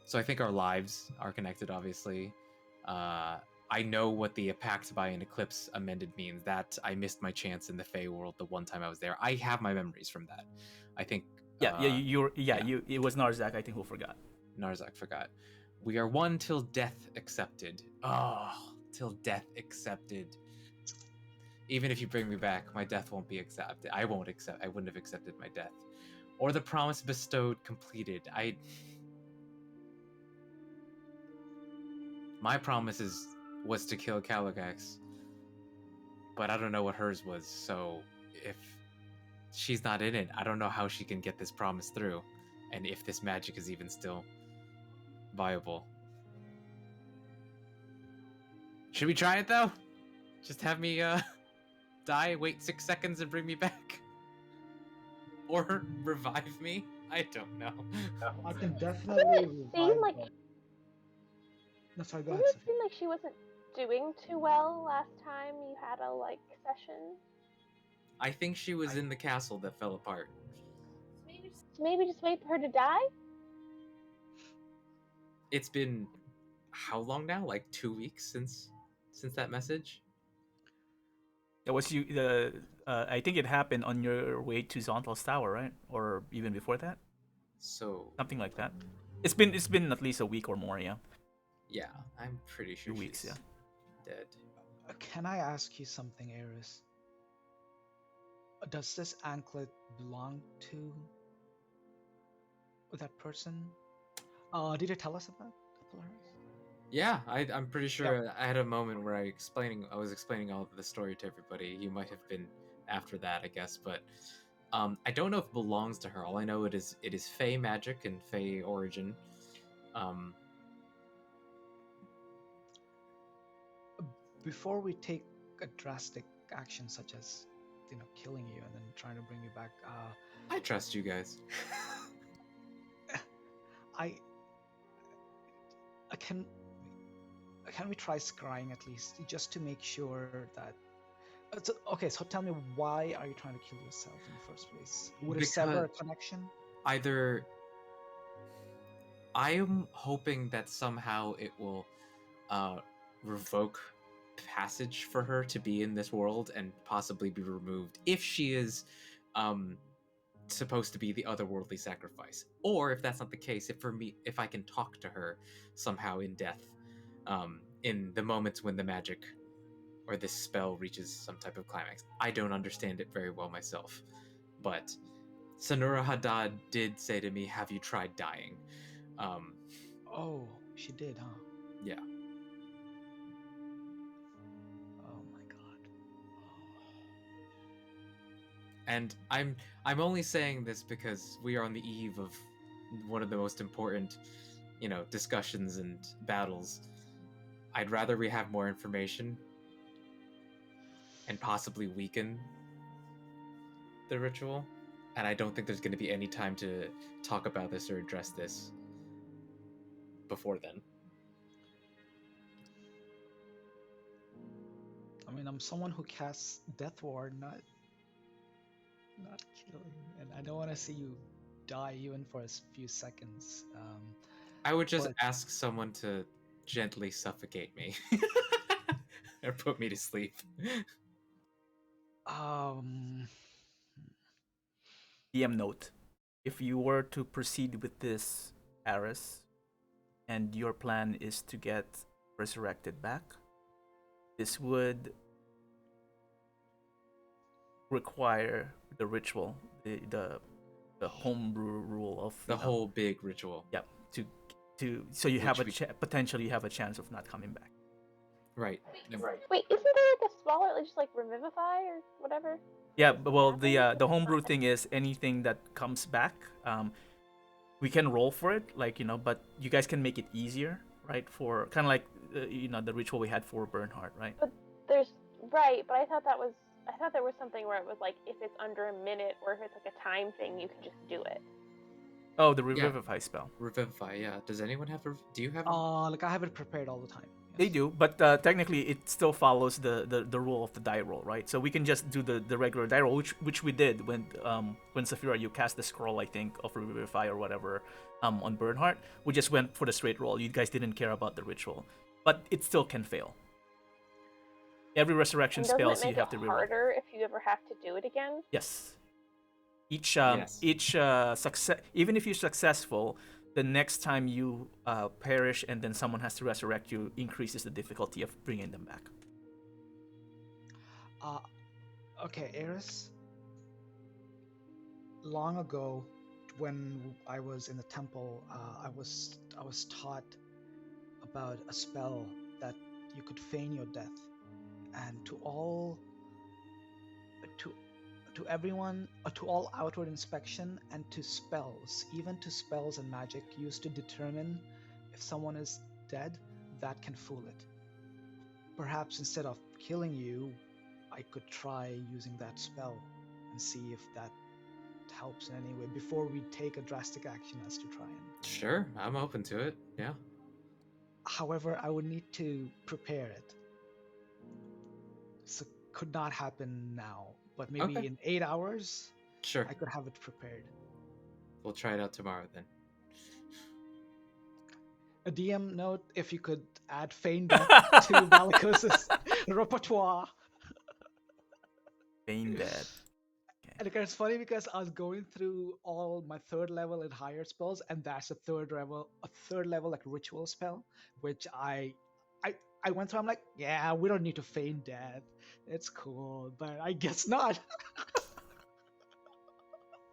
So I think our lives are connected. Obviously, I know what the pact by an eclipse amended means. That I missed my chance in the Fey world the one time I was there. I have my memories from that. I think. It was Narzak, I think, who forgot. Narzak forgot. We are one till death accepted. Oh, till death accepted. Even if you bring me back, my death won't be accepted. I wouldn't have accepted my death. Or the promise bestowed completed. My promise was to kill Caligax. But I don't know what hers was, so if she's not in it, I don't know how she can get this promise through. And if this magic is even still viable. Should we try it though? Just have me die, wait 6 seconds and bring me back? Or revive me? I don't know. I can Didn't definitely it seem revive like her. No, sorry, go didn't ahead, it Sophie. seem like she wasn't doing too well last time you had a session? I think she was in the castle that fell apart. So maybe just wait for her to die? It's been how long now? Like 2 weeks since that message? That was you. I think it happened on your way to Zontal's tower, right? Or even before that, So something like that. It's been at least a week or more. Yeah, yeah, I'm pretty sure 2 weeks. she's Yeah. dead. Can I ask you something, Aris? Does this anklet belong to that person? Did you tell us about Polaris? Yeah, I'm pretty sure I had a moment where I was explaining all of the story to everybody. You might have been after that, I guess, but I don't know if it belongs to her. All I know it is Fey magic and Fey origin. Before we take a drastic action such as, killing you and then trying to bring you back, I trust you guys. I can we try scrying at least just to make sure that. Okay, so tell me, why are you trying to kill yourself in the first place? Would it sever a connection? Either I am hoping that somehow it will revoke passage for her to be in this world and possibly be removed if she is supposed to be the otherworldly sacrifice, or if that's not the case, if I can talk to her somehow in death, in the moments when the magic or this spell reaches some type of climax. I don't understand it very well myself, but Sanura Haddad did say to me, "Have you tried dying?" Oh, she did, huh? Yeah. Oh my god. And I'm only saying this because we are on the eve of one of the most important, discussions and battles. I'd rather we have more information and possibly weaken the ritual. And I don't think there's going to be any time to talk about this or address this before then. I mean, I'm someone who casts Death Ward, not killing, and I don't want to see you die even for a few seconds. I would just ask someone to gently suffocate me or put me to sleep. DM note: if you were to proceed with this, Aris, and your plan is to get resurrected back. This would require the ritual, the homebrew rule of The whole big ritual. yeah, to so you have Which potentially you have a chance of not coming back. Right. Wait, isn't there like a smaller, like, just like revivify or whatever? Yeah, but well, the homebrew thing is anything that comes back, we can roll for it, like, but you guys can make it easier, right? For kind of like the ritual we had for Bernhard, right? But there's right, but I thought there was something where it was like if it's under a minute or if it's like a time thing, you can just do it. Oh, the revivify spell. Revivify, yeah. Does anyone have do you have Like I have it prepared all the time. They Yes. do, but technically it still follows the rule of the die roll, right? So we can just do the regular die roll, which we did when Saphira, you cast the scroll, I think, of Revivify or whatever on Bernhardt. We just went for the straight roll. You guys didn't care about the ritual, but it still can fail. Every resurrection And doesn't spells it you make have to it reroll. harder if you ever have to do it again? Yes. Each Yes. success, even if you're successful, the next time you perish and then someone has to resurrect you, increases the difficulty of bringing them back. Okay, Aris. Long ago, when I was in the temple, I was taught about a spell that you could feign your death, and to everyone, to all outward inspection, and to spells, even to spells and magic used to determine if someone is dead, that can fool it. Perhaps instead of killing you, I could try using that spell and see if that helps in any way before we take a drastic action as to try and. Sure, I'm open to it. Yeah. However, I would need to prepare it. So could not happen now, but maybe Okay. in 8 hours, Sure. I could have it prepared. We'll try it out tomorrow then. A DM note: if you could add feign death to Valakos' repertoire. Feign dead. And it's funny because I was going through all my third level and higher spells, and that's a third level like ritual spell, which I went through. I'm like, yeah, we don't need to feign death. It's cool, but I guess not.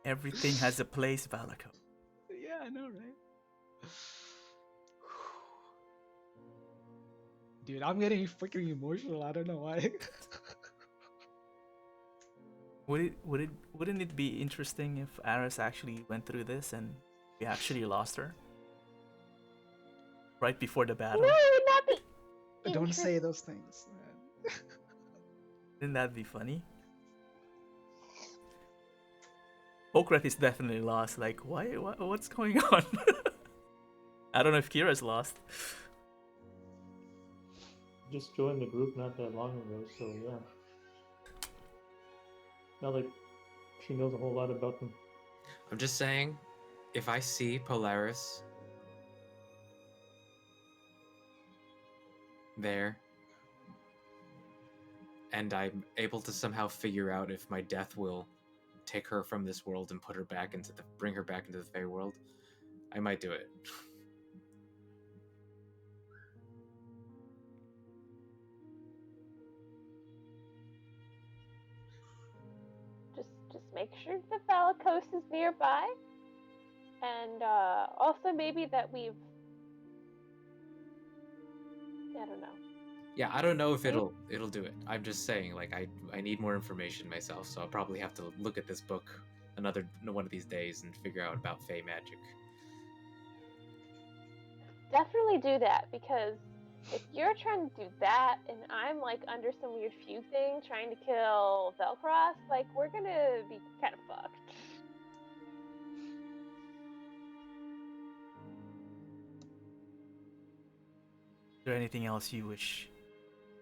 Everything has a place, Valakos. Yeah, I know, right? Dude, I'm getting freaking emotional. I don't know why. Wouldn't it be interesting if Aris actually went through this and we actually lost her right before the battle? No, it would not be. Don't say those things. Wouldn't that be funny? Hokgreath is definitely lost. Like, why? What's going on? I don't know if Kira's lost. Just joined the group not that long ago, so yeah. Not like she knows a whole lot about them. I'm just saying, if I see Polaris there, and I'm able to somehow figure out if my death will take her from this world and bring her back into the Fey world, I might do it. Just make sure the Valakos is nearby, and also maybe that I don't know. Yeah, I don't know if it'll do it. I'm just saying, like, I need more information myself, so I'll probably have to look at this book one of these days and figure out about Fey magic. Definitely do that, because if you're trying to do that and I'm like under some weird feud thing trying to kill Velcross, like we're gonna be kind of fucked. Is there anything else you wish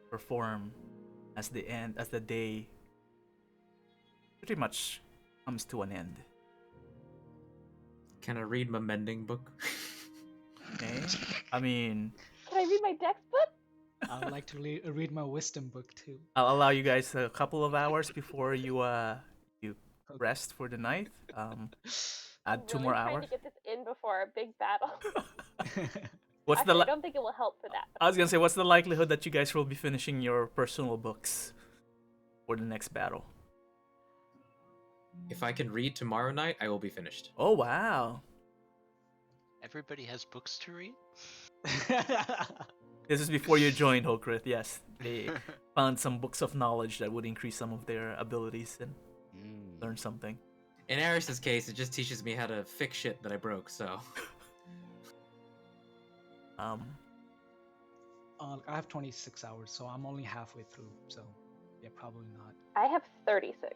to perform as the day pretty much comes to an end? Can I read my mending book? Okay. I mean, Can I read my dex book? I would like to read my wisdom book too. I'll allow you guys a couple of hours before you rest for the night. Add I'm two really more trying hours. to get this in before our big battle. What's Actually, the? I don't think it will help for that. I was gonna say, what's the likelihood that you guys will be finishing your personal books for the next battle? If I can read tomorrow night, I will be finished. Oh wow! Everybody has books to read. This is before you joined Hokgreath. Yes, they found some books of knowledge that would increase some of their abilities and learn something. In Aris's case, it just teaches me how to fix shit that I broke. So I have 26 hours, so I'm only halfway through. So yeah, probably not. I have 36.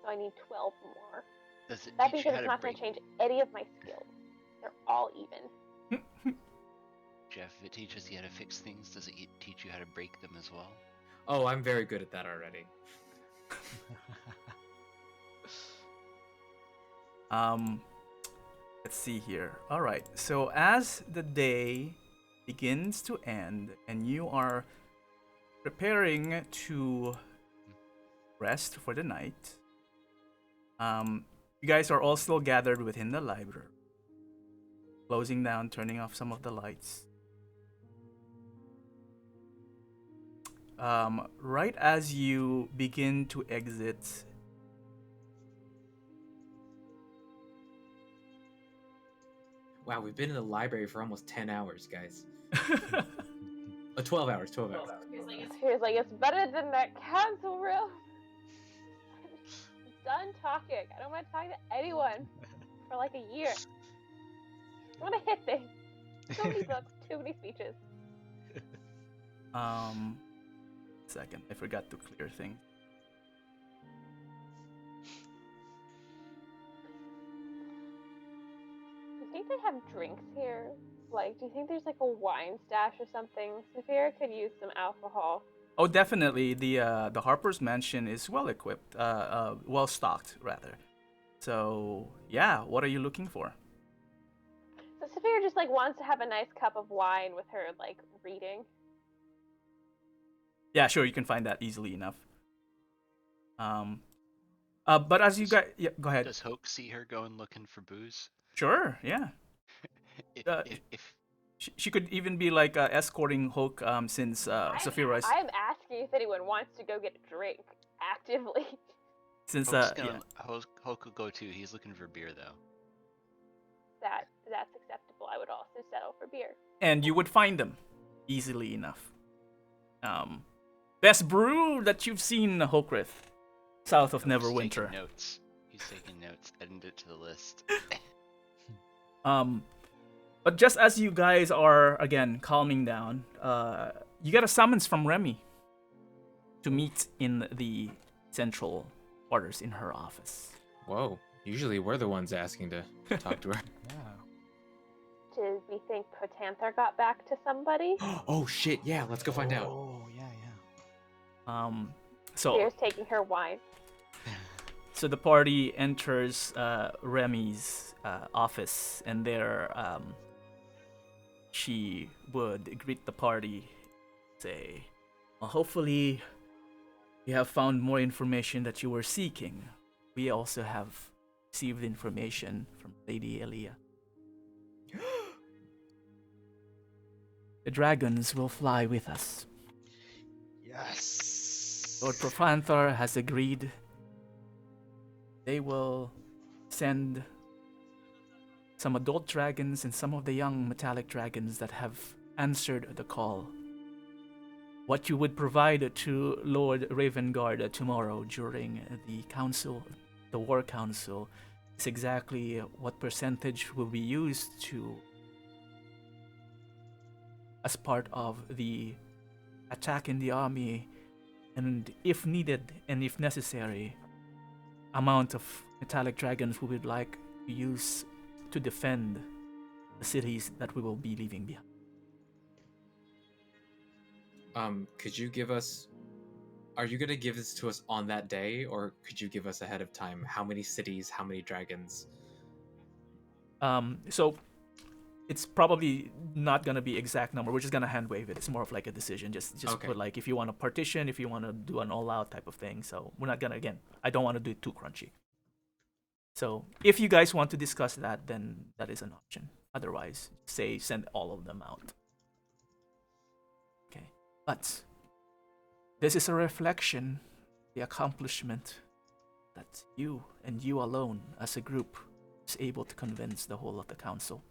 So I need 12 more. Does it That teach being you said, how it's to not going break? to change any of my skills. They're all even. Jeff, if it teaches you how to fix things, does it teach you how to break them as well? oh, I'm very good at that already. Let's see here. All right. So as the day begins to end and you are preparing to rest for the night, you guys are all still gathered within the library, closing down, turning off some of the lights. Right as you begin to exit, Wow, we've been in the library for almost 10 hours, guys. 12 hours, 12 hours. Seriously, it's better than that council room. I'm done talking. I don't want to talk to anyone for like a year. I want to hit things. So many books, too many speeches. Second, I forgot to clear things. Do you think they have drinks here? Like, do you think there's like a wine stash or something? Saphira could use some alcohol. Oh, definitely. The Harper's mansion is well equipped, well stocked rather. So yeah, what are you looking for? So Saphira just like wants to have a nice cup of wine with her like reading. Yeah, sure, you can find that easily enough. But as you guys, yeah, go ahead. Does Hoke see her going looking for booze? Sure, yeah. If She could even be like escorting Hoke, since Saphira is. I'm asking if anyone wants to go get a drink actively. Since Hoke's yeah. gonna, Hoke will go too. He's looking for beer though. That's acceptable. I would also settle for beer. And you would find them easily enough. Best brew that you've seen, Hokgreath, south of Hoke's Neverwinter. taking notes. He's taking notes. Adding it to the list. But just as you guys are again calming down, you get a summons from Remi to meet in the central quarters in her office. Whoa, usually we're the ones asking to talk to her. Yeah. Did we think Potanther got back to somebody? Oh shit, yeah, let's go find out. Oh yeah, yeah. So Here's taking her wine. so the party enters Remi's office, and there she would greet the party, say, well, hopefully you have found more information that you were seeking. We also have received information from Lady Elia. The dragons will fly with us. Yes. Lord Profanthar has agreed. They will send some adult dragons and some of the young metallic dragons that have answered the call. What you would provide to Lord Ravengard tomorrow during the council, the War Council, is exactly what percentage will be used to as part of the attack in the army, and if needed and if necessary, amount of metallic dragons we would like to use to defend the cities that we will be leaving behind. Could you give us... Are you gonna give this to us on that day, or could you give us ahead of time? How many cities, how many dragons? So it's probably not gonna be exact number. We're just gonna hand wave it. It's more of like a decision. Just Okay. put like if you want to partition, if you want to do an all-out type of thing. So we're not gonna I don't want to do it too crunchy. So if you guys want to discuss that, then that is an option. Otherwise, say send all of them out. Okay, but this is a reflection, the accomplishment that you and you alone as a group is able to convince the whole of the council.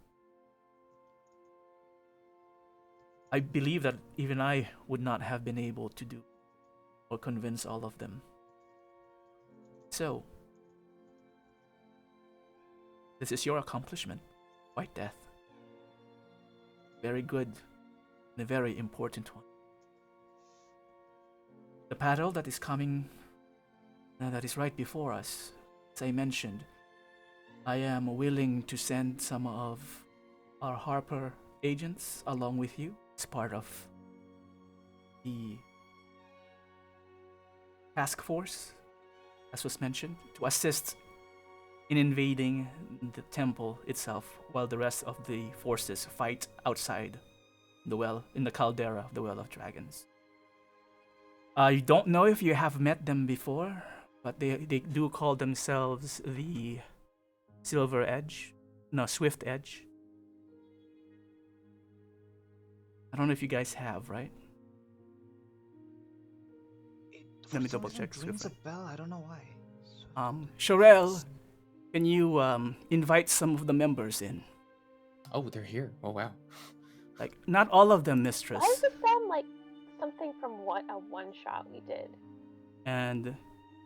I believe that even I would not have been able to do or convince all of them. So, this is your accomplishment, White Death. Very good and a very important one. The battle that is coming, that is right before us, as I mentioned, I am willing to send some of our Harper agents along with you as part of the task force, as was mentioned, to assist in invading the temple itself while the rest of the forces fight outside the well, in the caldera of the Well of Dragons. I don't know if you have met them before, but they do call themselves the Swift Edge. I don't know if you guys have, right? Let me double check. Rings a bell. I don't know why. Sharel, can you invite some of the members in? Oh, they're here. Oh, wow. Like, not all of them, mistress. Why does it sound like something from a one-shot we did? And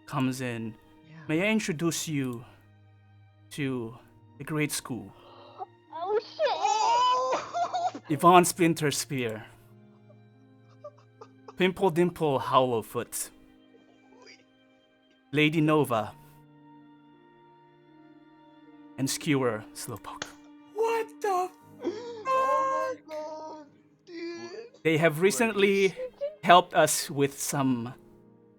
comes in. Yeah. May I introduce you to the Great School? Oh shit! Yvonne Splinter Spear. Pimple Dimple Howlowfoot. Lady Nova. And Skewer Slowpoke. What the? Oh my god, dude. They have recently helped us with some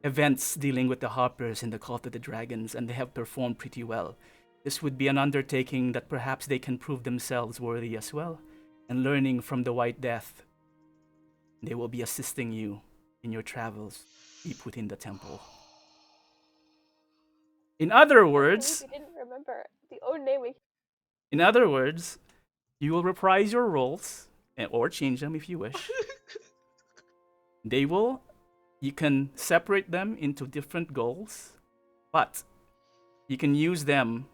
events dealing with the Harpers in the Cult of the Dragons, and they have performed pretty well. This would be an undertaking that perhaps they can prove themselves worthy as well, and learning from the White Death, they will be assisting you in your travels deep within the temple. In other words, We didn't remember the old name. In other words, you will reprise your roles, or change them if you wish. You can separate them into different goals, but you can use them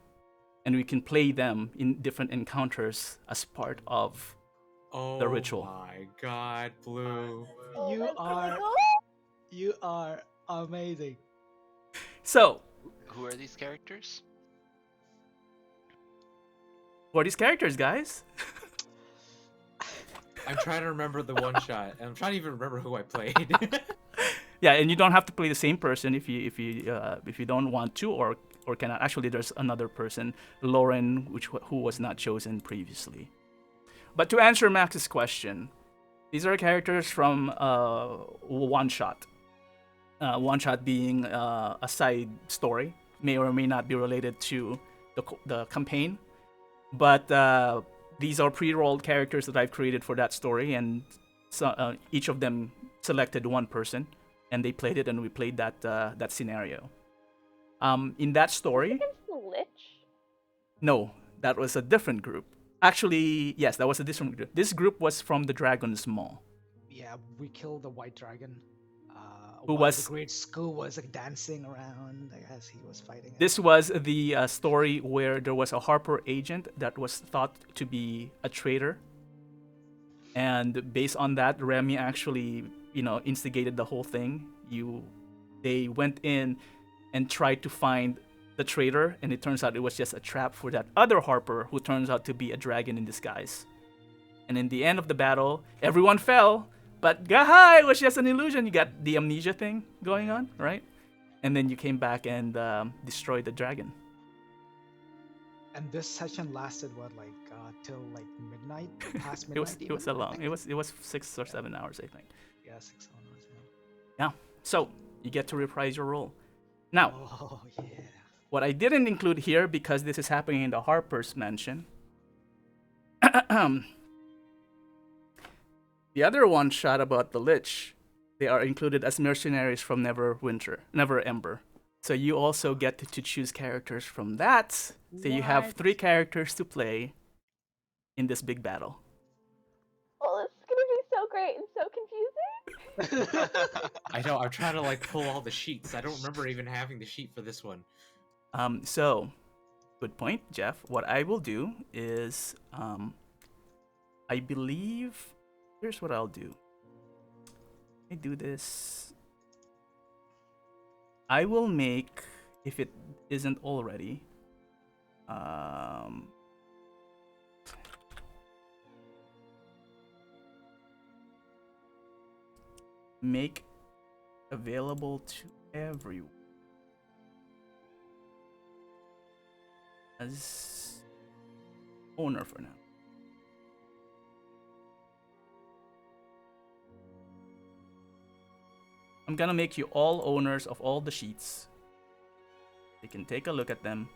and we can play them in different encounters as part of the ritual. Oh my god, Blue. You are amazing. So, Who are these characters? who are these characters, guys? I'm trying to remember the one shot, and I'm trying to even remember who I played. Yeah, and you don't have to play the same person if you don't want to or cannot. Actually, there's another person, Lauren, who was not chosen previously. But to answer Max's question, these are characters from One Shot. One Shot being a side story, may or may not be related to the campaign, but these are pre-rolled characters that I've created for that story, and so, each of them selected one person, and they played it, and we played that scenario. In that story, Against the Lich? no, that was a different group. Actually, yes, that was a different group. This group was from the Dragon's Maw. Yeah, we killed the white dragon. Who while was- the great school was like dancing around as he was fighting it. This was the story where there was a Harper agent that was thought to be a traitor. And based on that, Remi actually, instigated the whole thing. They went in and tried to find the traitor, and it turns out it was just a trap for that other Harper, who turns out to be a dragon in disguise. And in the end of the battle, everyone fell, but gaha, it was just an illusion. You got the amnesia thing going on, right? And then you came back and destroyed the dragon. And this session lasted till like midnight, past It was midnight. it was a long. It was 6 or 7 hours, I think. Yeah, 6 hours. Yeah. So you get to reprise your role. Now, Oh yeah. what I didn't include here, because this is happening in the Harper's mansion, the other one shot about the Lich, they are included as mercenaries from Never Ember. So you also get to choose characters from that. So you have 3 characters to play. in this big battle. Oh, this is gonna be so great and so confusing. I know. I'm trying to like pull all the sheets. I don't remember even having the sheet for this one. So, good point, Jeff. What I will do is, I believe, here's what I'll do. I do this. I will make, if it isn't already, make available to everyone as owner for now. I'm gonna make you all owners of all the sheets. You can take a look at them.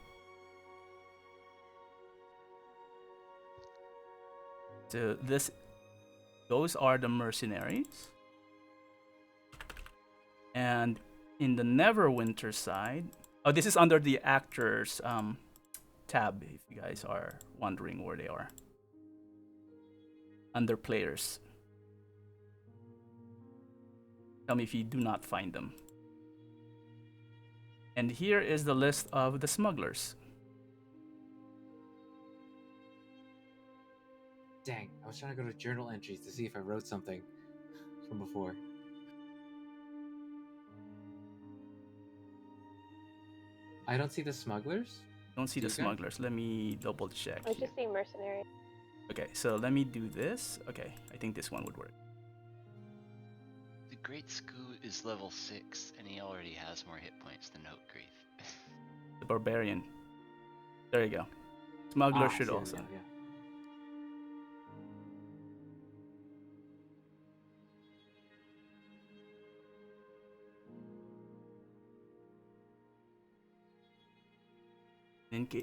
So those are the mercenaries. And in the Neverwinter side, oh, this is under the actors tab, if you guys are wondering where they are. Under players. Tell me if you do not find them. And here is the list of the smugglers. Dang, I was trying to go to journal entries to see if I wrote something from before. I don't see the smugglers. Don't see the Okay. smugglers. Let me double check. I here. just see mercenary. Okay, so let me do this. Okay, I think this one would work. The Great Scoot is level 6, and he already has more hit points than Hokgreath. The barbarian. There you go. Smuggler I should see it also. now, yeah.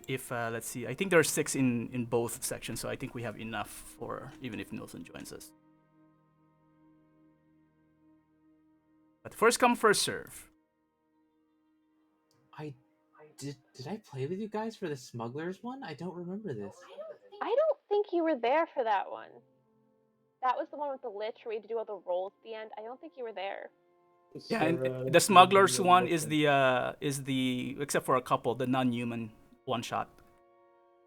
If let's see, I think there are 6 in both sections, so I think we have enough for even if Nilsson joins us. But first come, first serve. Did I play with you guys for the smugglers one? I don't remember this. I don't think you were there for that one. That was the one with the lich where we had to do all the rolls at the end. I don't think you were there. Yeah, and Sarah, the smugglers Ruby, one and is the except for a couple, the non-human one shot,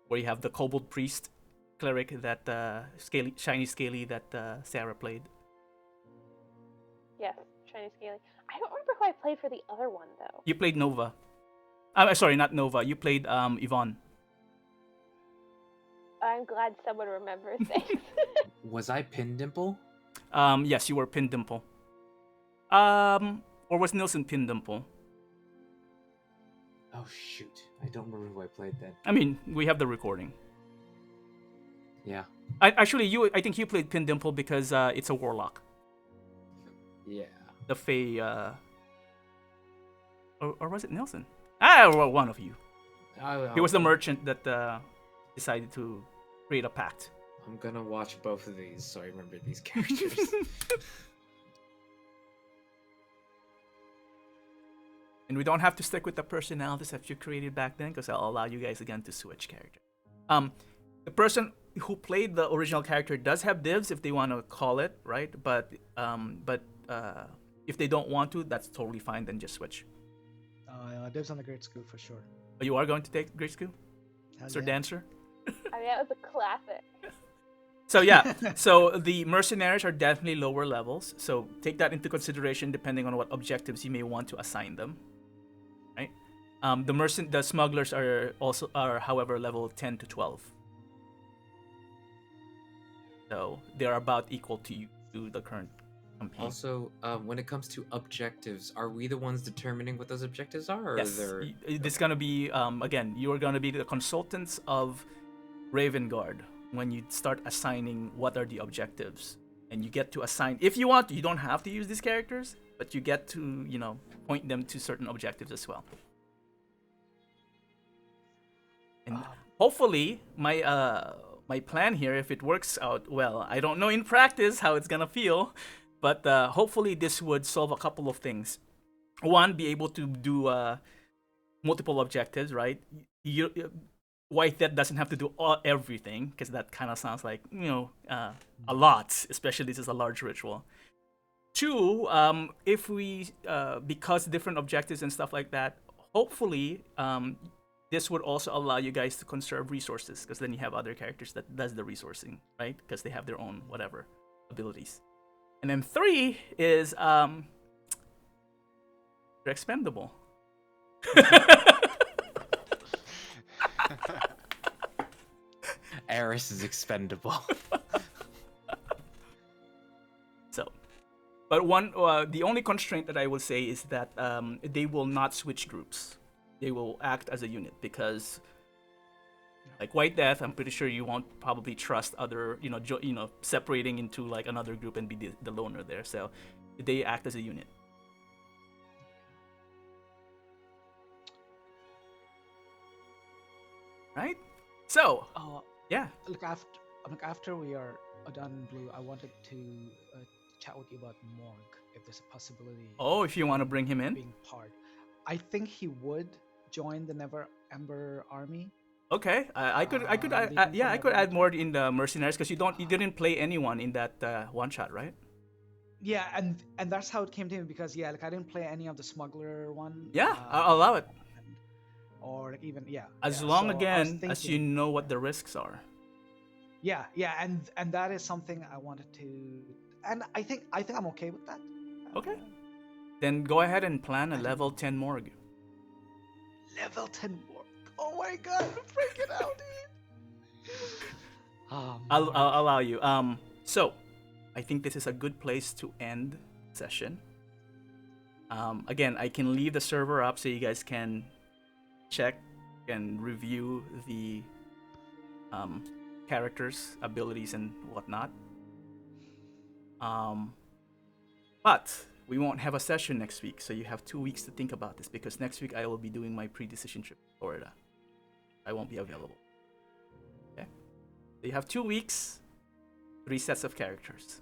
where you have the kobold priest cleric that shiny scaly that Sarah played. Yes, shiny scaly. I don't remember who I played for the other one though. You played Nova. Sorry, not Nova. You played Yvonne. I'm glad someone remembers things. Was I Pin Dimple? Yes, you were Pin Dimple. Or was Nilsson Pin Dimple? Oh shoot, I don't remember who I played then. I mean, we have the recording. Yeah. I think you played Pin Dimple because it's a warlock. Yeah. The Fey, or was it Nilsson? Well, one of you. He was the merchant that decided to create a pact. I'm gonna watch both of these so I remember these characters. And we don't have to stick with the personalities that you created back then, because I'll allow you guys again to switch character. The person who played the original character does have divs if they want to call it, right? But if they don't want to, that's totally fine. Then just switch. Dibs on the Great Scoop for sure. But you are going to take Great Scoop, Hell Sir yeah. Dancer. I mean, that was a classic. So yeah, so the mercenaries are definitely lower levels. So take that into consideration depending on what objectives you may want to assign them. Right? The smugglers are however level 10 to 12. So they are about equal to you to the current campaign. Also, when it comes to objectives, are we the ones determining what those objectives are, or Yes, are there... this is gonna be again. You are gonna be the consultants of Ravengard when you start assigning what are the objectives, and you get to assign. If you want, you don't have to use these characters, but you get to point them to certain objectives as well. And hopefully, my plan here, if it works out well, I don't know in practice how it's gonna feel, but hopefully this would solve a couple of things. One, be able to do multiple objectives, right? White Death doesn't have to do everything, because that kind of sounds like, a lot, especially this is a large ritual. Two, if we, because different objectives and stuff like that, hopefully, this would also allow you guys to conserve resources, because then you have other characters that does the resourcing, right? Because they have their own whatever abilities. And then three is they're expendable. Aris is expendable. So, but the only constraint that I will say is that they will not switch groups. They will act as a unit, because like White Death, I'm pretty sure you won't probably trust other, separating into like another group and be the loner there. So they act as a unit. Right? So, yeah. Look, after we are done in blue, I wanted to chat with you about Morg, if there's a possibility. Oh, if you want to bring him in? Being part. I think he would join the Never Ember army. Okay, I could add more in the mercenaries, because you didn't play anyone in that one shot, right? Yeah, and that's how it came to me, because I didn't play any of the smuggler one. Yeah, I'll allow it. Or like even as long as you know what the risks are. Yeah, and that is something I wanted to, and I think I'm okay with that. Okay, then go ahead and plan a level 10 morgue. Level 10 morgue. Oh my god, I'm freaking out, dude. I'll allow you. So I think this is a good place to end session. Again, I can leave the server up so you guys can check and review the characters, abilities, and whatnot. But we won't have a session next week, so you have 2 weeks to think about this, because next week I will be doing my pre-decision trip to Florida. I won't be available. Okay? So you have 2 weeks, 3 sets of characters.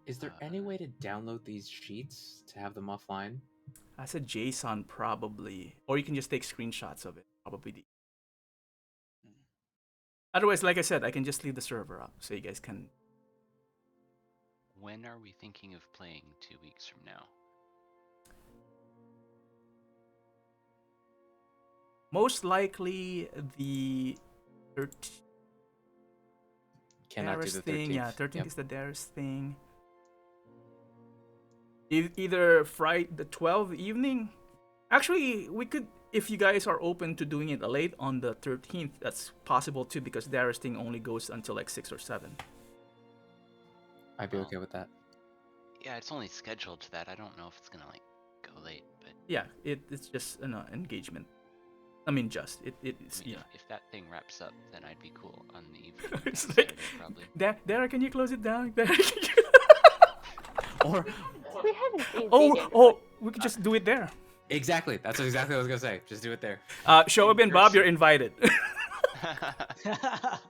Is there any way to download these sheets to have them offline? As a JSON, probably. Or you can just take screenshots of it. Probably. Otherwise, like I said, I can just leave the server up so you guys can. When are we thinking of playing 2 weeks from now? Most likely the 13th. Cannot do the 13th. Thing. Yeah, 13th is the Darius thing. Either Friday the 12th evening. Actually, we could, if you guys are open to doing it late on the 13th, that's possible too, because Darius thing only goes until like 6 or 7. I'd be okay with that. Yeah, it's only scheduled to that. I don't know if it's gonna like go late, but yeah, it's just an engagement. I mean, it's If that thing wraps up, then I'd be cool on the evening. It's like, probably. Dara, can you close it down? Dara, Or We haven't seen we could just do it there. exactly, that's exactly what I was gonna say. Just do it there. Shoaib and Bob, you're invited.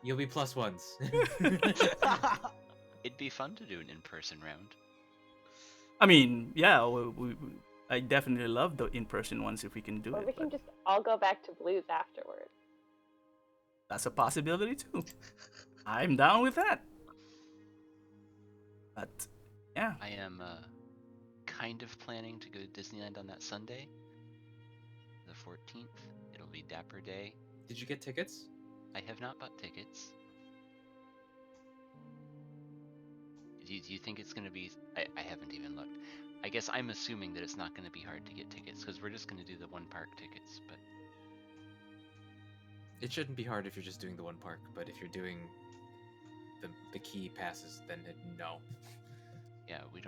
You'll be plus ones. It'd be fun to do an in-person round. I mean, yeah, I definitely love the in-person ones if we can do Or it. we can just all go back to blues afterwards. That's a possibility too. I'm down with that. But yeah, I am kind of planning to go to Disneyland on that Sunday, the 14th. It'll be Dapper Day. Did you get tickets? I have not bought tickets. Do you think it's going to be... I haven't even looked. I guess I'm assuming that it's not going to be hard to get tickets, because we're just going to do the one park tickets, but... It shouldn't be hard if you're just doing the one park, but if you're doing the key passes, then no. Yeah, we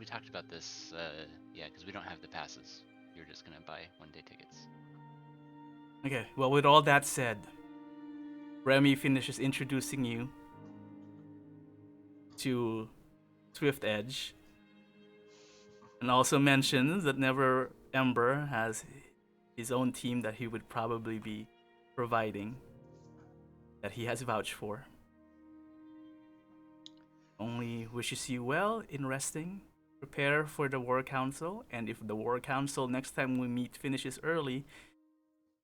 talked about this, because we don't have the passes. You're just going to buy one-day tickets. okay. Well, with all that said, Remi finishes introducing you to Swift Edge, and also mentions that Never Ember has his own team that he would probably be providing, that he has vouched for. Only wishes you well in resting. Prepare for the War Council, and if the War Council next time we meet finishes early,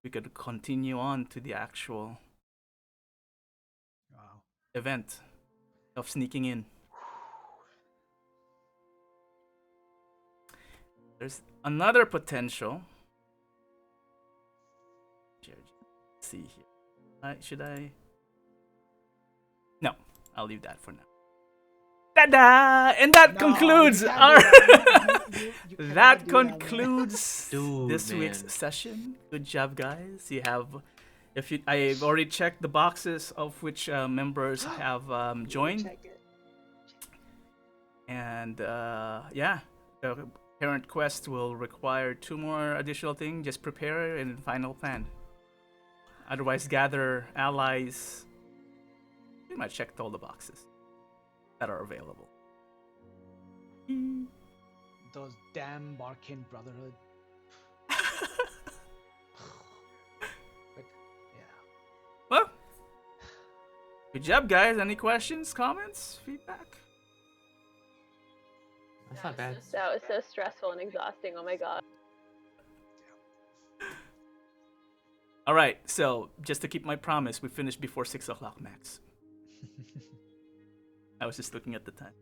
we could continue on to the actual Wow. event of sneaking in. There's another potential. Let's see here. Should I? No, I'll leave that for now. Ta-da! And that No, concludes you can't our. do that. You cannot That do that, man. concludes Dude, this week's man. session. Good job, guys. You have, I've already checked the boxes of which members have joined, Check it. and yeah, the parent quest will require 2 more additional things. Just prepare and final plan. Otherwise, gather allies. Pretty much checked all the boxes that are available. Those damn Barkane Brotherhood. But, yeah. Well, good job, guys. Any questions, comments, feedback? That's not bad. That was so stressful and exhausting. Oh my god. All right, so just to keep my promise, we finished before 6 o'clock max. I was just looking at the time.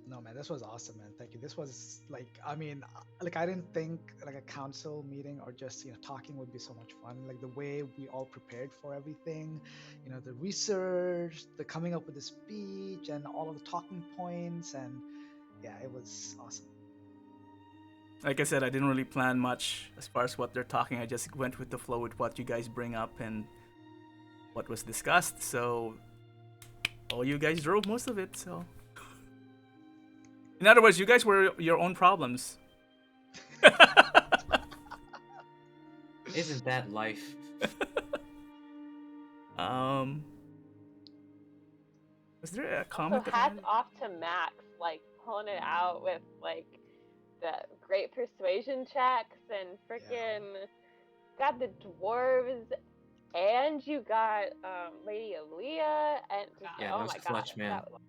No, man, this was awesome, man. Thank you. This was like, I mean, like I didn't think like a council meeting or just talking would be so much fun. Like the way we all prepared for everything, the research, the coming up with the speech, and all of the talking points, and yeah, it was awesome. Like I said, I didn't really plan much as far as what they're talking. I just went with the flow with what you guys bring up and what was discussed. So all you guys drove most of it. So in other words, you guys were your own problems. Isn't that life? Was there a comment? So hats off to Max, like pulling it out with like the great persuasion checks and freaking got the dwarves, and you got Lady Elia, and just, Yeah, oh that was my clutch, god, man. that was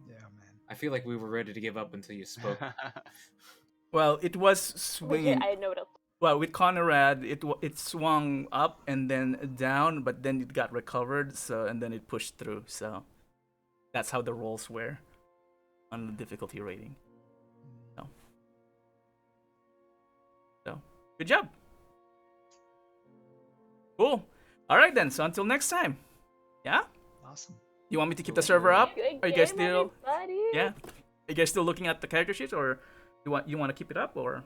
Yeah, man. I feel like we were ready to give up until you spoke. Well, it was legit. swinging. I know what else. Well, with Conrad, it swung up and then down, but then it got recovered. So and then it pushed through. So that's how the rolls were on the difficulty rating. So good job. Cool. All right then. So until next time. Yeah. Awesome. You want me to keep the server up? Good Are you guys game, still? everybody. Yeah. Are you guys still looking at the character sheets, or you want to keep it up, or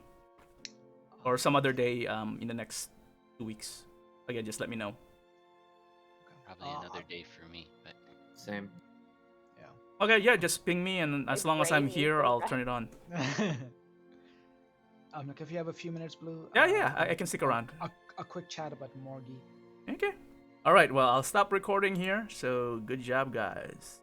some other day in the next 2 weeks? Again, just let me know. Probably another day for me, but Same. Okay, yeah, just ping me, and as It's long as I'm raining, here, so I'll right. turn it on. Like if you have a few minutes, Blue. Yeah, I can stick around. A quick chat about Morgie. Okay. All right, well, I'll stop recording here. So good job, guys.